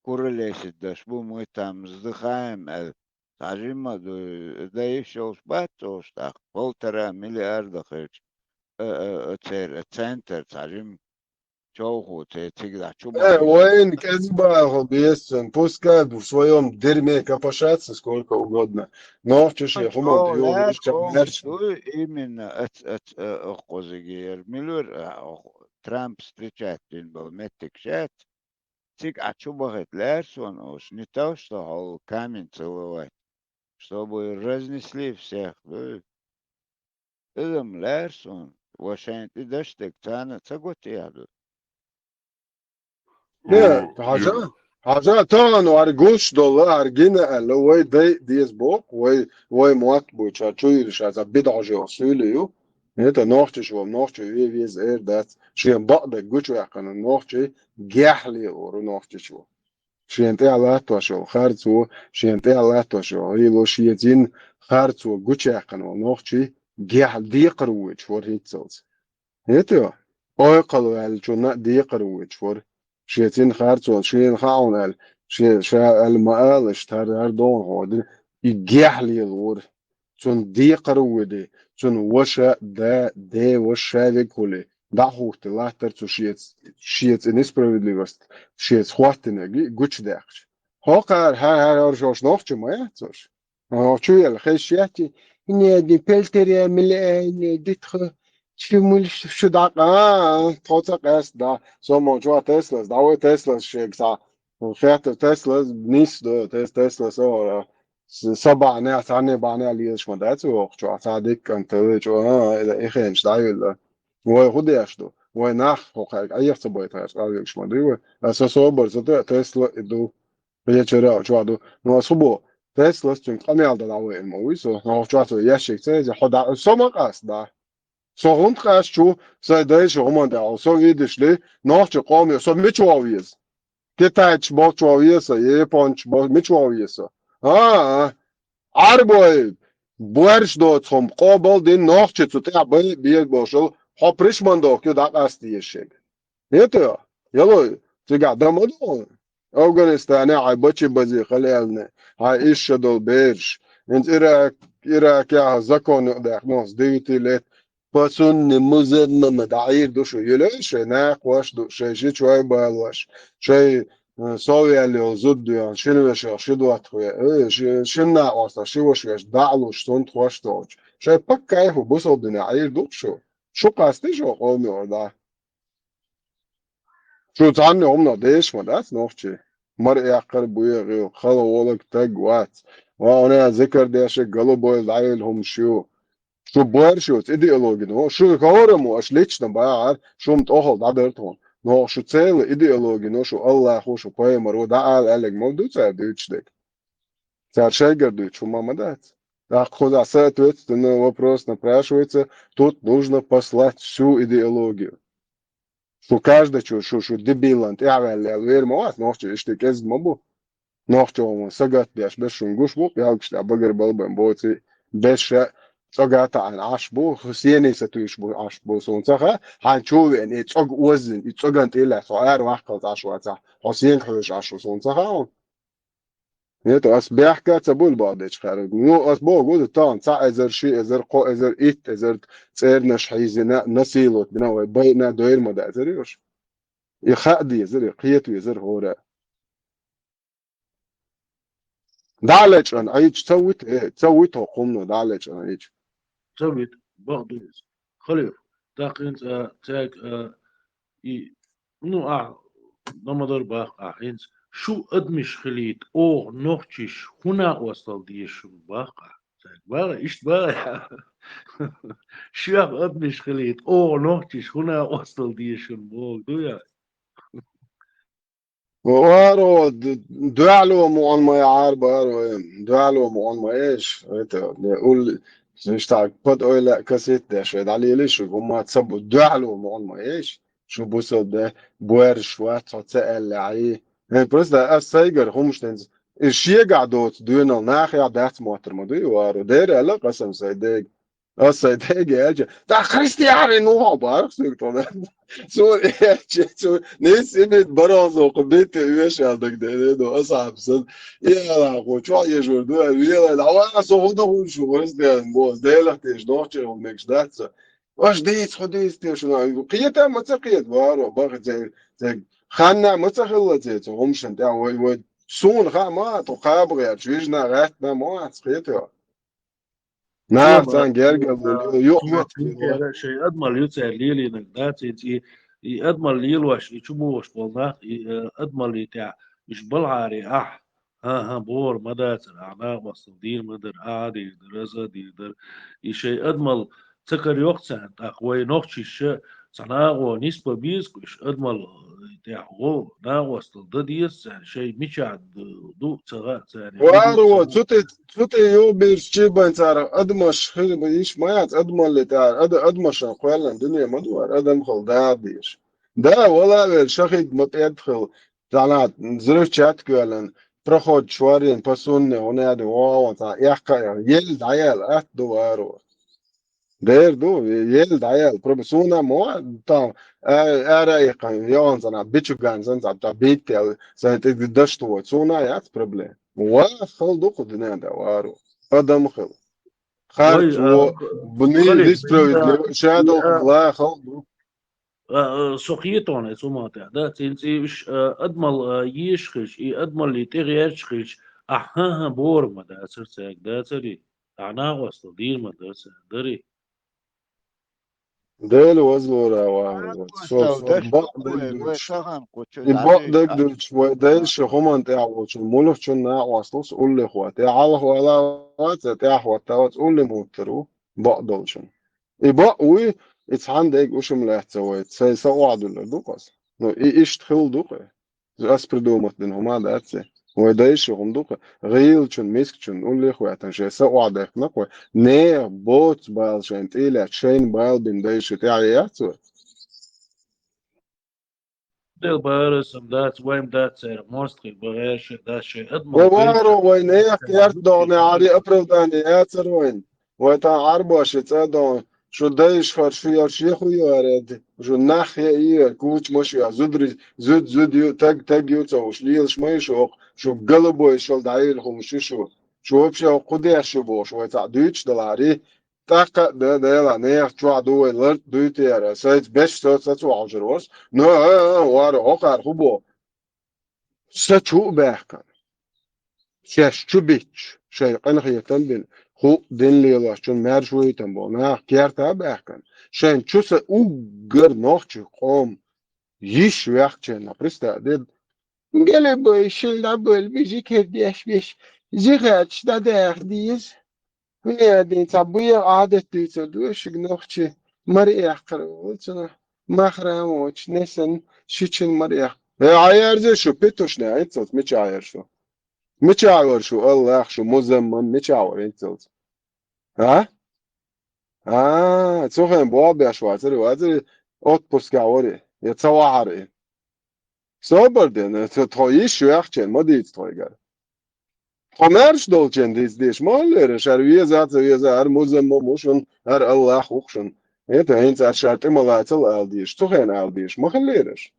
كورليش الدش بو مهتم زخايم تعجيم ده يشوش باتوش تاق بولترا مليار خير تير центр تعجيم شوخو تيجي شو Уэйн Казбаху бесцен, пускай в своем дерьме копошатся сколько угодно, но в чеше хуман его вишка мерч. именно قوزيجير ميلور ترامب встречает был метик шат цик ачубахет лерсон уж не то что гол камень целовать чтобы разнесли всех идем лерсон Вашингтон дашtek цана цаготиаду Не, حاجة طبعا وارجوش دولار ارجينا اللي هو ديس بوك وي موات بوچا چويرش از بدع جو سوليو نتا نوختش ونوختش ويز دات شين بقدر جوچو يقن نوختش جاحلي ورو نوختش شين تي على توشو خارتو شين تي على توشو هيلو شيتين خارتو جوچو يقن ونوختش جاحل ديقروج فور هيتسلز نتا اوي قالو الجونا ديقروج فور شيتين خارتو شين خاونال شا المقال اشتهر دون هودن يجحلي الور تون دي قرودي تون وشا دا وشا لكولي دا هوت لاتر تو شيت несправедливость شيت хватенеги гуч дакч хокар хар жош нохч маятош чуял хешяти не ди пелтере миле дитх чимул шудак тоцак эс да сомо жо Teslas да ой Teslas шекса fährt Teslas nicht Teslas so سبع ناس ثانية بعناه ليش ما داتو شو عصادك أنت شو إخين شدايل وخد يشدو وناخ وخارج أي صبيت هاش قال شو ما دري أساسه برزته تسلا إدو بيجرا شو هذا ما صبوا تسلا تون كميال ده دعوة المويسو ما هو شو هذا يشيك تيجي خدا سما قاس ده سوون قاس شو سيدايش هم ده سو يدش لي ناخ قومي سو متشواويز كتاج بوتشواويز يبونش متشواويز عربوي بورش دوت هم قابل دين ناخچه تو تا بیاد باشل حبرش مندوق يو داق استيشك يتو يلا تيجا دمدون أفغانستان هاي بچي بزي خليلنا هاي إيش دول بيرش انت إراك يا زكون ده ناس ديتي لت بسون مزن مدعير دوشو يلش ناق واش دو شيء شوي بالواش شيء سوي اللي زود يعني شنو شدوا خويا شنو واسطه شو وش دعلو شتون خوش توج شيء بكاي هو بوصل دنا عير دوشو شو قاستي شو قومي ولا شو تعني عمنا ديش ما داس نوختي مرء قلب ويغي خلو ولك تاج وات وانا ذكر ديش قالوا بوي عيلهم شو بورشوت ideologi no شو كهورمو اش ليش نبعار شو متأهل دادرتون no شو تسيل ideologi no شو الله خو شو قيمر ودا قالك موضوع تاع دوتشدك تاع шейгер дует шо мамадат так хода соответственно вопрос напрашивается тут нужно послать всю идеологию شو каждый شو дебилант يعمل غير مواد نوختي اشتكاز مبو نوختي سجات بيش بس نقوش بو بيالكش بقر بلبن بوتي بش سجات عن عشبو حسيني ستويش بو عشبو سونتها هنشوف يعني تسوق وزن تسوق انت لا صغير واحد عشوة صح حسين حوش عشو سونتها نيتو اس بيحكي تبول بعضش خارج نو اس بو جود تان صح ازر شي ازر قو ازر ايت ازر تصير نش حيزنا نسيلوت بنا بينا دوير مدا ازريوش يخدي ازر قيتو ازر هورا دعلج ان ايش تسويت قمنا دعلج ان ايش سويت بعض خليف تاقين تاك نو نمدر باق إنس شو أدمش خليت أو نوختش هنا وصل ديش باقة باقة إيش باقة شو أدمش خليت أو نوختش هنا وصل ديش باقة دويا وارو دعلو مو ان ما يعرب وارو دعلو مو ان ما ايش يقول اشتاق بد اويلا كاسيت ده شوية علي ليش هم تسبوا دعلو مو ان ما ايش شو بوصل ده بوير شوات تسأل عليه يعني بس ده السايجر هم مش تنز الشيء قاعدوت دوينا ناخي عدات موتر مدوي وارو دير الا قسم سيدك السيدك يا اجا تا خريستياني نوع بارك سيكتون ناس إمت براز وقبيت إيش عندك ده أصعب سن يا أخو شو يجور يا لا صعوده وشو يعني بوز ده لا تيجي نوتشر ومش داتس واش ديت خديت تيجي شنو قيتها ما تقيت بارو باخد زي خانة ما تخلص زي هم شنت و سون خا ما تقابل يا شويجنا غاتنا ما تقيتها نعم يوم تان جرجل يؤمن سوق انت شيء أضمن يتسأل لي إنك دات انت أضمن لي الوش يشوفوش بالله أضمن لي تاع مش بالعاري ها بور مداتر أعناق مصدين مدر عادي يقدر أزد يقدر شيء أضمن تكر يقصن تقوي نقش صناعة نسبة بيسكش أضمن تاع هو ناقص ضديس يعني شيء مش عاد دو تغات يعني وارو تسوتي يو بيرشيبان تار ادمش خير بيش مايات ادمن لتار ادمش قولا الدنيا مدوار ادم خل دابيش ده ولا الشخيد متيدخل تعنات زرف شات كولا ترخد شوارين بسون هنا دي واو تا يحكا يلد عيال اتدو وارو دير دو يلد عيال بروبسونا مو تا ارايقا يون زنا بيتشو كان زنزا تا بيت سنت دشتو سونا يات بروبلم وخل دوق دنيا وارو ادم خل خارج وي بني خليك ديسبرويت شادو لا خل سوقيتون سوماتا ده تنسي مش أدمل يشخش أدمل اللي تغيرشخش أحها بور ما ده أسر ساك ده سري أنا وصل دير ما ده دري ديل وزورا وارو شوف استودش بعض قوي الدوش ويتغن قوتش بعض دعلي الدوش وديش هم تعوش الملوك شنا واصلوس قول لي اخواتي على ولا تعوت قول لي موترو بعض الشن يبقى عندك وش ملاح تسوي سيسوعد ولا دوقس نو ايش تخيل دوقه اس بريدومت دين هما داتسي ويدايش هم دوقه غيل شن ميسك شن قول لي اخواتي شي سوعد نقوى نير بوت بايل شن تيلا شين بايل بين دايش تاعي ياتسو ديل بارسم دات وين دات سير موستقي بغير ده شيء أدمل ووارو وين ايك يرد دوني عاري ابرل داني ياتسر وين ويتا عربوش يتسادون شو دايش فرشية شيخو يارد شو ناحية إيه كوش مش يا زدري زد يو تاج يو توش ليش ما يشوق شو قلبه يشل دايل خمشي شو بشي قدي شو شو تعديش دلاري تاق ده لا نيح شو عدو الارض دوتي يا سايت بيش تو عجروس نو وار أخر خبو ستشو بحكم شش شو بيتش شيء أنا خيتن بين خو دين ليلا شون مرشوي تنبونا كيرتا بحكم شن شو سأوجر نوخش قوم يش وقتنا برستعدد قال بوي شل دبل بيجي كرديش بيش زيغاتش دا ديز هي دين تبوي عادة تدوش نوخش مريح قروتنا مخرموش نسن شيشن مريح عاير شو بيتوش نايتس مش عاير شو متشاور شو الله شو مزمم متشاور انت ها تسوخن بواب يا شواتري واتري отпуск авори я цавари соберден тоиш швахчен модит тойгар Homersch dolchen dis moller shar wie zat muzem moshun har Allah hochshun et heinz ashart imalatel aldis tochen aldis machlerisch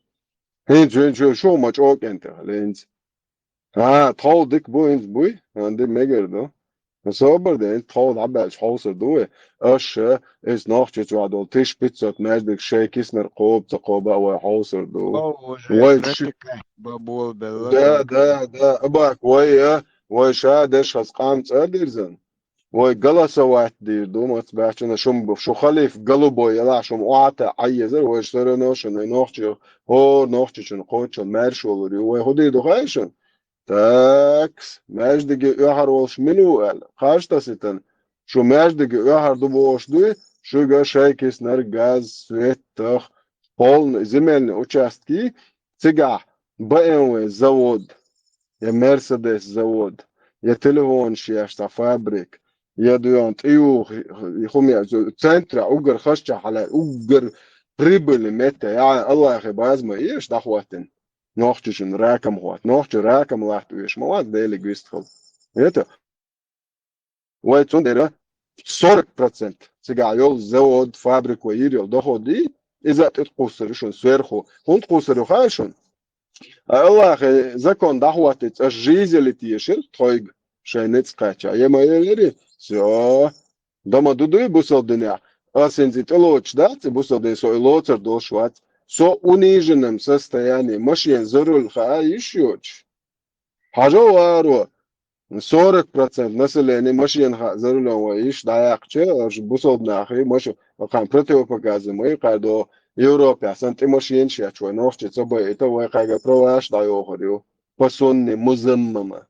heinz scho mach okent heinz tol dik boins boy and de megerdo soberde tol abels hauser do ash is noch jetzt war dol tisch pizzat mesdig shekisner qob taqoba wa hauser do بابول da abak wa وشادش قام تقدرزن وجلس واحد دومت بعشنا شو خليف قلبو يلا شو قاطع عيزر واشترى نوشن نوختي هو نوختي شنو قوتش مارشول وهدي دخايشن تاكس ماجدي يهر وش منو قال خاشتا ستن شو ماجدي يهر دوبوش دوي شو جا شايكس نرجاز سويتخ بول زمن участки تيجا بقى زود يا مرسيدس زود يا تليفون شيشتا فابريك يا دوانت ايو يخومي تسنترا اوجر خشة على اوجر بريبل متى يعني الله يخي بازما ايش دخواتن نوختشن راكم هوات نوختش راكم لاحت ويش مواد ديلي جويستخل это ويتون ديرا 40% سيجا يول زود فابريك ويريل доходи إذا تتقصرشون سверху он تقصرو خاشون الله أخي закон дохватит жизнь тиешер тойг шайнец кача я мои все дома дудуй бусол дня асензит лоч да ты бусол де со лоцер дошват со униженном состоянии машин зарул хаишёч хажоваро 40% населения машин зарулова иш даякче бусол нахи маш кам противопоказы кадо Европе sunt машин шечо нохче цобе это вы кага проваш да йохорю посонне муземма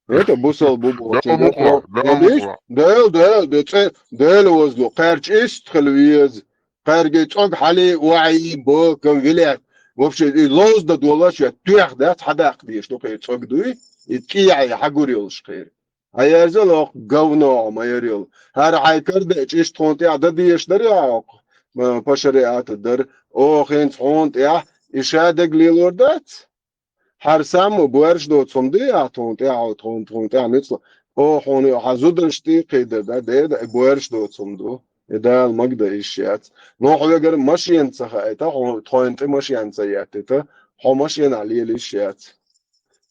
это бусол бубо دل وزلو قارج استخلويز قارج صق حالي وعي بو كم فيلات وفش لوز ده دولاش تيخ ده حداق ديش تو كي صق دوي يتكيع حغوريول شخير هيرزلو غونو ما يريول هر حيكر ده ايش تونتي عدد ديش دريا بشريات الدر او خين تونت يا اشادق ليلوردات هر سامو بورش دو صندي تونت يا تونت يا نص او هون حزودرشتي قيد ده بورش دو صندو ده المقدة إيشيات نوع يقدر ماشين سخايته هو تونت ماشين سياتته هو ماشين عليه الإيشيات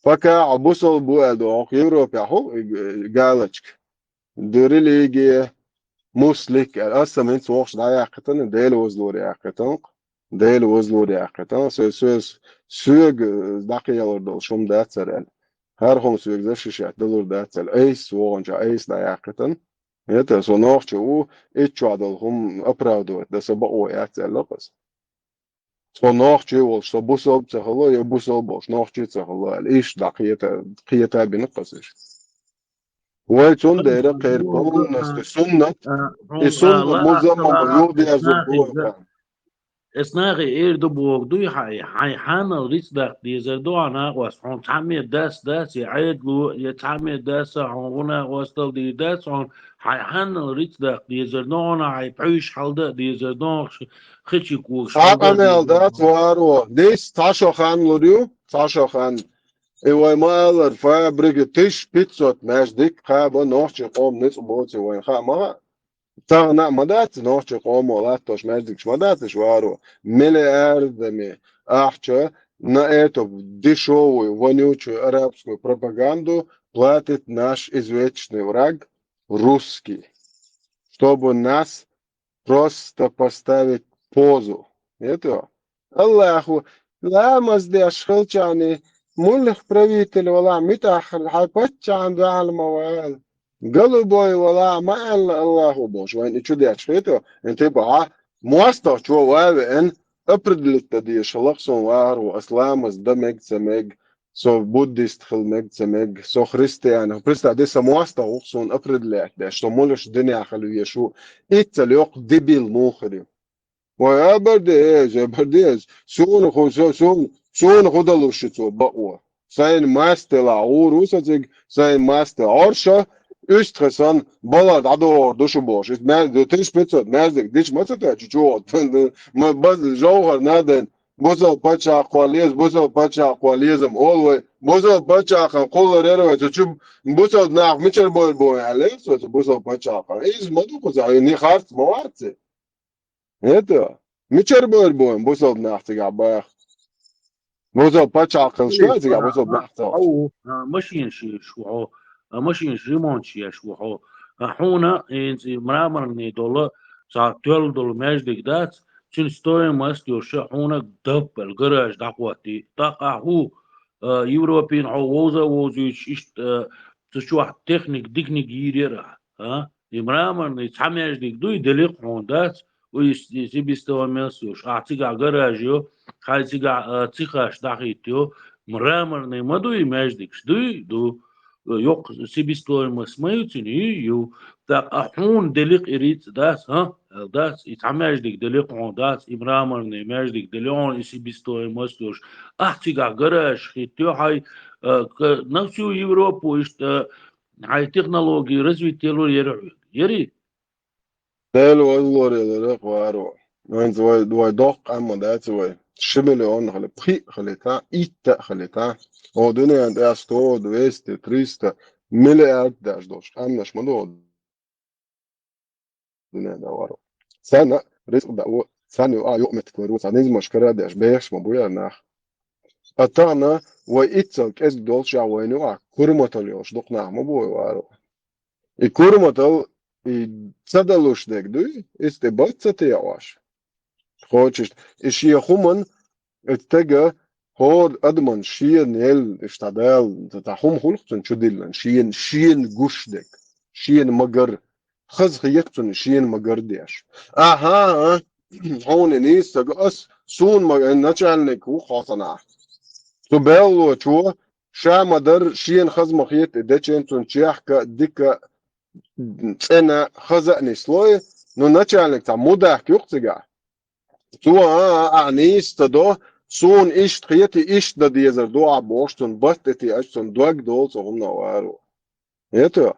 فكا عبوسل بوالدو يوروبيا هو قالتك دوريليجي مسلك الأصل من سوقش دايا قتن ديل وزلوري قتن ديل وزلوري قتن سوق دقيقة دول شوم داتسر هر هم سوق زش شات دول داتسر أيس وانجا أيس دايا قتن هذا سوناخش هو إتشوا دول هم أبرادو ده سبقوا ياتسر لقص سوناخش هو سبوسل تخلو يبوسل باش ناخش تخلو الإيش دقيقة بنقصش ويتون دايرة غير بون سنة السنة مزممة يودي أزبوه اسناغي اير دو بوغدو حانا ريس داق ديزردو انا واس هون تعمي داس يعيدلو يتعمي داس هون واستل دي داس هون حانا ريس داق ديزردو انا عيبعيش حالدا ديزردو خيشي كوش عمل دات وارو ديس تاشو خان لوريو تاشو خان ايوه مالر فابريك تيش بيتزوت ماش ديك خابا نوحش قوم نص بوتي وين خا ما تغنى مدات نوش قومو لاتوش مجدكش مداتش وارو ملياردами ахча на это дешевую, вонючую арабскую пропаганду платит наш извечный враг русский, чтобы нас просто поставить позу. Это Аллаху لا مصدي أشخلشاني ملخ правитель ولا متأخر حيبتش عند الموال قلبوي ولا ما الله بوش وين شو دي أشخيته انت بقى مواسطة شو وابن أبردلت دي شلخصون وارو أسلام دمج سمج سو بوديست خلمج سمج سو خريستيان بريستا دي سمواسطة وخصون أبردلت دي شو مولش دنيا خلو يشو إتساليوق ديبيل موخري ويا برديز سون خدلوشتو بقوة سين ماستلا عوروساتك سين ماستلا عرشة Üstresan balad ador dušu boš. Mēs trīs pēcot, mēs dič macatēči čot. Baz žauhar nādēn, buzal pačāko liezam olvai, buzal pačākam kolar eroja, taču buzal nāk mičarboja boja, alēsot, buzal pačākam. Izmadu kuzā, ni harts mavārci. Это. Mičarboja boja, buzal nāk cigā bāj. Buzal pačākam škā cigā, buzal nāk cauč. ماشيين شو ماشيين جيمون شي شو حونا انت مرامر دولار ساعتول دول ماجدك دات شن ستوري ماستيو حونا دب الجراج دقوتي تقع هو يوروبين عووزا ووزيش اشت تشو تكنيك ديكنيك يريرا ها مرامر يتحميش ديك دوي دليق هون دات ويسيبيستو ميسيوش اعتيقع جراجيو خايتيقع تيخاش دقيتيو مرامر مدو يماجدكش دو yok себестоимость мою ценю, так ахун делик ирит дас, дас и тамяждик делик он дас и мраморный мяждик делион и себестоимость уж ахтига гараж хитё хай на всю Европу что хай технологии развитие ери Del والله يا قوارو وين زوي دوق أما ده زوي شمل on خلي بخي خلي تا إيتا خلي تا هو دنيا عند 100 200 300 مليار داش دوش أمناش مدو دنيا ده وارو سنة رزق ده سنة يوم تكبروا سنة مش كره داش بيش مبويا ناخ أتانا وإتسلك إس دولش عوينو كورمتاليوش دقنا مبوي وارو الكورمتال تصدلوش دك دوي استبات ستياواش خوتش إشي خمن اتجا هود أدمن شين يل اشتدال تتحوم خلقتن شدلن شين جوش دك شين مجر خز خيقتن شين مجر ديش أها هون نيس تجاس سون ما نتشالنك وخاصنا تبالو شو شا مدر شين خز مخيت دتشين تنشيح ديك أنا خزقني سلوي نو نتشالنك تا مدح يقتجع تو أنيس تدو سون إيش خيتي إيش دا ديزر دو عبوشتن بطتي أشتن دوك دول سو هم نوارو يتو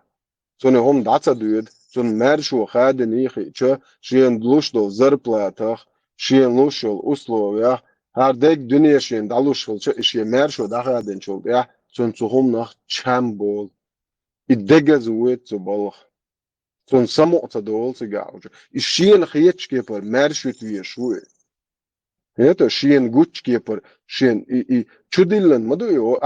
سون هم داتا دود سون مرشو خاد نيخي چه شين دلوش دو زرپلاتخ شين لوشل أسلويا هر ديك دنيا شين دلوشل چه إشي مرشو دخادن شل يا سون سو هم نخ چم بول إدگز ويت سو بلخ سون سمو تدول سيجاوج الشين خيتش كيبر مرشو توي شوي это شين گوچ كيبر شين اي چوديلن مدو يو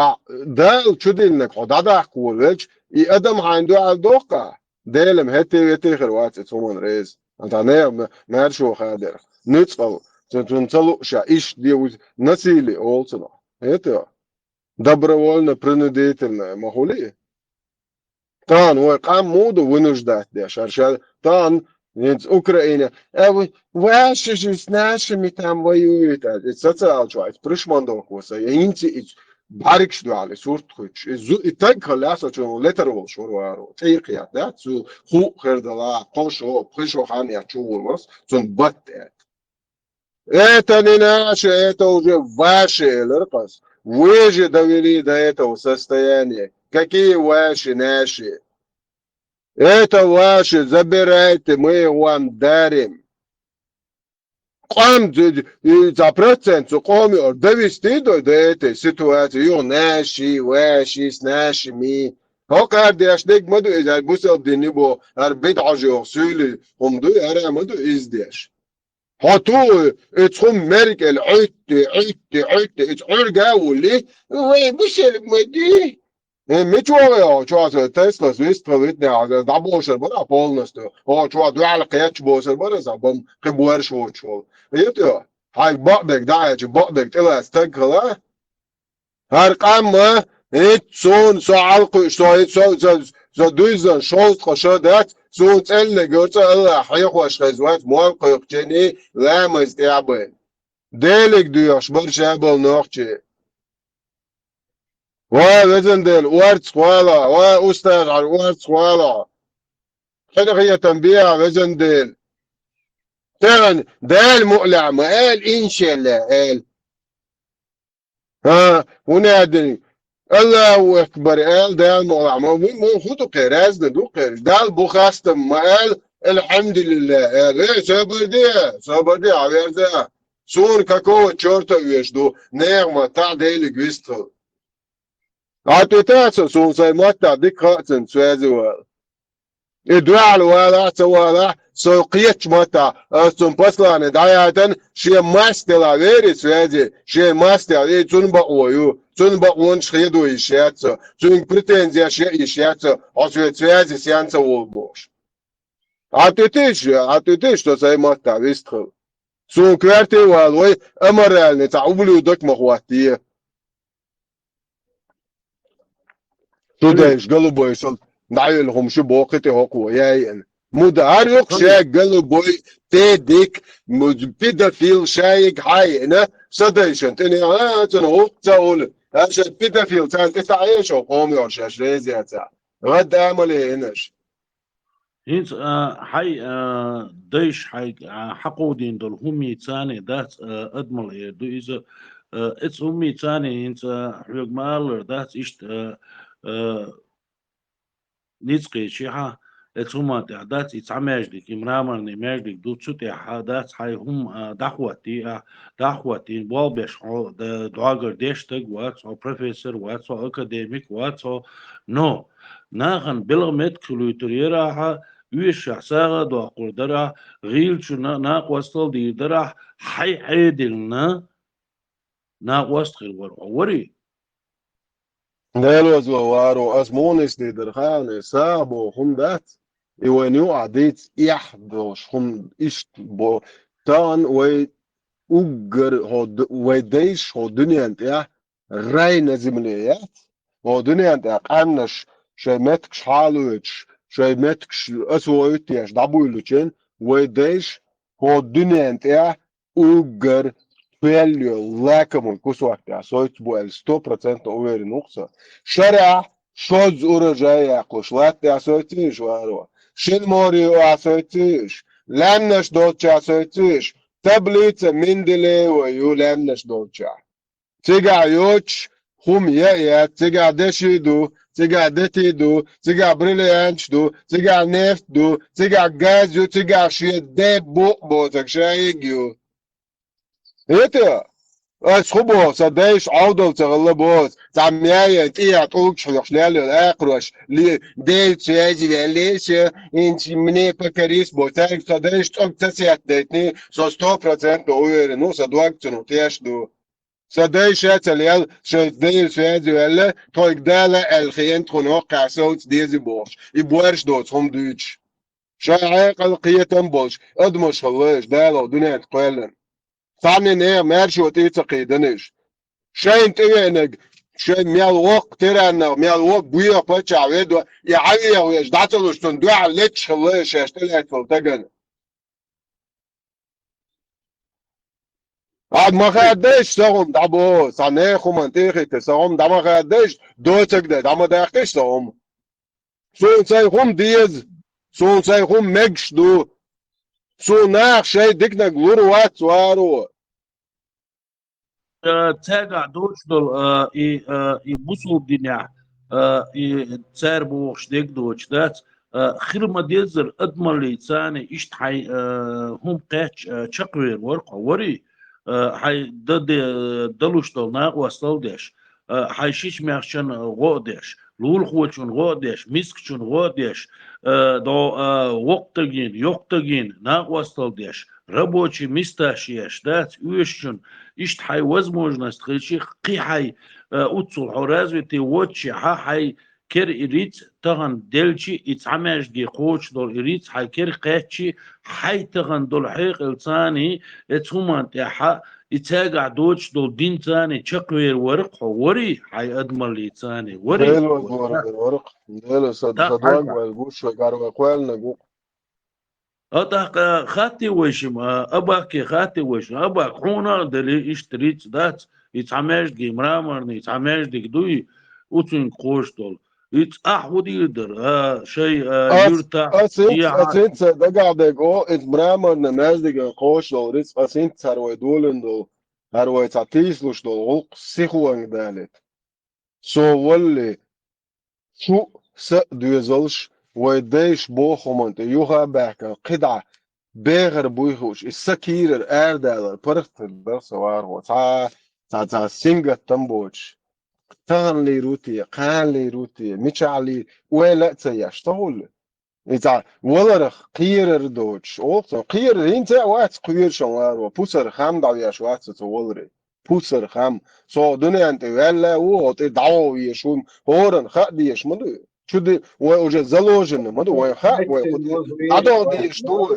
دال چوديلن خدادا قولج اي ادم عنده الدوقه دالم هتي خروات تصومن ريز انت انا مرشو خادر نتصل تنصلو شا ايش دي نسيلي اولسنا это добровольно принудительное могули تان وقام مودو ونجدات ديش عشان تان نيز أوكرانيا واش جس ناشمي تام ويويت السوشيال شوية بريشماندوك وسا ينتي باركش دو على صورت خوش زو إتاج خلاص شو لترول شو وارو تيقيا ده سو خو خردلا قشو قشو خان يشوفوا وس سون بات это не наше это уже ваше леркас вы же довели до этого состояния какие ваши наши это ваши забирайте мы вам дарим قام за процент قام довести до этой ситуации наши ваши с нашими هوكا ديش ديك مدو إذا بوسل دينيبو أربيت عجو سولي هم دو أرى مدو إزديش هاتو اتخم مركل عيت اتعرقا ولي وي بشل مدي ميتشوغيو شو تسلا سويس تريتني على دابوشر برا بولنستو هو شو دو على قياتش بوشر برا زبم قبور شو يتو هاي بقدك داعش بقدك تلا استقلا هرقام ما هيت سون سعالق سو دوزن شوز خشادات سون تل جوتا الله حيخ واش خزوات موافق يقتني لا مستعبن ديلك ديوش برشابل نوخشي وزندل وارتس والا واستاذ على وارتس والا هذا هي تنبيه وزندل ترى دال مقلع ما قال ان شاء الله قال ها ونادي الله اكبر قال دال مقلع ما مو خطو قراز دو قرش دال بوخاستم ما قال الحمد لله قال ايه صبر دي على ده سون كاكو تشورتا ويشدو نعمه تاع ديل جويستو عطيتاته سون ساي ماتا ديك خاطن سوازوال إدوال ولا سوقيت ماتا أستون بسلان دعاية شيء ماستر غير سوازي شيء ماستر غير تنبأ ويو تنبأ ونش خيدو يشياتسو تن بريتنزيا شيء يشياتسو أسوي سوازي سيانسا وولبوش عطيتيش تو ساي ماتا بيستخل سون كوارتي والوي أمرال نتعوبلو دوك مخواتيه توداش قلبو يسول دعيلهم شو بوقتي هوكو ياين مدار يقشاك قلبوي تيديك بيدافيل شايك حاينا صديشن تاني تنهو تقول عشان بيدافيل تان تتعيش وقوم يرشاش ريزي تا غد عملي هناش هينز حي ديش حي حقودين دول همي تاني دات ادمل دو إذا اتس همي تاني هينز حيوك مالر دات إشت نيتسقي شيحة اتسوما دات يتعماجدك إمرامرني ماجدك دو تسوتي دات حي هم دعوتي بوالبش دعاقر ديشتك واتس أو بروفيسور واتس أو أكاديميك واتس أو نو ناخن بلغمت كلوتريرا ويش ساغا دو قردرا غيل شو ناق وصل دي درا حي عيدلنا ناق وصل وري نالوز ووارو اسمونس دي درخاني سابو هم دات يوانيو عديت يحدوش هم اشت بو تان وي اوغر هو ويديش هو دنيا انت راي زمنيات هو دنيا انت قامنش شيمتكش حالوش شيمتكش اسويتيش دابويلوچين ويديش هو دنيا انت اوغر فيليو لاكمون كوسوكتا سويت بو ال 100% اوير نقصه شرع شوز ورجاي اقوش لات سويتيش وارو شن موري سويتيش لانش دوتشا سويتيش تبليت مندلي ويو لانش دوتشا تيجا يوتش هم يا تيجا دشيدو تيجا دتيدو تيجا بريليانش دو تيجا نفت دو تيجا غاز دو تيجا شي دي بو تكشايجيو إيه أسخبه صدايش عودل تغلبوز تعميايا تيا طوق شلوش لالو الأقرش لي ديل تياجي ليش إنت مني بكريس بوتاك صدايش طوق تسيات ديتني سو 100% أوير نو صدواك تنو تياش دو صدايش هاتليال شو ديل تياجي ولا طوق دالا الخيان تخنوق صوت ديزي بوش يبوارش دوت هم دوتش شاعق القيتن بوش ادمش خلاش دالا دنيا تقلن ثاني نير ماشي وتيتقي دنيش شين تينك شين ميال وق تيرانا ميال وق بويا باتشا عويدو يعويا ويش داتلو شتندو عليتش خلاش يشتلعت فلتقن عاد ما خدش سهم دابو ثاني خو منطقي تسهم دا ما خدش دوتك دا ما داختش سهم سون سايخم ديز سون سايخم مكش دو سون ناخ شي ديكنا غلور وات وارو تاقع دوش دول اي بوصل الدنيا اي تسار بوخش ديك دوش دات خير ديزر ادمالي تاني اشت حي هم قاتش تشقوير ورقة وري حي دلوش دول ناق وصل ديش حي شيش ميخشن غو ديش لول خوچون غودش مسكچون غودش دو وقتگين يوقتگين ناقوستل ديش рабочий месташьеш дать уещун ишт хай возможность хичи қихай уцул развитый вотчи хай кер ириц таган дельчи ицамешги хоч дол ириц хай кер قهчи хай таган дол حيق الثاني اتهمن تاع يتاقع دوتش دول دين ثاني تشقوير ورق وري حي ادمر لي ثاني وري ديلو الورق ديلو صدوق والقوش وقارو قوال نقو أتاق خاتي وشم أباك خاتي وشم أباك خونا دلي اشتريت دات يتعمش دي مرامرني يتعمش دي دوي وتن قوش دول يت أحود يقدر شيء يرتاح أسنت دقعدك أو إتمرامرنا نازدك قوش دول ريس أسنت سروي دولن دول هروي تعتيسلوش دول غلق سيخوان دالت سو ولي شو سأدوزلش ويديش بوخمنت يوها باكا قدعة بيغر بويخوش السكير الأردالر برخت البرسوار تا سينجا تنبوش تغن لي روتي قان لي روتي ميشع لي ولا تسياش طول إذا ولرخ قير دوش أوقت قير إنت وقت قير شوار وبوسر خام دعياش وقت تولري بوسر خام سو دنيا أنت ولا وقت دعوة يشون هورن خديش مدو شو دي وجه زلوجن مدو ويخا دعوة ديش دو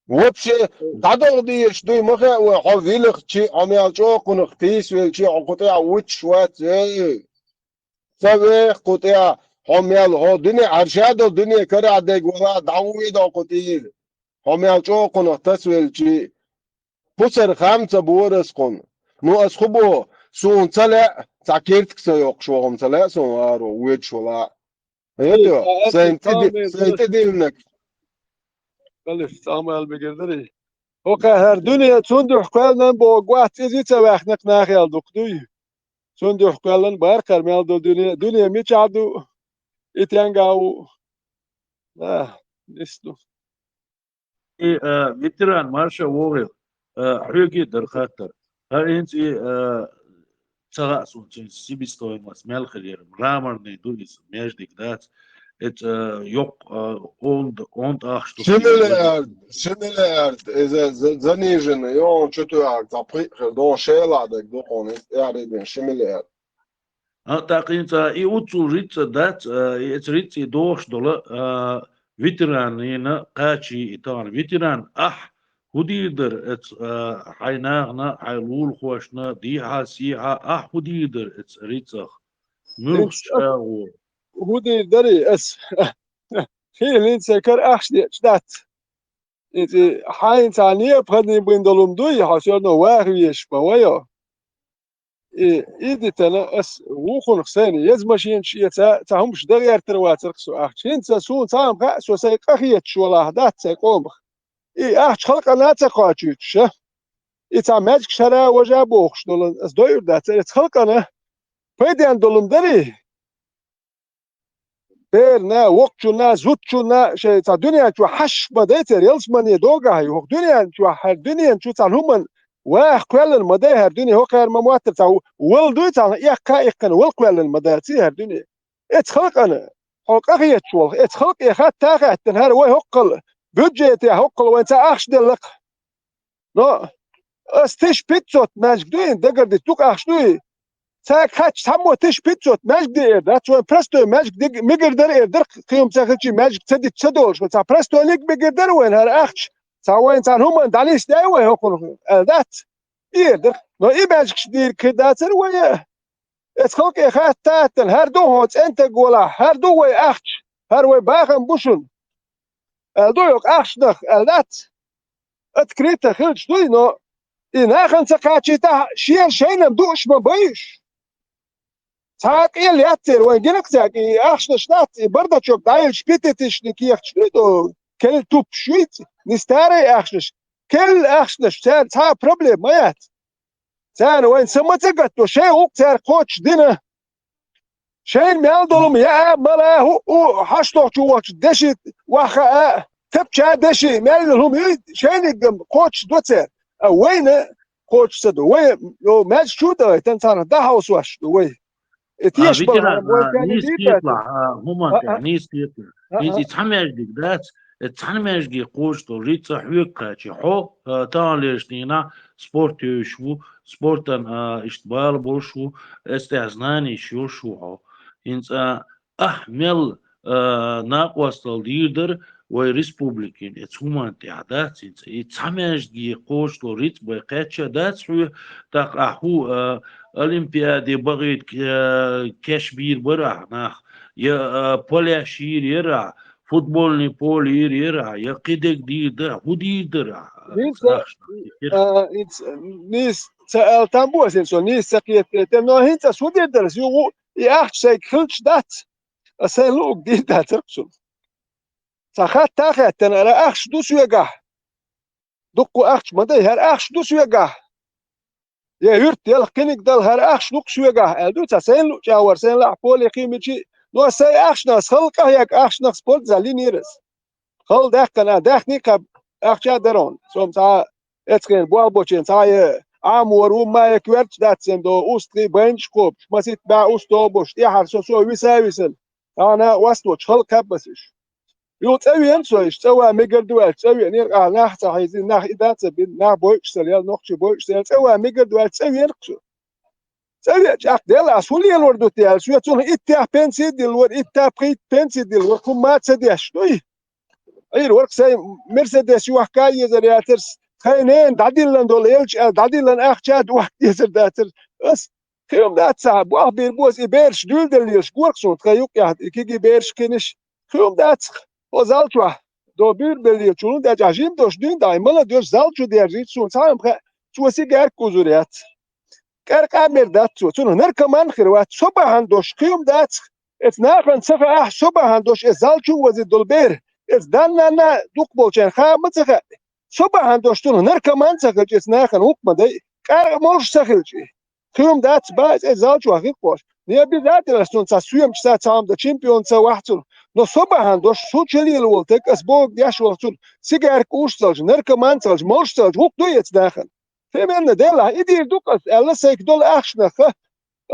вообще دعوة ديش دو مخا وحويلخ شي عميال جو قنخ تيس وشي عقطيع وش وات سوي قطيع عميال هو دنيا عرشاد الدنيا كرع ديك ولا دعوة دا قطيع عميال جو قنخ تسوي شي بوسر خمسة بورس قن نو أسخبو سون طلع تاكيرتك سيوق شوهم طلع سون هارو ويد شولا ايوه سنتدي منك قالش سامال بقدري اوكا هر دنيا صندوق قالن بو قوات ازيتا واخنق ناخيال دقدوي صندوق قالن باركر مال دنيا ميچادو اتيانغاو نستو فيتران مارشا ووريل حيوكي در خاطر هر انت تغاسون سيبستوي ماس مال خير رامر ني دويس ميجديك دات ات يوق اوند اخشتو شنلارد إذا زنيجن يوم شتو عك تبقي دون شيلا دك دون يعني شملارد تاقين تا اي اوتو ريت دات ات ريت دوش دولا فيتران هنا قاتشي ايطان فيتران هديدر ات حيناغنا حيلول خوشنا ديها سيها هديدر ات ريتسخ مرخش هديدري اس هي لين سكر اخشدي شدات انت حين ثانيه بخدني بندلم دوي حشرنا واغيش بوايا ايدي تنا اس وخن خساني يزمشين شي تاهمش دغير ترواترقسو اخشين سون تام سو سيقخيت شولا دات سيقوم اخش خلق انا تقاچوش اتا ماجك شرا وجا بوخش دولن اس دوير دات خلق انا فيدان دولم دري بيرنا وقتنا زوتنا شي تا دنيا تو حش بديتر يلسمني دوغا هي دنيا تو هر دنيا تو تاع هم واخ كل المدى هر دنيا هو غير مواتر تا ول دو تا يا كايقن ول كل المدى تي هر دنيا اتخلق انا حق اخيت شو اتخلق يا خات تاخت هر وي هقل بودجيتي هقل وانت اخش دلق نو استش بيتزوت ماجك دوين دقر دي توك اخش دوي تاك هاتش تمو تش بيتزوت ماجك دير دات شو برستو ماجك دي ميقدر در قيم تاخدشي ماجك تدي تسدول شو تا برستو ليك ميقدر وين هر اخش تا وين تا هم دانيس داي وي هقل ذات يقدر نو اي ماجك دير كداتر وي اتخلق يا خات تاتن هر دو هوت انت قولا هر دو وي اخش هر وي باغن بوشن دو يوك اخش دخ ذات اتكريت خلش دوي نو إن آخر سقاطيته شيء شيء دوش ما بيش ساق اللي أتر وين جنك ساقي أخشنا شنات برضه شوك دايل شبيتش نكي أخشنو كل توب شويت نستاري أخشنش كل أخشنش سان تا بروبلم ما يات سان وين سمتك تو شيء وقت كوتش دينا شيء مال دولم يا ملا هو حشتو شوش دشت واخا تبشا دشي مال لهم شيء كوتش دوتر وين كوتش سدو وين لو ماتش شو ده تنسان ده هاوس واش وين اتيش بل ветеран, هاي مو كان نيس دي يطلع داتر همانتا نيس يطلع نيس ها يتحمجدك دات يتحمجدي قوشتو ريتsa حيوكا حو تان ليشتينا سبورت يشو سبورتن اشتبال بوشو استعزناني شو هو انت احمل ناقوستل ديردر وي ريسبوبليكين اتس همانتي عدات انت يتحمجدي قوشتو ريت بقاتشا دات حو تاق اولمبيادي بغيت كشبير برا ناخ يا بولا شير يرا فوتبول نيبول يرا يا قدك دي درا هو دي درا نيس ناخ نيس سأل تامبو اسنسو نيس سقيت تم نو هينتا سودي درس يو يا شيك خلش دات اسن لوك دي داترقسو ساخات تاخت انا اخش دوس يقع دقو اخش مدى هر اخش دوس يقع يا يرت يلا كنك دل هر اخش دوس يقع ادو تسين لو جاور سين لا بول قيمتي نو سي اخش ناس خلقه يك اخش ناس بول زالين يرس خل داخنا داخني كب اخشا درون سوم تا اتكن بوال بوچين تا امور وما يكورت داتسن دو اوستي بنش كوب مسيت با اوستو بوش دي حرسو سو ويساويسن انا واستو خلق كبسش يو تسوي انسويش تسوي ميجر دوال تسوي نير ناح صحيزين ناح إدات بين ناح بويش سريال نقش بويش سريال تسوي ميجر دوال تسوي نقصو تسوي جاك ديال أسولي الوردو تيال شوية تون إتاه بنسي ديال ور إتاه بقيت بنسي ديال ور كم ما تسديش دوي أي ورك ساي مرسيدس يوح كاي يزر ترس خاينين دعدين لان دول يلش دعدين لان أخشاد واحد يزر داتر بس خيوم دات صعب واحد بيربوز إبيرش دول دليلش قوركسون تخيوك يحد كيجي بيرش كنش خيوم دات o zaltwa do bir belli çulun da cajim doş dün daima diyor zaltçu diye ritsun sam çusi ger kuzuriyat ker kamer dat çun ner kaman khirwat subahan doş qiyum dat et naqan safa ah subahan doş zaltçu wazi dolber et danna duk bolchen khamat safa subahan doş tun ner kaman safa et naqan hukma da kar molsh sakhilchi qiyum dat ba zaltçu akhiq boş niye bir dat rasun sa suyam sa tam da champion sa wahtun no sobahan doš sučeli voltek as bog jašol sun sigar kuštalž narkomancelž molštalž huk dujec dahan femerne dela idir dukas ella sek dol achna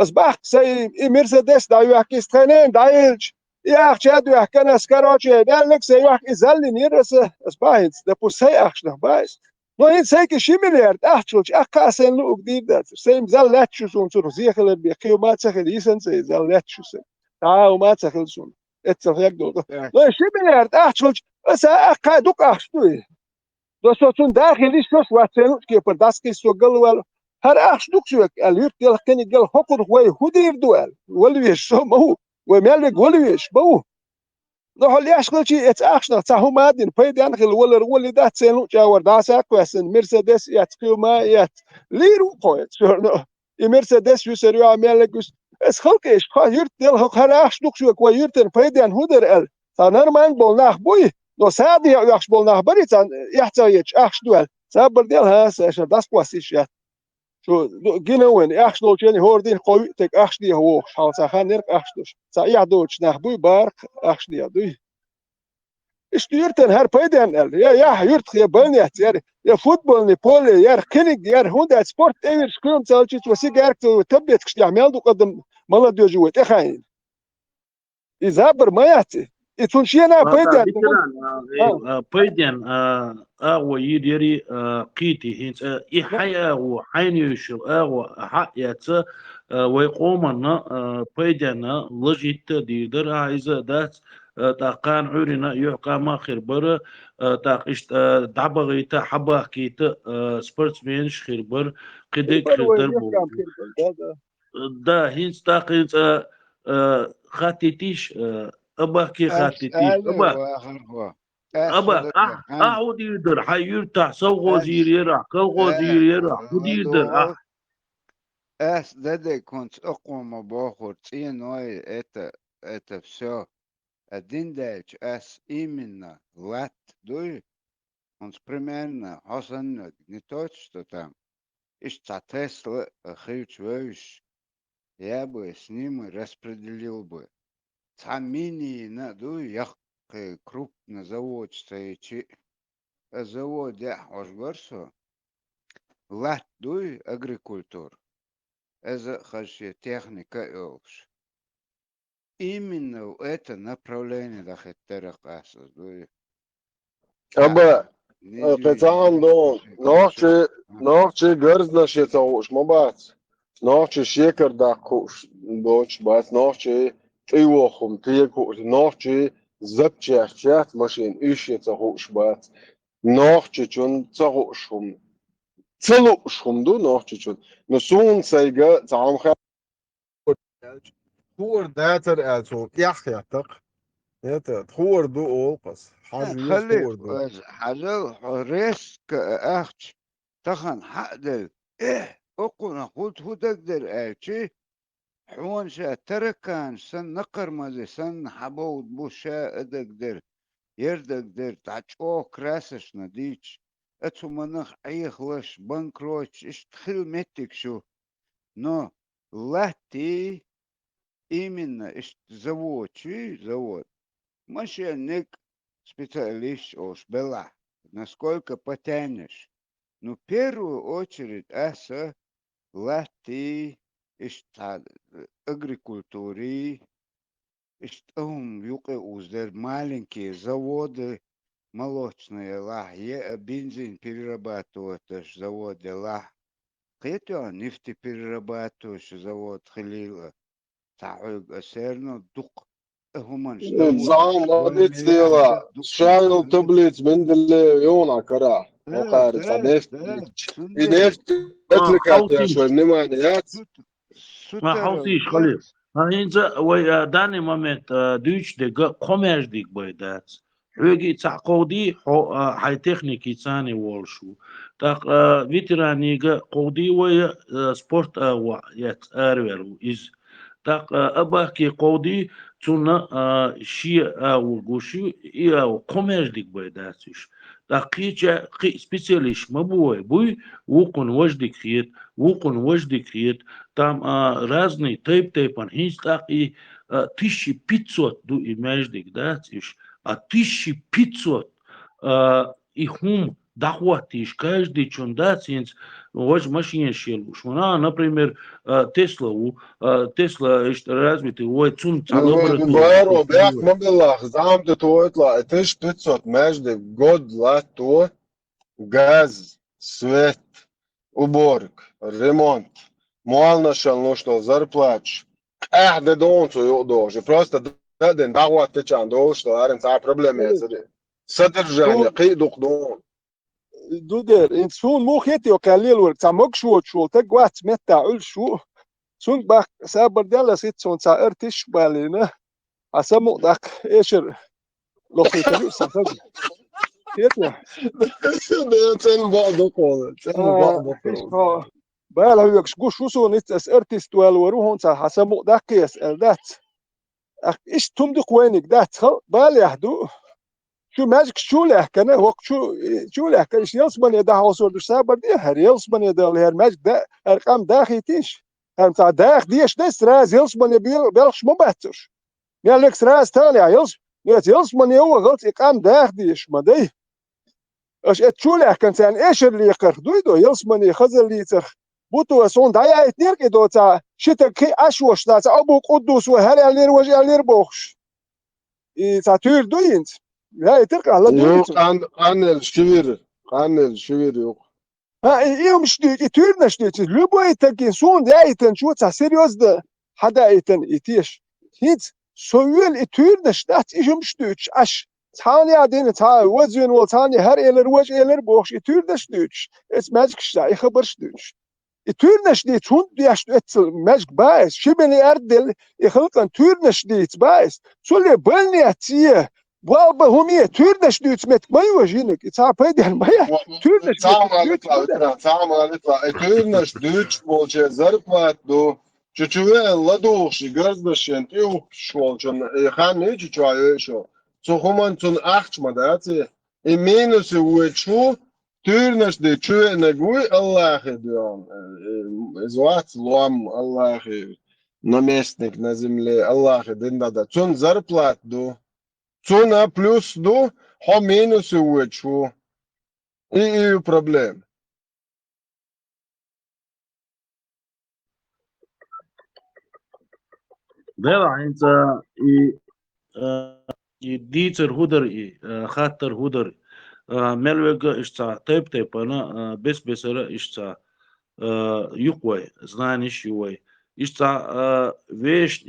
as bach sei i Mercedes da yak istrenen da ilch ja chad yak kana skaroche dalek sei yak izalli nirse as bahit da pusay achna bais no in sei ke shimiliard achulch akasen lu ugdid dat sei zallat sun sun zikhler bi qiymat sakhil isen sei zallat sun ta uma sakhil sun اتس هيك دو لا شي بنيرد احشلج بس اخا دوك احشتوي دو سوتون داخلي شوش واتن كي برداسكي سوغل ول هر احش دوك شوك اليوت يل كني قال حقر وي هدير دوال ولويش شو مو ومالك ولويش بو نو اللي احشل شي اتس احشنا تا هما دين بيدي انخل ولي دات سينو جاور داسا كويسن مرسيدس ياتكيو ما يات ليرو كويت شو نو مرسيدس يسريو عمالك es halk is yurt del har ach stuk so kwa yurten peden huder el sanar man bol nach boy no sadi yach bol nach bari san yahtsa yech ach duel saber del ha sa das kwasish ya so ginowen ach no cheni hordin qoy tek ach di ho hal sa khaner ach dus sa ya doch nach boy bark ach di du is yurten har peden el ya yurt ya baniyat ya futbol ni pole ya kinig ya hunda sport ever skrum salchit wasigar to tabbet kishtamel do qadam молодой живет, эхайн. И забр маяти. И туншина пойден. пойден اغو يديري قيتي هنت يحيا وحينيش اغو حقيت ويقومنا بيدن لجيت ديدر عايزه دات تاقان عورنا يحقا ما خير بر تاقشت دعبغيت حبا كيت سبورتسمين خير بر قدك خير بو да хинц тахинц خاتيتيش اباكي خاتيتيش ابا اعود يدر حيرتح سو غزير يرع كل غزير يرع وديدر اس ده كنت اقوم باخد نوع это все один дальше اس именно лат дуй он примерно осен не то что там ищ Тесла хрючвешь я бы с ним распределил бы. Самини на дуях крупно завод стоячи заводе ошгорсо лат дуй агрикультур. Это хаши техника элш. именно в это направление дахеттера касас. أبا Недвижимость, قطعان دون نوچه گرز نشیت اوش مبات نوچه شکر دا کوش دوچ بات نوچه تیوخم تیکوش نوچه زبچه اخچات ماشین ایشیت اوش بات نوچه چون تغوشهم تلوشهم دو نوچه چون نسون سيجا تعام خير خور داتر اتو يحياتك يتا خور دو اوقس حاجة خلي خور دو حلو ريس كأخش تخن حقدل أقول قلت هو تقدر أشي حون شا تركان سن نقر مزي سن حبود بوشا أدقدر يردقدر تعجو كراسش نديش أتو منخ أيخلش بنكروش إش تخل متك شو نو لاتي именно завод, завод. Мошенник, специалист уж была. Насколько потянешь. Но в первую очередь это лати, агрикультуры, юка уздер маленькие заводы молочные ла, бензин перерабатывают заводы ла. Это нефтеперерабатывающий завод Халила. تعوج أسيرنا دق هم زعم وديت سيلا شايل تبلت من دل يونا كرا وقارب نفت نفت اتلكات يا شو نمانيات ما حوصيش خليل هينزا ويا داني مومنت دوش دقا قماش ديك بيدات حوجي تعقودي هاي تكنيكي ثاني والشو تاق فيترانيغا قودي ويا سبورت يات اريل از تاق أباكي قودي تونا شي أو جوشي أو قماش ديك بيداتش تاقيجا قي سبيسياليش بوي وقن وجدك خيت وقن وجدك خيت там разные тейпан хинс так и 1500 ду имаждик да тиш 1500 и хум дахватиш каждый чон да цинс вож машине шелуш она например Tesla işte развитый ой цун بارو بيح مبلغ زعم تو يطلع تش بتسوت مجد جود لا تو газ свет уборка ремонт مال نشال نشتو зарплач احد دونتو يقدوش просто دادن دعوة تجان دوش دارن تاع проблемы يزري سدرجاني قيدو قدون دودر انت شون مو خيتي وكاليل ورك تعمق شو تقوات متى شو شون باك سابر ديالا سيت شون سائرتش بالينا عسمو داك ايشر لو خيتلو سافج كيتوا تن بعض قول تن بعض بالا يكش شو سو نت اسرتست والورو هون حسمو داك يسال ذات ايش تمدق وينك ذات بالي يحدو شو ماجك شو له كنا وقت شو له كان يلصبن يدا حوصل سابر دي هر يلصبن يدا هر ماجك دا ارقام داخيتيش هم تاع داخ ديش دس راز يلصبن بيلش ما باتش قال لك راز تاني يلصبن هو غلط اقام داخ ديش ما دي اش شو له كان سان ايش اللي يقر دويدو يلصبن يخزل ليتر بوتو سون دايا اتنير كدو تاع شتا كي اشوش تاع ابو قدوس وهل اللي وجه اللي بوخش تاع تور دوينت لا تلقى على يوق عن الشوير يوق ايهم شديد يتورنا شديد لبو يتكين سون دا يتن شو تاع سيريوس دا حدا يتن يتيش هيت سويل يتورنا شدات ايهم شديد اش تاني عدين تا وزين وتاني هر الر وجه الر بوخش يتورنا شديد اس ماجك شتا يخبر شديد يتورنا شديد شون دياش اتل ماجك بايس شبني اردل يخلقن تورنا شديد بايس سولي بلني اتيه والله هم تورنش دوت مت ما يوجينك تعب هيدي المية تورنش تعمل تورنش دوت bolche зарплату чуть-чуть ладоши газдашен тю шолчен ханне чуть-чуть еще so human zum 8 madate in minus uchu turnas de chue na gui Allah дём звать лом Allah наместник на земле Allah динда цун зарплату цуна плюс ду хо минус учу и проблем ده انت ديتر هودر خاطر هودر ملوغ اشتا تيب انا بس بسرا اشتا يقوي знаешь يوي اشتا вещь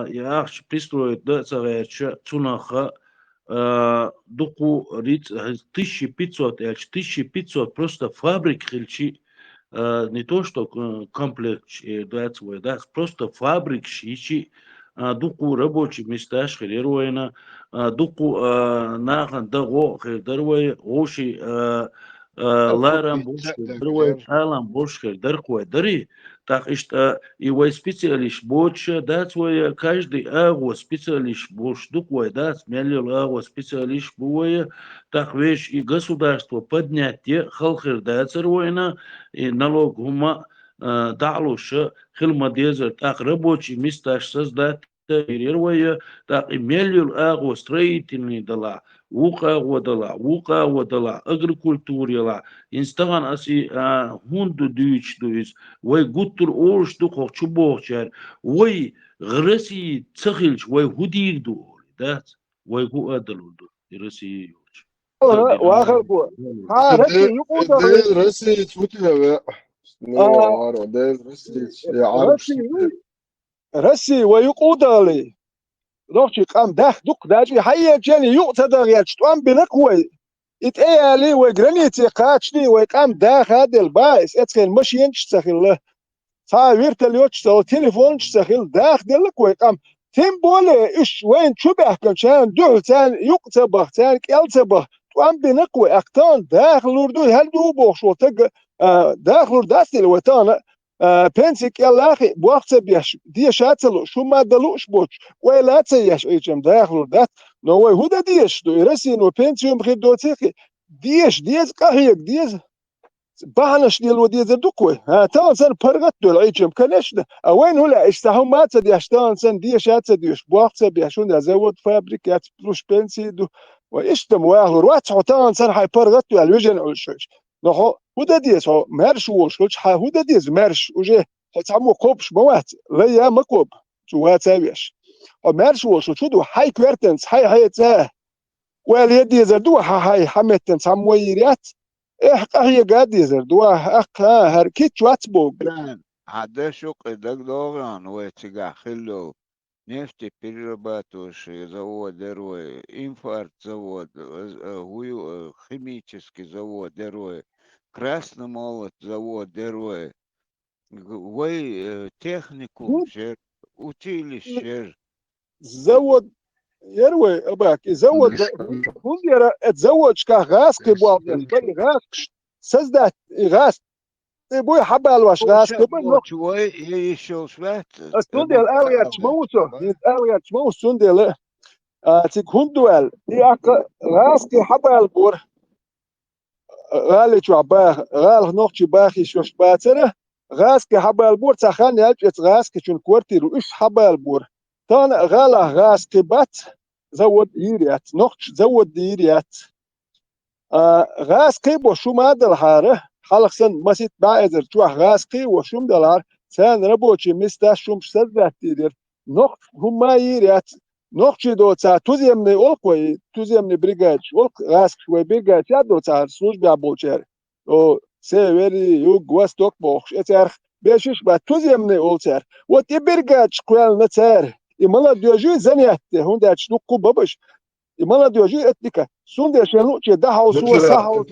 яхш пристроит да цареча цунаха дуку рит 1500 1500 просто фабрик хильчи не то что комплект да просто фабрик шичи дуку рабочие места шхеруена дуку нахан даго хердерве оши ларам бош хердерве алам бош хердеркой дари так что его специалист больше да свой каждый аго специалист бош дукой да смелил аго специалист буе так вещь и государство поднятие халхер да цервена и налог хума далуш хилма дезер так рабочие места создать перервая так имелил аго строительный дала ука водала агрикультурила инстаган аси хунду дүйч дуис вай гуттур ош ду хохчу бохчар вай греси цахилч вай худирду да вай ху адалуду греси واخر بو ها رسي يقودر ده رسي تفوتها نو ده رسي يا عرب رسي ويقودر لي روحي قام داخ دق داجي حي جاني يقتدر يجتوان بنقوي اتقالي وجرنيتي قاتشني ويقام داخ هذا البايس اتخيل مش ينشتخل له صاويرت اليوتش او تليفون تشتخل داخ دلك ويقام تيم بولي ايش وين شبه كان دعو تان يقتبه تان كالتبه توان بنقوي اقتان داخل لوردو هل دو بوخشو تق داخل داستل وتانا بنسك يلا اخي بوقت بيش دي شاتلو شو ما دلوش بوش ولا تسيش ايجم داخل دات نو هو ده ديش دو يرسين وبنسيوم بخير دوتيكي ديش قهيك ديش بحنش ديال ودي زردوكوي ها تان سن برغت دول ايجم كنش ده وين هلا اشتهوا ما تدي اشتان سن ديش هاتديش بوقت بيشون ده زود فابريكات بلوش بنسي دو واشتم واهر واتحو تان سن حي برغت دول الوجن علشوش نحو هودا ديز هو مارش وشلش ها هودا ديز مارش وجه هتعمو كوبش موات ليا مكوب جوا تابيش مارش وشلش شدو هاي كويرتنس هاي تا واليدي زردو هاي حمتنس هم ويريات هي قاعد يزردو هركيت واتبوغ هذا شو قدك دوران ويتجا خلو نفط перерабатывающий завод Дерои, инфаркт завод, химический завод Дерои, красный молот завод Дерои, вы технику, училище. завод يروي أباك يزود هم يرى تزود كغاز كبواب غاز سزدت غاز بوي حبال واش غاز كبن شوي يشوف شوات السندل الأولية تموتو الأولية تموت السندل تكون دوال ياك غاز كحبال بور غالي شعباه غال نوختي باخي شوش باتره غاز كحبال بور تخان يلجت غاز كشون كورتيرو إيش حبال بور تان غاله غاز كبات زود يريات نوختش زود يريات غاز كيبو شو ما دلهاره خلق سن مسيت باعذر توح غاز كي وشوم دلار سان ربوشي مستا شوم سدات تيدر نوخت هم يريات نوختي دوتا توزيمني اولكوي توزيمني بريغاد اولك غاز شوي بريغاد يا دوتا سوجبا بوچر او سيفري يو غواستوك بوخ اتر بيشش با توزيمني اولتر وتي بريغاد شكوال نتر имала дёжи занятте хунда чнуку бабаш имала дёжи этника сунда шелу че да хаусу сахау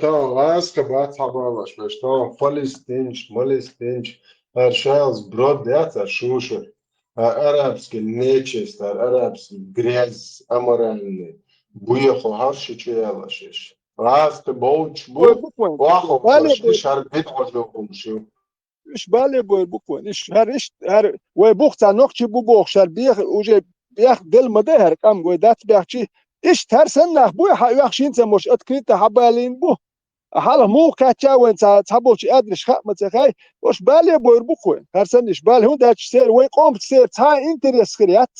ترى غاز كبات حباش باش تو فلسطينش مالستينش ارشاز برود داتا شوشر арабский нечестер арабский грязь аморальный буехо харши чеялашеш غاز كبوش بو واخو باش شر بيتغلوكم شو إيش بالي بوي بوكون إيش هر ويبوخ نوختي بوبوخ شر بيخ وجي بيخ دل مدهر كم قوي دات بيخشي إيش ترسن نخ بوي حيوخشين تمش أتكريت حبالين بو حالا مو كاتشا وين تحبوش أدرش خا متخاي وش بالي بوي بوكون ترسن إيش بالي هون داتش سير ويقوم سير تا إنتريس خريات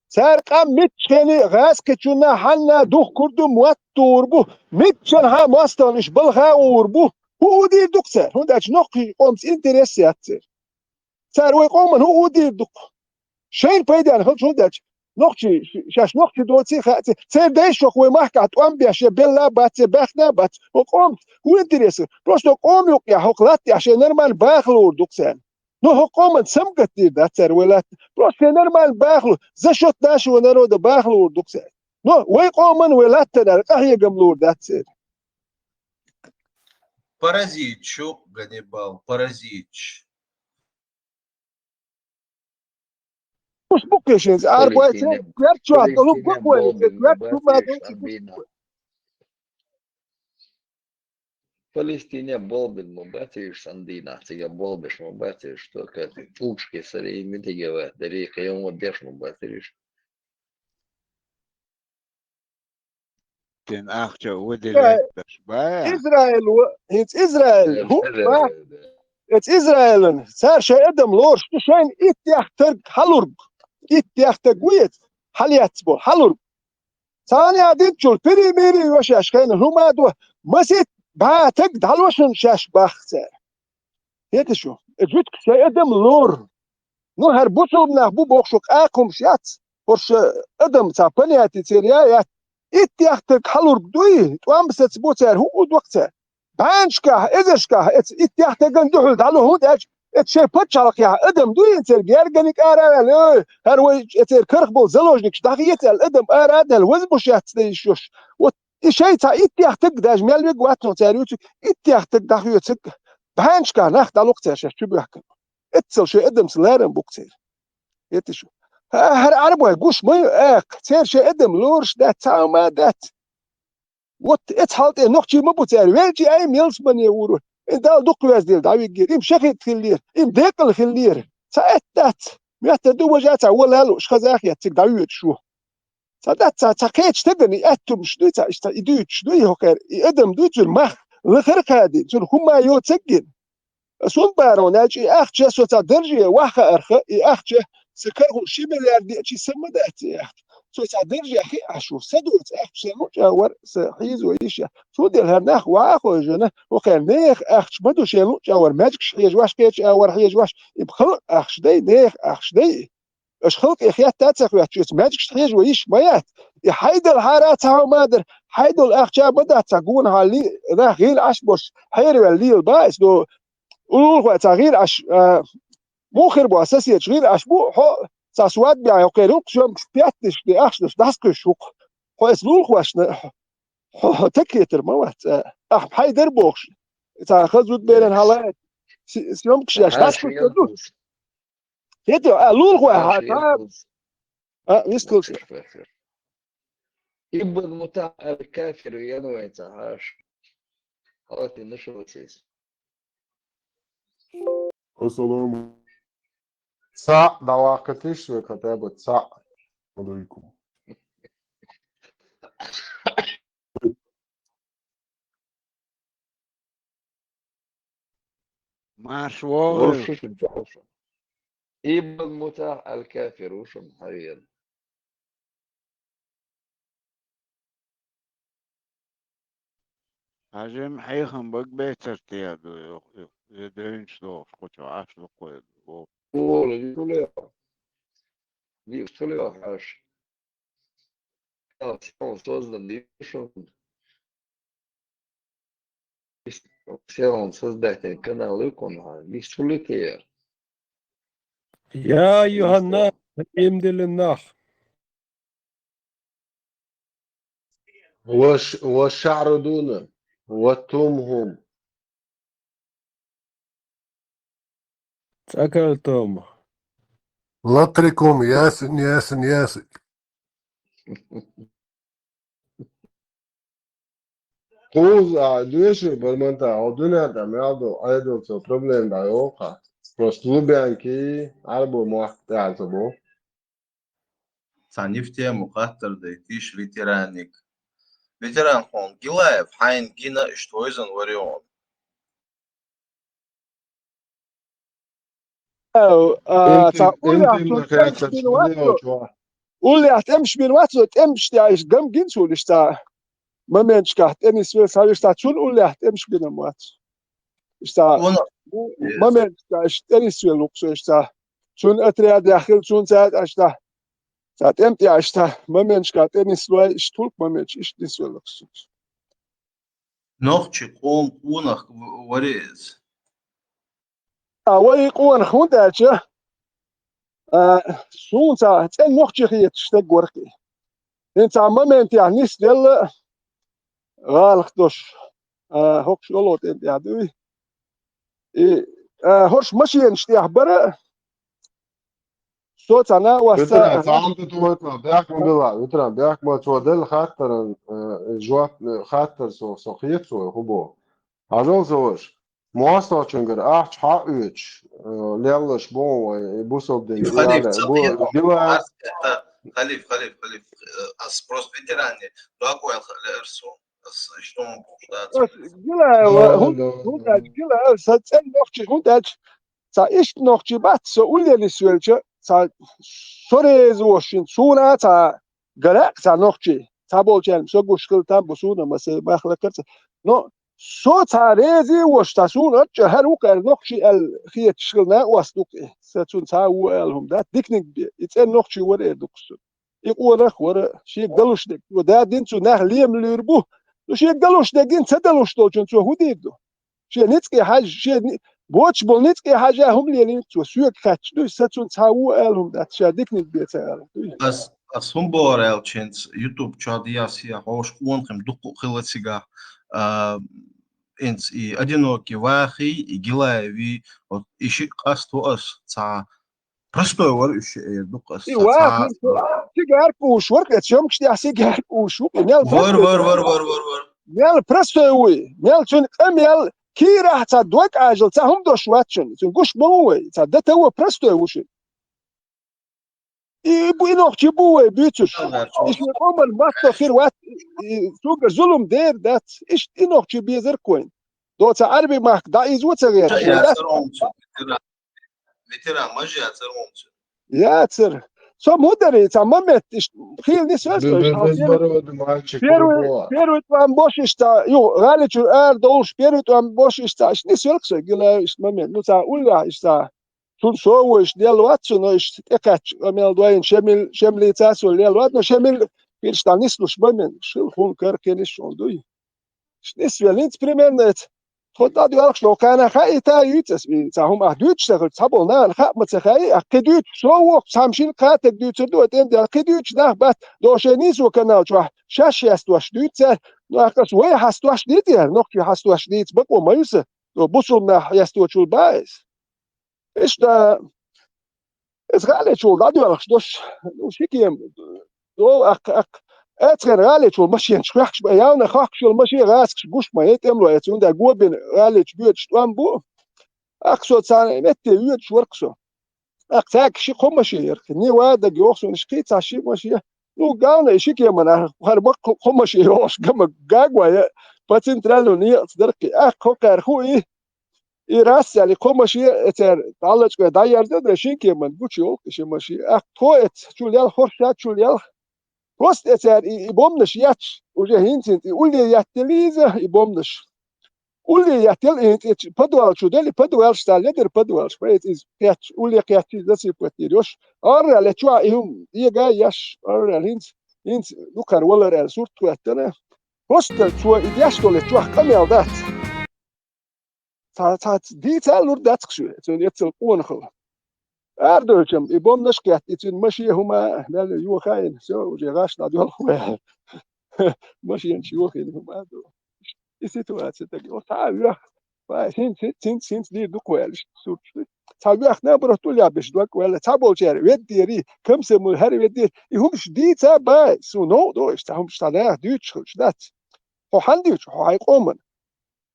سير قام متشني غاز كتشونا حنا دوخ كردو موات توربو متشن ها ماستان إيش بالها وربو هو دير دكتور هون داش نقي قومت انتريسيات سار ويقوم هو دير دك شين بيدان خل شو داش نقطي شاش نقطي دوتي خاتي سير دايش وخوي محكا توام بيش بيلا بات بخنا بات وقوم هو انتريس بروستو قوم يوك يا حقلاتي عشان نرمال باخلو دوكسان نو هو قوم سمقت دي داتر ولا بروستو نرمال باخلو زشوت داش ونرو ده باخلو دوكسان نو وي قومن ولا تدار احيا قبلور داتر Паразитчу, Ганнибал, паразитч. مش بوكيشنز اربعه كويرتشو هتقولوا بوكوين كويرتشو ما دوتي Palestina bolbin mubatirish sandina tiga bolbish mubatirish to kat pulchki sari mitigava dari kayom wadesh mubatirish Den achtje ودلتش بقى إسرائيل هيت إسرائيل هو het Israëlen صار شيء ادم لورش شين اتيختر حلورب اتيختر قويت حلياتبو حلورب ثاني عديد شو البري ميري وش اشكين هما دو مسيت باتك دالوشن شاش باختر هيت شو اجوت شيء ادم لور نو هربوسو بنخبو بوخشوك اقوم شات ورش ادم تابنياتي تيريا اتيختر حلورب دوي توام بسات بوتر هو دوقتر بانشكا إذشكا اتيحت جندول دالو هود اج اتشي بتشالك يا ادم دوي انتر جيرجنك ارا هروي اتر كرخبل زلوجنك داغيت الادم ارا دل وزبوش ياتشوش وشي تا اتيحت داج ميلوي واتو تاريوت اتيحت داغيوت بانشكا نخ دالوقت شش تبحك اتسل شي ادم سلارن بوكتير يتشو هر عربو غوش مي اك تير شي ادم لورش دات تاما دات وات اتحالت نقطي مبوتار ويلجي اي ميلز من يورو دا دوكلاس ديال داوي غير ام شيخ تخلير ام ديقل خلير ساعات ميت دو وجات ولا لو شخزاخ يتك داوي شو سادات تاكيتش تدني اتم شدو تا يدو شدو يوكر ادم دو المخ لخرق هادي تقول هما يوتسجن سون بارون اجي اخ سو تا درجه واخ ارخ اخ سكرهم شي مليار دي شي سمدات اخ سو درجة أخي أشوف سدوت أخش مجاور سحيز وإيش سو دير هناخ وآخو جنا وكان نيخ أخش بدو شيء مجاور ماجكش حيج واش كيتش أور حيج واش يبخلق أخش دي نيخ أخش دي إيش خلق إخيات تاتسخ ويحتشيت ماجكش حيج وإيش مايات يحيد الحارات هاو مادر حيدو الأخشا بدأ تقون هالي ذا غير أشبوش حيرو اللي البايس دو قولوا تغيير أش مخر بو أساسي تغيير أشبو ساسوات بيا يقولون شو بياتش دي أخش داسك شوق هو اسلول خواشنا تكيتر موات حي دربوخش تاخذ بين هالات سيوم كشاش داسك شو هيتو لول خو هاتا يسكل يبقى المتاع الكافر ينوي تعاش خلاص النشر وتسيس السلام ساعة دواقتيش وكتابة ساعة عليكم ما شوغل وش الجوشة يبقى المتاع الكافر وش محير هجم حيخم بق بيتر تيادو يدين شلوف قطع عاش لقويد قول يقول لي حاش Själv создатель канала Икона, Мишулитер. يا أيها الناس الحمد لله والشعر دونه والتوم هم سكرتم لطركم ياسن ياسن ياسن Scusa, riesci per montare ordinata merda, hai detto problema da oca. Просто anche albo محتاج بو. Санифте мухаттер дейтиш ветераник. Ветеран хон Гилаев хайн гина иштойзен варион. قول لي هتمشي من وقت تمشي تعيش جنب جنس ولا اشتا ما منش كحت اني سوي صار اشتا شو قول لي هتمشي من وقت اشتا ما منش تعيش اني سوي لوكس اشتا شون أتري داخل شون ساعات أشتا ساعات أمتى أشتا ما منش كات نسوي إشتولك ما منش إيش نسوي لك نوخشي قوم قونخ وريز أولي قوان خون داتشا شون ساعات أن نوخشي خيط شتاق ورقي أنت ما أنت يعني نسدل غالخ دوش هوكش غلط أنت يعني هرش ماشي نشتي أخبار صوت أنا وترى وسا تعمد توتنا بيحكم بلا وترى بيحكم تودل خاطر جواب خاطر سو خيط سو هو هذول زوج مواصلة شنقر أحش حقيقش ليلش بون بوسو بدين خليف يعني بو صبيح جوا خليف أس بروس فيتراني لاكو الإرسو أس شتون بس جلا هون هون داج جلا ساتن نوختي هون داج سا إيش نوختي بات سو أولي لسويلش سا سوريز وشين سونا سا غلاق سا نوختي تابول جالم سو گوشكل تام بسونا مسا بخلكرت نو سو تا ريزي وش تاسونا هر وقر نوختي الخيط شغلنا واستوك ساتون تا وهم دات ديكنيك يتن نوختي ورا دوكس يقول رخ ورا شي قالوش دك ودا دينتو ناه ليم ليربو شيء قالوش دقين تدلوش توجن تو هوديدو شيء نتقي حاجة شيء بوتش بول نتقي حاجة هم اللي نتو سوق خاتش دو ساتون تاو قالهم ده شيء ديكنيك بيتال أس هم بورال تشينس يوتيوب شادي أسيا هوش قونخم دقو خلصيغا إنس أدينوكي واخي إجلاوي إشي قاستو أس تا простой ورش دقس واخي سيجار كوش ورك تشوم كشتي سيجار كوش نال ور نال برستوي نال تون اميل كي راح تصدق اجل تاهم دوش واتشن تون قش بوي تصدق هو برستوي وش يبو ينوخ يبوي بيتش ايش يقوم الماستو خير وات سوق ظلم دير دات ايش ينوخ بيزر كوين دو عربي ماك دا يزوت غير فيتران ماجي يا تسر سو مودري تمامت خيل نسوس Первый твам бош ишта, ю, галичу долш, первый твам бош ишта, не сверксо, гила иш момент, ну та ульга ишта, тут шоу иш делуатсу, но иш экач, амел дуаин, шемли цасу делуат, но шемил, ишта не слуш момент, шил хун каркелиш он дуй. Не свелинц примерно, خدا دیار شلو کنه خیلی تا یوتس بی هم احدود شغل تابل نه خب متخیلی اقدود شو وقت همشین قات اقدود شدو اتم در اقدود نه بعد دوشه نیست و کنال چه شش است واش دود سر ناقص وی هست واش دیدی نقطی هست واش دید بقو مایوسه دو بسوم نه هست و چول باعث اشتا ازغاله چول دادیار شدوش وشیکیم دو اتخن غالي شو ماشي نشخش بيانا خاخش الماشي غاسكش بوش ما يتملو يتون دا جوبن غالي بيوت شتوان بو اقصد سان مت يوت شوركسو اقتاك شي خماشي يركني وادا جوخسو نشقيت تاشي ماشي نو غانا شي كيما هربق خماشي يوش كما غاغوا باتنترالو ني صدركي اخو كارخو اي راس يعني خماشي اتر تعلق داير ده شي كيما بوچو شي ماشي اخو ات شوليال خورشات شوليال Prost eser ibomnish yach uje hintin ulli yatteliza ibomnish ulli yattel int padwal chudeli padwal staleder padwal spait is yach ulli yach das ipotirios arra le chua ihum iga yash arra hint lukar waller el surt tuatana prost chua idiash le chua kamel dat ta detail nur dat kshu so yetzel qonkhol أردوشم يبوم نشكت يتين مشي هما لا يو خاين سو جراش نادول هو مشي نشيوخي هما دو السيتواسيون تاعو تعال سين دي دوكوالش سوت تعال احنا برتو لي باش دوك ولا تابول جاري وديري كم سمو هري ودير يهمش دي تابا سو نو دو اشتهم شتانا دوتش شدات هو حنديش هو هيقومن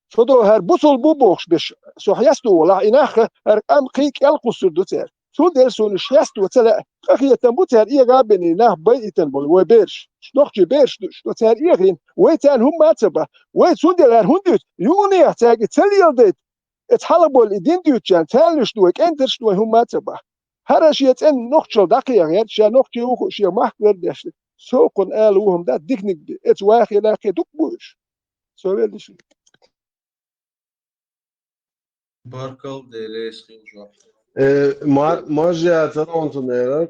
شدو هر بوصل بوبوخش باش سو حيستو ولا اناخ ارقام قيك يلقص دوتر شو دير سون شيست وتلا اخي تموتر اي غابني نه بيتن بول وبيرش شنوخجي بيرش شو تار ايغين ويتان هم ماتبا ويت سون دير هندوت يوني تاج تليل ديت اتحلبول ادين دوتشان تالش دوك انترش دو هم ماتبا هرشيت ان نوخجل دقيق يا شا نوخجي وخ شي محور داش سوقن الوهم دا ديكنيك ات واخي لاخي دوك بوش سو ويلش باركل ديريس خيوجو ماجي ترون نيرا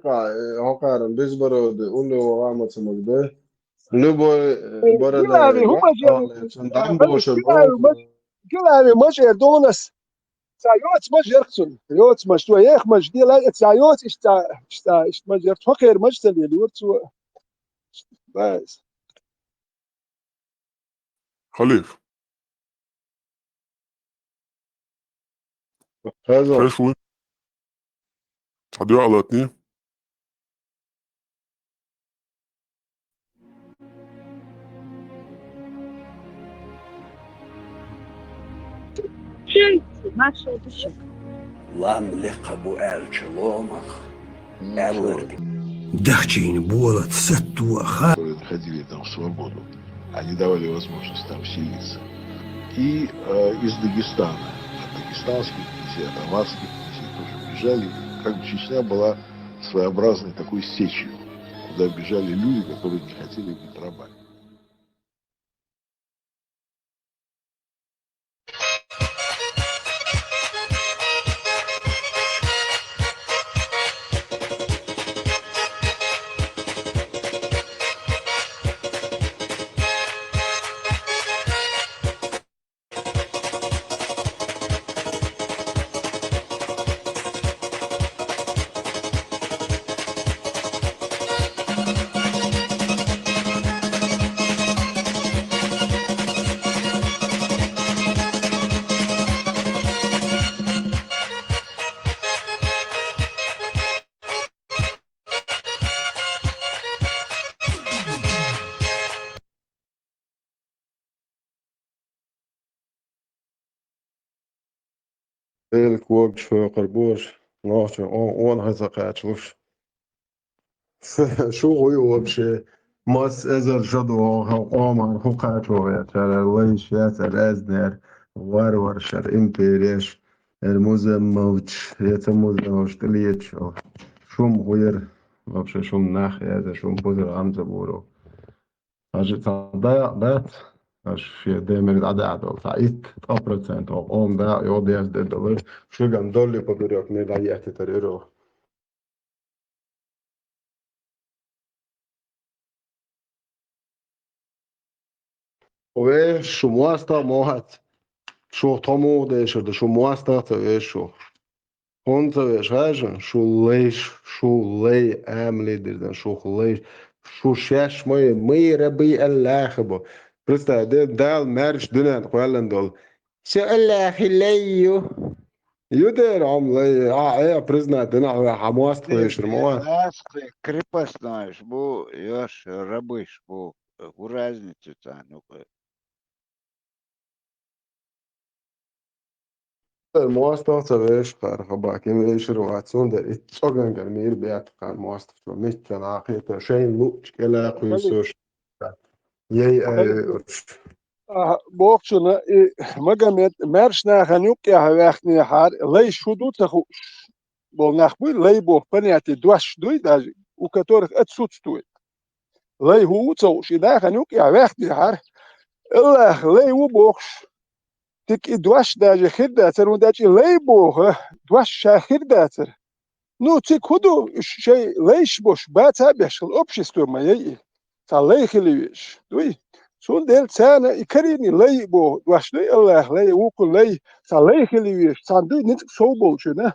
هوكارن بيزبرود ولو عامة مقدة لبو برد كلامي هم دامبوش كلامي مش دونس سايوت مش يركسون يوت مش تو يخ مش دي لا سايوت اشتا مش يركس فكر مش تلي يورتو بس خليف هذا خليف وين هديو على اتنين Lam laqabu al-Chalomach al-Lurdi. Дахчин болот саттуаха. Ходили там в свободу. Они давали возможность там селиться. И из Дагестана, от дагестанских князей, от аварских князей тоже бежали. Как бы Чечня была своеобразной такой сечью, куда бежали люди, которые не хотели быть рабами. Ilk وقت قربوش ناچ اون هزا قاچلوش شو هو وبشي ماس ازر جدو قومان هو قاچو يا ترى ليش يا ترى ازنر وار شر امبيريش الموزم موتش يتموزم تليتش شوم غير وبشي شوم ناخ هذا شوم بوزر عمزة بورو اجي ضيع Aš je dēmēr adēdol, tā it 1% om da jodies dedoli, šugan doli pobirok ne da jeti tar euro. Ove şu muasta mohat, şu tomu deşirdi, şu muasta ve şu. Honta ve şajın, şu ley emlidirden, şu ley, şu şeş mı rabi Allah'ı bu. Просто дал мерч дунан قوالندول شو الله خليه يدير عملي ايه برزنا دنا حماس كويش رموا Крепостной, bu još rabiš, bu u raznicu tanu. المواصلة تبيش قار خباك يميش رواتسون در اتشوغن قرمير بيات قار مواصلة وميت كان عقيدة شيء لوش كلا قيسوش يي بوقتنا مجمد مرشنا خنوق يا وقتني حار لي شدو تخو بول نخبي لي بو بنياتي دوش دوي داج وكتورك اتسوت دوي لي هو توش دا خنوق يا وقتني حار الله لي وبوخش تك دوش داج خداتر وداج لي بو دوش شاخداتر نو تك هدو شيء ليش بوش باتابش الأوبشيستو ما يي صلي خليش دوي سون دل سنة يكريني لي بو واشلي الله لي وكل لي صلي خليش صندوق نتك صوبول شنو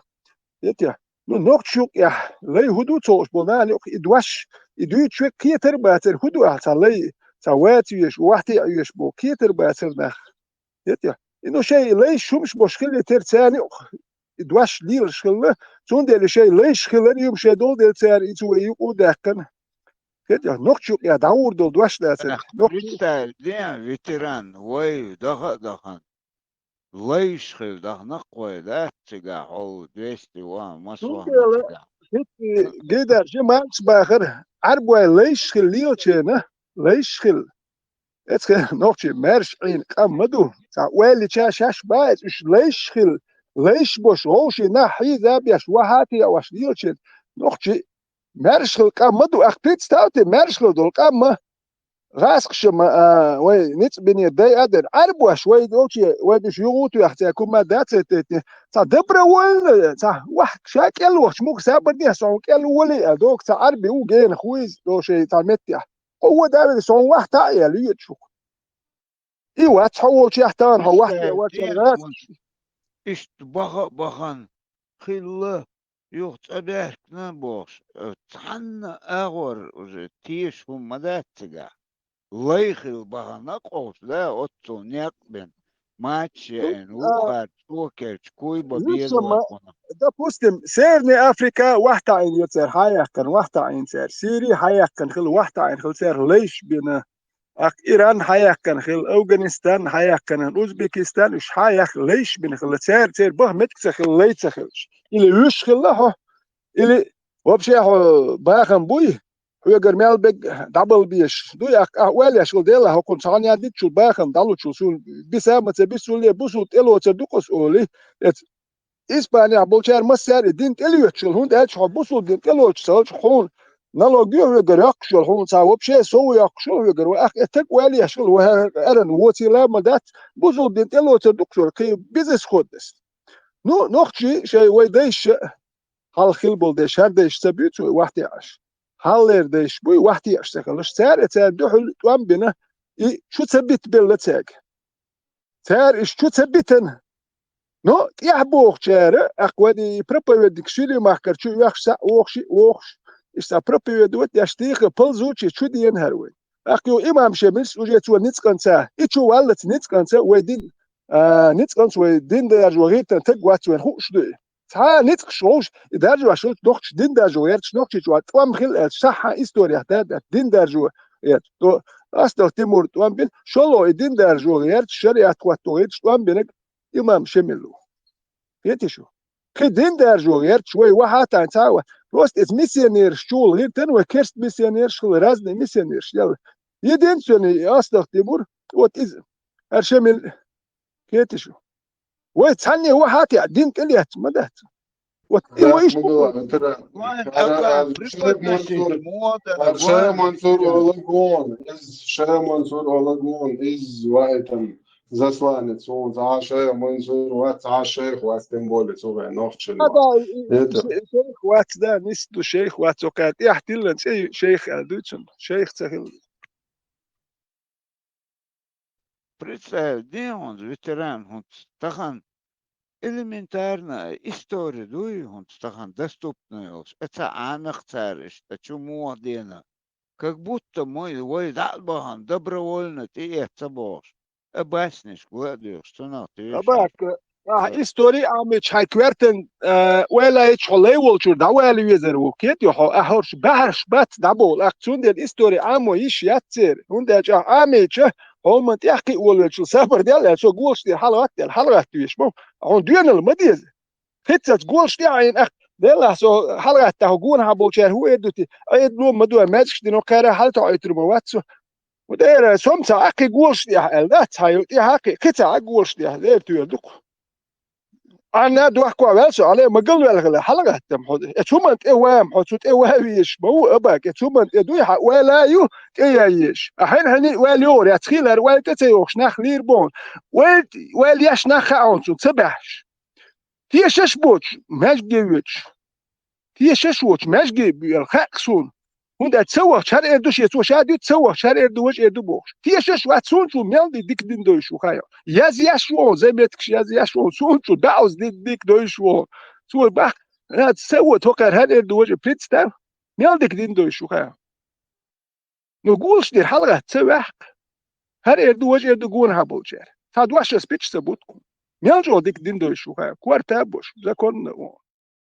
يتيا نو نقشوك يا لي هدو توش بونا نق يدوش يدوي شوي كيتر باتر هدو صلي سواتي يش وحتي يش بو كيتر باتر نخ يتيا إنه شيء ليش شو مش مشكلة ترتاني يدوش ليل شغله سون دل شيء ليش خلاني يوم شدول دل تاني يسوي يودكن كده نقشوك يا داور دول دوش داتر Представь, ветеран, ой, дахан. ليش خل دخنق وي ده تجا حول 200 وان مصوح جدا شي ماكس باخر عربوا ليش خل ليو تشينا ليش خل اتس نوتشي مارش عين قمدو ويلي شاش بايت اش ليش خل ليش بوش هوشي نحي ذابيش وهاتي واش ليو تشين نوتشي مارش خل قمدو اخبيت ستاوتي مارش خل دول قمه غاسق شما وي نيت بني داي ادر اربوش وي دوتي ودش يغوتو يحتي كوما دات تا دبر ول تا واحد شاكل وش موك سابدني سون كل ولي دوك تا اربي وجين خويز دو شي تا متيا هو دار سون واحد تا يلي تشوك ايوا تحول شي احتان هو واحد وشغات إشت بخن خلا يوت أبيك نبوش تحنا أغور تيش هم مداتجا ليخل بخن قوس لا أتو نقبن ماتش إن وقت وكرت كوي ببيد وكنا допустим سيرني افريكا واحد عين يصير حياة كان واحد عين سير سيري حياة كان خل واحد عين خل سير ليش بينا إيران حياة كان خل أفغانستان حياة كان أوزبكستان إيش حياة ليش بين خل سير به متك خل ليش خلش اللي يش خله اللي وبشي باخن بوي هو جرمال بق دبل بيش دو يا أول شغل ديلا هو كنت عني عديت شو باخن دلو شو بسامة بيسولي بوسو تلو تدوكس أولي إسبانيا بولشار مسار الدين تليوت شو هون ده شو بوسو الدين تليوت شو هون نلقيه هو جريق شو هون صاوب شيء سوي يقشو هو جرو أخ تك والي شو هو أرن ووتي لا مدات بوسو الدين تليوت تدوكس كي بيزنس خودس نوختي شيء ويديش هال خلبل ديش هر ديش تبيت واحد عش هالر ديش بوي واحد عش تخلش سعر دحل توام بنا شو تثبت بالتاج سعر إيش شو تثبتن نو يحبوخ شارع أقوادي بربيودك شيلي ماكر شو يخشى وخش إستا بربيودوت يشتيخ بلزوتش شو دي ينهروي أخيو إمام شمس وجيت سو نتسكنسا إتشو والت نتسكنسا ويدين نتسكنس ويدين دار جوغيت تقوات وين خوش دي تا نتسكشوش دار جو شو دوختش دين دار جو يرتش نوختش جو توام خل صحة إستوريا هذا دين دار جو يرت تو أستر تيمور توام بين شلو دين دار جو يرتش شريعة تواتوغيتش توام بينك إمام شملو يتشو كدين درجو يرت شوي واحد تاعوا روست إز ميسيونير شول غير تنو كيرست ميسيونير شول رازني ميسيونير يلا يدين سوني أصدق تيمور وات إز أرشمل يتشو ويتحني واحد دين كليات مدات وات إيش شاي منصور أولغون إز واحد засланец, он عاشق منصور وات عاشق واستنبول سوى نوخش هذا شيخ وات ده نسدو شيخ وات سوكات يحتلن شيخ أدوتشن شيخ تخيل Представь, где он, ветеран, он стахан элементарно история, дуй, он стахан доступный, это анах цариш, это чему дена, как будто мой вой дальбахан добровольно ты это бож. Басниш, гладио, что на ты. أباك إستوري عمش هيكورتن ولا يشحلي والشور دا ولا يزرو كيت يحو أهرش بحرش بات دابول أكتون ديال إستوري عمو يش ياتير هون جا عميش هم تحكي ولا شو سافر ديال شو قولش ديال حلقات تيش مو هون ديال المديز خدت قولش ديال عين أخ ديال سو حلقات تهجون هبولشار هو يدوتي أيدلو مدو ماتش دينو كاره حالته عيترو واتسو ودير سمت عقي قولش ديال ذات هاي حقي كتا قولش ديال دير تيدوك أنا دوحكوا عوالسو عليه ما قلوا الغلا حلقة تمحود اتومنت إوام حوتوت إوهاويش مو أباك اتومنت إدويح ولا يو كيايش أحين هني واليور يتخيل وال تتيوش نخلير بون وال يش نخاونسو تبعش تي ششبوش ماش جيوش تي ششوش ماش جيبي الخاقسون هوندا تسوى شهر إردوش يتسوى شهر تسوى شهر إردوش إردو بوش تيشش واتسون شو ميل ديك دين دويشو خايا ياز ياشوون زي ما تكش ياز ياشوون سون شو دعوز ديك دويشو سوى باك لا تسوى توكر هر إردوش بريتستاو ميل ديك دين دويشو خايا نقولش دي الحلقة تسوى هر إردوش إردو قون هابوجر تادواش سبيتش سبوتكم ميل جو ديك دين دويشو خايا كوارتا بوش زكون